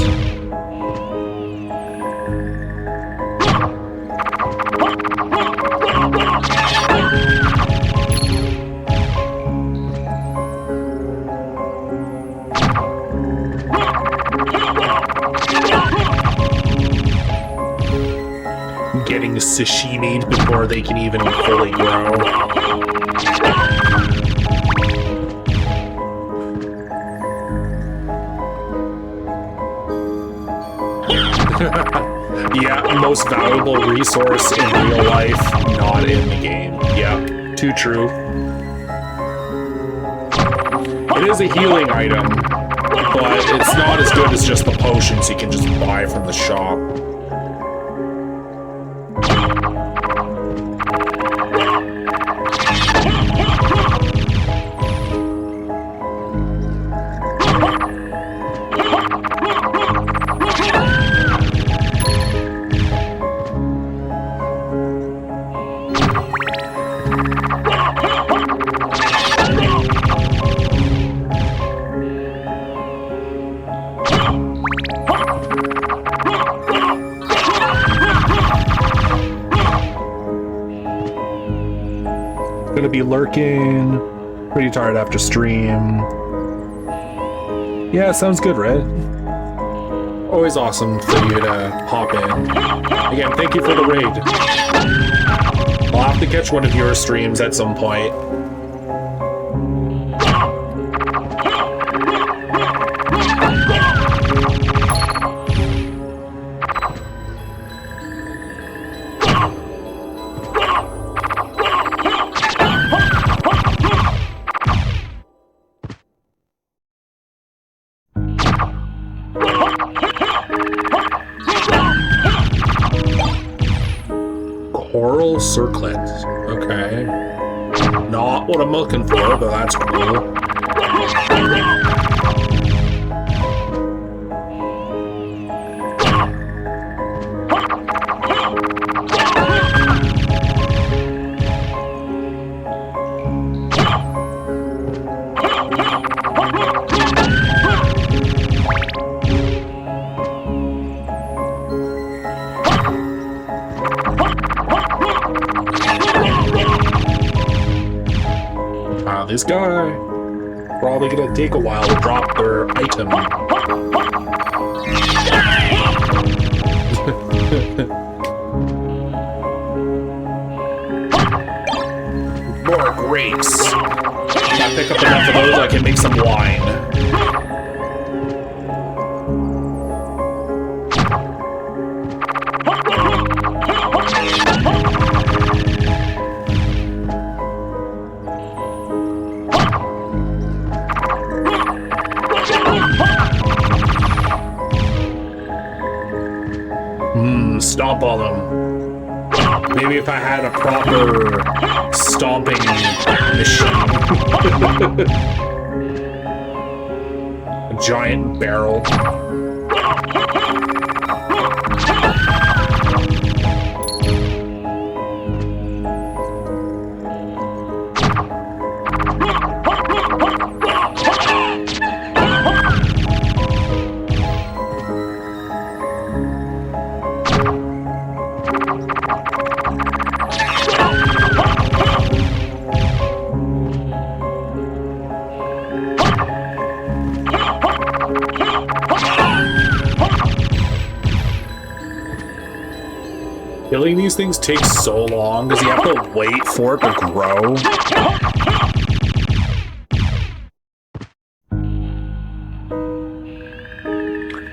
sashimi'd before they can even fully grow. Yeah, most valuable resource in real life, not in the game. Yeah, too true. It is a healing item, but it's not as good as just the potions you can just buy from the shop. Gonna be lurking. Pretty tired after stream. Yeah, sounds good, Red. Always awesome for you to hop in. Again, thank you for the raid. I'll have to catch one of your streams at some point. Coral circlet. Okay. Not what I'm looking for, but that's cool. This guy probably gonna take a while to drop their item. More grapes. Gotta pick up enough of those I can make some wine. Stomp on them. Maybe if I had a proper stomping machine. A giant barrel. Killing these things takes so long because you have to wait for it to grow.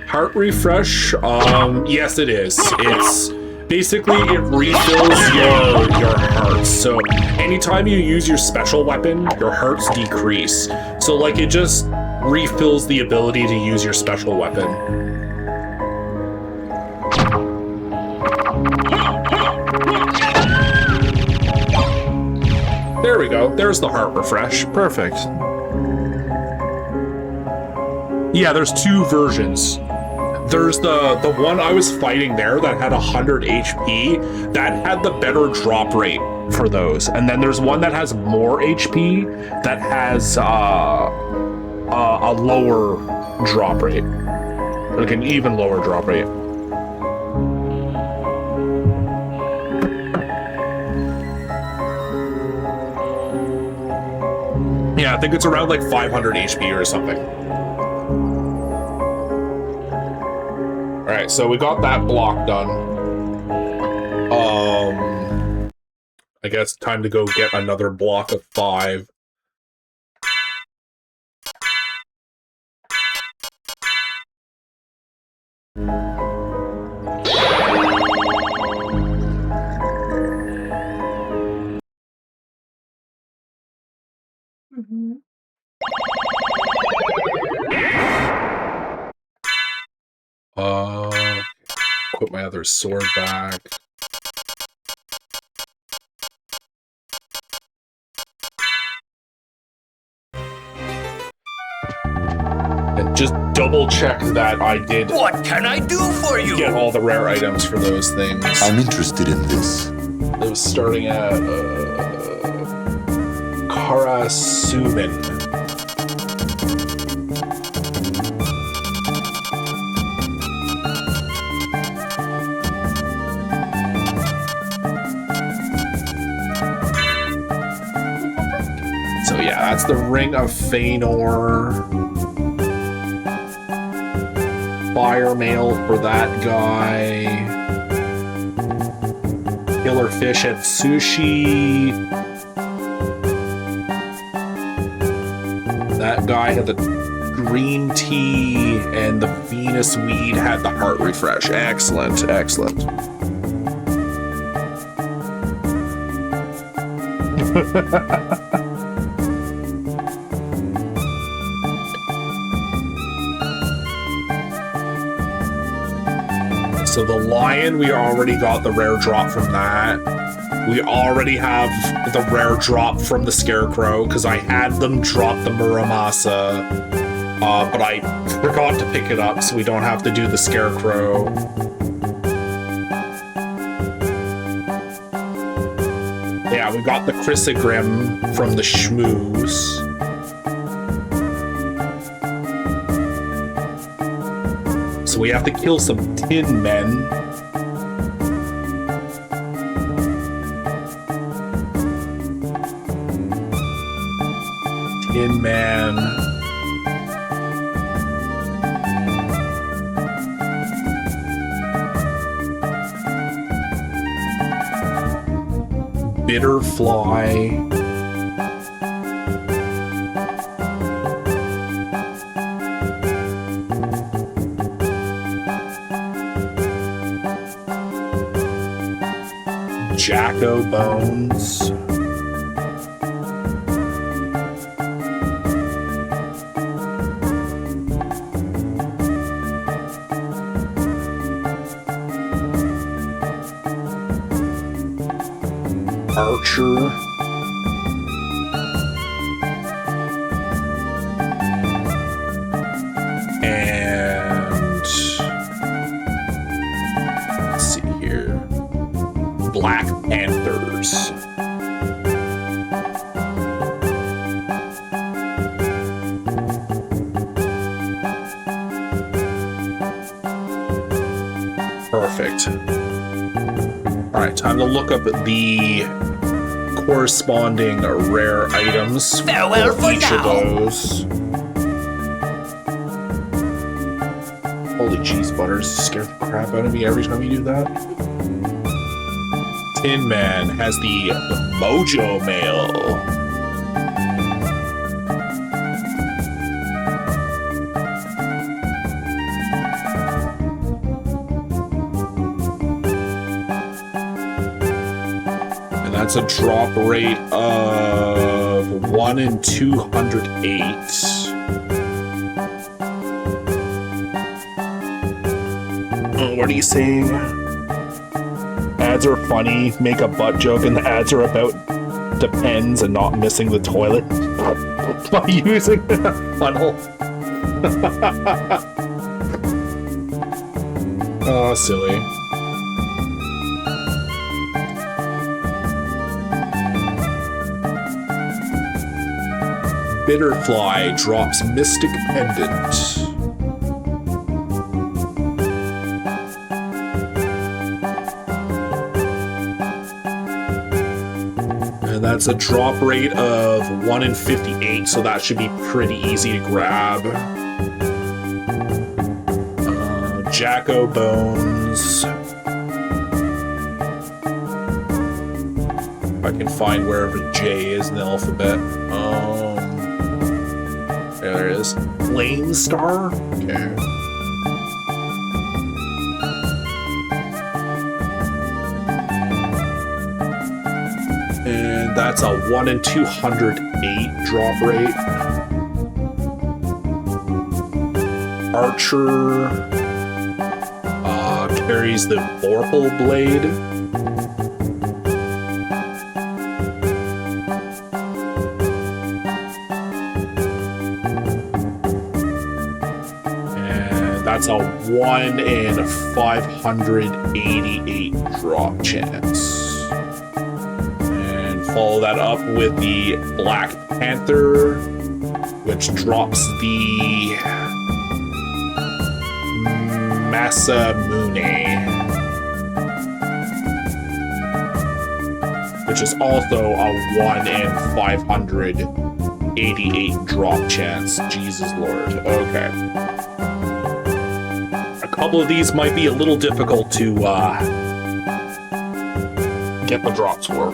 Heart refresh? Yes it is. It's basically it refills your hearts. So anytime you use your special weapon, your hearts decrease. So like it just refills the ability to use your special weapon. There we go. There's the heart refresh. Perfect. Yeah, there's two versions. There's the one I was fighting there that had 100 HP that had the better drop rate for those. And then there's one that has more HP that has a lower drop rate. Like an even lower drop rate. Yeah, I think it's around like 500 HP or something. Alright, so we got that block done. I guess time to go get another block of 5. Mhm. Put my other sword back. And just double check that I did What can I do for you? get all the rare items for those things. I'm interested in this. It was starting at Karasumin. So yeah, that's the Ring of Feanor. Fire mail for that guy. Killer fish at sushi. That guy had the green tea, and the Venus weed had the heart refresh. Excellent, excellent. So the lion, we already got the rare drop from that. We already have the rare drop from the scarecrow, because I had them drop the Muramasa, but I forgot to pick it up, so we don't have to do the scarecrow. Yeah, we got the Chrysogrim from the Schmooze. So we have to kill some tin men. Tin man. Bitter fly. Jacko bones. Archer. And let's see here. Black Panthers. Perfect. All right, time to look up the corresponding rare items Farewell for each of now. those. Holy cheese butters, scare the crap out of me every time you do that. Tin Man has the Mojo Mail. And that's a drop rate of 1 in 208. What are you saying? Ads are funny, make a butt joke, and the ads are about depends and not missing the toilet by using a funnel. Oh, silly. Bitterfly drops Mystic Pendant. And that's a drop rate of 1 in 58, so that should be pretty easy to grab. Jacko Bones. I can find wherever J is in the alphabet. There it is. Flame Star? Okay. And that's a 1 in 208 drop rate. Archer carries the Vorpal Blade. And that's a 1 in 588 drop chance. Follow that up with the Black Panther, which drops the Masamune, which is also a 1 in 588 drop chance. Jesus Lord. Okay. A couple of these might be a little difficult to get the drops for.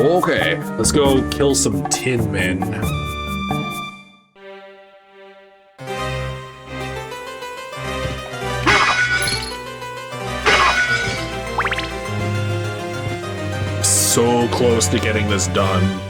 Okay, let's go kill some tin men. So close to getting this done.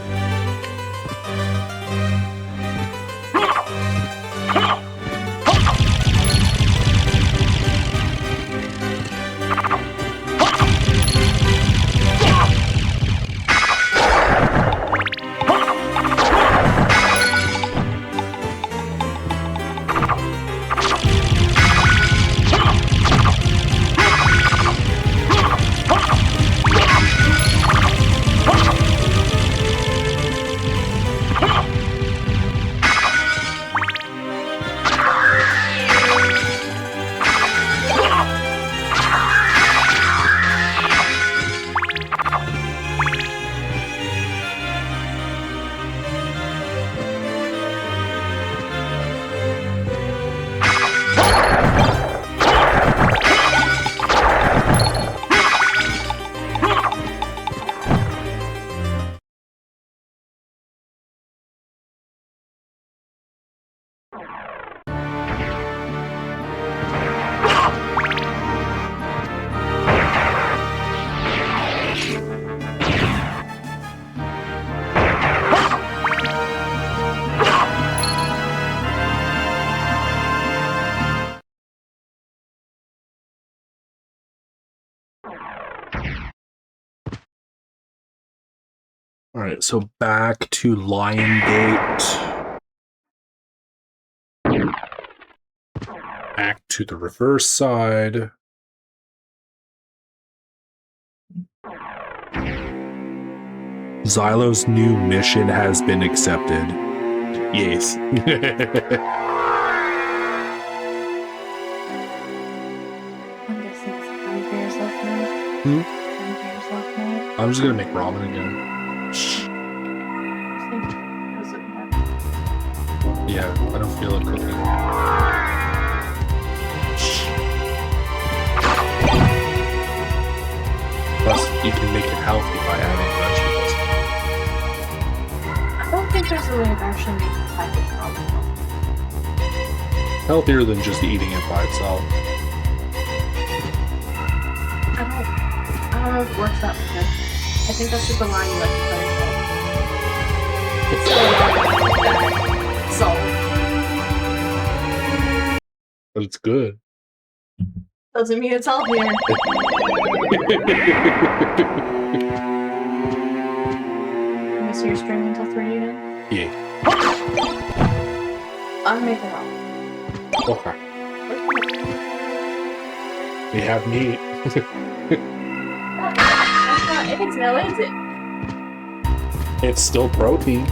All right, so back to Lion Gate. Back to the reverse side. Xylo's new mission has been accepted. Yes. I'm guessing it's time for yourself now. Hmm? Time for yourself now. I'm just gonna make ramen again. Yeah, I don't feel like cooking. Plus, you can make it healthy by adding vegetables. I don't think there's a way of actually making Thai ramen. Healthier than just eating it by itself. I don't know if it works that way. I think that's just the line you like to play yourself. It's so But it's good. doesn't mean it's healthier. Let me see your stream until 3 again. Yeah. I'm making ramen. Okay. We have meat. That's not eggs now, is it? It's still protein.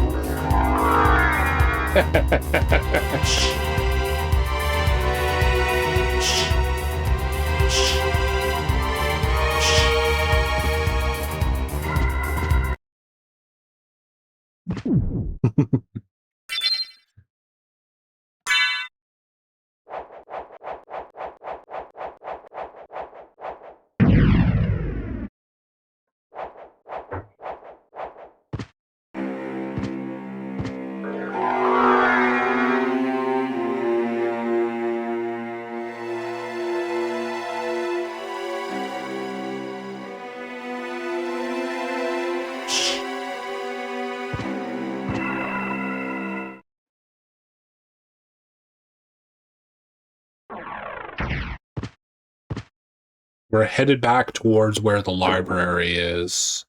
We're headed back towards where the library is.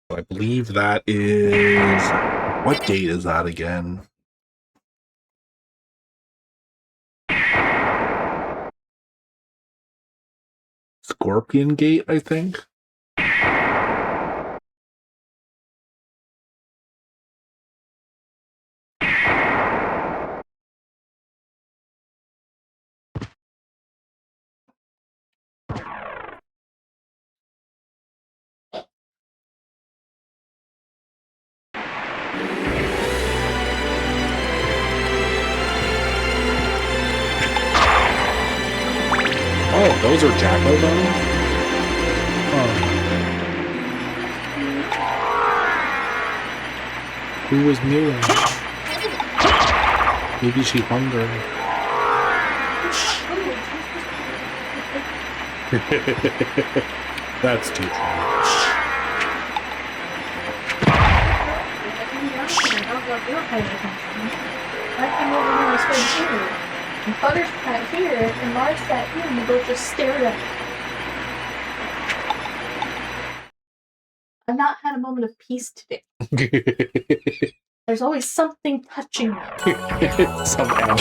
I believe that is... What date is that again? Scorpion Gate, I think? Oh, those are Jacko bones? Oh. Who was mewing? Maybe she hungry. That's too funny. I came over here and stood here. And Butters sat here, and Mars sat here, and we both just stared at me. I've not had a moment of peace today. There's always something touching me. Some animal.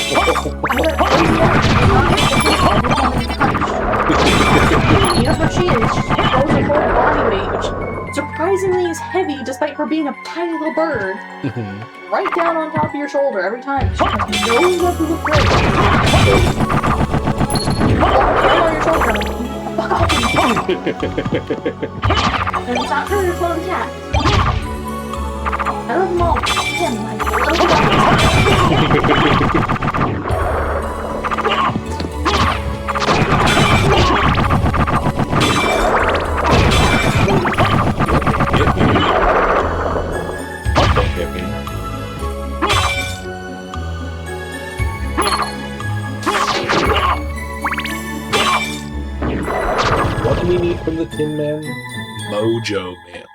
You know how she is. She throws her whole body weight, which surprisingly is heavy despite her being a tiny little bird. Right down on top of your shoulder every time. She has no level of weight. Right on your shoulder. And it's not her, it's one of the cats. I love them all. Him, I Don't hit me. What do we need from the Tin Man? Mojo Man.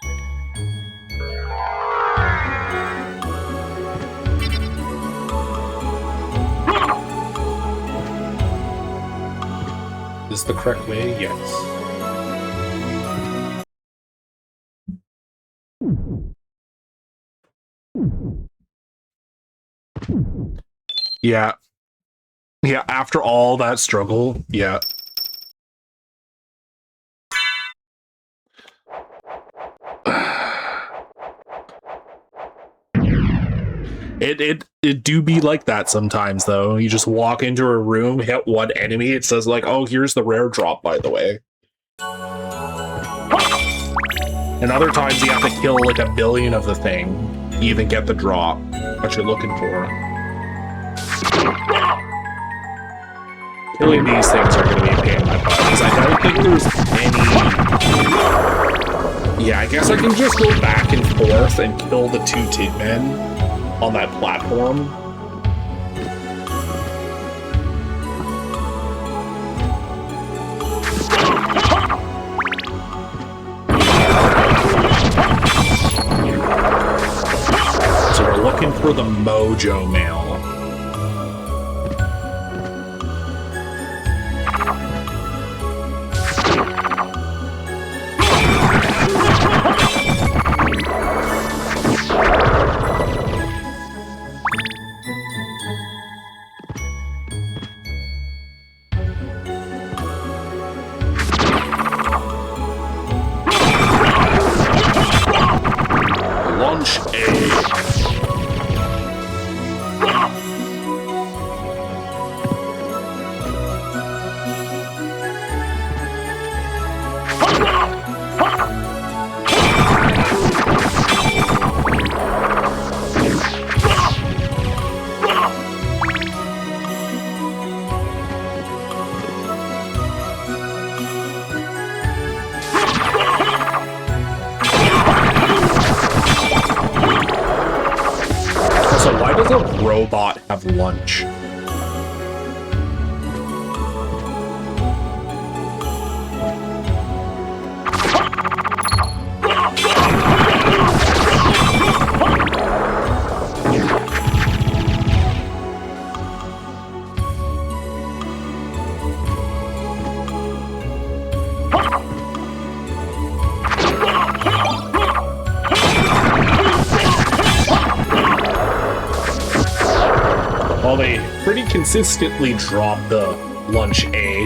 Is this the correct way? Yes. Yeah. Yeah, after all that struggle, yeah. It do be like that sometimes, though. You just walk into a room, hit one enemy, it says like, oh, here's the rare drop, by the way. And other times you have to kill like 1 billion of the thing to even get the drop that you're looking for. Killing these things are going to be a pain in my butt, because I don't think there's any... Yeah, I guess I can just go back and forth and kill the 2 Tin Men on that platform. So we're looking for the Mojo Mail. Launch A. So why does a robot have lunch? Well, they pretty consistently drop the lunch A.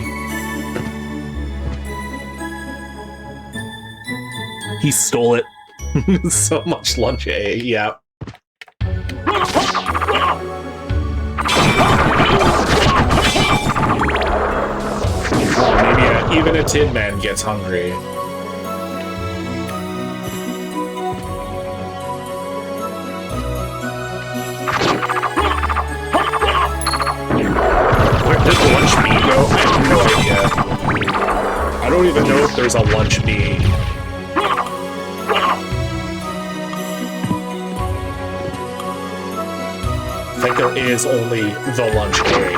He stole it. So much lunch A, yeah. Well, maybe even a Tin Man gets hungry. Where did the lunch bee go? I have no idea. I don't even know if there's a lunch bee. I think there is only the lunch bee.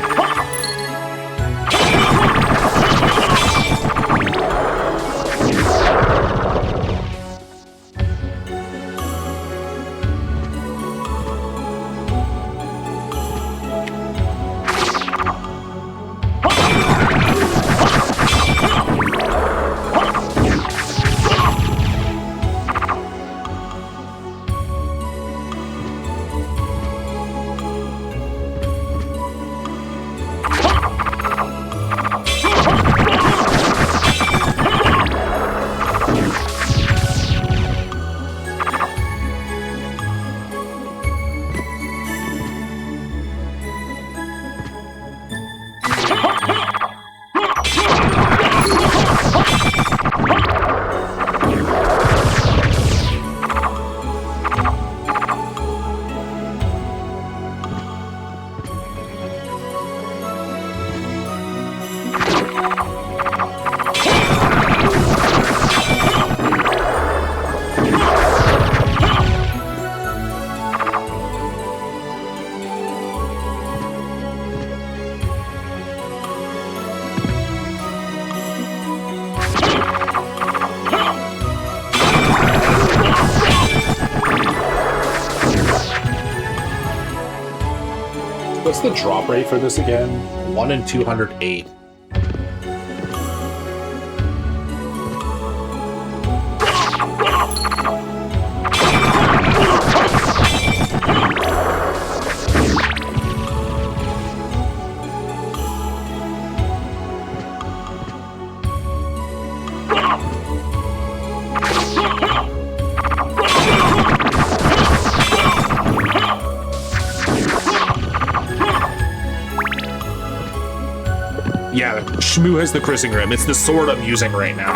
What's the drop rate for this again? 1 in 208. Yeah, Shmoo has the Chrising Rim. It's the sword I'm using right now.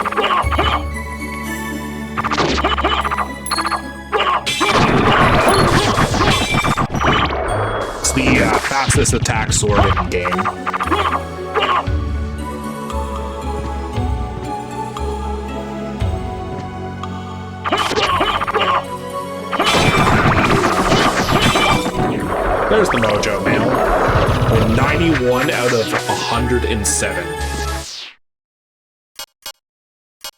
It's the fastest attack sword in game. There's the Mojo Mail. 91 out of 107.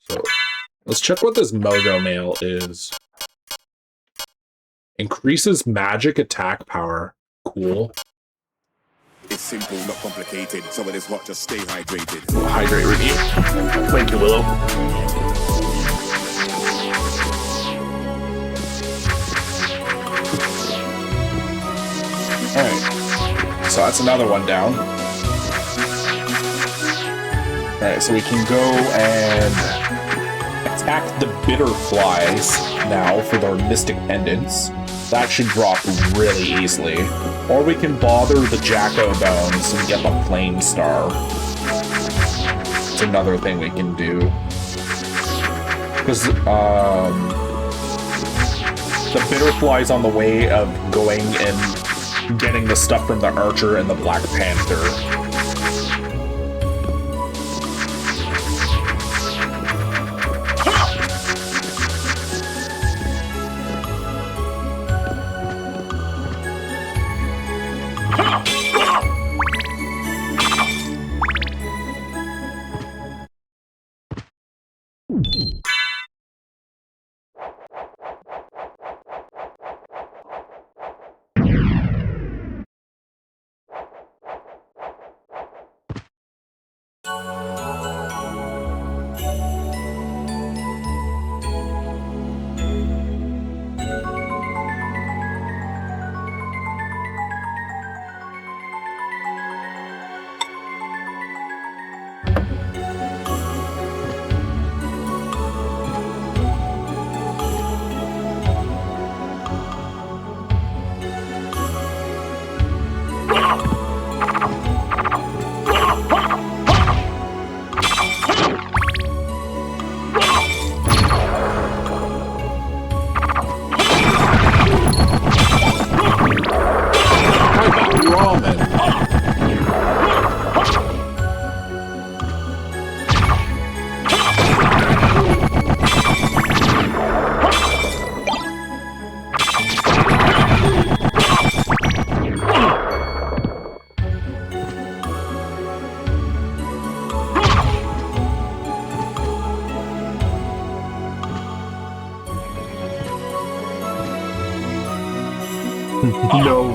So, let's check what this Mojo Mail is. Increases magic attack power. Cool. It's simple, not complicated. So when it's hot, just stay hydrated. Hydrate review. Thank you, Willow. Alright. So that's another one down. Alright, so we can go and attack the bitter flies now for their mystic pendants. That should drop really easily. Or we can bother the Jacko bones and get the flame star. It's another thing we can do. Because the bitter flies on the way of going and getting the stuff from the Archer and the Black Panther.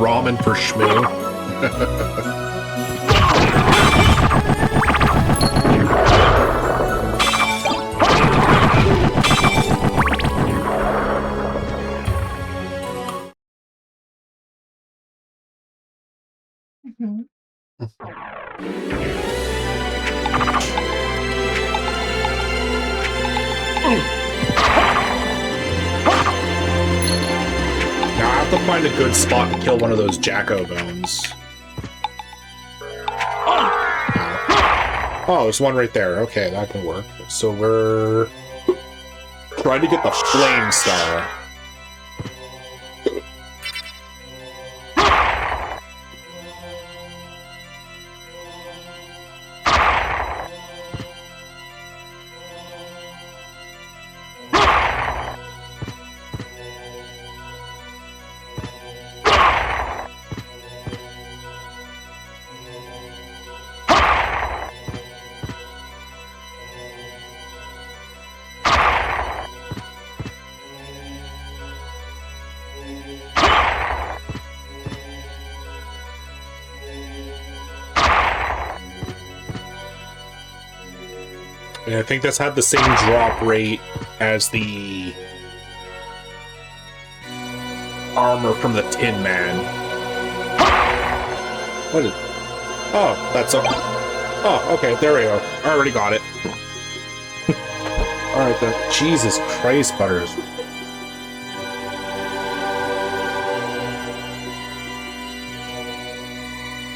ramen for Shmoo. Mhm. Now I have to find a good spot to kill one of those Jacko bones. Oh, there's one right there. Okay, that can work. So we're trying to get the Flame Star. And I think that's had the same drop rate as the armor from the Tin Man. What is... Oh, that's a... Oh, okay, there we go. I already got it. Alright then. Jesus Christ, Butters.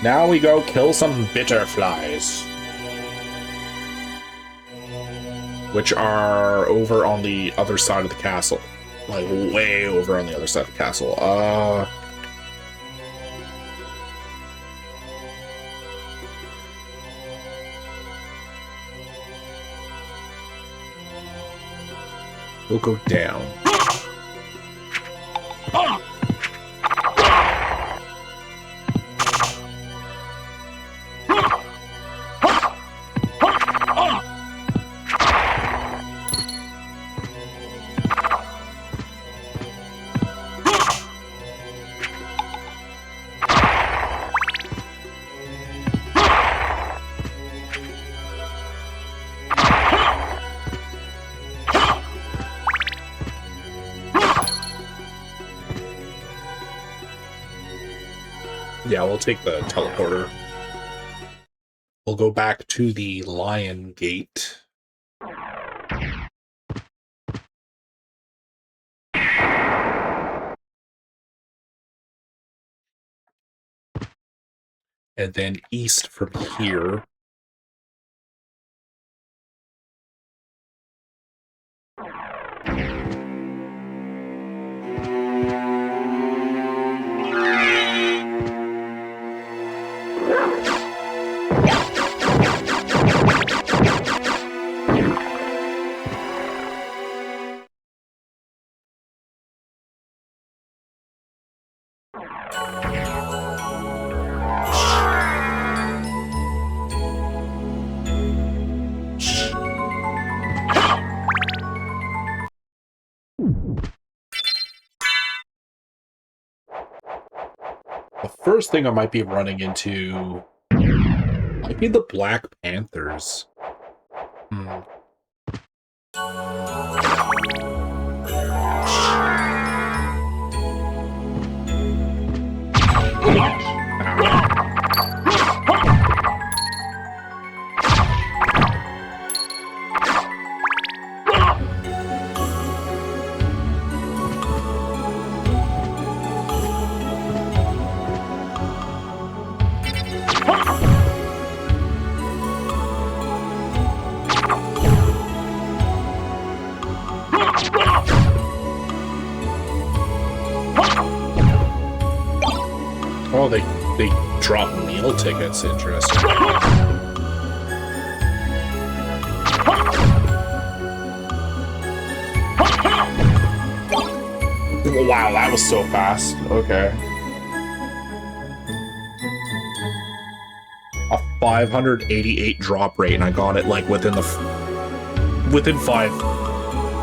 Now we go kill some bitterflies. Which are over on the other side of the castle. Like, way over on the other side of the castle. We'll go down. Yeah, we'll take the teleporter. We'll go back to the Lion Gate. And then east from here. The first thing I might be running into might be the Black Panthers. Oh, they drop meal tickets. Interesting. Wow, that was so fast. Okay. A 588 drop rate, and I got it like within 5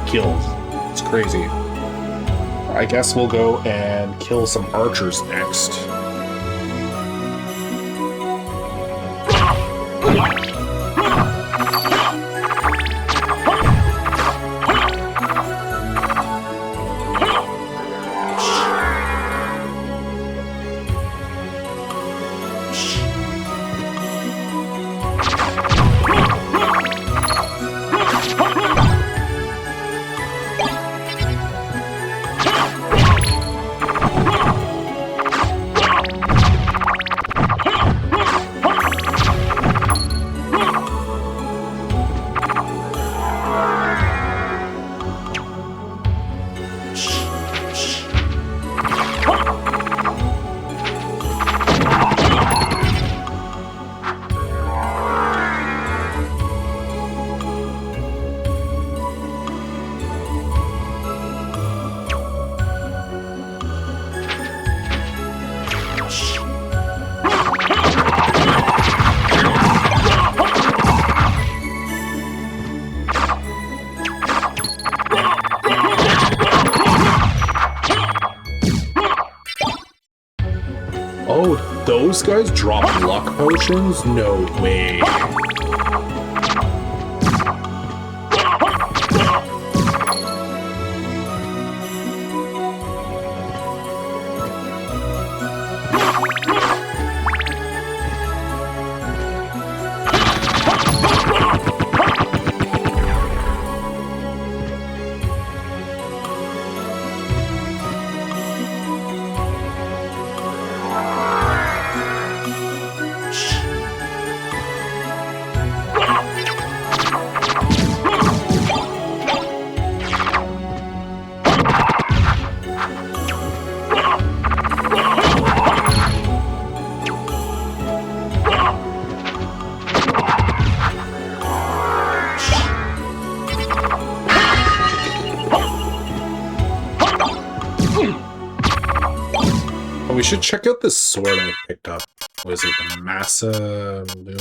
kills. It's crazy. I guess we'll go and kill some archers next. Those guys drop luck potions? No way. We should check out this sword I picked up. Was it the Massa Loom?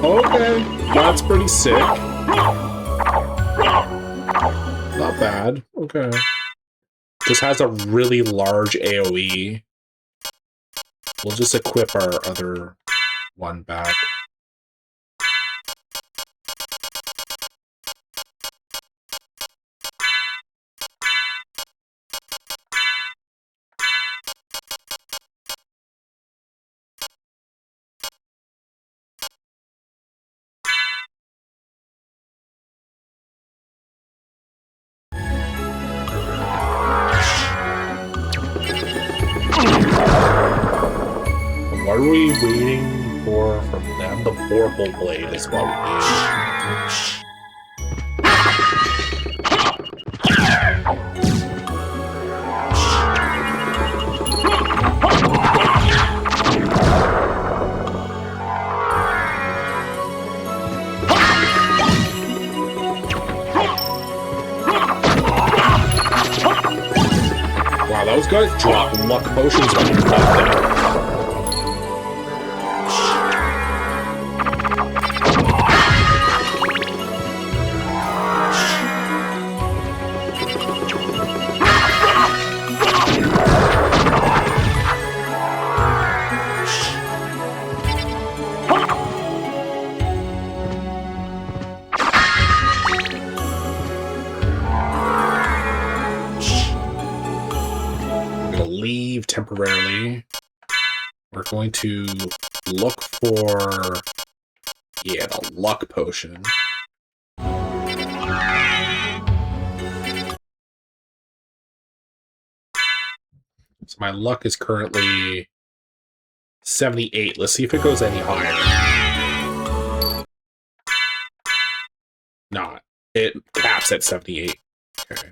Okay, that's pretty sick. Not bad. Okay. Just has a really large AoE. We'll just equip our other one back. What are we waiting for from them? The Vorpal Blade is what we need. Wow, those guys drop luck potions when you fight them. Temporarily, we're going to look for, yeah, the luck potion. So my luck is currently 78. Let's see if it goes any higher. Not. It caps at 78. Okay.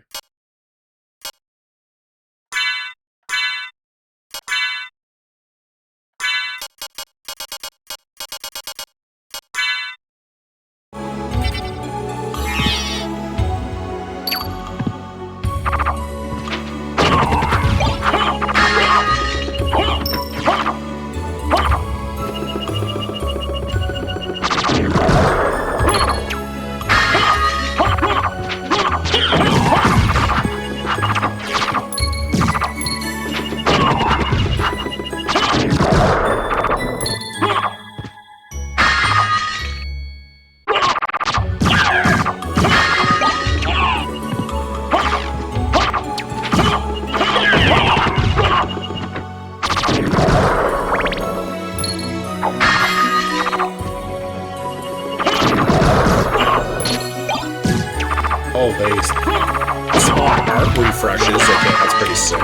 Oh, they spawn art refreshes. Okay, that's pretty sick.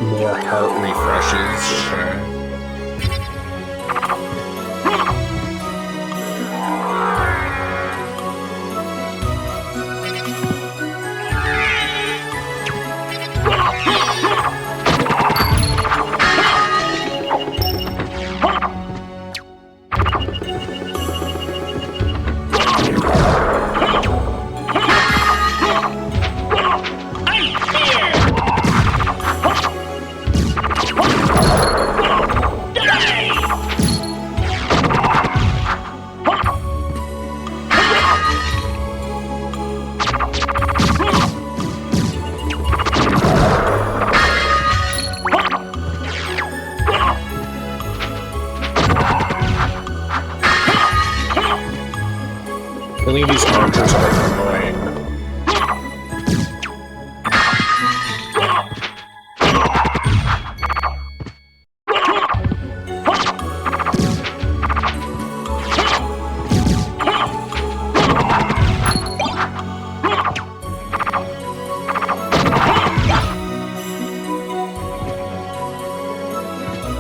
More heart refreshes, okay. I think these archers are annoying.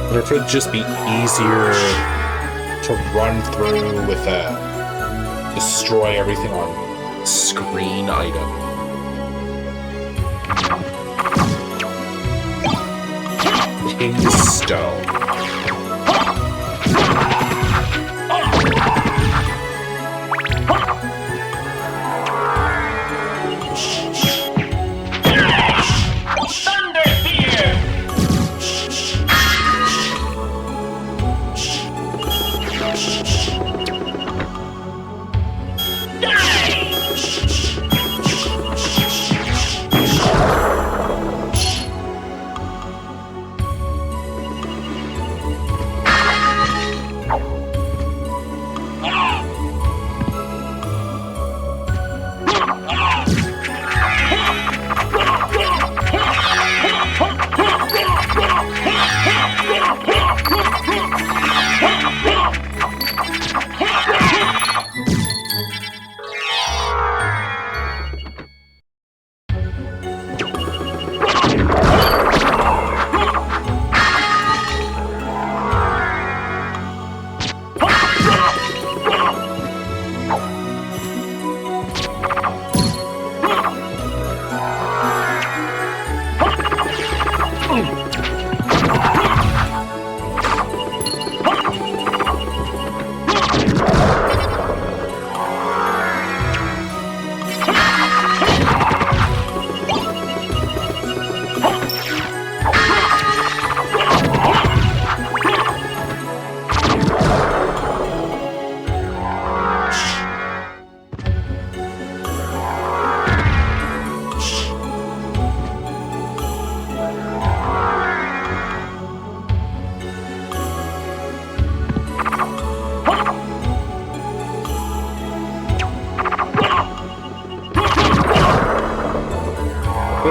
But if it would just be easier to run through with a destroy everything on screen item. King's Stone.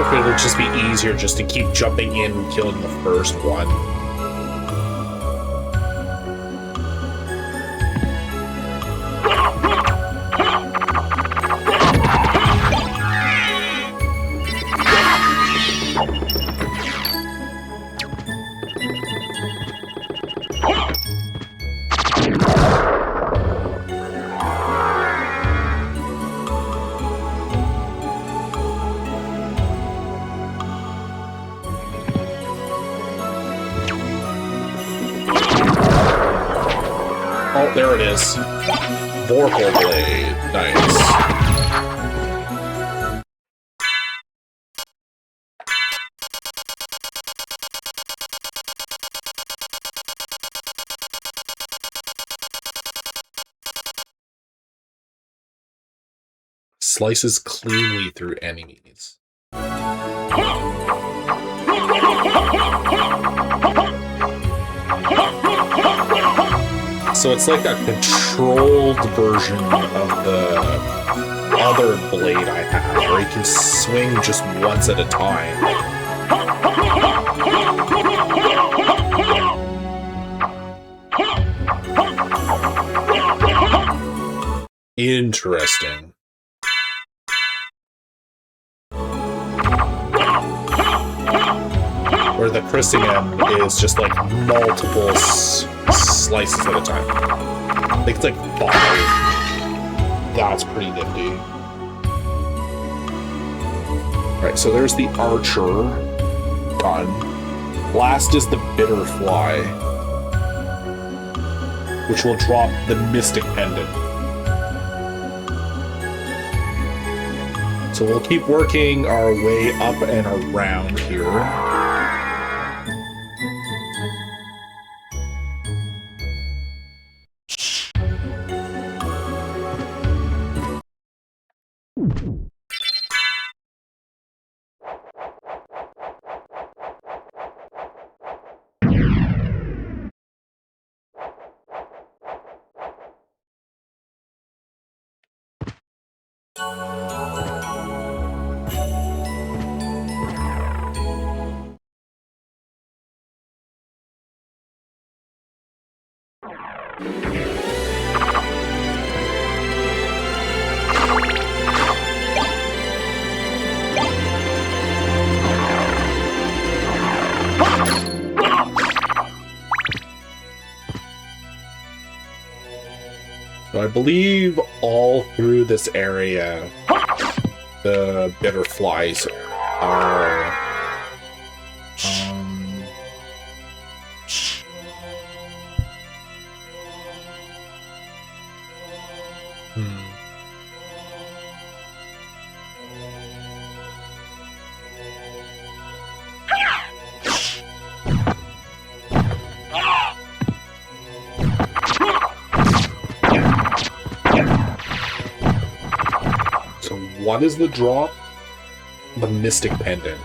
It would just be easier just to keep jumping in and killing the first one. Oh, there it is. Vorpal Blade. Nice. Slices cleanly through enemies. So it's like a controlled version of the other blade I have, where you can swing just once at a time. Interesting. Where the pressing M is just like multiple slices at a time. I think it's like 5. That's pretty nifty. Alright, so there's the archer gun. Last is the bitter fly, which will drop the mystic pendant. So we'll keep working our way up and around here. So I believe all through this area, the bitter flies are So what is the drop? The mystic pendant.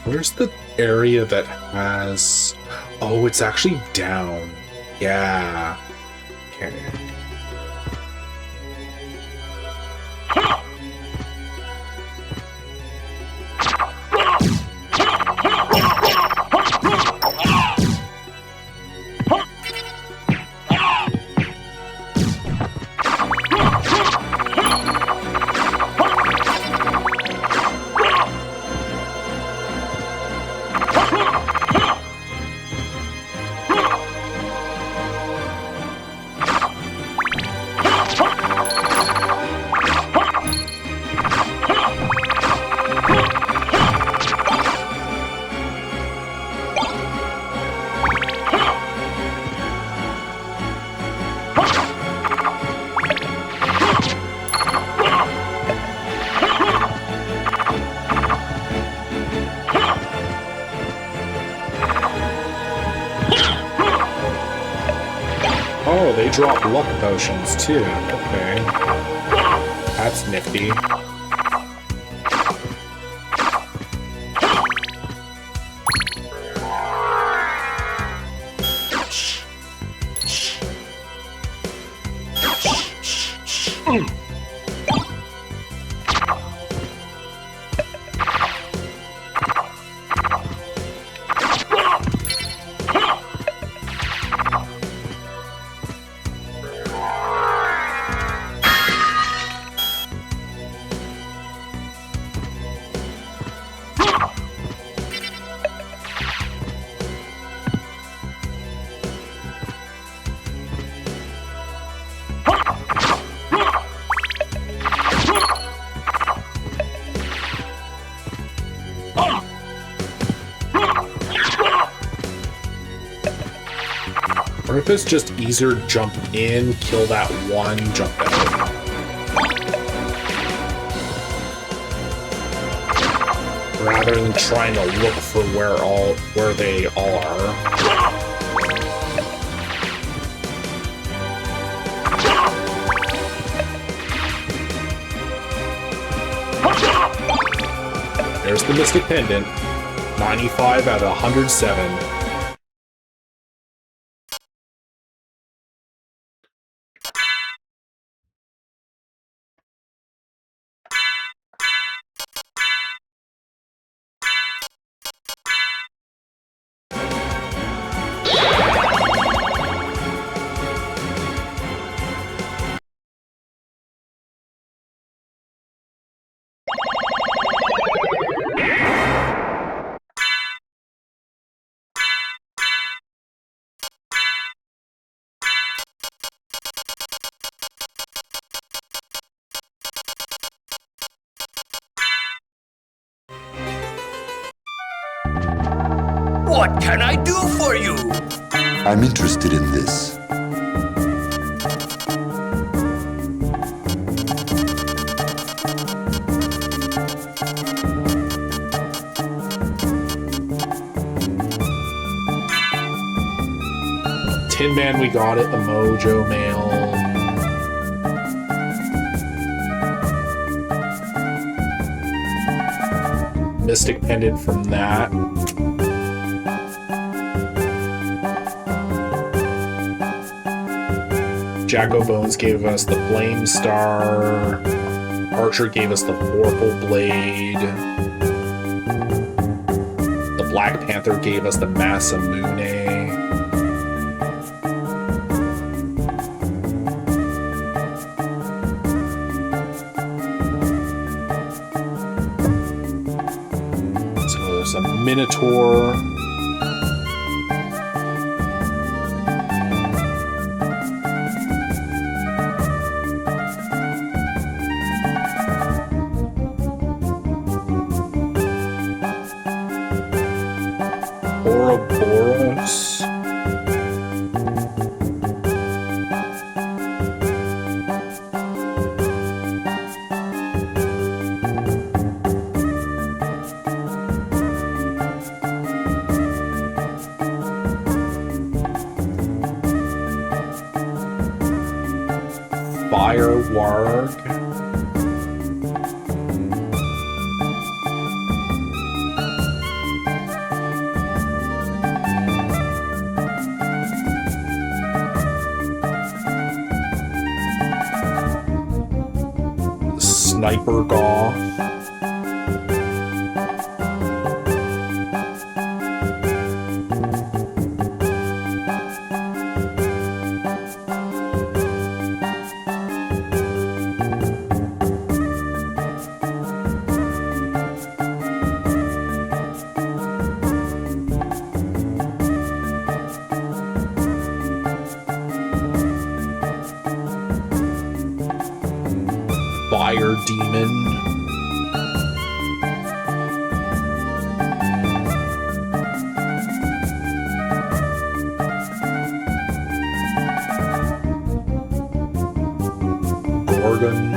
Where's the area that has... Oh, it's actually down. Yeah. Okay. Oh, they drop luck potions too. Okay. That's nifty. Or if it's just easier, jump in, kill that one, jump out. Rather than trying to look for where they all are. There's the Mystic Pendant. 95 out of 107. What can I do for you? I'm interested in this. Tin Man, we got it. The Mojo Mail. Mystic Pendant from that. Jacko Bones gave us the Flame Star. Archer gave us the Vorpal Blade. The Black Panther gave us the Masamune. So there's a Minotaur. Ouroboros. Fire Warg. Sniper Goth. Fire Demon. Gorgon.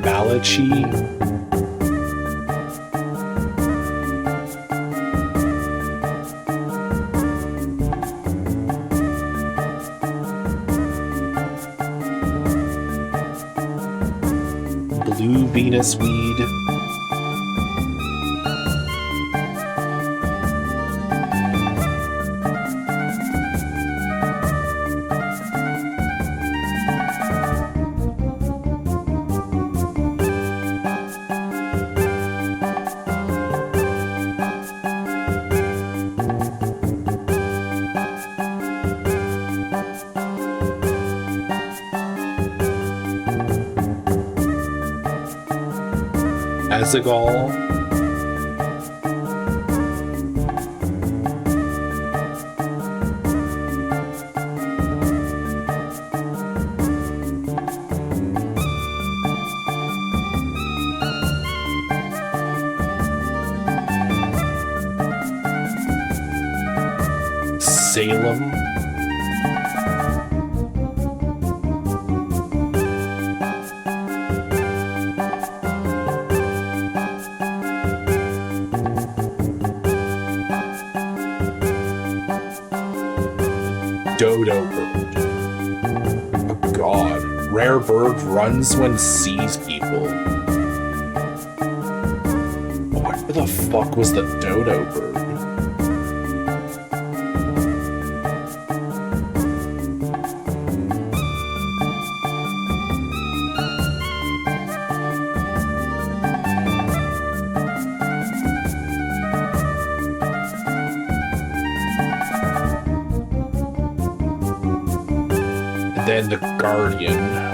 Malachi. Blue Venus Weed. Azaghal. Salem. Dodo bird. Oh god. Rare bird runs when sees people. Where the fuck was the dodo bird? And then the guardian.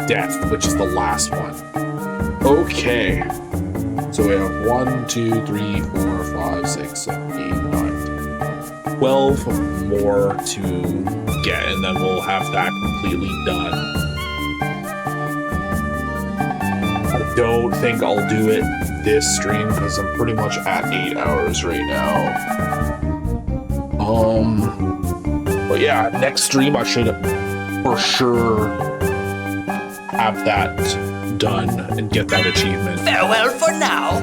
Death, which is the last one. Okay. So we have 1, 2, 3, 4, 5, 6, 7, 8, 9, 12 more to get, and then we'll have that completely done. I don't think I'll do it this stream because I'm pretty much at 8 hours right now. But yeah, next stream I should for sure have that done and get that achievement. Farewell for now.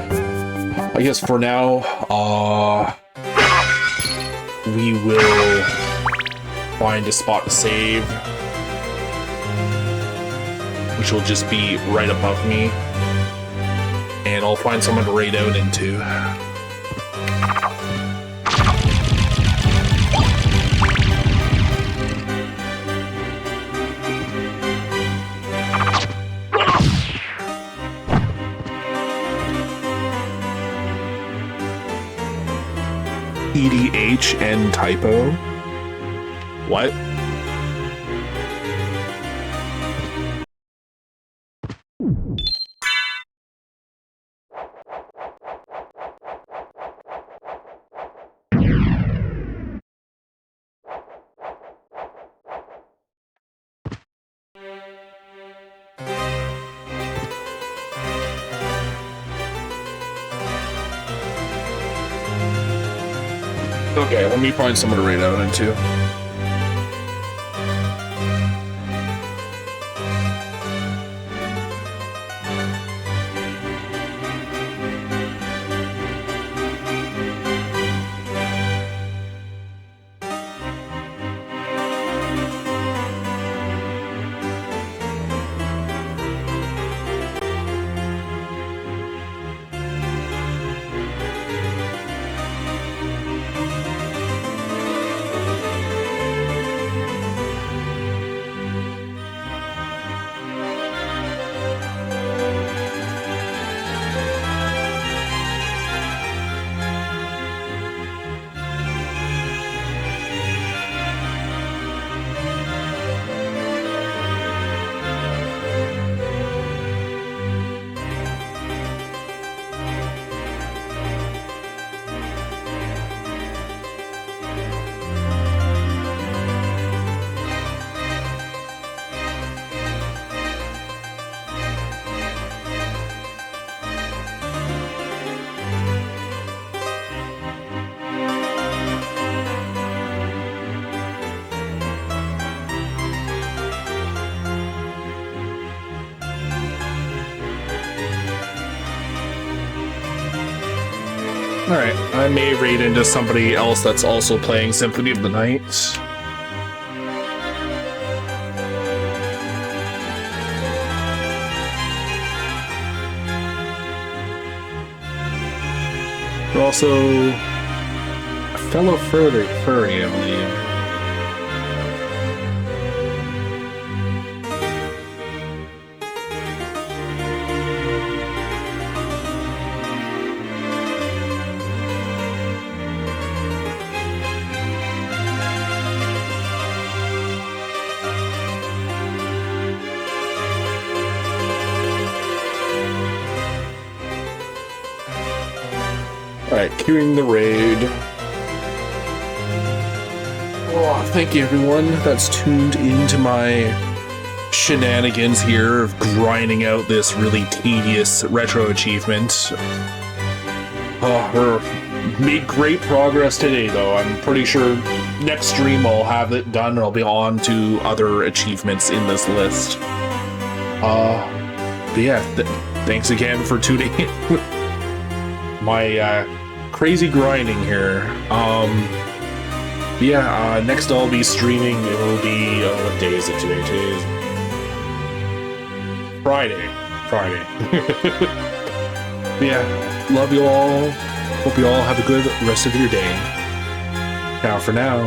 I guess for now, we will find a spot to save, which will just be right above me, and I'll find someone to raid out into. EDHN typo? What? Okay, let me find someone to raid out into. Alright, I may raid into somebody else that's also playing Symphony of the Night. But also a fellow furry, I believe. Alright, queuing the raid. Oh, thank you, everyone that's tuned into my shenanigans here of grinding out this really tedious retro achievement. Oh, we're made great progress today, though. I'm pretty sure next stream I'll have it done and I'll be on to other achievements in this list. But yeah, thanks again for tuning in with my crazy grinding here. Yeah, next I'll be streaming. It will be, what day is it today? Today's Friday. Yeah, love you all. Hope you all have a good rest of your day. Ciao for now.